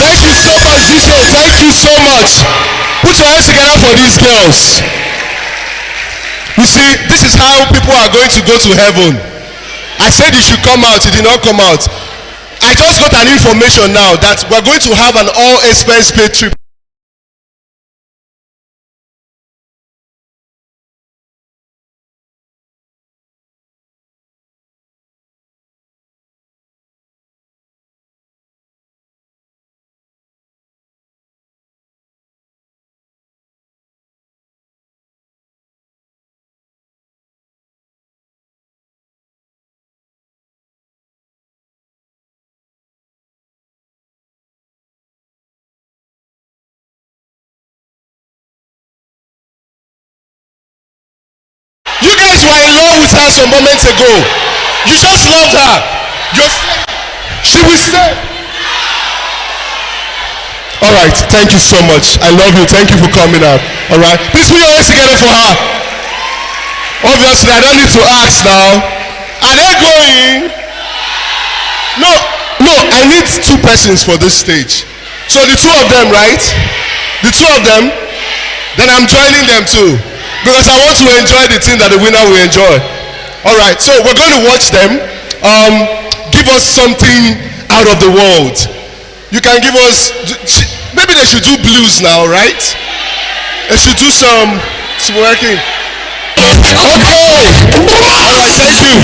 Thank you so much, DJ. Thank you so much. Put your hands together for these girls. You see, this is how people are going to go to heaven. I said you should come out, you did not come out. I just got an information now that we're going to have an all expense paid trip. You guys were in love with her some moments ago. You just loved her. She will stay. All right, thank you so much. I love you. Thank you for coming out. All right, please put your hands together for her. Obviously, I don't need to ask now. Are they going? No, I need two persons for this stage. So the two of them, right? The two of them. Then I'm joining them too. Because I want to enjoy the thing that the winner will enjoy. All right, so we're going to watch them. Give us something out of the world. You can give us, maybe they should do blues now, right? They should do some working. Okay. All right, thank you.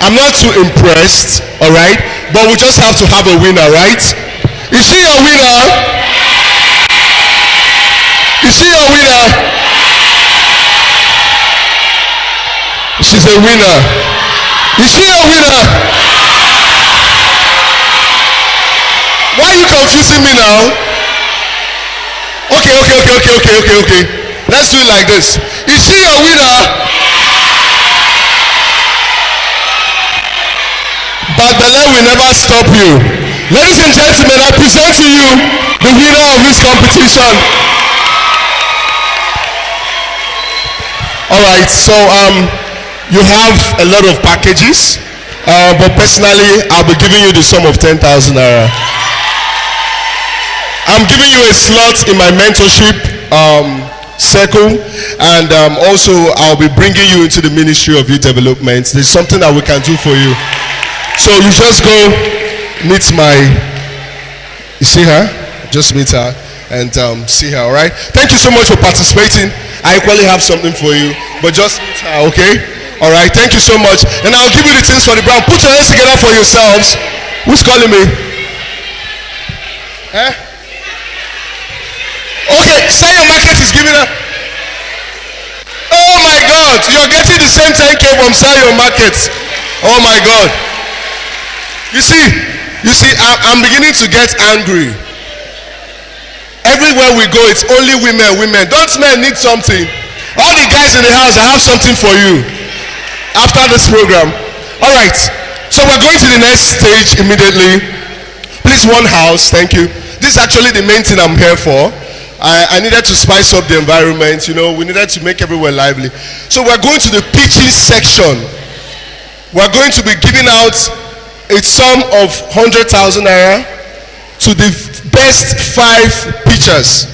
I'm not too impressed, all right? But we just have to have a winner, right? Is she a winner? Is she a winner? She's a winner. Is she a winner? Why are you confusing me now? Okay. Let's do it like this. Is she a winner? But the leg will never stop you. Ladies and gentlemen, I present to you the winner of this competition. All right, so you have a lot of packages, but personally, I'll be giving you the sum of 10,000 naira. I'm giving you a slot in my mentorship circle, and also I'll be bringing you into the Ministry of Youth Development. There's something that we can do for you. So you just go meet you see her? Just meet her and see her, all right? Thank you so much for participating. I equally have something for you, but just meet her, okay? All right, thank you so much. And I'll give you the things for the brown. Put your hands together for yourselves. Who's calling me? Eh? Okay, say your market is giving her. Oh my God, you're getting the same 10K from Sell Your Market. Oh my God. You see, I'm beginning to get angry. Everywhere we go, it's only women. Don't men need something? All the guys in the house, I have something for you after this program. All right. So we're going to the next stage immediately. Please, one house. Thank you. This is actually the main thing I'm here for. I needed to spice up the environment. You know, we needed to make everywhere lively. So we're going to the pitching section. We're going to be giving out a sum of 100,000 naira to the best 5 pitchers.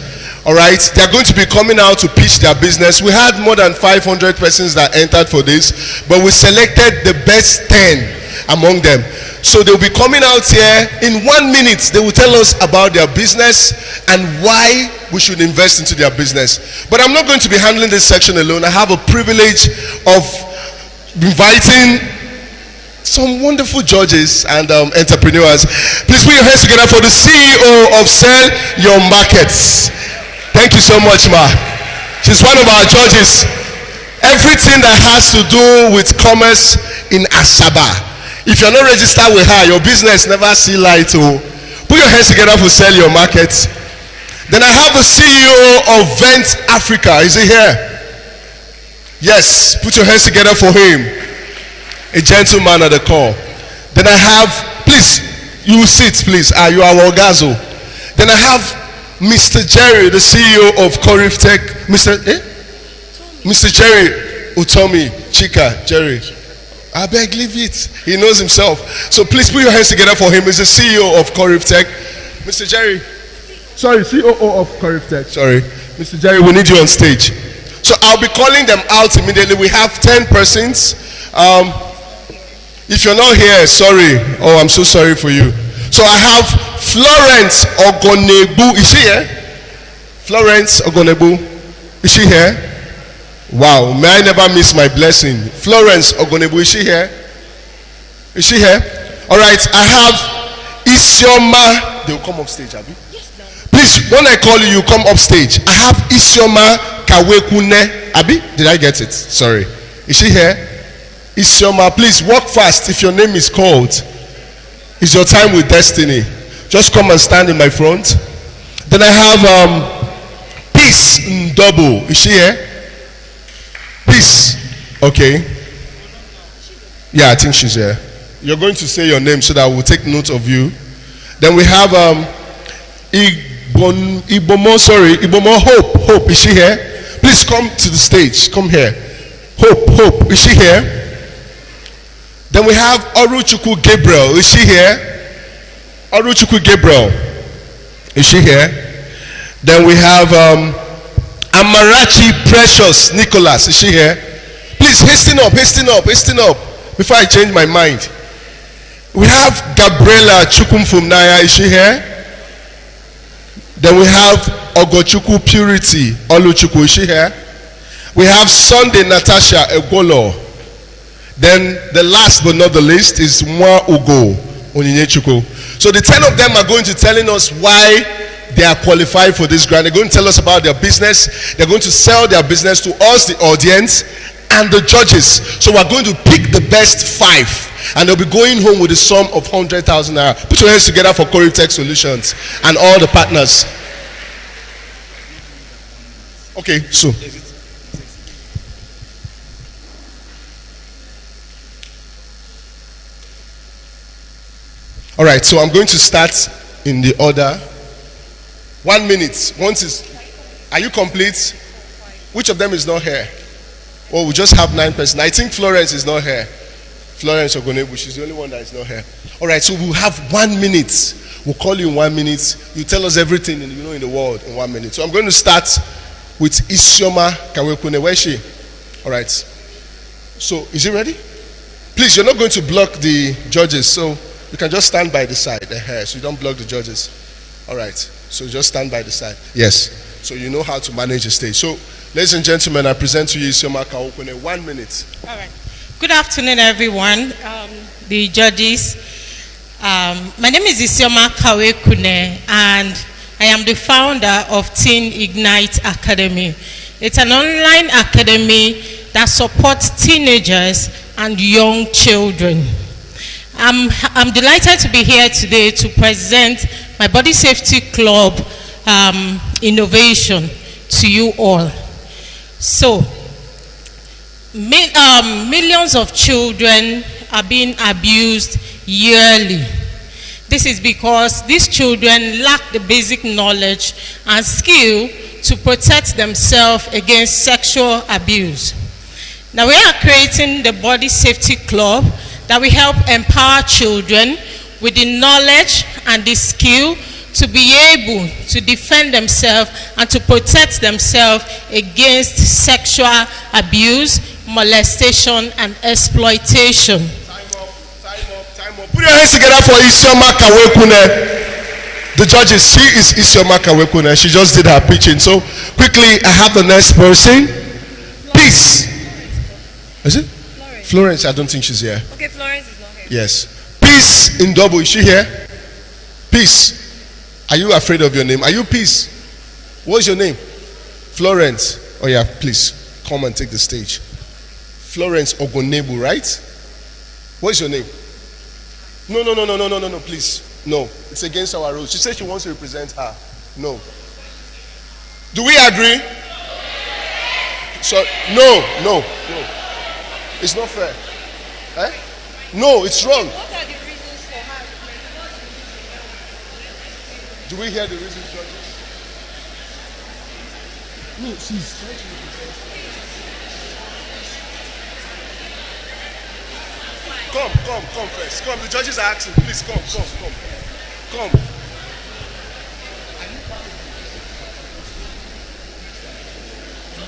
All right, they're going to be coming out to pitch their business. We had more than 500 persons that entered for this, but we selected the best 10 among them. So they'll be coming out here in 1 minute. They will tell us about their business and why we should invest into their business. But I'm not going to be handling this section alone. I have a privilege of inviting some wonderful judges and entrepreneurs. Please put your hands together for the CEO of Sell Your Markets. Thank you so much, Ma. She's one of our judges. Everything that has to do with commerce in Asaba. If you're not registered with her, your business never see light. Oh. Put your hands together for Sell Your Markets. Then I have the CEO of Vent Africa. Is he here? Yes. Put your hands together for him. A gentleman at the call. Then I have, please, you sit, please. You are Orgazo. Then I have Mr. Jerry, the CEO of Corif Tech. Mr. Jerry Utomi Chika Jerry. I beg, leave it. He knows himself. So please put your hands together for him. He's the CEO of Corif Tech. Mr. Jerry. Sorry, COO of Corif Tech. Sorry. Mr. Jerry, we need you on stage. So I'll be calling them out immediately. We have 10 persons. If you're not here, sorry. Oh, I'm so sorry for you. So I have Florence Ogonebu. Is she here? Florence Ogonebu. Is she here? Wow. May I never miss my blessing. Florence Ogonebu. Is she here? Is she here? All right. I have Isioma. They'll come up stage, Abby. Please, when I call you, you come up stage. I have Isioma Kawekune. Abby, did I get it? Sorry. Is she here? Isioma, please walk fast if your name is called. It's your time with destiny. Just come and stand in my front. Then I have Peace Ndobo. Is she here? Peace. Okay. Yeah, I think she's here. You're going to say your name so that we'll take note of you. Then we have Ibomo Hope. Hope, is she here? Please come to the stage. Come here. Hope, is she here? Then we have Oruchukwu Gabriel. Is she here? Oruchukwu Gabriel. Is she here? Then we have Amarachi Precious Nicholas. Is she here? Please hasten up before I change my mind. We have Gabriela Chukwumfumnaya. Is she here? Then we have Ogochukwu Purity Oluchukwu. Is she here? We have Sunday Natasha Egolo. Then the last but not the least is Mwa Ugo Onyinyechuku. So the 10 of them are going to telling us why they are qualified for this grant. They're going to tell us about their business. They're going to sell their business to us, the audience, and the judges. So we're going to pick the best 5, and they'll be going home with a sum of 100,000 naira. Put your hands together for Corif Tech Solutions and all the partners. Okay, so. All right, so I'm going to start in the order. 1 minute. Are you complete? Which of them is not here? Oh, we just have 9 persons. I think Florence is not here. Florence Ogonebu, she's the only one that is not here. All right, so we'll have 1 minute. We'll call you in 1 minute. You tell us everything you know in the world in 1 minute. So I'm going to start with Isioma Kawekune. Where is she? All right. So is he ready? Please, you're not going to block the judges, so you can just stand by the side, so you don't block the judges. All right, so just stand by the side. Yes, so you know how to manage the stage. So, ladies and gentlemen, I present to you Isioma Kawekune. 1 minute. All right. Good afternoon, everyone. The judges. My name is Isioma Kawekune, and I am the founder of Teen Ignite Academy. It's an online academy that supports teenagers and young children. I'm delighted to be here today to present my Body Safety Club innovation to you all. So, millions of children are being abused yearly. This is because these children lack the basic knowledge and skill to protect themselves against sexual abuse. Now we are creating the Body Safety Club that will help empower children with the knowledge and the skill to be able to defend themselves and to protect themselves against sexual abuse, molestation, and exploitation. Put your hands together for Isioma Kawekune. The judges, she is Isioma Kawekune. She just did her pitching. So quickly, I have the next person. Peace. Is it? Florence, I don't think she's here. Okay, Florence is not here. Yes. Peace in double. Is she here? Peace. Are you afraid of your name? Are you Peace? What's your name? Florence. Oh yeah, please come and take the stage. Florence Ogonebu, right? What's your name? No, please. No, it's against our rules. She said she wants to represent her. No. Do we agree? So, no. It's not fair. Eh? No, it's wrong. What are the reasons for her? Do we hear the reasons, judges? No, she's trying to represent. Come first. Come, the judges are asking. Please come.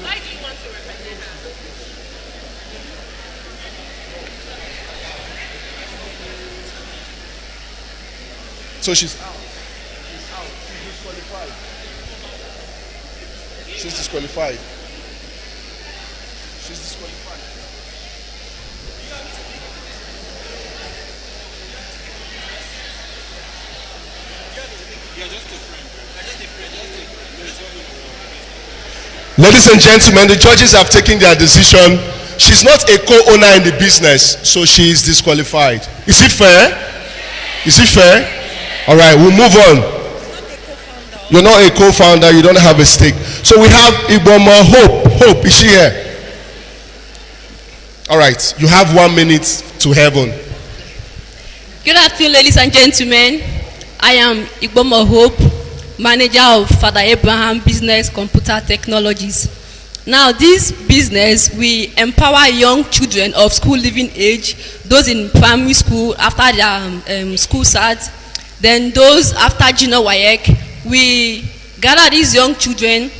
Why do you want to represent her? So she's out. She's disqualified. She's disqualified. Ladies and gentlemen, the judges have taken their decision. She's not a co-owner in the business, so she is disqualified. Is it fair? Is it fair? All right, we'll move on. You're not a co-founder, you don't have a stake. So we have Iboma Hope. Is she here? All right, you have 1 minute to heaven. Good afternoon, ladies and gentlemen. I am Iboma Hope, manager of Father Abraham Business Computer Technologies. Now, this business, we empower young children of school leaving age, those in primary school after their school start, then those after junior WAEC. We gather these young children,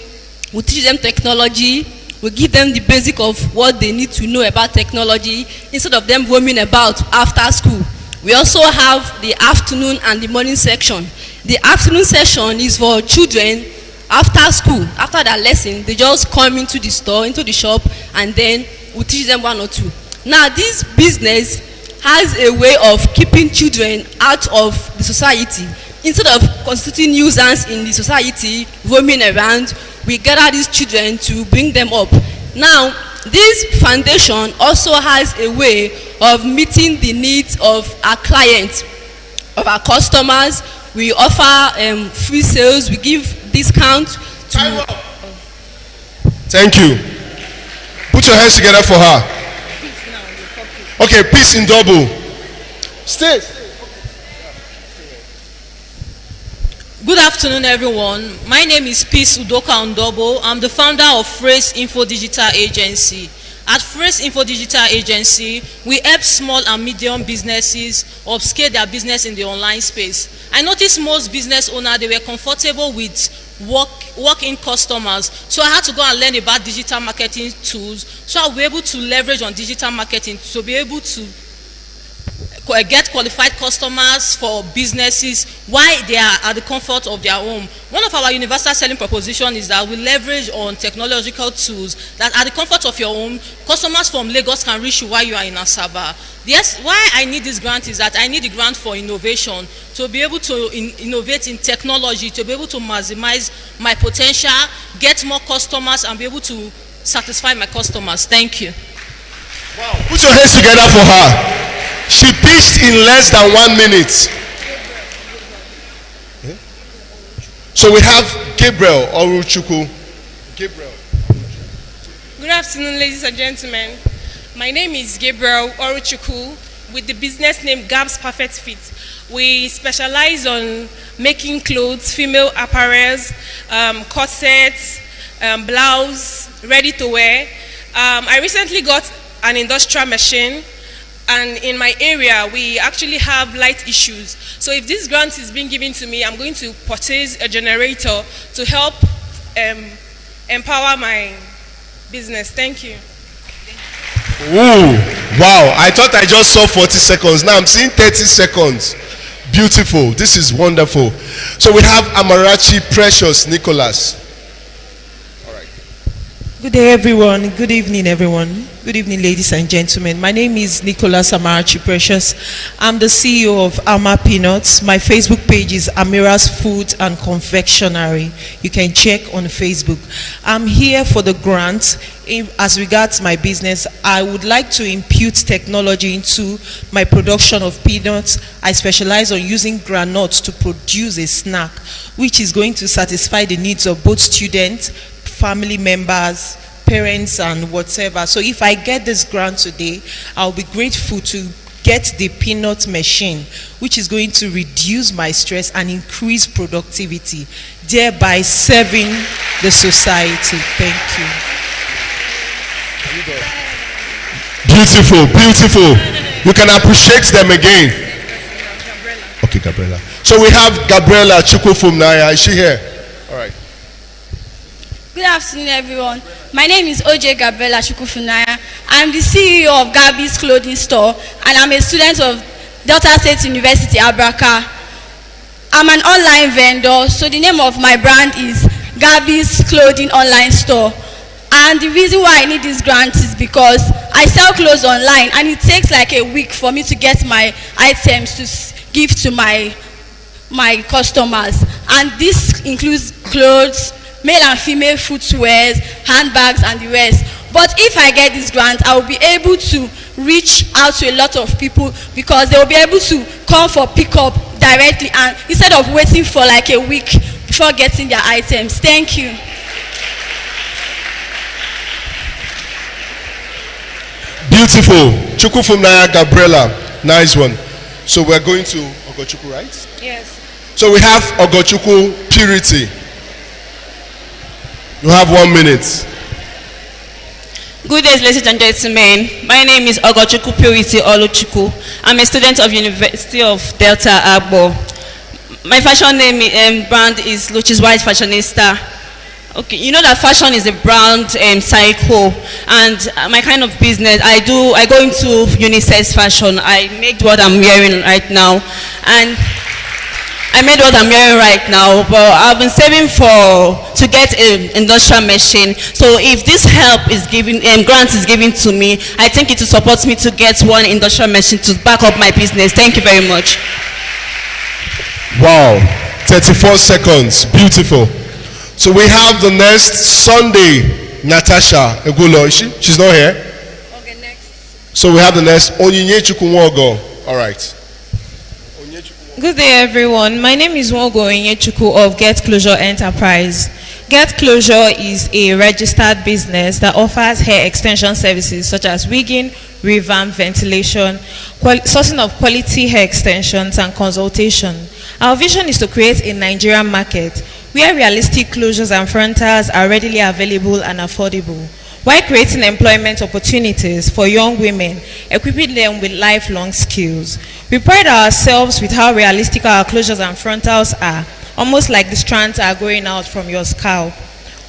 we teach them technology, we give them the basic of what they need to know about technology instead of them roaming about after school. We also have the afternoon and the morning section. The afternoon session is for children after school, after their lesson, they just come into the store, into the shop, and then we teach them 1 or 2. Now, this business has a way of keeping children out of the society. Instead of constituting nuisance in the society, roaming around, we gather these children to bring them up. Now, this foundation also has a way of meeting the needs of our clients, of our customers. We offer free sales, we give discount to... Thank you. Put your hands together for her. Okay, peace in double. Stay. Good afternoon, everyone. My name is Peace Udoka Ndobo. I'm the founder of Phrase Info Digital Agency. At Phrase Info Digital Agency, we help small and medium businesses upscale their business in the online space. I noticed most business owners, they were comfortable with walk-in customers. So I had to go and learn about digital marketing tools. So I'll be able to leverage on digital marketing to be able to get qualified customers for businesses while they are at the comfort of their home. One of our universal selling proposition is that we leverage on technological tools that at the comfort of your home, customers from Lagos can reach you while you are in Asaba. Yes, why I need this grant is that I need a grant for innovation, to be able to innovate in technology, to be able to maximize my potential, get more customers, and be able to satisfy my customers. Thank you. Wow. Put your hands together for her. She pitched in less than 1 minute. So we have Gabriel Oruchukwu. Gabriel. Good afternoon, ladies and gentlemen. My name is Gabriel Oruchukwu with the business name Gab's Perfect Fit. We specialize on making clothes, female apparels, corsets, blouse, ready to wear. I recently got an industrial machine, and in my area we actually have light issues. So if this grant is being given to me, I'm going to purchase a generator to help empower my business. Thank you. Ooh, wow. I thought I just saw 40 seconds. Now I'm seeing 30 seconds. Beautiful. This is wonderful. So we have Amarachi Precious Nicholas. Good day, everyone. Good evening, everyone. Good evening, ladies and gentlemen. My name is Nicholas Amarachi Precious. I'm the CEO of Ama Peanuts. My Facebook page is Amira's Food and Confectionery. You can check on Facebook. I'm here for the grant. As regards my business, I would like to impute technology into my production of peanuts. I specialize on using granules to produce a snack, which is going to satisfy the needs of both students, family members, parents, and whatever. So if I get this grant today, I'll be grateful to get the peanut machine, which is going to reduce my stress and increase productivity, thereby serving the society. Thank you. Beautiful, beautiful. You can appreciate them again. Okay, Gabriela. So we have Gabriela Chukwufumnaya. Is she here? All right. Good afternoon, everyone. My name is OJ Gabriela Chukwufunaya. I'm the CEO of Gabby's Clothing Store, and I'm a student of Delta State University, Abraka. I'm an online vendor, so the name of my brand is Gabby's Clothing Online Store. And the reason why I need this grant is because I sell clothes online, and it takes like a week for me to get my items to give to my customers. And this includes clothes, male and female footwear, handbags, and the rest. But if I get this grant, I will be able to reach out to a lot of people, because they will be able to come for pickup directly, and instead of waiting for like a week before getting their items. Thank you. Beautiful. Chukwufumnaya Gabriela. Nice one. So we're going to Ogochukwu, right? Yes. So we have Ogochukwu Purity. You have 1 minute. Good day, ladies and gentlemen. My name is Ogochukwu Purity Oluchukwu. I'm a student of University of Delta Agbo. My fashion name brand is Luchi's White Fashionista. Okay, you know that fashion is a brand cycle, and my kind of business, I go into unisex fashion. I make what I'm wearing right now, and I made what I'm wearing right now, but I've been saving to get an industrial machine. So if this help is given, grant is given to me, I think it will support me to get one industrial machine to back up my business. Thank you very much. Wow, 34 seconds. Beautiful. So we have the next Sunday, Natasha Egulo. Is she? She's not here. Okay, next. So we have the next Onyinye Chukwuwogo. All right. Good day, everyone. My name is Nwogo Onyechukwu of Get Closure Enterprise. Get Closure is a registered business that offers hair extension services such as wigging, revamp, ventilation, sourcing of quality hair extensions, and consultation. Our vision is to create a Nigerian market where realistic closures and frontals are readily available and affordable, while creating employment opportunities for young women, equipping them with lifelong skills. We pride ourselves with how realistic our closures and frontals are, almost like the strands are growing out from your scalp.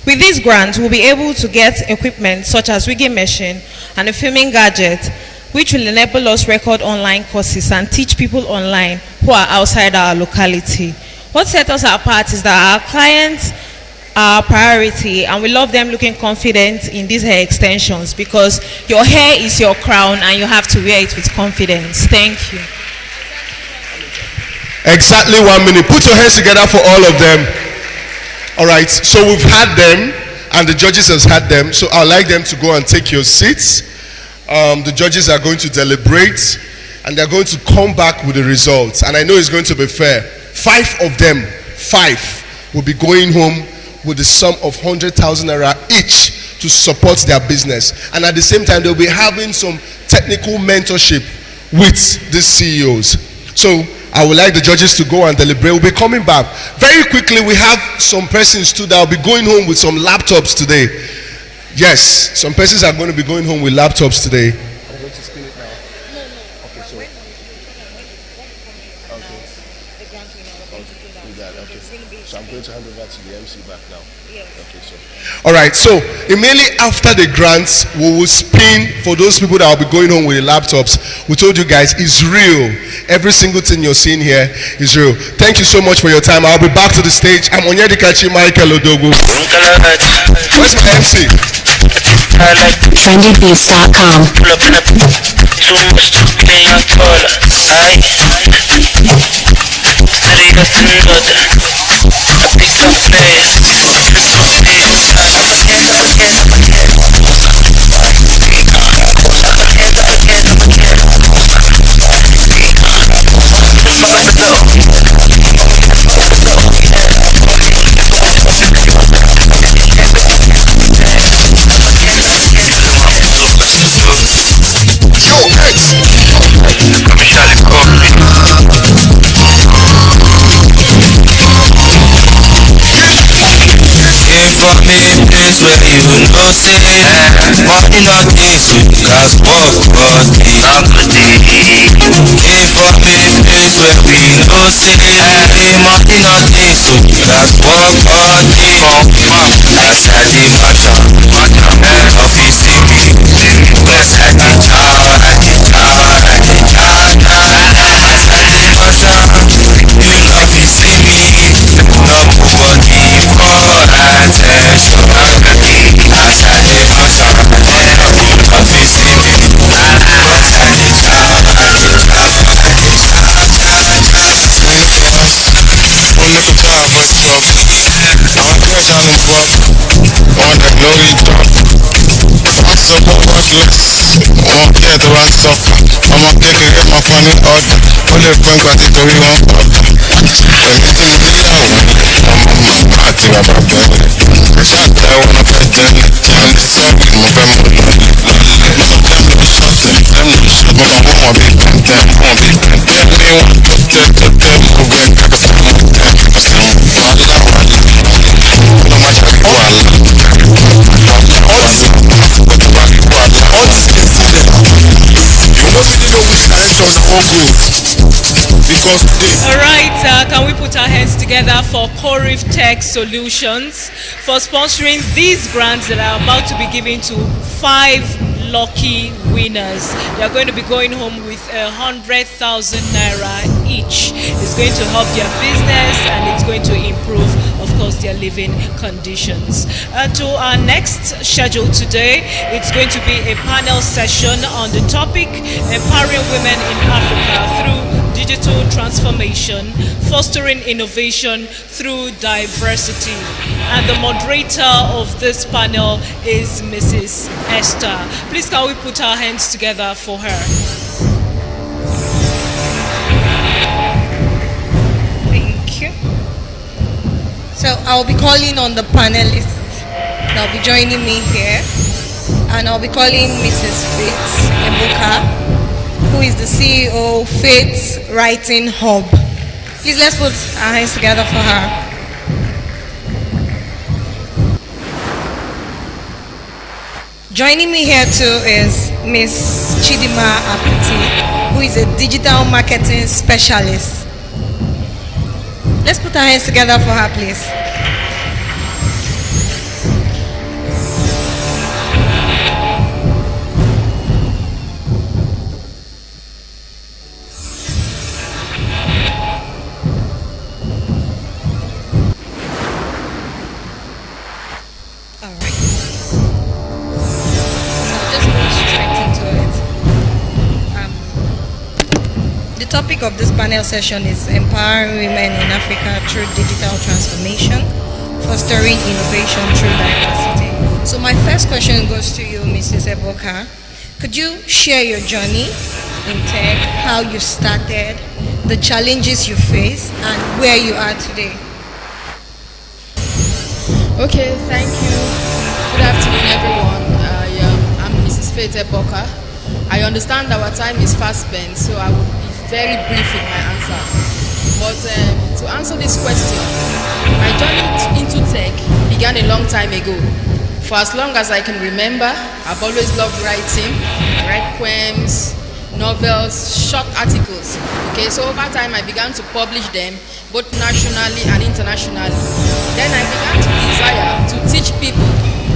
With this grant, we'll be able to get equipment such as wigging machine and a filming gadget, which will enable us record online courses and teach people online who are outside our locality. What sets us apart is that our clients are our priority, and we love them looking confident in these hair extensions, because your hair is your crown and you have to wear it with confidence. Thank you. Exactly 1 minute. Put your hands together for all of them. All right. So we've had them, and the judges has had them. So I'd like them to go and take your seats. The judges are going to deliberate, and they're going to come back with the results. And I know it's going to be fair. 5 of them will be going home with the sum of 100,000 naira each to support their business. And at the same time, they'll be having some technical mentorship with the CEOs. So I would like the judges to go and deliberate. We'll be coming back. Very quickly, we have some persons too that will be going home with some laptops today. Yes, some persons are going to be going home with laptops today. I'm going to spin it now. Okay, so. So I'm going to hand over to the MC back now. Okay, so. All right, so immediately after the grants, we will spin for those people that will be going home with the laptops. We told you guys it's real. Every single thing you're seeing here is real. Thank you so much for your time. I'll be back to the stage. I'm Onyedikachi Michael Odogo. Where's my MC? trendybeats.com. For me, place where you know say money not this, so you guys work for the equity. For me, place where we know say money not this, so you guys work for the that's at the matter, head office TV, west at the tower, at the tower, at the tower, you love you see me, nobody for attention. Ọmọ kékeré máa fọ́ ní ọ̀dà ó lè gbọ́ nǹkan tí torí wọn pọ̀ èmi tí mo níyàwó ọmọ àti bàbá bẹ̀rẹ̀ ṣàtẹ̀wọ́ náà fẹ́ jẹ́ ní jẹun ní sọ́ọ̀bù mo fẹ́ mú lọ Alright, can we put our hands together for Corif Tech Solutions for sponsoring these grants that are about to be given to 5 lucky winners. They are going to be going home with 100,000 naira each. It's going to help their business and it's going to improve, of course, their living conditions. To our next schedule today, it's going to be a panel session on the topic empowering women in Africa through digital transformation, fostering innovation through diversity. And the moderator of this panel is Mrs. Esther. Please can we put our hands together for her? Thank you. So I'll be calling on the panelists that'll be joining me here. And I'll be calling Mrs. Fitz Ebuka, who is the CEO of Faith's Writing Hub. Please let's put our hands together for her. Joining me here too is Miss Chidima Apiti, who is a digital marketing specialist. Let's put our hands together for her, please. The topic of this panel session is empowering women in Africa through digital transformation, fostering innovation through diversity. So my first question goes to you, Mrs. Ebuka. Could you share your journey in tech, how you started, the challenges you face, and where you are today? Okay, thank you. Good afternoon. afternoon, everyone. I'm Mrs. Faith Eboka. I understand our time is fast spent, so I will be very brief in my answer. But to answer this question, my journey into tech began a long time ago. For as long as I can remember, I've always loved writing. I write poems, novels, short articles. Okay, so over time I began to publish them both nationally and internationally. Then I began to desire to teach people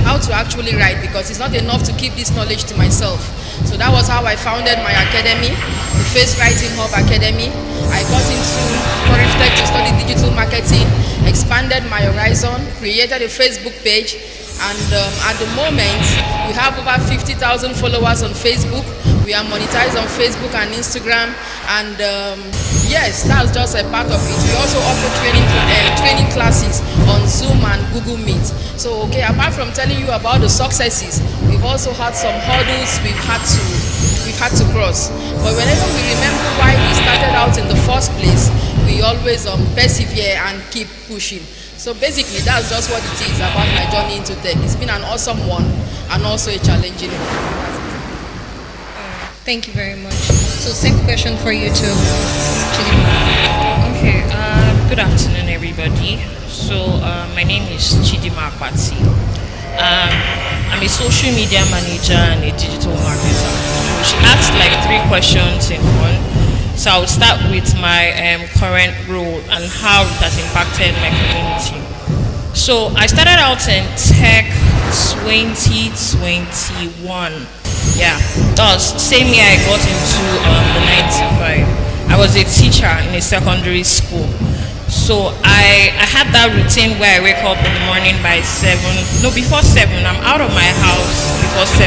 how to actually write, because it's not enough to keep this knowledge to myself. So that was how I founded my academy, the Face Writing Hub Academy. I got into Coriftech to study digital marketing, expanded my horizon, created a Facebook page, and at the moment we have over 50,000 followers on Facebook. We are monetized on Facebook and Instagram, and yes, that's just a part of it. We also offer training classes on Zoom and Google Meet. So, okay, apart from telling you about the successes, we've also had some hurdles we've had to cross. But whenever we remember why we started out in the first place, we always persevere and keep pushing. So basically, that's just what it is about my journey into tech. It's been an awesome one and also a challenging one. Thank you very much. So same question for you too, Okay, good afternoon everybody. So my name is Chidima Akwati. I'm a social media manager and a digital marketer. So she asked like 3 questions in one. So I'll start with my current role and how it has impacted my community. So I started out in tech 2021. Yeah, that was same year I got into the 9 to 5. I was a teacher in a secondary school. So I had that routine where I wake up in the morning by 7. No, before 7. I'm out of my house before 7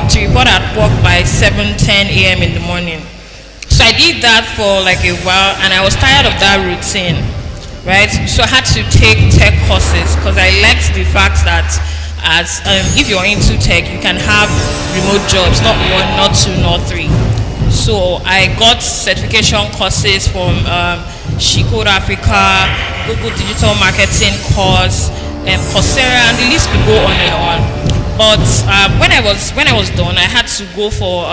to report at work by 7:10 a.m. in the morning. So I did that for like a while, and I was tired of that routine, right? So I had to take tech courses because I liked the fact that as if you're into tech, you can have remote jobs, not 1, not 2, not 3. So I got certification courses from She Code Africa, Google Digital Marketing course, Coursera, and the list could go on and on. But when I was done, I had to go for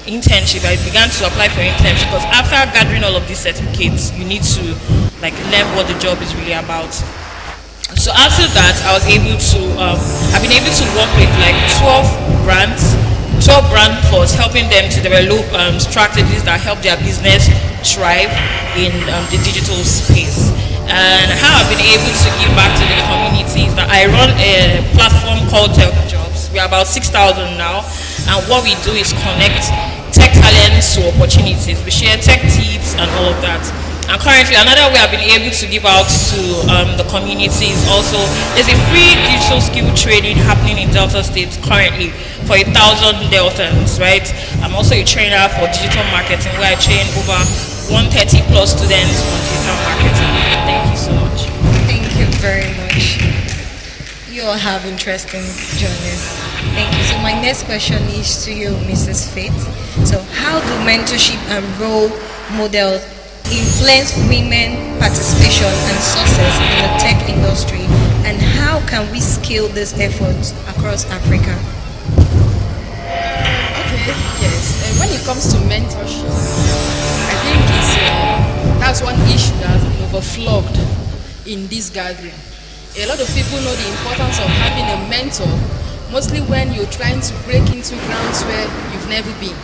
internship. I began to apply for internship because after gathering all of these certificates, you need to like learn what the job is really about. So after that, I've been able to work with like 12 brand plus, helping them to develop strategies that help their business thrive in the digital space. And how I've been able to give back to the community is that I run a platform called Tech Jobs. We're about 6,000 now, and what we do is connect tech talents to opportunities. We share tech tips and all of that. And currently, another way I've been able to give out to the community is also, there's a free digital skill training happening in Delta State currently for 1,000 Deltans, right? I'm also a trainer for digital marketing where I train over 130 plus students on digital marketing. Thank you so much. Thank you very much. You all have interesting journeys. Thank you. So my next question is to you, Mrs. Faith. So how do mentorship and role models influence women participation and success in the tech industry, and how can we scale these efforts across Africa? Okay, yes. When it comes to mentorship, I think that's one issue that has been overflogged in this gathering. A lot of people know the importance of having a mentor, mostly when you're trying to break into grounds where you've never been.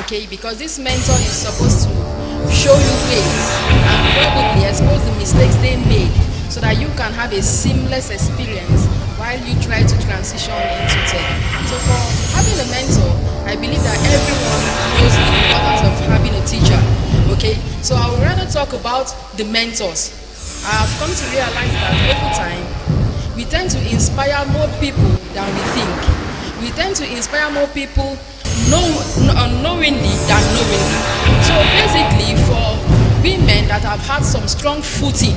Okay, because this mentor is supposed to show you ways and probably expose the mistakes they made so that you can have a seamless experience while you try to transition into tech. So for having a mentor, I believe that everyone knows the importance of having a teacher. Okay, so I would rather talk about the mentors. I have come to realize that over time, we tend to inspire more people than we think. We tend to inspire more people unknowingly than knowingly. So basically, for women that have had some strong footing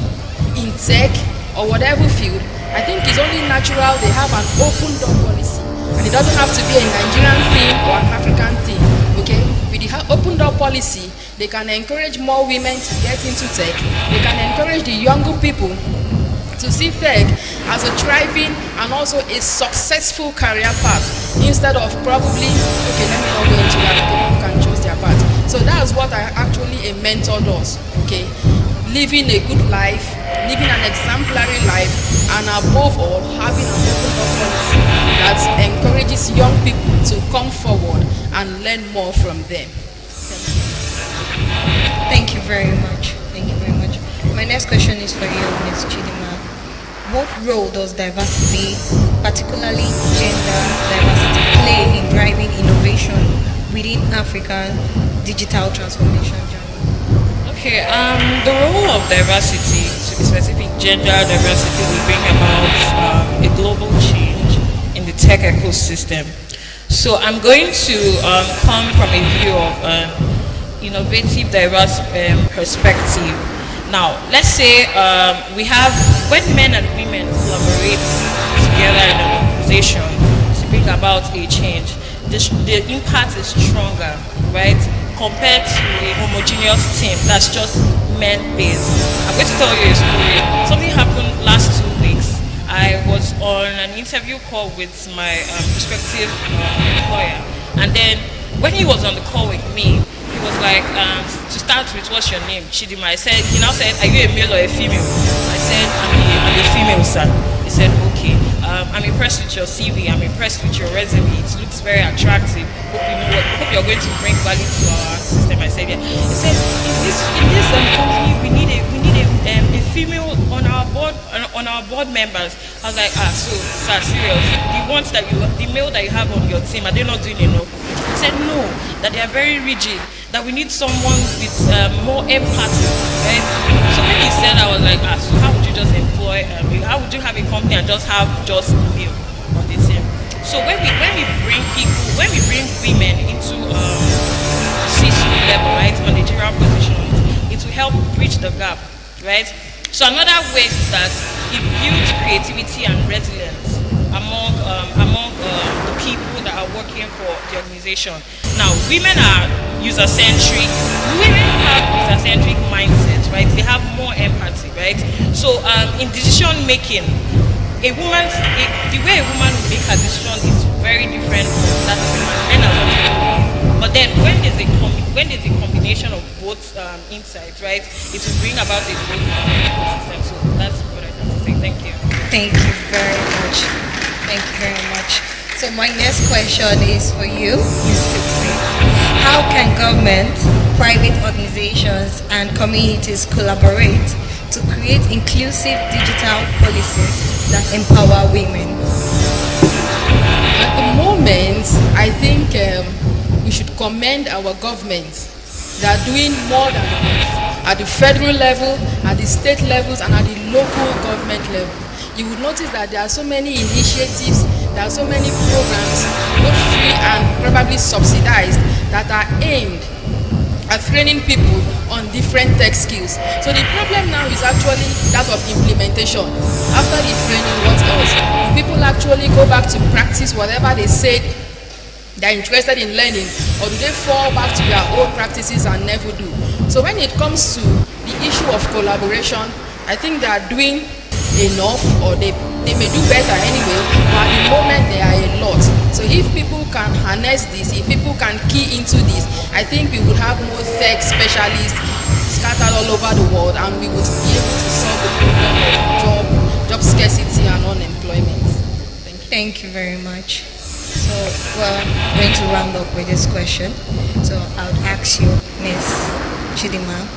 in tech or whatever field, I think it's only natural they have an open door policy, and it doesn't have to be a Nigerian thing or an African thing. Okay, with the open door policy, they can encourage more women to get into tech. They can encourage the younger people to see tech as a thriving and also a successful career path instead of probably, okay, let me not go into that, okay, people can choose their path. So that's what actually a mentor does, okay? Living a good life, living an exemplary life, and above all, having an open door policy that encourages young people to come forward and learn more from them. Thank you very much. Thank you very much. My next question is for you, Ms. Chidima. What role does diversity, particularly gender diversity, play in driving innovation within Africa's digital transformation journey? Okay, the role of diversity, to be specific, gender diversity will bring about a global change in the tech ecosystem. So I'm going to come from a view of innovative, diverse perspective. Now, let's say we have, when men and women collaborate together in an organization to bring about a change, the impact is stronger, right? Compared to a homogeneous team that's just men-based. I'm going to tell you a story. Something happened last 2 weeks. I was on an interview call with my prospective employer, and then when he was on the call with me, he was like, to start with, what's your name? Chidima. He now said, are you a male or a female? I said, I'm a female, sir. He said, okay. I'm impressed with your CV. I'm impressed with your resume. It looks very attractive. Hope you're going to bring value to our system. I said, yeah. He said, in this company, we need a female on our board members. I was like, so sir, serious? The male that you have on your team, are they not doing enough? He said, no, that they are very rigid. That we need someone with more empathy, right? So when he said, I was like, so how would you just employ? How would you have a company and just have just male on the team? So when we bring women into C-suite level, right, managerial positions, it will help bridge the gap, right? So another way is that it builds creativity and resilience among the people that are working for the organization. Now, women are user-centric. Women have user-centric mindsets, right? They have more empathy, right? So in decision making, the way a woman will make her decision is very different from that of a man. Men are not equal. But then when there's a combination of both insights, right, it will bring about a good ecosystem. So that's what I have to say. Thank you. Thank you very much. Thank you very much. So my next question is for you, Ms. Smith. How can government, private organizations, and communities collaborate to create inclusive digital policies that empower women? At the moment, I think we should commend our government. They are doing more than enough at the federal level, at the state levels, and at the local government level. You would notice that there are so many initiatives, there are so many programs, both free and probably subsidized, that are aimed at training people on different tech skills. So the problem now is actually that of implementation. After the training, what else? Do people actually go back to practice whatever they said they're interested in learning, or do they fall back to their old practices and never do? So when it comes to the issue of collaboration, I think they are doing enough, or they may do better anyway, but at the moment they are a lot. So if people can harness this, if people can key into this, I think we would have more tech specialists scattered all over the world, and we would be able to solve the problem of job scarcity and unemployment. Thank you very much. So we're going to round up with this question. So I would ask you, Ms. Chidima,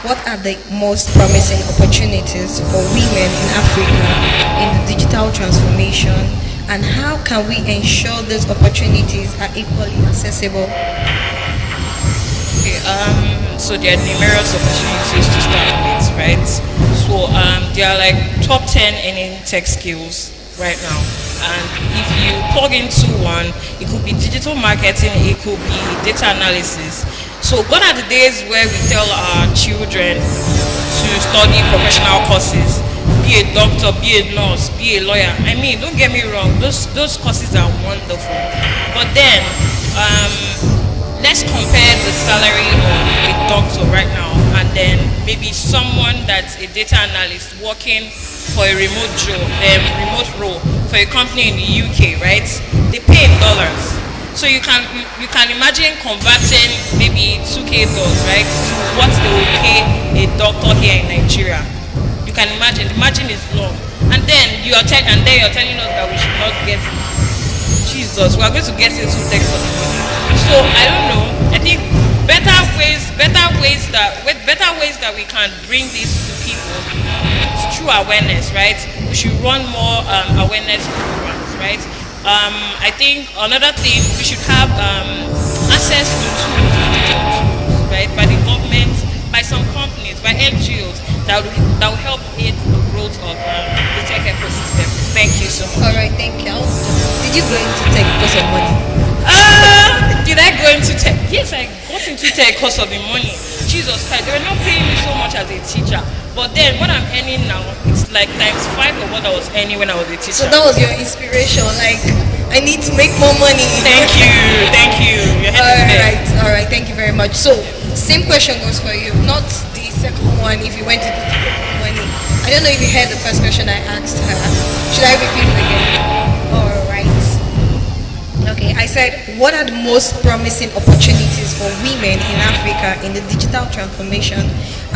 what are the most promising opportunities for women in Africa in the digital transformation, and how can we ensure those opportunities are equally accessible? Okay, so there are numerous opportunities to start with, right? So there are like top 10 earning tech skills right now. And if you plug into one, it could be digital marketing, it could be data analysis. So gone are the days where we tell our children to study professional courses, be a doctor, be a nurse, be a lawyer. I mean, don't get me wrong, those courses are wonderful. But then, let's compare the salary of a doctor right now and then maybe someone that at a data analyst working for a remote role for a company in the UK, right? They pay in dollars. So you can imagine converting maybe $2K, right, to what they will pay a doctor here in Nigeria. You can imagine. The margin is long. And then you're telling us that we should not get Jesus. We are going to get into tech for the money. So I don't know. I think better ways that we can bring this to people is through awareness, right? We should run more awareness programs, right? I think another thing, we should have access to tools, digital tools, right, by the government, by some companies, by NGOs that will help aid the growth of the tech ecosystem. Thank you so much. All right, thank you. Did you go into tech because of money? Did I go into tech? Yes, I got into tech because of the money. Jesus Christ, they were not paying me so much as a teacher. But then what I'm earning now, it's like ×5 of what I was earning when I was a teacher. So that was your inspiration, like, I need to make more money. Thank you. Your head is there. All right, thank you very much. So, same question goes for you, not the second one if you went into money. I don't know if you heard the first question I asked her. Should I repeat it again? All right. Okay, I said, what are the most promising opportunities for women in Africa in the digital transformation,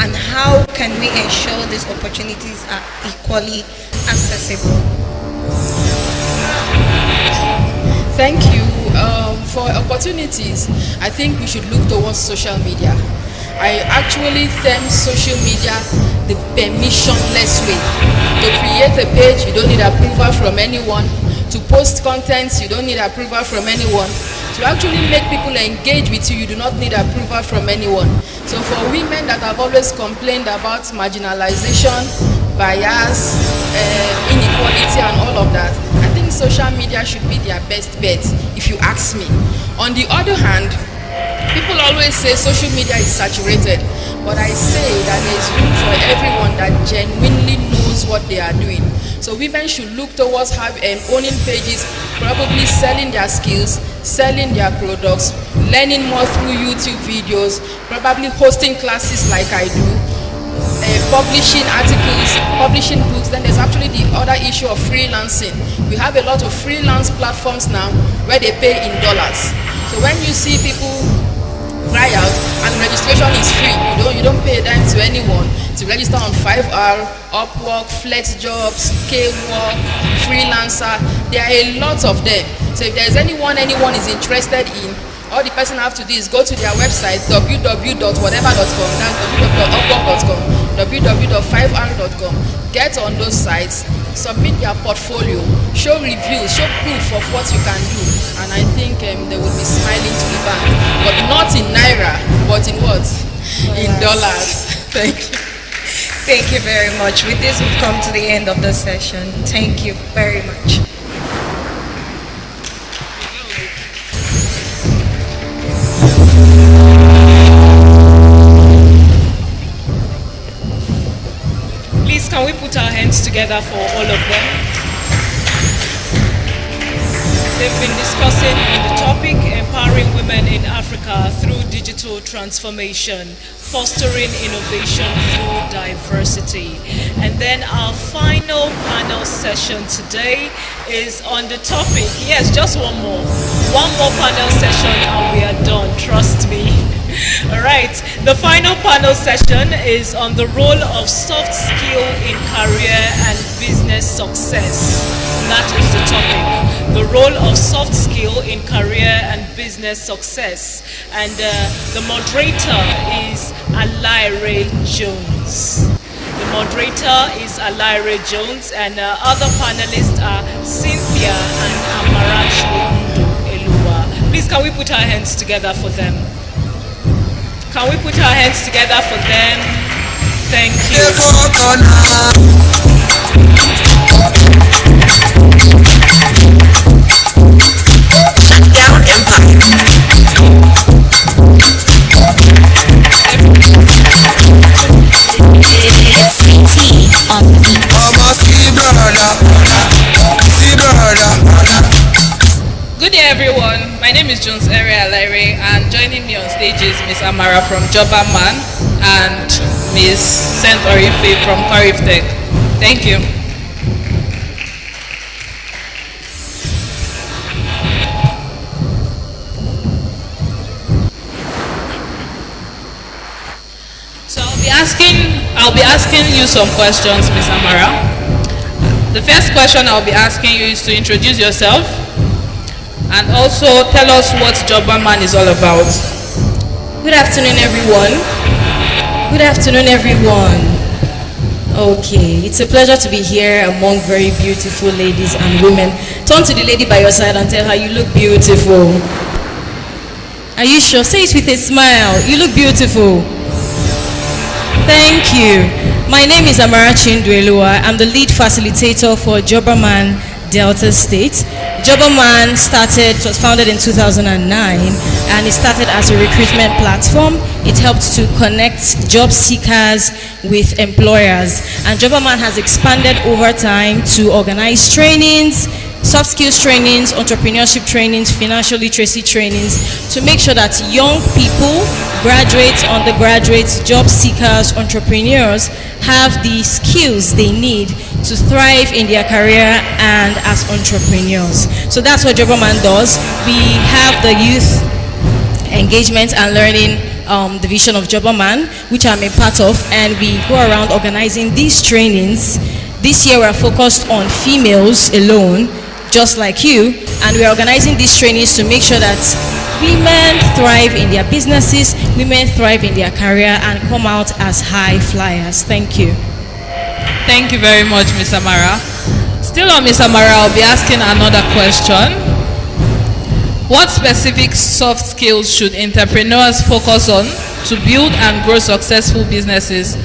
and how can we ensure these opportunities are equally accessible? Thank you. For opportunities, I think we should look towards social media. I actually term social media the permissionless way. To create a page, you don't need approval from anyone. To post content, you don't need approval from anyone. To actually make people engage with you, you do not need approval from anyone. So for women that have always complained about marginalization, bias, inequality and all of that, I think social media should be their best bet, if you ask me. On the other hand, people always say social media is saturated, but I say that there is room for everyone that genuinely knows what they are doing. So women should look towards owning pages, probably selling their skills, selling their products, learning more through YouTube videos, probably hosting classes like I do, publishing articles, publishing books. Then there's actually the other issue of freelancing. We have a lot of freelance platforms now where they pay in dollars. So when you see people fly out and registration is free, you don't pay a dime to anyone to register on 5R, Upwork, FlexJobs, K-Work, Freelancer. There are a lot of them. So if there's anyone is interested in, all the person have to do is go to their website, www.whatever.com, that's www.upwork.com, www.5r.com, get on those sites, submit their portfolio, show reviews, show proof of what you can do, and I think they will be smiling to the bank. But not in Naira, but in what? In dollars. Thank you. Thank you very much. With this, we've come to the end of the session. Thank you very much. Please, can we put our hands together for all of them? They've been discussing on the topic, empowering women in Africa through digital transformation, fostering innovation through diversity. And then our final panel session today is on the topic, yes, just one more panel session and we are done, trust me. All right, the final panel session is on the role of soft skill in career and business success. That is the topic, the role of soft skill in career and business success. And the moderator is Alaire Jones. The moderator is Alaire Jones, and other panelists are Cynthia and Amarachi Elua. Please, can we put our hands together for them? Can we put our hands together for them? Thank you. Good day, everyone. My name is Jones Alaire, and joining me on stage is Miss Amara from Jobaman. and Ms. Saint Orife from Coriftech. Thank you. So I'll be asking you some questions, Ms. Amara. The first question I'll be asking you is to introduce yourself and also tell us what Jobberman is all about. Good afternoon, everyone. Good afternoon, everyone. Okay, it's a pleasure to be here among very beautiful ladies and women. Turn to the lady by your side and tell her you look beautiful. Are you sure? Say it with a smile. You look beautiful. Thank you. My name is Amarachi Ndwelua. I'm the lead facilitator for Jobberman Delta State. Jobberman was founded in 2009, and it started as a recruitment platform. It helps to connect job seekers with employers. And Jobberman has expanded over time to organize trainings, soft skills trainings, entrepreneurship trainings, financial literacy trainings, to make sure that young people, graduates, undergraduates, job seekers, entrepreneurs have the skills they need to thrive in their career and as entrepreneurs. So that's what Jobberman does. We have the youth engagement and learning division of Jobberman, which I'm a part of, and we go around organizing these trainings. This year we're focused on females alone, just like you, and we're organizing these trainings to make sure that women thrive in their businesses, women thrive in their career, and come out as high flyers. Thank you. Thank you very much, Ms. Amara. Still on Ms. Amara, I'll be asking another question. What specific soft skills should entrepreneurs focus on to build and grow successful businesses,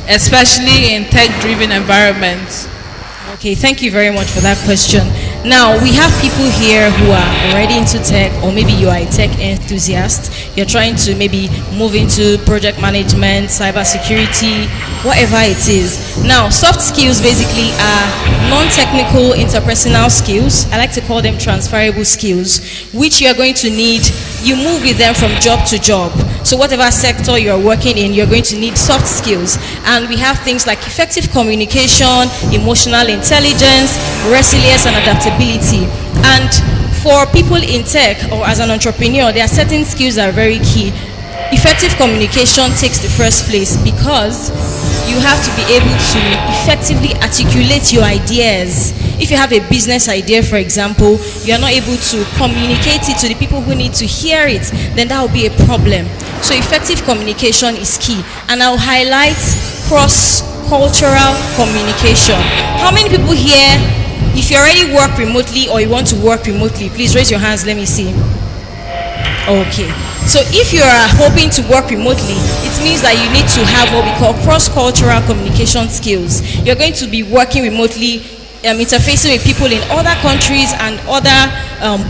especially in tech-driven environments? Okay, thank you very much for that question. Now, we have people here who are already into tech, or maybe you are a tech enthusiast. You're trying to maybe move into project management, cybersecurity, whatever it is. Now, soft skills basically are non-technical interpersonal skills. I like to call them transferable skills, which you're going to need. You move with them from job to job. So whatever sector you're working in, you're going to need soft skills. And we have things like effective communication, emotional intelligence, resilience, and adaptability. And for people in tech or as an entrepreneur, there are certain skills that are very key. Effective communication takes the first place because you have to be able to effectively articulate your ideas. If you have a business idea, for example, you are not able to communicate it to the people who need to hear it, then that will be a problem. So effective communication is key. And I'll highlight cross-cultural communication. How many people here, if you already work remotely or you want to work remotely, please raise your hands, let me see. Okay. So if you are hoping to work remotely, it means that you need to have what we call cross-cultural communication skills. You're going to be working remotely, interfacing with people in other countries and other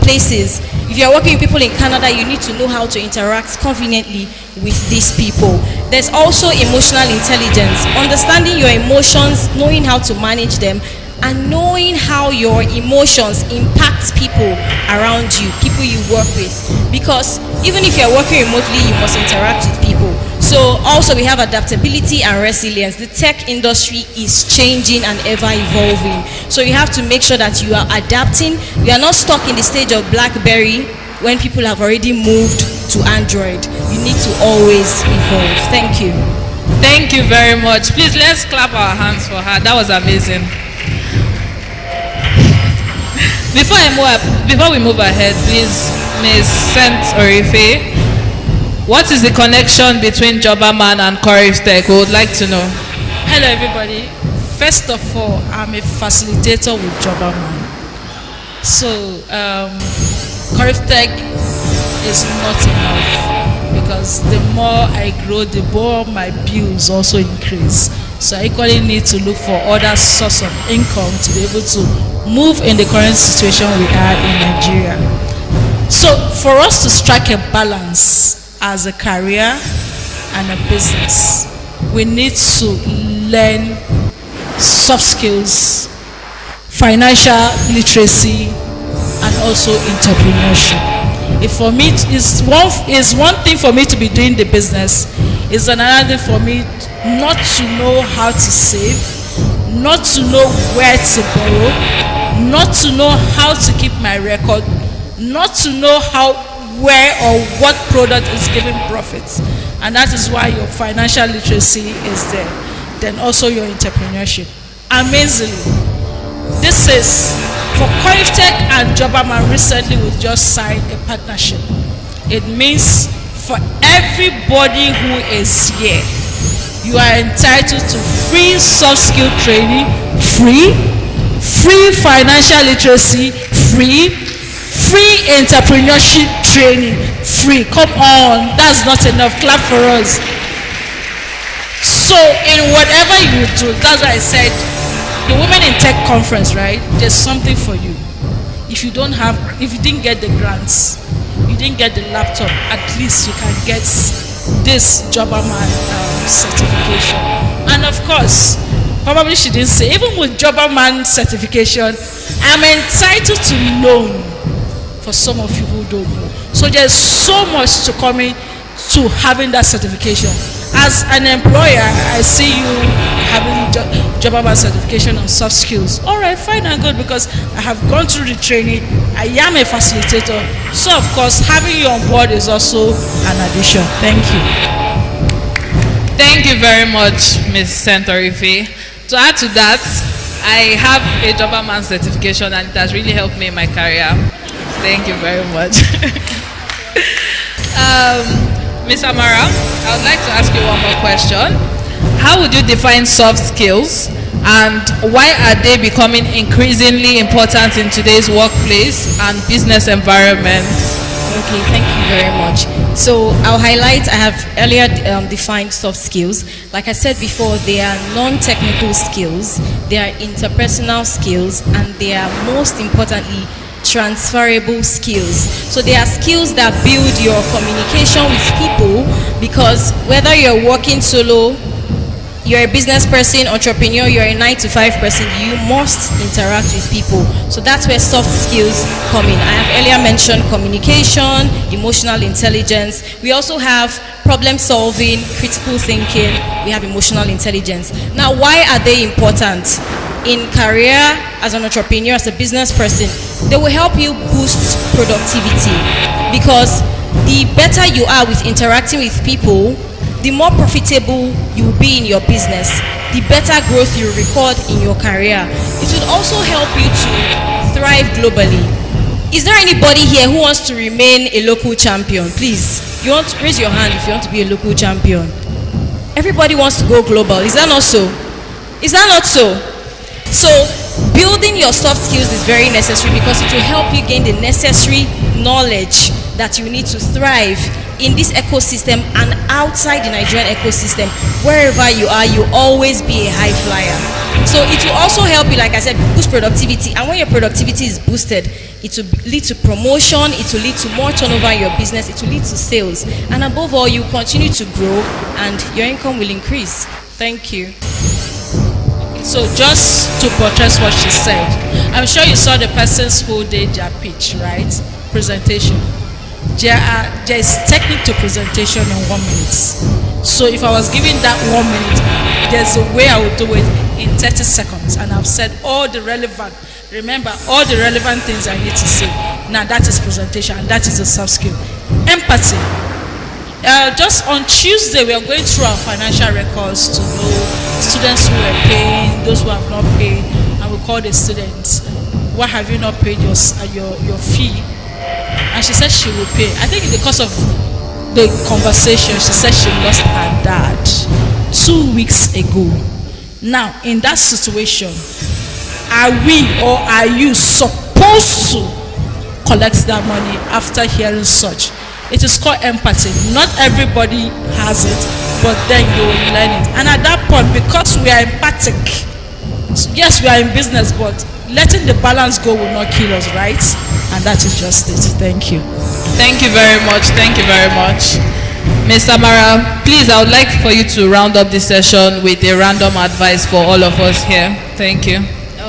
places. If you're working with people in Canada, you need to know how to interact conveniently with these people. There's also emotional intelligence, understanding your emotions, knowing how to manage them, and knowing how your emotions impact people around you, people you work with. Because even if you're working remotely, you must interact with people. So also we have adaptability and resilience. The tech industry is changing and ever evolving. So you have to make sure that you are adapting. You are not stuck in the stage of BlackBerry when people have already moved to Android. You need to always evolve. Thank you. Thank you very much. Please, let's clap our hands for her. That was amazing. Before we move ahead, please, Ms. Saint Orife, what is the connection between Jobberman and Coriftech? We would like to know. Hello, everybody. First of all, I'm a facilitator with Jobberman. So, Coriftech is not enough because the more I grow, the more my bills also increase. So I equally need to look for other source of income to be able to move in the current situation we are in Nigeria. So for us to strike a balance as a career and a business, we need to learn soft skills, financial literacy, and also entrepreneurship. If for me, it's one thing for me to be doing the business. It's another thing for me not to know how to save, not to know where to borrow, not to know how to keep my record, not to know how, where or what product is giving profits. And that is why your financial literacy is there. Then also your entrepreneurship. Amazingly, this is for Coiftech and Jobberman. Recently we just signed a partnership. It means for everybody who is here, you are entitled to free soft skill training, free financial literacy, free entrepreneurship training, free. Come on, that's not enough. Clap for us. So in whatever you do, that's why I said the Women in Tech conference, right? There's something for you. If you didn't get the grants, you didn't get the laptop, at least you can get this Jobberman certification. And of course, probably she didn't say, even with Jobberman certification, I'm entitled to loan for some of you who don't know. So there's so much to coming to having that certification. As an employer, I see you having Jobberman certification on soft skills. All right, fine and good, because I have gone through the training. I am a facilitator. So of course, having you on board is also an addition. Thank you. Thank you very much, Ms. Centorife. To add to that, I have a Jobberman certification and it has really helped me in my career. Thank you very much. Ms. Amara, I would like to ask you one more question. How would you define soft skills and why are they becoming increasingly important in today's workplace and business environment? Okay, thank you very much. So I'll highlight, I have earlier defined soft skills. Like I said before, they are non-technical skills, they are interpersonal skills, and they are most importantly transferable skills. So they are skills that build your communication with people, because whether you're working solo, you're a business person, entrepreneur, you're a 9-to-5 person, you must interact with people. So that's where soft skills come in. I have earlier mentioned communication, emotional intelligence. We also have problem solving, critical thinking. We have emotional intelligence. Now, why are they important? In career, as an entrepreneur, as a business person, they will help you boost productivity, because the better you are with interacting with people, the more profitable you will be in your business, the better growth you record in your career. It will also help you to thrive globally. Is there anybody here who wants to remain a local champion? Please, you want to raise your hand if you want to be a local champion. Everybody wants to go global. Is that not so? Is that not so? So building your soft skills is very necessary, because it will help you gain the necessary knowledge that you need to thrive in this ecosystem and outside the Nigerian ecosystem. Wherever you are, you always be a high flyer. So it will also help you, like I said, boost productivity. And when your productivity is boosted, it will lead to promotion, it will lead to more turnover in your business, it will lead to sales. And above all, you continue to grow and your income will increase. Thank you. So just to buttress what she said, I'm sure you saw the persons who did their pitch, right? Presentation. There is technique to presentation in 1 minute. So if I was given that 1 minute, there's a way I would do it in 30 seconds. And I've said all the relevant, remember, all the relevant things I need to say. Now that is presentation, and that is a soft skill. Empathy. Just on Tuesday, we are going through our financial records to know students who are paying, those who have not paid, and we call the students, why have you not paid your fee? And she said she will pay. I think in the course of the conversation, she said she lost her dad 2 weeks ago. Now, in that situation, are we or are you supposed to collect that money after hearing such? It is called empathy. Not everybody has it, but then you will learn it. And at that point, because we are empathic, yes, we are in business, but letting the balance go will not kill us, right? And that is just it. Thank you. Thank you very much. Thank you very much. Ms. Amara, please, I would like for you to round up this session with a random advice for all of us here. Thank you.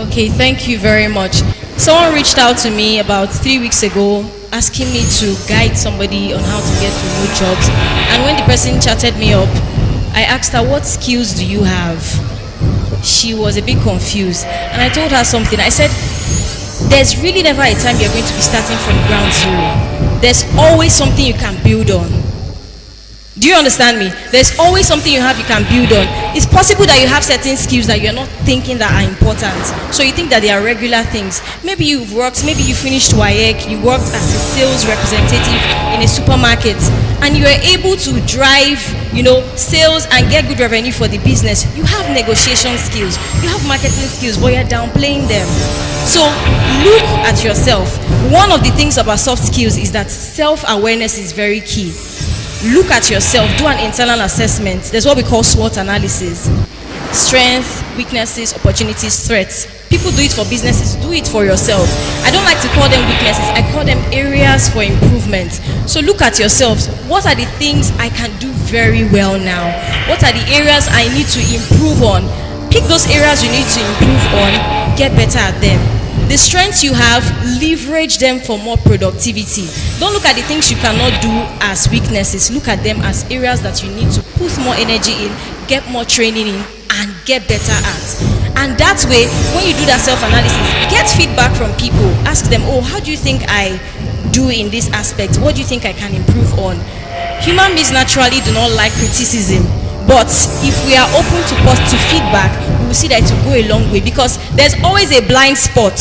Okay, thank you very much. Someone reached out to me about 3 weeks ago asking me to guide somebody on how to get remote jobs. And when the person chatted me up, I asked her, what skills do you have? She was a bit confused. And I told her something. I said, there's really never a time you're going to be starting from ground zero. There's always something you can build on. Do you understand me? There's always something you have you can build on. It's possible that you have certain skills that you're not thinking that are important. So you think that they are regular things. Maybe you've worked, maybe you finished WAEC, you worked as a sales representative in a supermarket, and you were able to drive, sales and get good revenue for the business. You have negotiation skills, you have marketing skills, but you're downplaying them. So look at yourself. One of the things about soft skills is that self-awareness is very key. Look at yourself, do an internal assessment. There's what we call SWOT analysis. Strengths, weaknesses, opportunities, threats. People do it for businesses, do it for yourself. I don't like to call them weaknesses, I call them areas for improvement. So look at yourselves. What are the things I can do very well now? What are the areas I need to improve on? Pick those areas you need to improve on, get better at them. The strengths you have, leverage them for more productivity. Don't look at the things you cannot do as weaknesses. Look at them as areas that you need to put more energy in, get more training in, and get better at. And that way, when you do that self-analysis, get feedback from people. Ask them, oh, how do you think I do in this aspect? What do you think I can improve on? Human beings naturally do not like criticism. But if we are open to feedback, we will see that it will go a long way, because there's always a blind spot,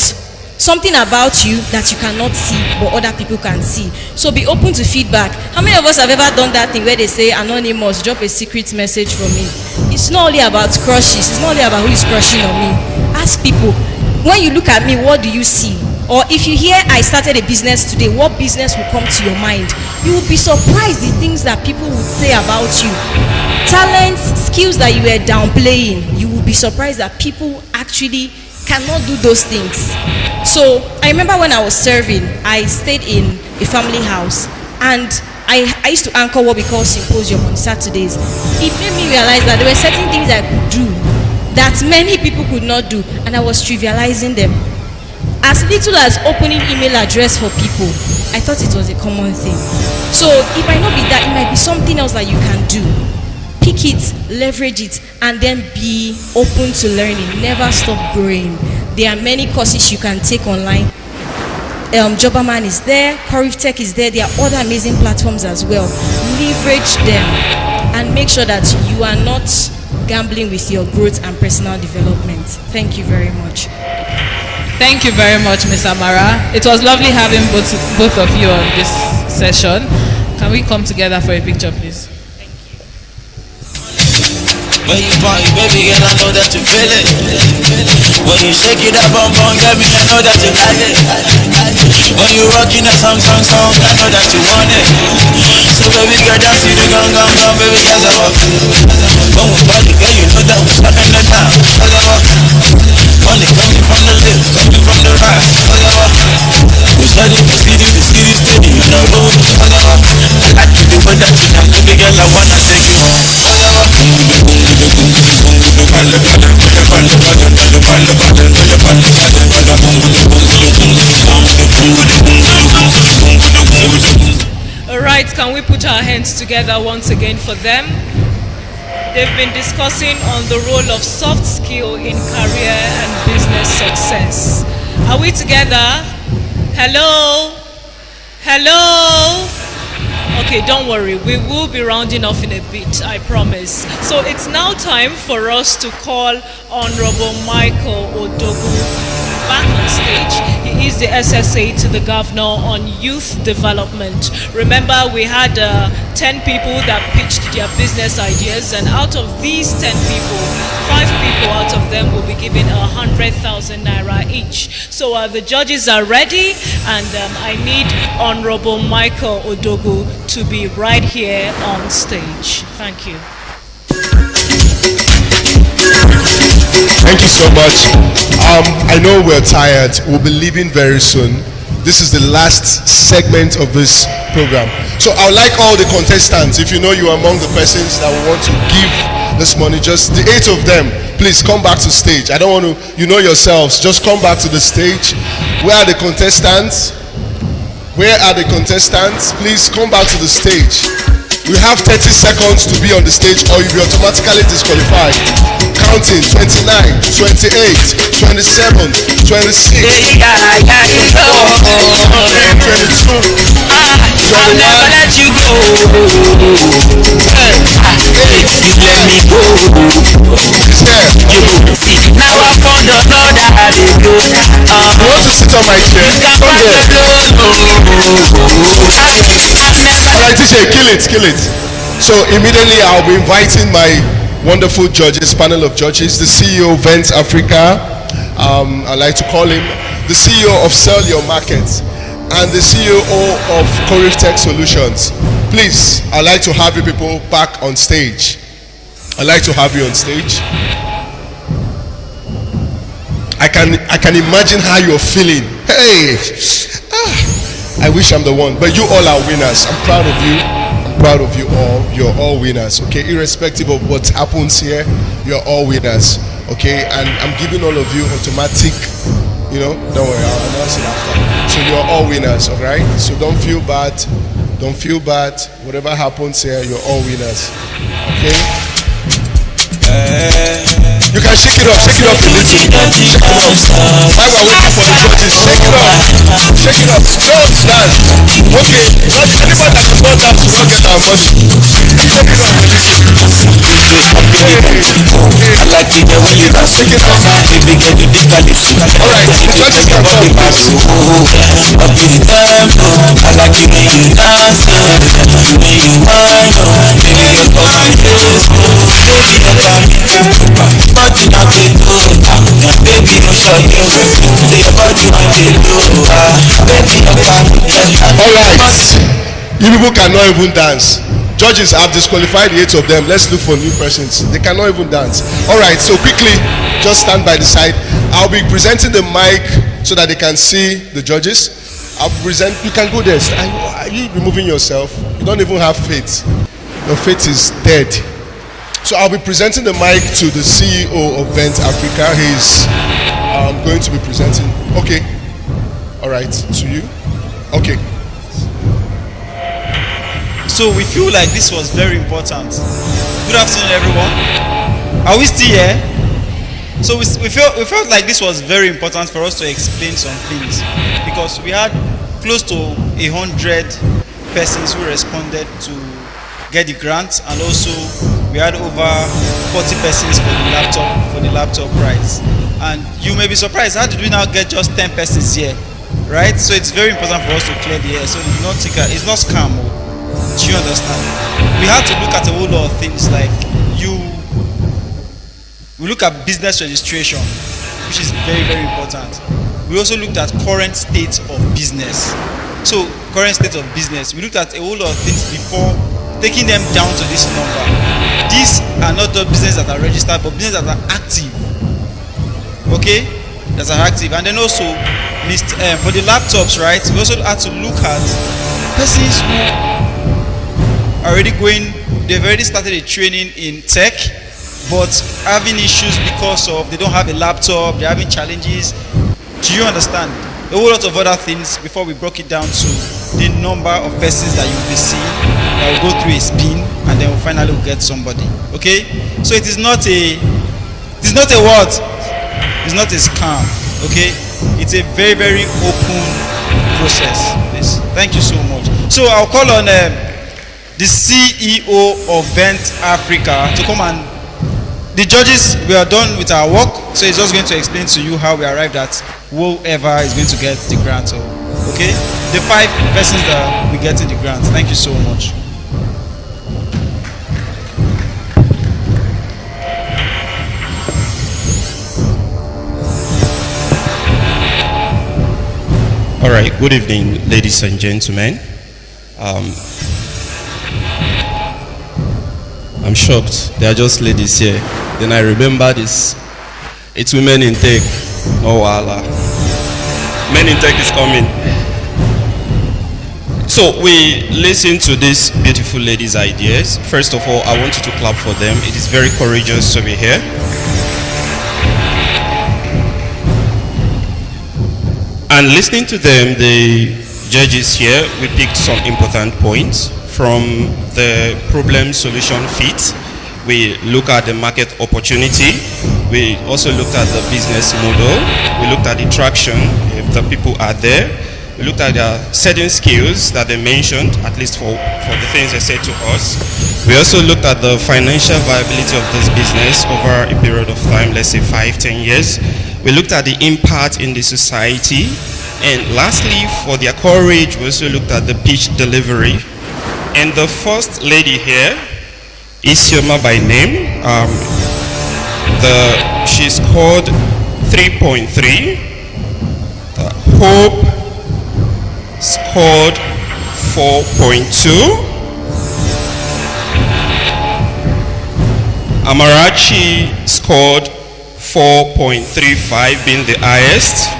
something about you that you cannot see but other people can see. So be open to feedback. How many of us have ever done that thing where they say, anonymous, drop a secret message from me? It's not only about crushes, it's not only about who is crushing on me. Ask people, when you look at me, what do you see? Or if you hear I started a business today, what business will come to your mind? You will be surprised the things that people would say about you. Talents, skills that you were downplaying, you will be surprised that people actually cannot do those things. So I remember when I was serving, I stayed in a family house, and I used to anchor what we call symposium on Saturdays. It made me realize that there were certain things I could do that many people could not do, and I was trivializing them. As little as opening email address for people, I thought it was a common thing. So it might not be that, it might be something else that you can do. Pick it, leverage it, and then be open to learning. Never stop growing. There are many courses you can take online. Jobberman is there, Corriftech is there. There are other amazing platforms as well. Leverage them and make sure that you are not gambling with your growth and personal development. Thank you very much. Thank you very much, Ms. Amara. It was lovely having both of you on this session. Can we come together for a picture, please? When you party, baby girl, I know that you feel it. When you shake it up, girl, me, I know that you got it. When you rockin' that song, I know that you want it. So baby girl, dance to the gong, baby girl, I walk. When we party, girl, you know that we step in the town. Only coming from the lips, coming from the rock. We started the city, you know go. I like the way that you dance, baby girl, I wanna take you home. Alright, can we put our hands together once again for them? They've been discussing on the role of soft skill in career and business success. Are we together? Hello? Hello? Okay, don't worry, we will be rounding off in a bit, I promise. So it's now time for us to call Honorable Michael Odogu back on stage. He is the SSA to the governor on youth development. Remember, we had 10 people that pitched their business ideas, and out of these 10 people, 5 people out of them will be given 100,000 naira each. So the judges are ready, and I need Honorable Michael Odogu to be right here on stage. Thank you. Thank you so much. I know we're tired. We'll be leaving very soon. This is the last segment of this program. So I would like all the contestants, if you know you are among the persons that will want to give this money, just the 8 of them, please come back to stage. I don't want to, you know yourselves, just come back to the stage. Where are the contestants? Where are the contestants? Please come back to the stage. We have 30 seconds to be on the stage or you'll be automatically disqualified. Counting 29, 28, 27, 26, 22, I'll never let you go. 10, 8, You let me go. Now I found the Lord that is good. You want to sit on my chair? Come here. Alright, DJ, kill it, kill it. So immediately I'll be inviting my wonderful judges, panel of judges, the CEO of Vent Africa, I like to call him, the CEO of Sell Your Market, and the CEO of Corif Tech Solutions. Please, I'd like to have you people back on stage. I'd like to have you on stage. I can imagine how you're feeling. Hey, I wish I'm the one, but you all are winners. I'm proud of you. I'm proud of you all. You're all winners, okay? Irrespective of what happens here, you're all winners, okay? And I'm giving all of you automatic, don't worry, I'll announce it after. So you're all winners, all right? So don't feel bad. Don't feel bad. Whatever happens here, you're all winners, okay? You can shake it up a little. Shake it up. While we're waiting for the judges, shake it up. Shake it up. Don't dance. Okay, anybody that does not dance will not get our money. Shake it up a little. I like it when you dance. Shake it up. Baby girl, you dig a lift. Alright, the judges can come. I like it when you dance. When you whine. Baby, you got my face. Body not get low, baby no show you. Say your body not get low, baby no come. Alright, you people cannot even dance. Judges have disqualified the 8 of them. Let's look for new persons. They cannot even dance. Alright, so quickly, just stand by the side. I'll be presenting the mic so that they can see the judges. I'll present, you can go there. Are you removing yourself? You don't even have faith. Your faith is dead. So I'll be presenting the mic to the CEO of Vent Africa. He's going to be presenting. Okay. All right. To you. Okay. So we feel like this was very important. Good afternoon, everyone. Are we still here? So we felt like this was very important for us to explain some things because we had close to 100 persons who responded to get the grant, and also we had over 40 persons for the laptop prize. And you may be surprised, how did we now get just 10 persons here, right? So it's very important for us to clear the air. So you do not think it's not scam. Do you understand? We have to look at a whole lot of things like we look at business registration, which is very, very important. We also looked at current state of business. So current state of business, we looked at a whole lot of things before taking them down to this number. These are not the businesses that are registered, but businesses that are active. Okay? That are active. And then also, for the laptops, right? We also had to look at persons who are already they've already started a training in tech, but having issues because of they don't have a laptop, they're having challenges. Do you understand? A whole lot of other things before we broke it down to the number of persons that you'll be seeing that will go through a spin, and then we'll finally get somebody. Okay? So it is not a what? It's not a scam. Okay? It's a very, very open process. Please. Thank you so much. So I'll call on the CEO of Vent Africa to come, and the judges, we are done with our work, so he's just going to explain to you how we arrived at whoever is going to get the grant. Okay? The 5 persons that we get in the grant. Thank you so much. All right, good evening, ladies and gentlemen. I'm shocked. They are just ladies here. Then I remember this. It's women in tech. No wala. Men in tech is coming. So we listen to these beautiful ladies' ideas. First of all, I want you to clap for them. It is very courageous to be here. And listening to them, the judges here, we picked some important points from the problem solution fit. We look at the market opportunity. We also looked at the business model. We looked at the traction, if the people are there. We looked at the certain skills that they mentioned, at least for the things they said to us. We also looked at the financial viability of this business over a period of time, let's say 5-10 years. We looked at the impact in the society. And lastly, for their courage, we also looked at the pitch delivery. And the first lady here, Isioma by name, she scored 3.3. Hope scored 4.2. Amarachi scored 4.35, being the highest.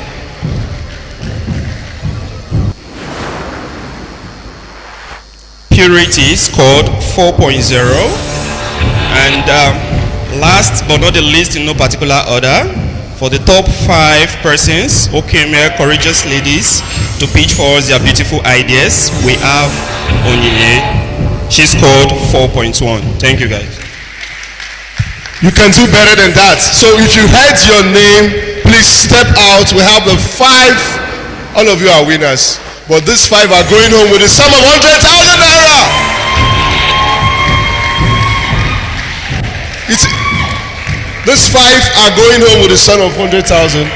Purity scored 4.0. And last but not the least, in no particular order, for the top 5 persons who came here, courageous ladies, to pitch for us their beautiful ideas, we have Onyinye. She scored 4.1. Thank you, guys. You can do better than that. So if you heard your name, please step out. We have the 5. All of you are winners. But these 5 are going home with a sum of 100,000 naira. These 5 are going home with a sum of 100,000.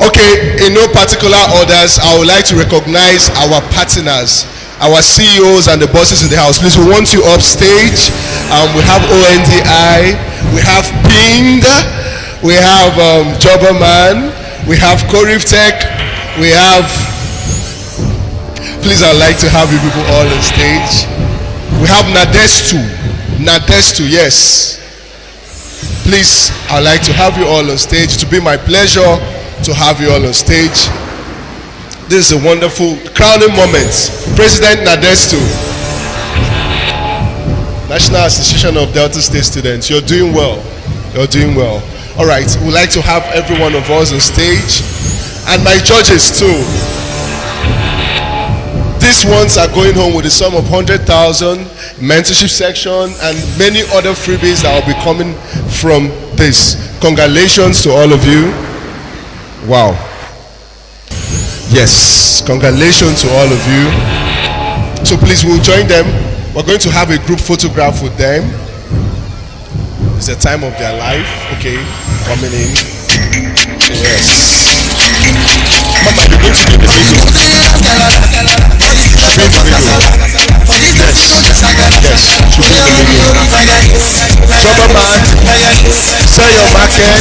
Okay, in no particular orders, I would like to recognize our partners, our CEOs and the bosses in the house. Please, we want you up stage. We have ONDI, we have Ping, we have Jobberman, we have Coriftech, we have, please, I'd like to have you people all on stage. We have Nadestu, yes. Please, I'd like to have you all on stage. It will be my pleasure to have you all on stage. This is a wonderful crowning moment. President Nadestu, National Association of Delta State Students, you're doing well. You're doing well. All right, we'd like to have every one of us on stage. And my judges too. These ones are going home with a sum of 100,000, mentorship section, and many other freebies that will be coming from this. Congratulations to all of you. Wow. Yes, congratulations to all of you. So please, we'll join them. We're going to have a group photograph with them. It's the time of their life. Okay, coming in. Yes. Mama, you're going to do the video. Trouble man, sell your market,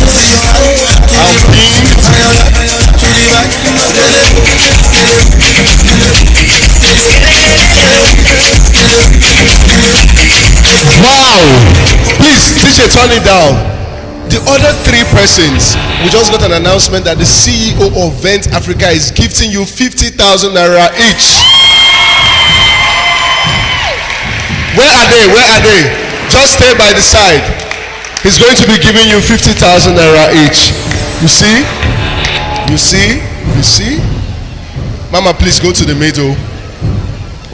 wow! Please, DJ, turn it down. The other 3 persons, we just got an announcement that the CEO of Vent Africa is gifting you 50,000 naira each. Where are they? Where are they? Just stay by the side. He's going to be giving you 50,000 naira each. You see? You see? You see? Mama, please go to the middle.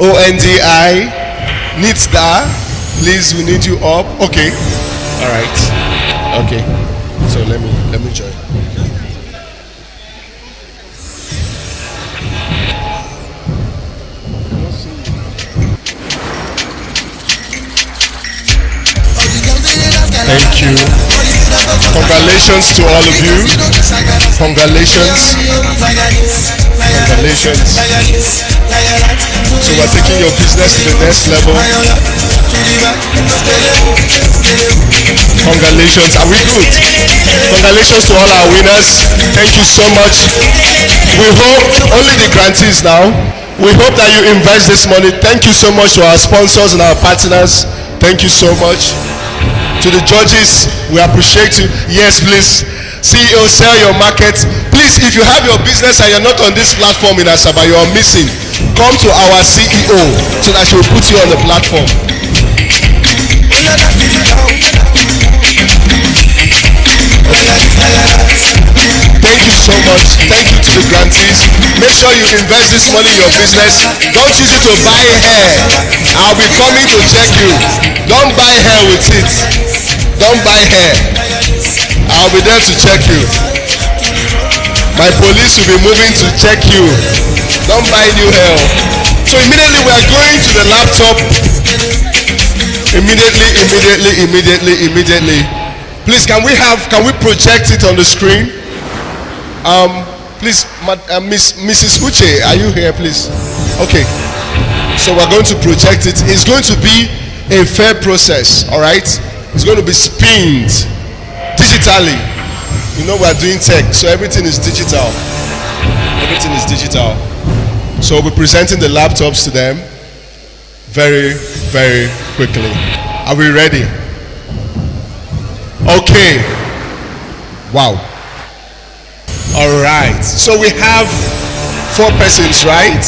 ONDI, NITSDA, please, we need you up. Okay. All right. Okay. So let me join. Thank you. Congratulations to all of you. Congratulations. Congratulations. So we're taking your business to the next level. Congratulations. Are we good? Congratulations to all our winners. Thank you so much. We hope, only the grantees now, we hope that you invest this money. Thank you so much to our sponsors and our partners. Thank you so much. To the judges, we appreciate you. Yes, please. CEO, sell your market. Please, if you have your business and you're not on this platform in Asaba, you're missing. Come to our CEO so that she will put you on the platform. Thank you so much. Thank you to the grantees. Make sure you invest this money in your business. Don't use it to buy hair. I'll be coming to check you. Don't buy hair with it. Don't buy hair. I'll be there to check you. My police will be moving to check you. Don't buy new hair. So immediately we are going to the laptop. Immediately. Please, can we project it on the screen? Please, Mrs. Uche, are you here, please? Okay. So we're going to project it. It's going to be a fair process, all right? It's going to be spinned digitally. You know we're doing tech, so everything is digital. Everything is digital. So we'll be presenting the laptops to them very, very quickly. Are we ready? Okay. Wow. All right. So we have 4 persons, right?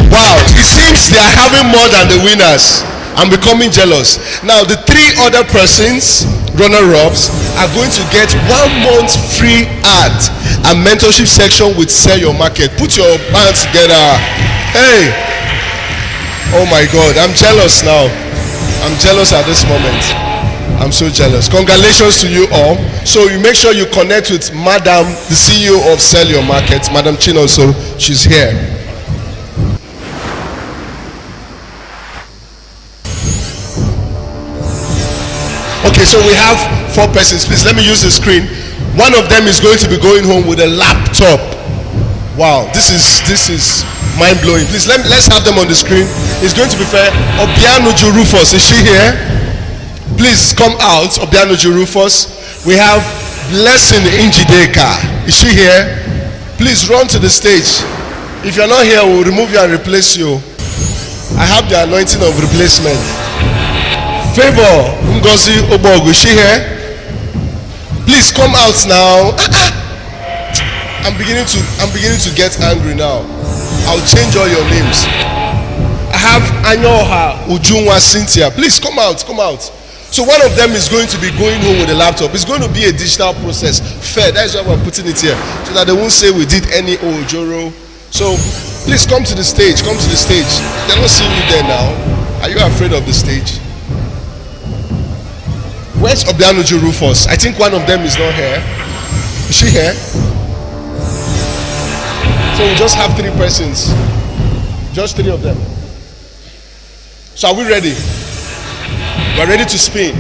Wow. It seems they are having more than the winners. I'm becoming jealous. Now the 3 other persons, runner-ups, are going to get 1 month free ad and mentorship section with Sell Your Market. Put your hands together. Hey. Oh my God, I'm jealous now. I'm jealous at this moment. I'm so jealous. Congratulations to you all. So you make sure you connect with Madam, the CEO of Sell Your Market, Madam Chinoso. She's here. Okay, so we have 4 persons. Please let me use the screen. One of them is going to be going home with a laptop. Wow, this is mind blowing. Please let's have them on the screen. It's going to be fair. Obianuju Rufus, is she here? Please come out, Obianuju Rufus. We have Blessing Injideka. Is she here? Please run to the stage. If you're not here, we'll remove you and replace you. I have the anointing of replacement. Favor Ngozi Obogu, is she here? Please come out now. I'm beginning to get angry now. I'll change all your names. I have Anyoha Ujunwa Cynthia. Please come out. So one of them is going to be going home with a laptop. It's going to be a digital process. Fair. That is why we're putting it here. So that they won't say we did any Ojoro. So please come to the stage. They're not seeing you there now. Are you afraid of the stage? Where's Obianuju Rufus? I think one of them is not here. Is she here? So we just have 3 persons. Just 3 of them. So are we ready? We're ready to spin.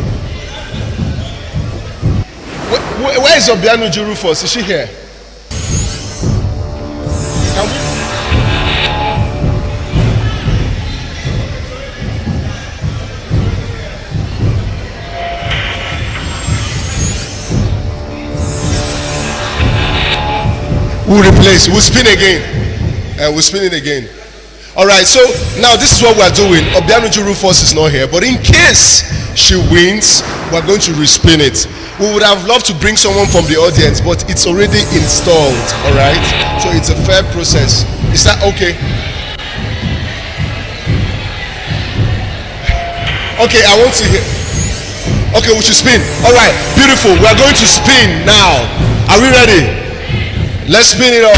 Where is Obianuju Rufus? Is she here? Can we? We'll replace. We'll spin again. We'll spin it again. Alright, so now this is what we're doing. Obianuju Rufus is not here, but in case she wins, we're going to respin it. We would have loved to bring someone from the audience, but it's already installed. Alright, so it's a fair process. Is that okay? Okay, I want to hear. Okay, we should spin. Alright, beautiful. We're going to spin now. Are we ready? Let's spin it up.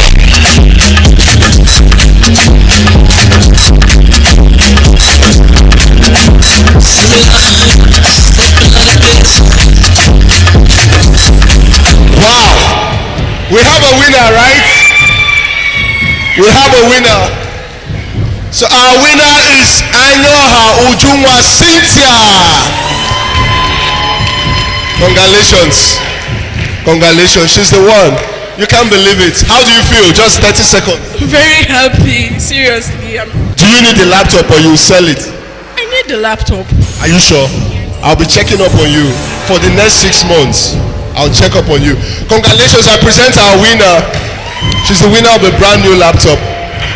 Wow. We have a winner, right? We have a winner. So our winner is Anyoha Ujunwa Cynthia. Congratulations. She's the one. You can't believe it. How do you feel? Just 30 seconds. Very happy. Seriously. Do you need the laptop or you sell it? I need the laptop. Are you sure? I'll be checking up on you for the next 6 months. I'll check up on you. Congratulations. I present our winner. She's the winner of a brand new laptop.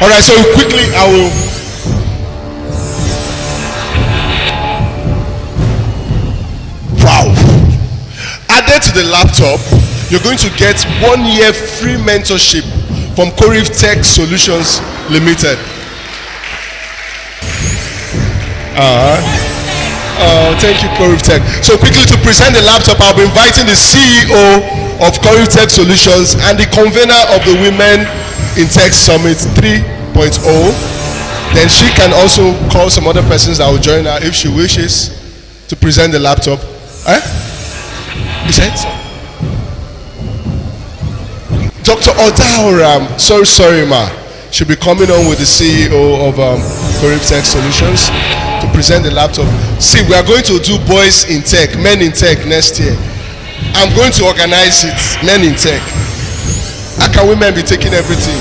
All right. So quickly, I will. Wow. to the laptop, you're going to get 1 year free mentorship from Corif Tech Solutions Limited. Thank you, Corif Tech. So quickly to present the laptop, I'll be inviting the CEO of Corif Tech Solutions and the convener of the Women in Tech Summit 3.0. Then she can also call some other persons that will join her if she wishes to present the laptop. You said? Dr. Odaoram, sorry ma, she'll be coming on with the CEO of Corif Tech Solutions to present the laptop. See, we are going to do boys in tech, men in tech next year. I'm going to organize it, men in tech. How can women be taking everything?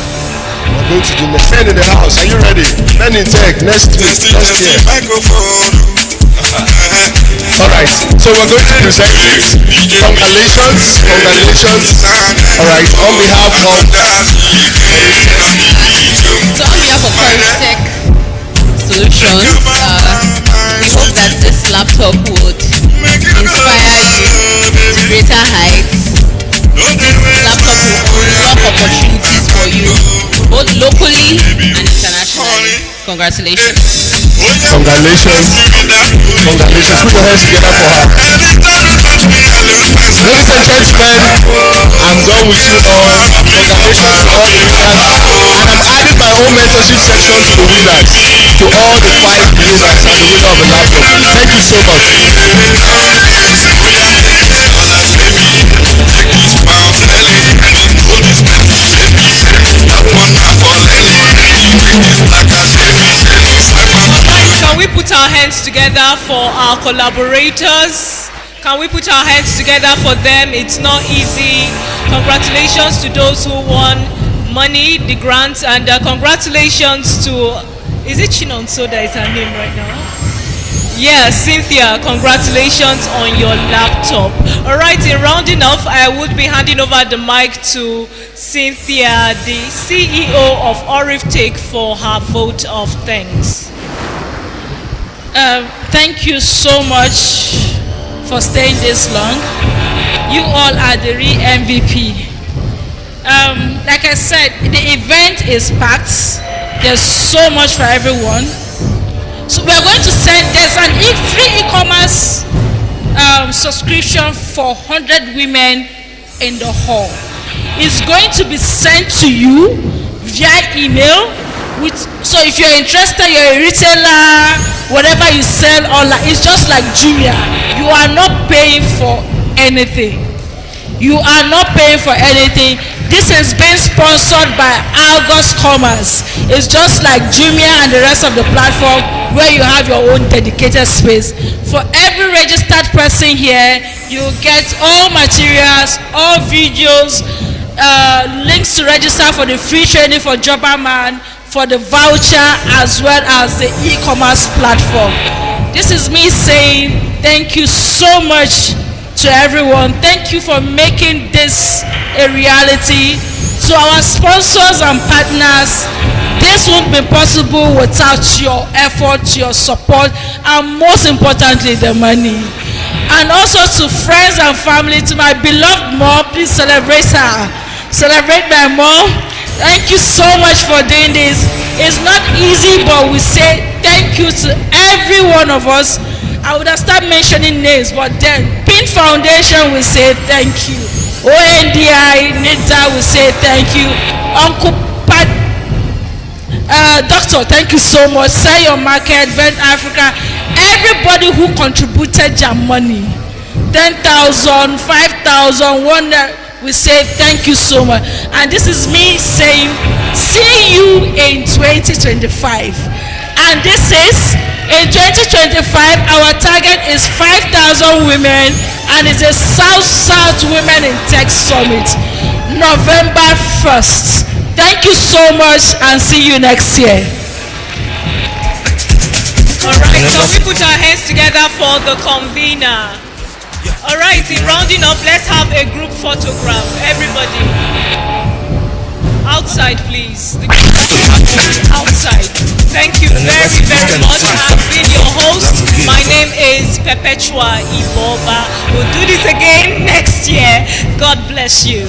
We're going to do men in the house. Are you ready? Men in tech next year. Alright, so we're going to present it. Congratulations. Alright, on behalf of Corif Tech Solutions, we hope that this laptop would inspire you to greater heights. This laptop will unlock opportunities for you, both locally and internationally. Congratulations. Congratulations. Put your hands together for her. Ladies and gentlemen, I'm done with you all. Congratulations to all the winners. And I'm adding my own mentorship section to the winners. To all the 5 winners and the winner of the laptop. Thank you so much. Can we put our hands together for our collaborators? Can we put our hands together for them? It's not easy. Congratulations to those who won money, the grants, and congratulations to, is it Chinonso that is her name right now? Yes, Cynthia, congratulations on your laptop. All right, in rounding off, I would be handing over the mic to Cynthia, the CEO of Corif Tech, for her vote of thanks. Thank you so much for staying this long. You all are the real MVP. Like I said, the event is packed. There's so much for everyone. So we are going to send, there's an free e-commerce subscription for 100 women in the hall. It's going to be sent to you via email. So if you're interested, you're a retailer, whatever you sell online, it's just like Jumia. You are not paying for anything. You are not paying for anything. This is being sponsored by August Commerce. It's just like Jumia and the rest of the platform where you have your own dedicated space. For every registered person here, you get all materials, all videos, links to register for the free training for Jobberman, for the voucher, as well as the e-commerce platform. This is me saying thank you so much to everyone. Thank you for making this a reality. To our sponsors and partners, this won't be possible without your effort, your support, and most importantly, the money. And also to friends and family, to my beloved mom, please celebrate her. Celebrate my mom. Thank you so much for doing this. It's not easy, but we say thank you to every one of us. I would have started mentioning names, but then PIN Foundation will say thank you. ONDI, NITA will say thank you. Uncle Pat, Doctor, thank you so much. Sell Your Market, Vent Africa, everybody who contributed their money, 10,000, 5,000, 1. We say thank you so much. And this is me saying, see you in 2025. And this is, in 2025, our target is 5,000 women, and it's a South-South Women in Tech Summit, November 1st. Thank you so much, and see you next year. All right, so we put our hands together for the convener. All right, in rounding up, let's have a group photograph. Everybody. outside, please. The outside. Thank you very, very much. I've been your host. My name is Perpetua Iboba. We'll do this again next year. God bless you.